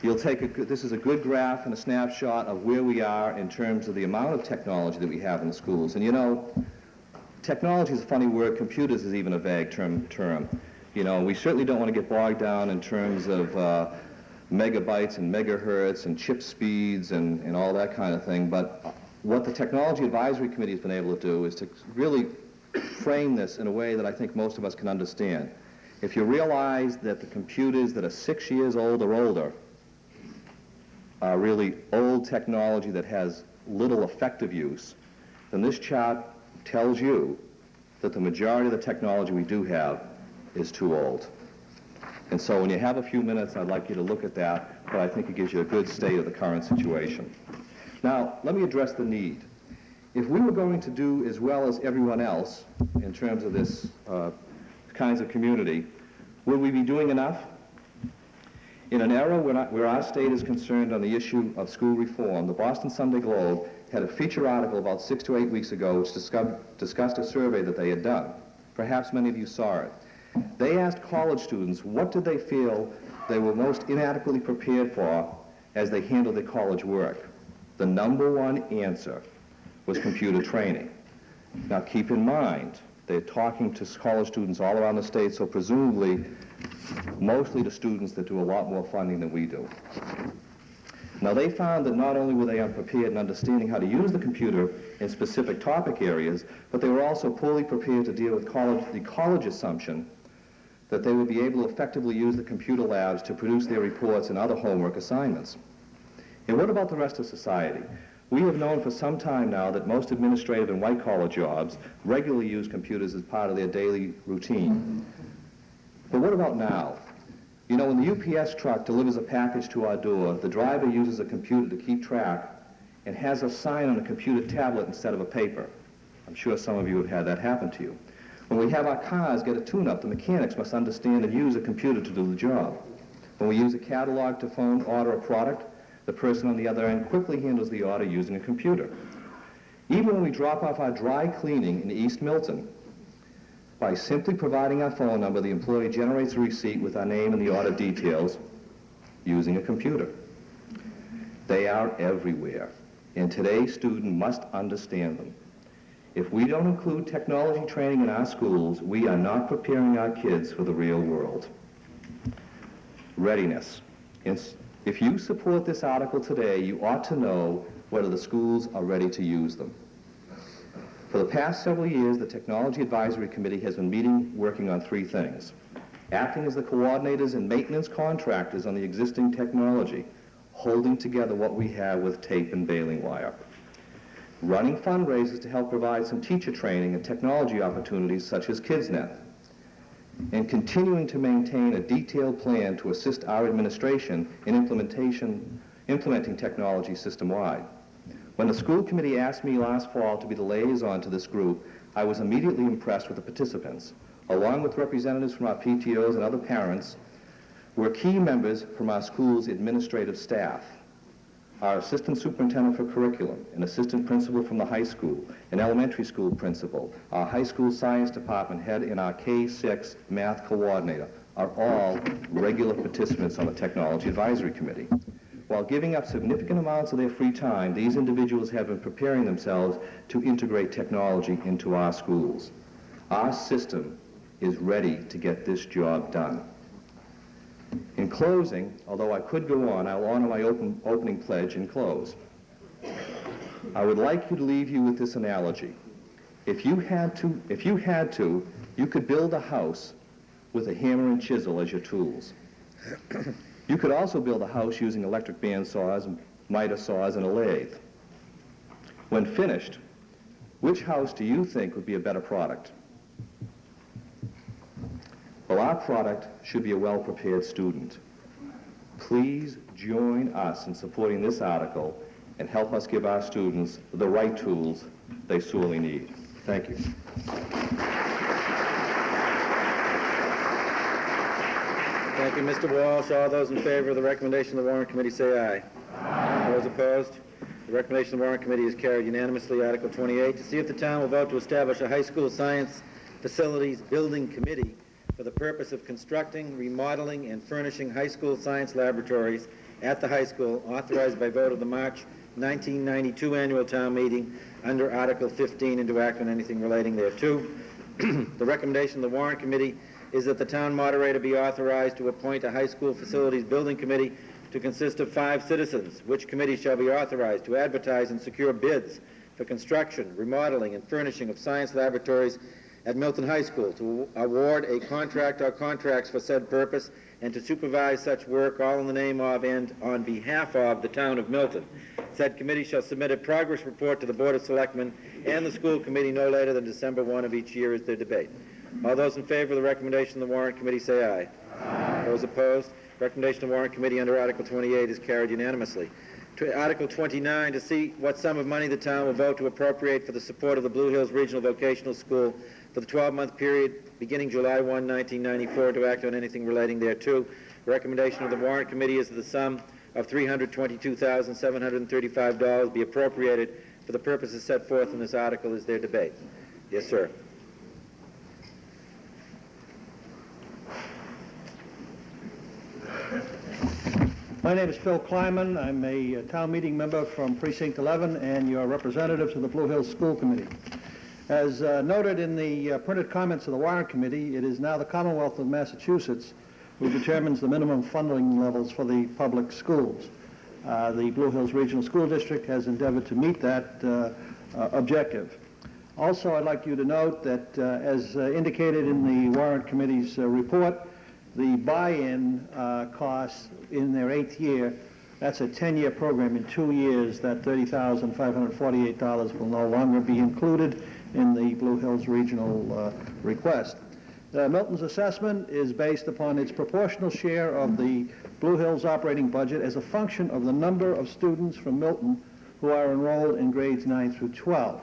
you'll this is a good graph and a snapshot of where we are in terms of the amount of technology that we have in the schools. And you know, technology is a funny word. Computers is even a vague term. You know, we certainly don't want to get bogged down in terms of megabytes and megahertz and chip speeds and all that kind of thing. But what the Technology Advisory Committee has been able to do is to really frame this in a way that I think most of us can understand. If you realize that the computers that are 6 years old or older are really old technology that has little effective use, then this chart tells you that the majority of the technology we do have is too old. And so when you have a few minutes, I'd like you to look at that, but I think it gives you a good state of the current situation. Now, let me address the need. If we were going to do as well as everyone else in terms of this kinds of community, would we be doing enough? In an era where our state is concerned on the issue of school reform, the Boston Sunday Globe had a feature article about 6 to 8 weeks ago which discussed a survey that they had done. Perhaps many of you saw it. They asked college students what did they feel they were most inadequately prepared for as they handled their college work. The number one answer was computer training. Now keep in mind, they're talking to college students all around the state, so presumably mostly to students that do a lot more funding than we do. Now they found that not only were they unprepared in understanding how to use the computer in specific topic areas, but they were also poorly prepared to deal with the college assumption that they would be able to effectively use the computer labs to produce their reports and other homework assignments. And what about the rest of society? We have known for some time now that most administrative and white-collar jobs regularly use computers as part of their daily routine. But what about now? You know, when the UPS truck delivers a package to our door, the driver uses a computer to keep track and has a sign on a computer tablet instead of a paper. I'm sure some of you have had that happen to you. When we have our cars get a tune-up, the mechanics must understand and use a computer to do the job. When we use a catalog to order a product, the person on the other end quickly handles the order using a computer. Even when we drop off our dry cleaning in East Milton, by simply providing our phone number, the employee generates a receipt with our name and the order details using a computer. They are everywhere, and today's student must understand them. If we don't include technology training in our schools, we are not preparing our kids for the real world. Readiness. If you support this article today, you ought to know whether the schools are ready to use them. For the past several years, the Technology Advisory Committee has been meeting, working on 3 things. Acting as the coordinators and maintenance contractors on the existing technology, holding together what we have with tape and baling wire. Running fundraisers to help provide some teacher training and technology opportunities such as KidsNet. And continuing to maintain a detailed plan to assist our administration in implementing implementing technology system-wide. When the school committee asked me last fall to be the liaison to this group, I was immediately impressed with the participants. Along with representatives from our PTOs and other parents, were key members from our school's administrative staff. Our assistant superintendent for curriculum, an assistant principal from the high school, an elementary school principal, our high school science department head, and our K-6 math coordinator are all regular participants on the Technology Advisory Committee. While giving up significant amounts of their free time, these individuals have been preparing themselves to integrate technology into our schools. Our system is ready to get this job done. In closing, although I could go on, I will honor my opening pledge and close. I would like you to leave you with this analogy. If you had to, you could build a house with a hammer and chisel as your tools. You could also build a house using electric bandsaws, miter saws, and a lathe. When finished, which house do you think would be a better product? Well, our product should be a well-prepared student. Please join us in supporting this article and help us give our students the right tools they sorely need. Thank you. Thank you, Mr. Walsh. All those in favor of the recommendation of the Warrant Committee say aye. Aye. Those opposed? The recommendation of the Warrant Committee is carried unanimously. Article 28, to see if the town will vote to establish a high school science facilities building committee for the purpose of constructing, remodeling, and furnishing high school science laboratories at the high school, authorized by vote of the March 1992 annual town meeting under Article 15, and to act on anything relating thereto. The recommendation of the Warrant Committee is that the town moderator be authorized to appoint a high school facilities building committee to consist of 5 citizens, which committee shall be authorized to advertise and secure bids for construction, remodeling, and furnishing of science laboratories at Milton High School, to award a contract or contracts for said purpose, and to supervise such work, all in the name of and on behalf of the town of Milton. Said committee shall submit a progress report to the Board of Selectmen and the school committee no later than December 1 of each year as their debate. All those in favor of the recommendation of the Warrant Committee say aye. Aye. Those opposed? Recommendation of the Warrant Committee under Article 28 is carried unanimously. To Article 29, to see what sum of money the town will vote to appropriate for the support of the Blue Hills Regional Vocational School for the 12-month period beginning July 1, 1994, to act on anything relating thereto. The recommendation of the Warrant Committee is that the sum of $322,735 be appropriated for the purposes set forth in this article as their debate. Yes, sir. My name is Phil Kleiman. I'm a town meeting member from Precinct 11 and your representative to the Blue Hills School Committee. As noted in the printed comments of the Warrant Committee, it is now the Commonwealth of Massachusetts who determines the minimum funding levels for the public schools. The Blue Hills Regional School District has endeavored to meet that objective. Also, I'd like you to note that, as indicated in the Warrant Committee's report, the buy-in costs in their 8th year, that's a 10-year program. In 2 years, that $30,548 will no longer be included in the Blue Hills Regional request. Milton's assessment is based upon its proportional share of the Blue Hills operating budget as a function of the number of students from Milton who are enrolled in grades 9 through 12.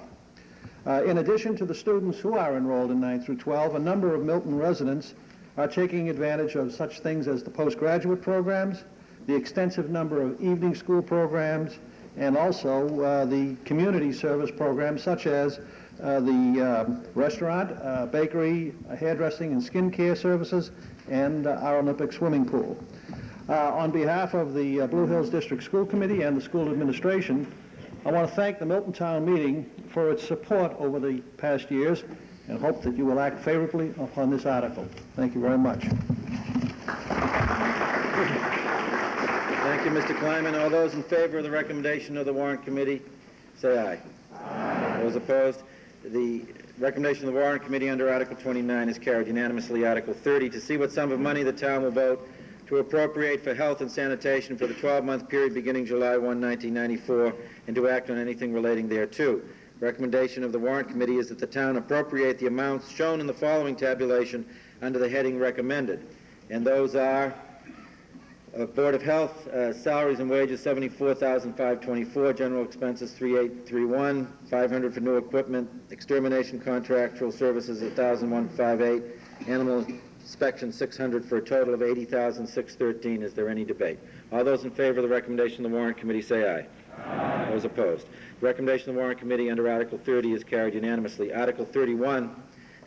In addition to the students who are enrolled in 9 through 12, a number of Milton residents are taking advantage of such things as the postgraduate programs, the extensive number of evening school programs, and also the community service programs such as the restaurant, bakery, hairdressing and skin care services, and our Olympic swimming pool. On behalf of the Blue Hills District School Committee and the school administration, I want to thank the Milton Town Meeting for its support over the past years and hope that you will act favorably upon this article. Thank you very much. Thank you, Mr. Kleiman. All those in favor of the recommendation of the Warrant Committee, say aye. Aye. Those opposed? The recommendation of the Warrant Committee under Article 29 is carried unanimously. Article 30, to see what sum of money the town will vote to appropriate for health and sanitation for the 12-month period beginning July 1, 1994, and to act on anything relating thereto. Recommendation of the Warrant Committee is that the town appropriate the amounts shown in the following tabulation under the heading recommended. And those are Board of Health, salaries and wages, $74,524, general expenses, $3,831, $500 for new equipment, extermination contractual services, $1,158, animal inspection, $600, for a total of $80,613. Is there any debate? All those in favor of the recommendation of the Warrant Committee say aye. Aye. Those opposed? The recommendation of the Warrant Committee under Article 30 is carried unanimously. Article 31,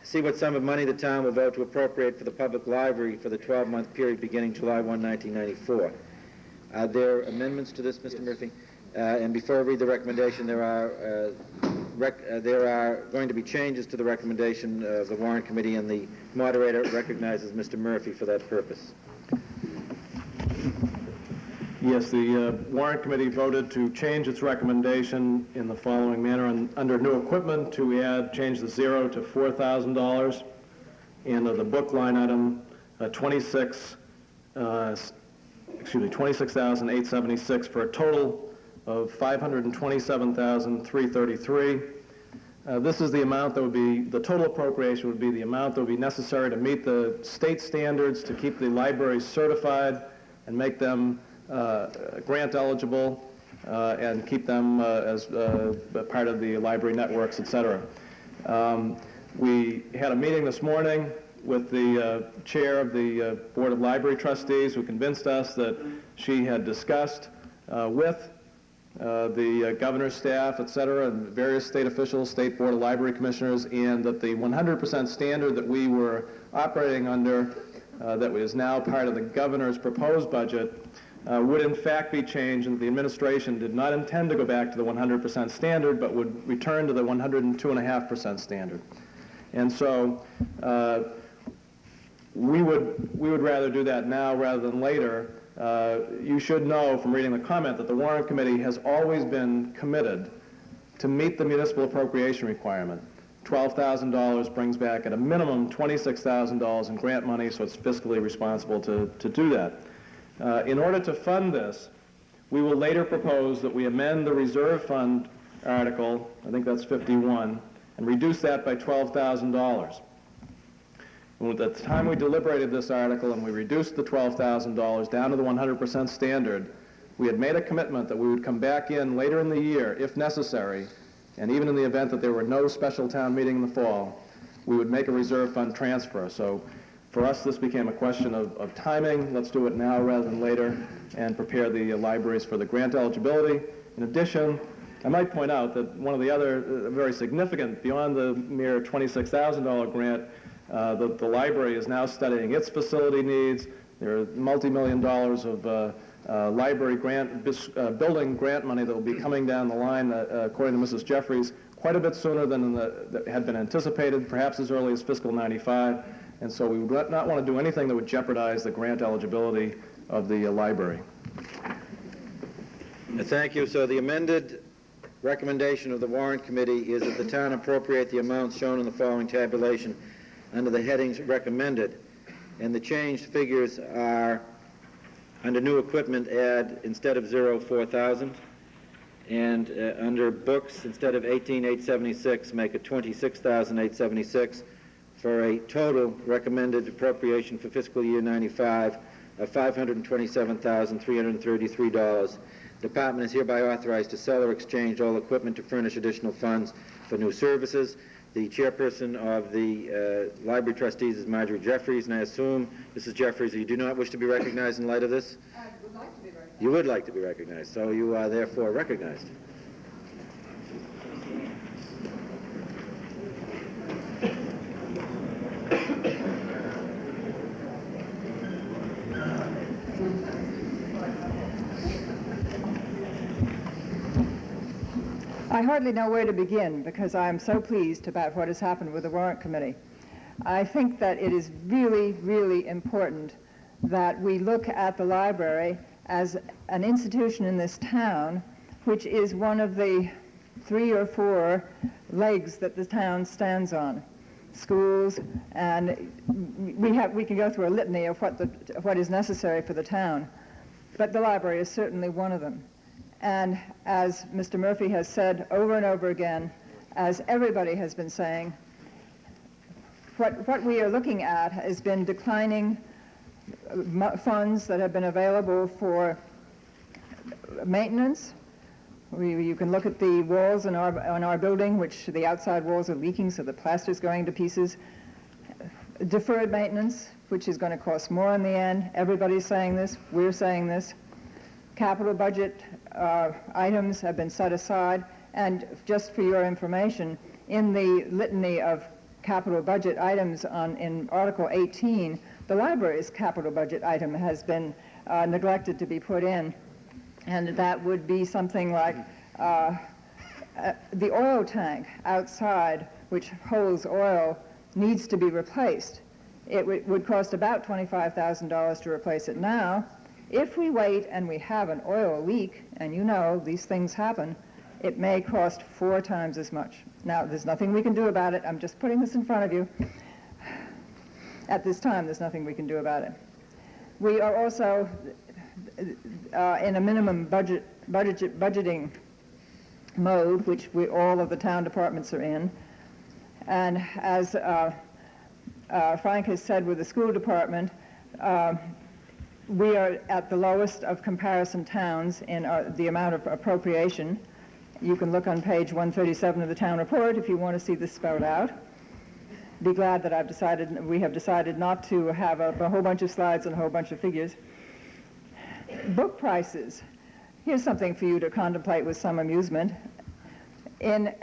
see what sum of money the town will vote to appropriate for the public library for the 12-month period beginning July 1, 1994. Are there amendments to this, Mr. Murphy? And before I read the recommendation, there are going to be changes to the recommendation of the Warrant Committee, and the moderator recognizes Mr. Murphy for that purpose. Yes, the Warrant Committee voted to change its recommendation in the following manner. Under new equipment, to change the zero to $4,000, and the book line item, $26,876, for a total of $527,333. This is the amount that would be, the total appropriation would be the amount that would be necessary to meet the state standards to keep the libraries certified and make them grant eligible and keep them as part of the library networks, etc. We had a meeting this morning with the chair of the Board of Library Trustees, who convinced us that she had discussed with the governor's staff, etc., and various state officials, State Board of Library Commissioners, and that the 100% standard that we were operating under, that is now part of the governor's proposed budget, would in fact be changed, and the administration did not intend to go back to the 100% standard, but would return to the 102.5% standard. And so we would rather do that now rather than later. You should know from reading the comment that the Warrant Committee has always been committed to meet the municipal appropriation requirement. $12,000 brings back at a minimum $26,000 in grant money, so it's fiscally responsible to do that. In order to fund this, we will later propose that we amend the reserve fund article, I think that's 51, and reduce that by $12,000. At the time we deliberated this article and we reduced the $12,000 down to the 100% standard, we had made a commitment that we would come back in later in the year, if necessary, and even in the event that there were no special town meeting in the fall, we would make a reserve fund transfer. So for us, this became a question of timing. Let's do it now rather than later and prepare the libraries for the grant eligibility. In addition, I might point out that one of the other very significant, beyond the mere $26,000 grant, the library is now studying its facility needs. There are multi-million dollars of library grant, building grant money that will be coming down the line, according to Mrs. Jeffries, quite a bit sooner than that had been anticipated, perhaps as early as fiscal '95. And so we would not want to do anything that would jeopardize the grant eligibility of the library. Thank you. So the amended recommendation of the Warrant Committee is that the town appropriate the amounts shown in the following tabulation under the headings recommended. And the changed figures are, under new equipment, add instead of zero, 4,000. And under books, instead of 18,876, make it 26,876. For a total recommended appropriation for fiscal year 95 of $527,333. The department is hereby authorized to sell or exchange all equipment to furnish additional funds for new services. The chairperson of the Library Trustees is Marjorie Jeffries, and I assume, Mrs. Jeffries, you do not wish to be recognized in light of this? I would like to be recognized. You would like to be recognized, so you are therefore recognized. I hardly know where to begin because I am so pleased about what has happened with the Warrant Committee. I think that it is really, really important that we look at the library as an institution in this town which is one of the 3 or 4 legs that the town stands on. Schools, and we can go through a litany of what is necessary for the town, but the library is certainly one of them. And as Mr. Murphy has said over and over again, as everybody has been saying, what we are looking at has been declining funds that have been available for maintenance. You can look at the walls on our building, which the outside walls are leaking, so the plaster's going to pieces. Deferred maintenance, which is going to cost more in the end. Everybody's saying this. We're saying this. Capital budget items have been set aside. And just for your information, in the litany of capital budget items in Article 18, the library's capital budget item has been neglected to be put in. And that would be something like the oil tank outside, which holds oil, needs to be replaced. It would cost about $25,000 to replace it now. If we wait and we have an oil leak, and you know these things happen, it may cost 4 times as much. Now, there's nothing we can do about it. I'm just putting this in front of you. At this time, there's nothing we can do about it. We are also in a minimum budgeting mode, which all of the town departments are in. And as Frank has said with the school department, we are at the lowest of comparison towns in the amount of appropriation. You can look on page 137 of the town report if you want to see this spelled out. Be glad that we have decided not to have a whole bunch of slides and a whole bunch of figures. Book prices. Here's something for you to contemplate with some amusement. In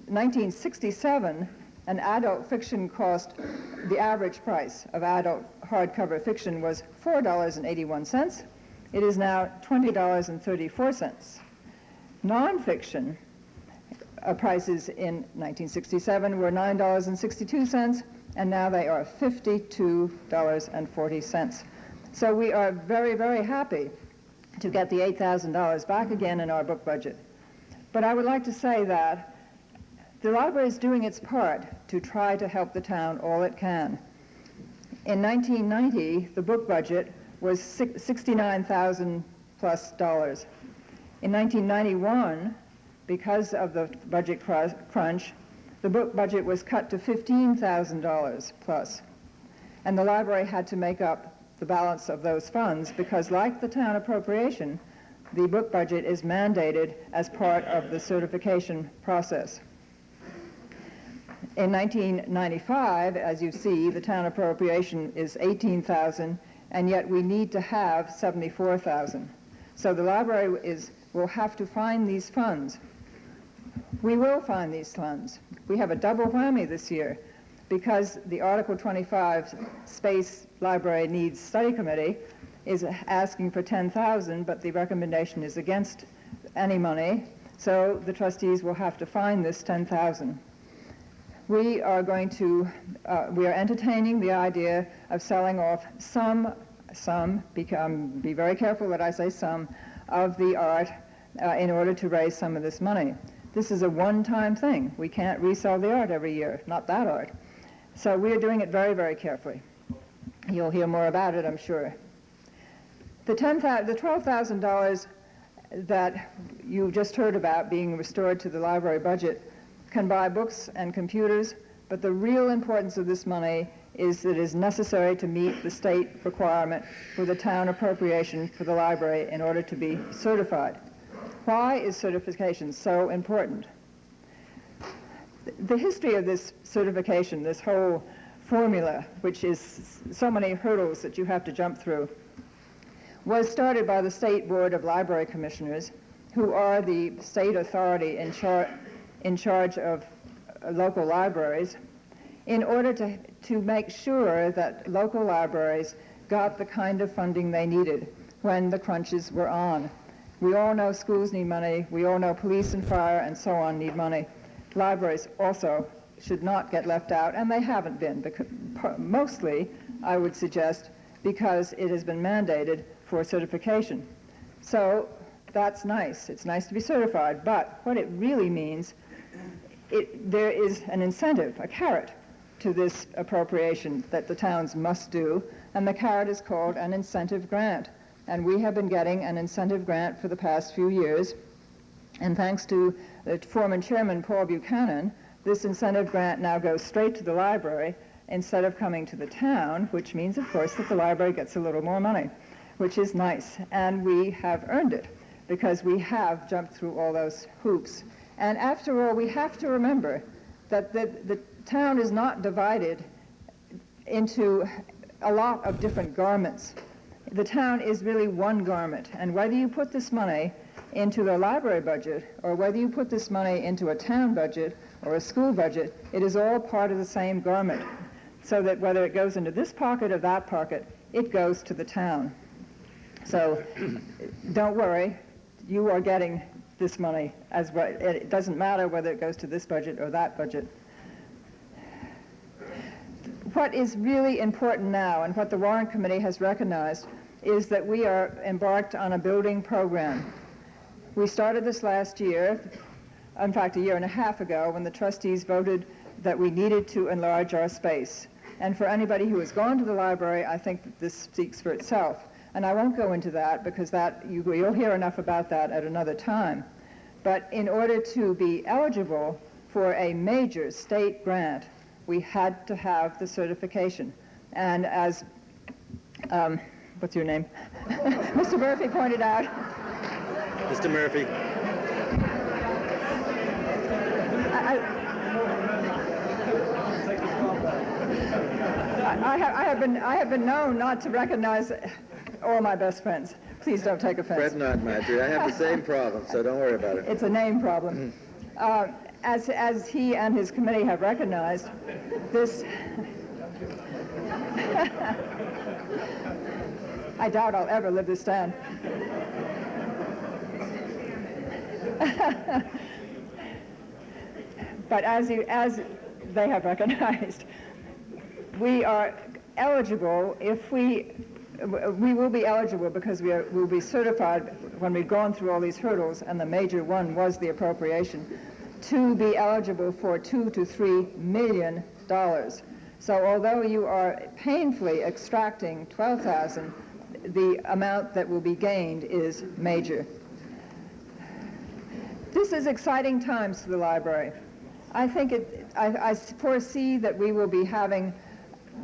1967, an adult fiction cost, the average price of adult hardcover fiction was $4.81. It is now $20.34. Nonfiction prices in 1967 were $9.62, and now they are $52.40. So we are very, very happy to get the $8,000 back again in our book budget. But I would like to say that the library is doing its part to try to help the town all it can. In 1990, the book budget was $69,000 plus dollars. In 1991, because of the budget crunch, the book budget was cut to $15,000 plus. And the library had to make up the balance of those funds because, like the town appropriation, the book budget is mandated as part of the certification process. In 1995, as you see, the town appropriation is $18,000, and yet we need to have $74,000. So the library will have to find these funds. We will find these funds. We have a double whammy this year because the Article 25 Space Library Needs Study Committee is asking for $10,000, but the recommendation is against any money, so the trustees will have to find this $10,000. We are entertaining the idea of selling off be very careful that I say some, of the art in order to raise some of this money. This is a one-time thing. We can't resell the art every year, not that art. So we are doing it very, very carefully. You'll hear more about it, I'm sure. The $12,000 that you just heard about being restored to the library budget can buy books and computers, but the real importance of this money is that it is necessary to meet the state requirement for the town appropriation for the library in order to be certified. Why is certification so important? The history of this certification, this whole formula, which is so many hurdles that you have to jump through, was started by the State Board of Library Commissioners, who are the state authority in charge of local libraries, in order to make sure that local libraries got the kind of funding they needed when the crunches were on. We all know schools need money. We all know police and fire and so on need money. Libraries also should not get left out, and they haven't been, because, mostly, I would suggest, because it has been mandated for certification. So that's nice. It's nice to be certified, but what it really means, there is an incentive, a carrot, to this appropriation that the towns must do, and the carrot is called an incentive grant. And we have been getting an incentive grant for the past few years, and thanks to the former chairman, Paul Buchanan, this incentive grant now goes straight to the library, instead of coming to the town, which means, of course, that the library gets a little more money, which is nice. And we have earned it because we have jumped through all those hoops. And after all, we have to remember that the town is not divided into a lot of different garments. The town is really one garment, and whether you put this money into the library budget or whether you put this money into a town budget or a school budget, it is all part of the same garment, so that whether it goes into this pocket or that pocket, it goes to the town. So don't worry, you are getting this money as well. It doesn't matter whether it goes to this budget or that budget. What is really important now, and what the Warrant Committee has recognized, is that we are embarked on a building program. We started this last year, in fact a year and a half ago, when the trustees voted that we needed to enlarge our space. And for anybody who has gone to the library, I think that this speaks for itself. And I won't go into that because you'll hear enough about that at another time. But in order to be eligible for a major state grant, we had to have the certification. And as, what's your name? Mr. Murphy pointed out. Mr. Murphy. I have been known not to recognize all my best friends. Please don't take offense. Fred not, Marjorie. I have the same problem, so don't worry about it. It's a name problem. As he and his committee have recognized, this... I doubt I'll ever live this down. But as they have recognized, we are eligible if we will be eligible because we'll be certified when we've gone through all these hurdles, and the major one was the appropriation, to be eligible for $2 to $3 million. So although you are painfully extracting $12,000, the amount that will be gained is major. This is exciting times for the library. I think I foresee that we will be having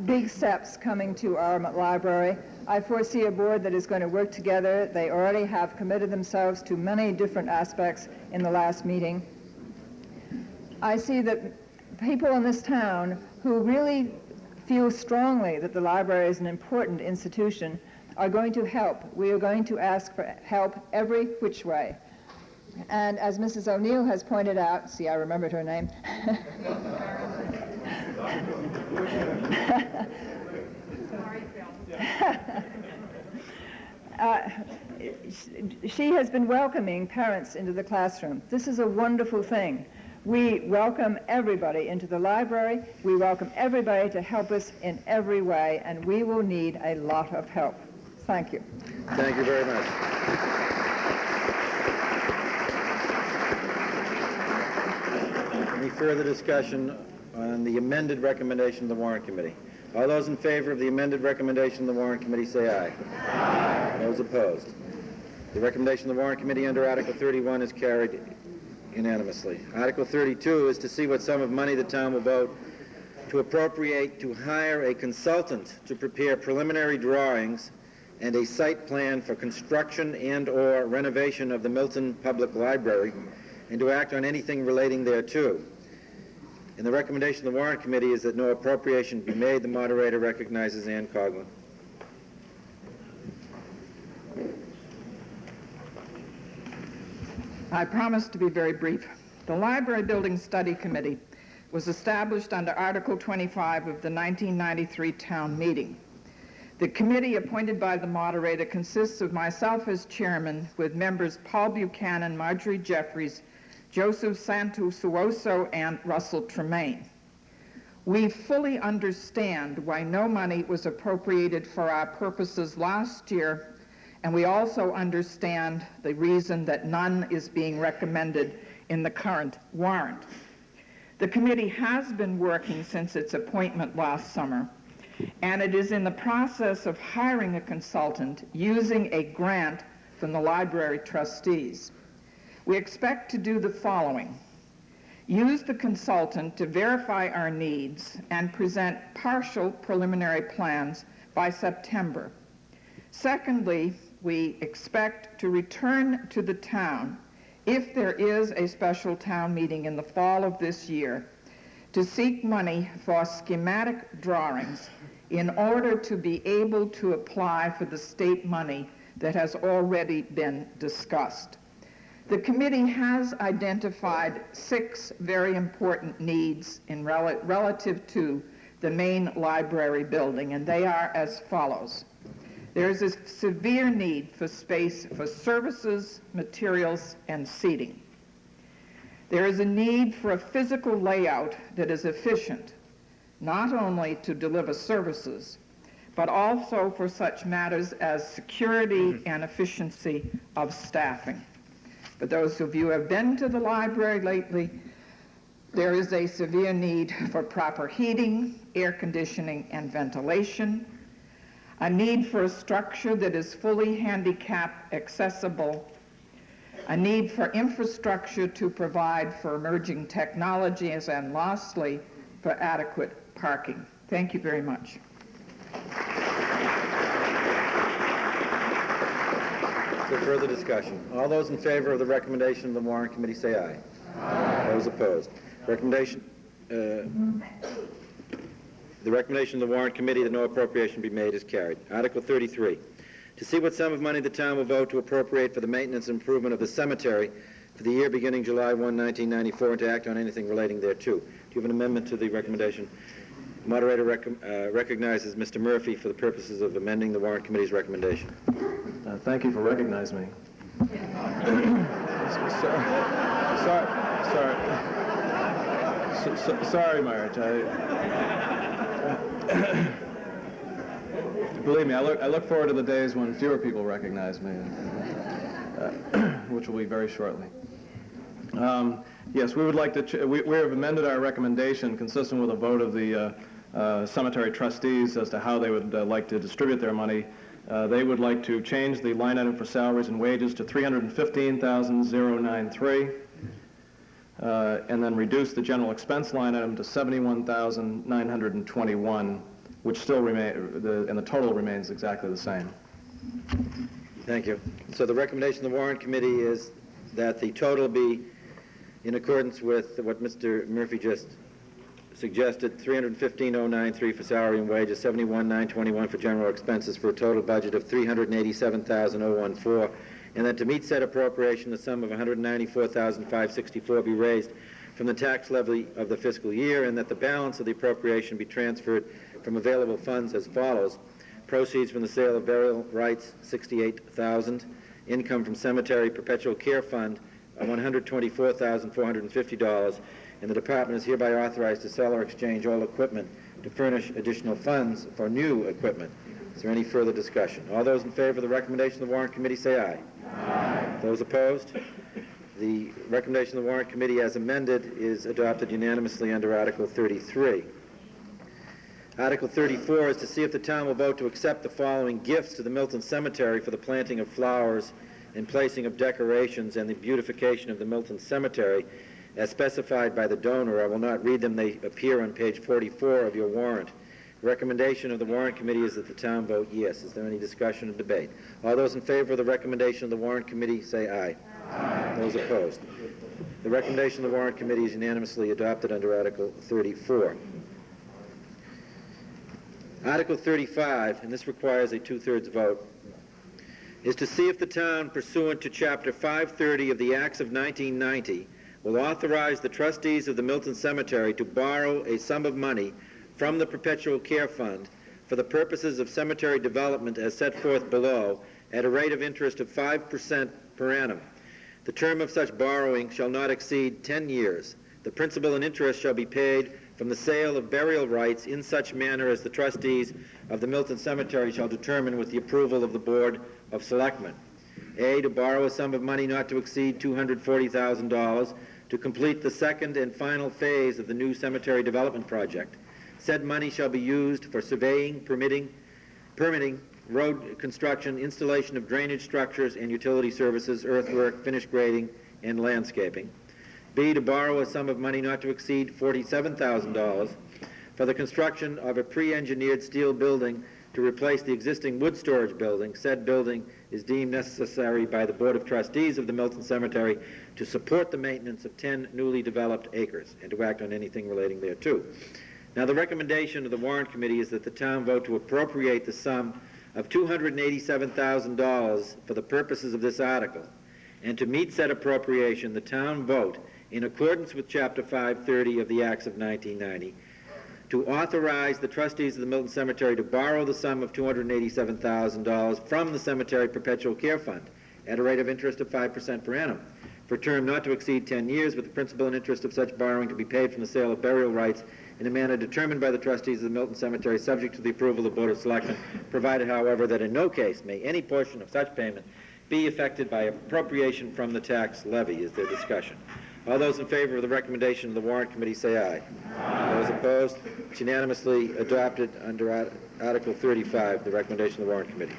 big steps coming to our library. I foresee a board that is going to work together. They already have committed themselves to many different aspects in the last meeting. I see that people in this town who really feel strongly that the library is an important institution are going to help. We are going to ask for help every which way. And as Mrs. O'Neill has pointed out, see, I remembered her name. She has been welcoming parents into the classroom. This is a wonderful thing. We welcome everybody into the library. We welcome everybody to help us in every way, and we will need a lot of help. Thank you. Thank you very much. Any further discussion on the amended recommendation of the Warrant Committee? All those in favor of the amended recommendation of the Warrant Committee say aye. Aye. Those opposed? The recommendation of the Warrant Committee under Article 31 is carried unanimously. Article 32 is to see what sum of money the town will vote to appropriate to hire a consultant to prepare preliminary drawings and a site plan for construction and/or renovation of the Milton Public Library, and to act on anything relating thereto. And the recommendation of the Warrant Committee is that no appropriation be made. The moderator recognizes Ann Coughlin. I promise to be very brief. The Library Building Study Committee was established under Article 25 of the 1993 town meeting. The committee appointed by the moderator consists of myself as chairman, with members Paul Buchanan, Marjorie Jeffries, Joseph Santusuoso, and Russell Tremaine. We fully understand why no money was appropriated for our purposes last year, and we also understand the reason that none is being recommended in the current warrant. The committee has been working since its appointment last summer, and it is in the process of hiring a consultant using a grant from the library trustees. We expect to do the following. use the consultant to verify our needs, and present partial preliminary plans by September. Secondly, we expect to return to the town, if there is a special town meeting in the fall of this year, to seek money for schematic drawings in order to be able to apply for the state money that has already been discussed. The committee has identified 6 very important needs relative to the main library building, and they are as follows. There is a severe need for space for services, materials, and seating. There is a need for a physical layout that is efficient, not only to deliver services, but also for such matters as security and efficiency of staffing. For those of you who have been to the library lately, there is a severe need for proper heating, air conditioning, and ventilation, a need for a structure that is fully handicap accessible, a need for infrastructure to provide for emerging technologies, and lastly, for adequate parking. Thank you very much. So further discussion. All those in favor of the recommendation of the Warrant Committee say aye. Aye. Those opposed. The recommendation of the Warrant Committee that no appropriation be made is carried. Article 33. To see what sum of money the town will vote to appropriate for the maintenance and improvement of the cemetery for the year beginning July 1, 1994, and to act on anything relating thereto. Do you have an amendment to the recommendation? The moderator recognizes Mr. Murphy for the purposes of amending the Warrant Committee's recommendation. Thank you for recognizing me. Sorry, Marge. Believe me, I look forward to the days when fewer people recognize me, which will be very shortly. Yes, we would like to. We have amended our recommendation, consistent with a vote of the cemetery trustees as to how they would like to distribute their money. They would like to change the line item for salaries and wages to $315,093, and then reduce the general expense line item to $71,921, which still remain, and the total remains exactly the same. Thank you. So the recommendation of the Warrant Committee is that the total be, in accordance with what Mr. Murphy just suggested, $315,093 for salary and wages, $71,921 for general expenses, for a total budget of $387,014, and that to meet said appropriation, the sum of $194,564 be raised from the tax levy of the fiscal year, and that the balance of the appropriation be transferred from available funds as follows: proceeds from the sale of burial rights, $68,000; income from cemetery perpetual care fund, $124,450, and the department is hereby authorized to sell or exchange all equipment to furnish additional funds for new equipment. Is there any further discussion? All those in favor of the recommendation of the Warrant Committee say aye. Aye. Those opposed? The recommendation of the Warrant Committee as amended is adopted unanimously under Article 33. Article 34 is to see if the town will vote to accept the following gifts to the Milton Cemetery for the planting of flowers and placing of decorations and the beautification of the Milton Cemetery as specified by the donor. I will not read them. They appear on page 44 of your warrant. The recommendation of the Warrant Committee is that the town vote yes. Is there any discussion or debate? All those in favor of the recommendation of the Warrant Committee say aye. Aye. Those opposed? The recommendation of the Warrant Committee is unanimously adopted under Article 34. Article 35, and this requires a two-thirds vote, is to see if the town, pursuant to Chapter 530 of the Acts of 1990, will authorize the trustees of the Milton Cemetery to borrow a sum of money from the Perpetual Care Fund for the purposes of cemetery development as set forth below at a rate of interest of 5% per annum. The term of such borrowing shall not exceed 10 years. The principal and interest shall be paid from the sale of burial rights in such manner as the trustees of the Milton Cemetery shall determine with the approval of the Board of Selectmen. A, to borrow a sum of money not to exceed $240,000 to complete the second and final phase of the new cemetery development project. Said money shall be used for surveying, permitting, road construction, installation of drainage structures and utility services, earthwork, finish grading, and landscaping. B, to borrow a sum of money not to exceed $47,000 for the construction of a pre-engineered steel building to replace the existing wood storage building. Said building is deemed necessary by the Board of Trustees of the Milton Cemetery to support the maintenance of 10 newly developed acres and to act on anything relating thereto. Now, the recommendation of the Warrant Committee is that the town vote to appropriate the sum of $287,000 for the purposes of this article, and to meet said appropriation, the town vote, in accordance with Chapter 530 of the Acts of 1990, to authorize the trustees of the Milton Cemetery to borrow the sum of $287,000 from the Cemetery Perpetual Care Fund at a rate of interest of 5% per annum, for a term not to exceed 10 years, with the principal and interest of such borrowing to be paid from the sale of burial rights in a manner determined by the trustees of the Milton Cemetery, subject to the approval of the Board of Selectmen, provided, however, that in no case may any portion of such payment be affected by appropriation from the tax levy. Is there discussion? All those in favor of the recommendation of the Warrant Committee say aye. Aye. Those opposed? It's unanimously adopted under Article 35, the recommendation of the Warrant Committee.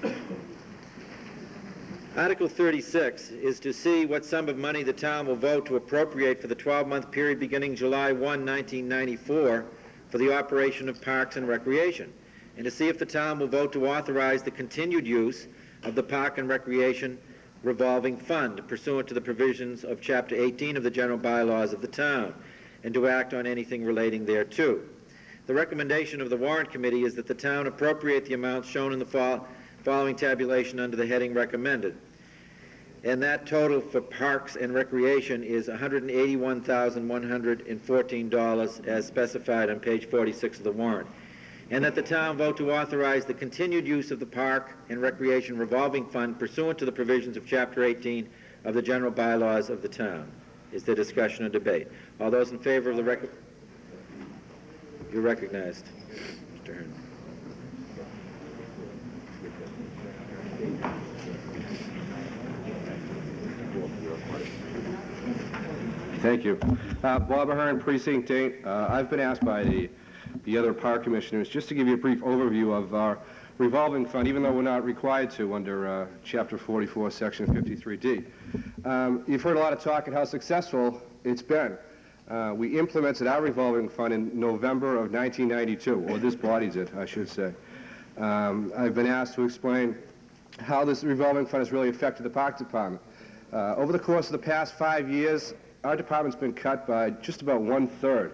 Article 36 is to see what sum of money the town will vote to appropriate for the 12-month period beginning July 1, 1994, for the operation of parks and recreation, and to see if the town will vote to authorize the continued use of the Park and Recreation Revolving Fund pursuant to the provisions of Chapter 18 of the General Bylaws of the town, and to act on anything relating thereto. The recommendation of the Warrant Committee is that the town appropriate the amounts shown in the following tabulation under the heading recommended. And that total for parks and recreation is $181,114 as specified on page 46 of the warrant. And that the town vote to authorize the continued use of the Park and Recreation Revolving Fund pursuant to the provisions of Chapter 18 of the General Bylaws of the town. Is there discussion or debate? All those in favor of the You're recognized, Mr. Hearn. Thank you. Bob Ahern, Precinct 8. I've been asked by the other park commissioners just to give you a brief overview of our revolving fund, even though we're not required to under Chapter 44, Section 53D. You've heard a lot of talk and how successful it's been. We implemented our revolving fund in November of 1992, or this body did, I should say. I've been asked to explain how this revolving fund has really affected the park department. Over the course of the past 5 years, our department's been cut by just about 1/3.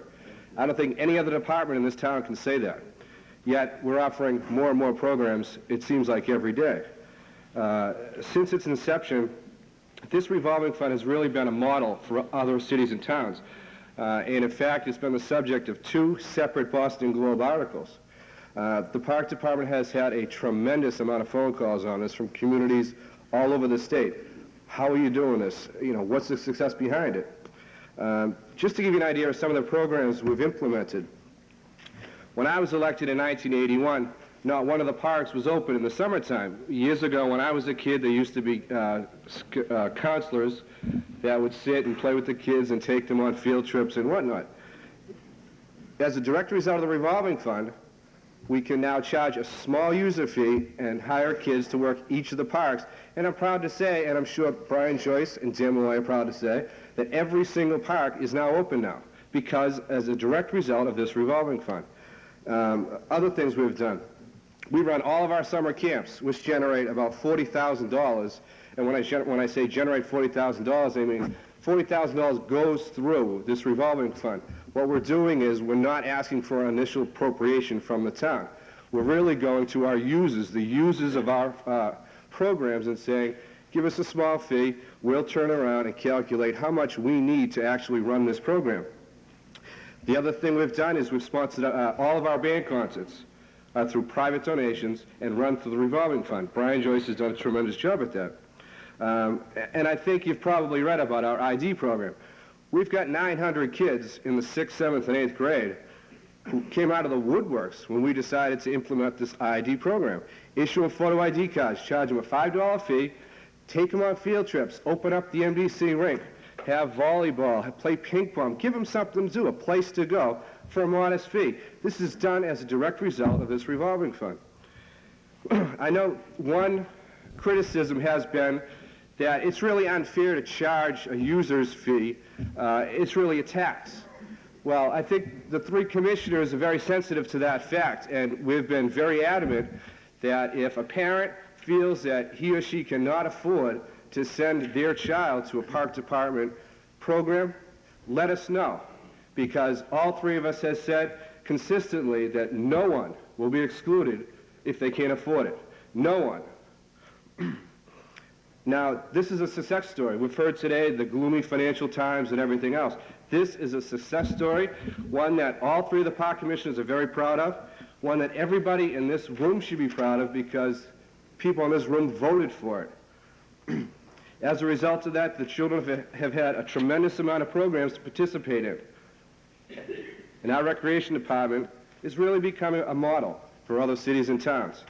I don't think any other department in this town can say that. Yet, we're offering more and more programs, it seems like every day. Since its inception, this revolving fund has really been a model for other cities and towns. And in fact, it's been the subject of 2 separate Boston Globe articles. The park department has had a tremendous amount of phone calls on this from communities all over the state. How are you doing this? You know, what's the success behind it? Just to give you an idea of some of the programs we've implemented. When I was elected in 1981, not one of the parks was open in the summertime. Years ago, when I was a kid, there used to be counselors that would sit and play with the kids and take them on field trips and whatnot. As a direct result of the revolving fund, we can now charge a small user fee and hire kids to work each of the parks. And I'm proud to say, and I'm sure Brian Joyce and Dan Malloy are proud to say, that every single park is now open now, because as a direct result of this revolving fund. Other things we've done. We run all of our summer camps, which generate about $40,000. And when I say generate $40,000, I mean $40,000 goes through this revolving fund. What we're doing is we're not asking for an initial appropriation from the town. We're really going to our users, the users of our programs, and saying, give us a small fee, we'll turn around and calculate how much we need to actually run this program. The other thing we've done is we've sponsored all of our band concerts through private donations and run through the revolving fund. Brian Joyce has done a tremendous job at that. And I think you've probably read about our ID program. We've got 900 kids in the 6th, 7th, and 8th grade who came out of the woodworks when we decided to implement this ID program. Issue them photo ID cards, charge them a $5 fee, take them on field trips, open up the MDC rink, have volleyball, play ping pong, give them something to do, a place to go for a modest fee. This is done as a direct result of this revolving fund. I know one criticism has been that it's really unfair to charge a user's fee. It's really a tax. Well, I think the three commissioners are very sensitive to that fact, and we've been very adamant that if a parent feels that he or she cannot afford to send their child to a park department program, let us know, because all three of us have said consistently that no one will be excluded if they can't afford it. No one. Now, this is a success story. We've heard today the gloomy financial times and everything else. This is a success story, one that all three of the park commissioners are very proud of, one that everybody in this room should be proud of because people in this room voted for it. As a result of that, the children have had a tremendous amount of programs to participate in. And our recreation department is really becoming a model for other cities and towns.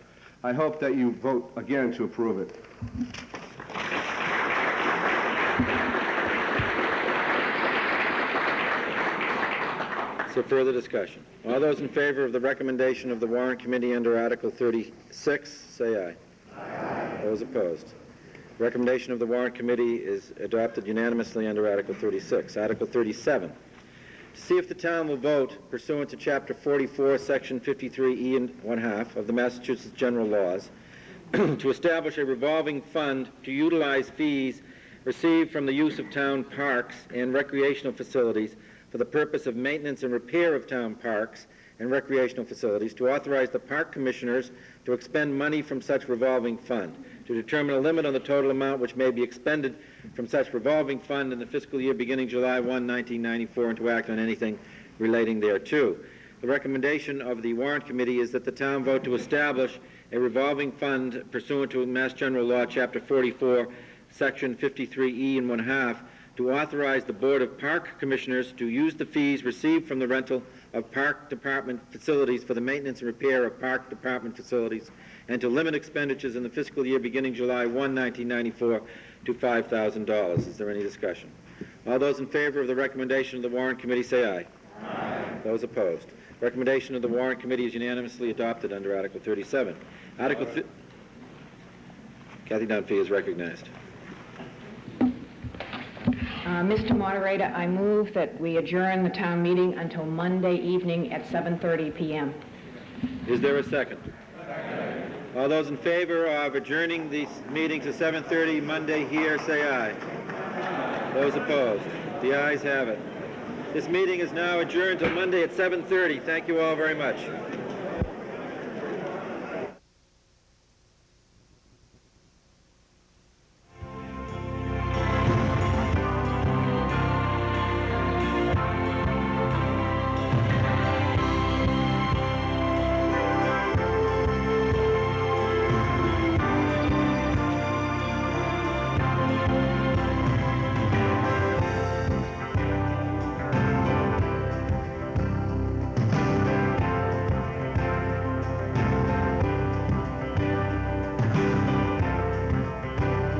I hope that you vote again to approve it. So further discussion. All those in favor of the recommendation of the Warrant Committee under Article 36, say aye. Aye. Those opposed. Recommendation of the Warrant Committee is adopted unanimously under Article 36. Article 37. To see if the town will vote pursuant to Chapter 44, Section 53E and 1/2 of the Massachusetts General Laws to establish a revolving fund to utilize fees received from the use of town parks and recreational facilities for the purpose of maintenance and repair of town parks and recreational facilities, to authorize the park commissioners to expend money from such revolving fund, to determine a limit on the total amount which may be expended from such revolving fund in the fiscal year beginning July 1, 1994, and to act on anything relating thereto. The recommendation of the Warrant Committee is that the town vote to establish a revolving fund pursuant to Mass General Law, Chapter 44, Section 53E and 1/2, to authorize the Board of Park Commissioners to use the fees received from the rental of park department facilities for the maintenance and repair of park department facilities, and to limit expenditures in the fiscal year beginning July 1, 1994 to $5,000. Is there any discussion? All those in favor of the recommendation of the Warrant Committee say aye. Aye. Those opposed. Recommendation of the Warrant Committee is unanimously adopted under Article 37. Kathy Dunphy is recognized. Mr. Moderator, I move that we adjourn the town meeting until Monday evening at 7:30 p.m. Is there a second? All those in favor of adjourning the meeting to 7:30 Monday here, say aye. Those opposed? The ayes have it. This meeting is now adjourned till Monday at 7:30. Thank you all very much.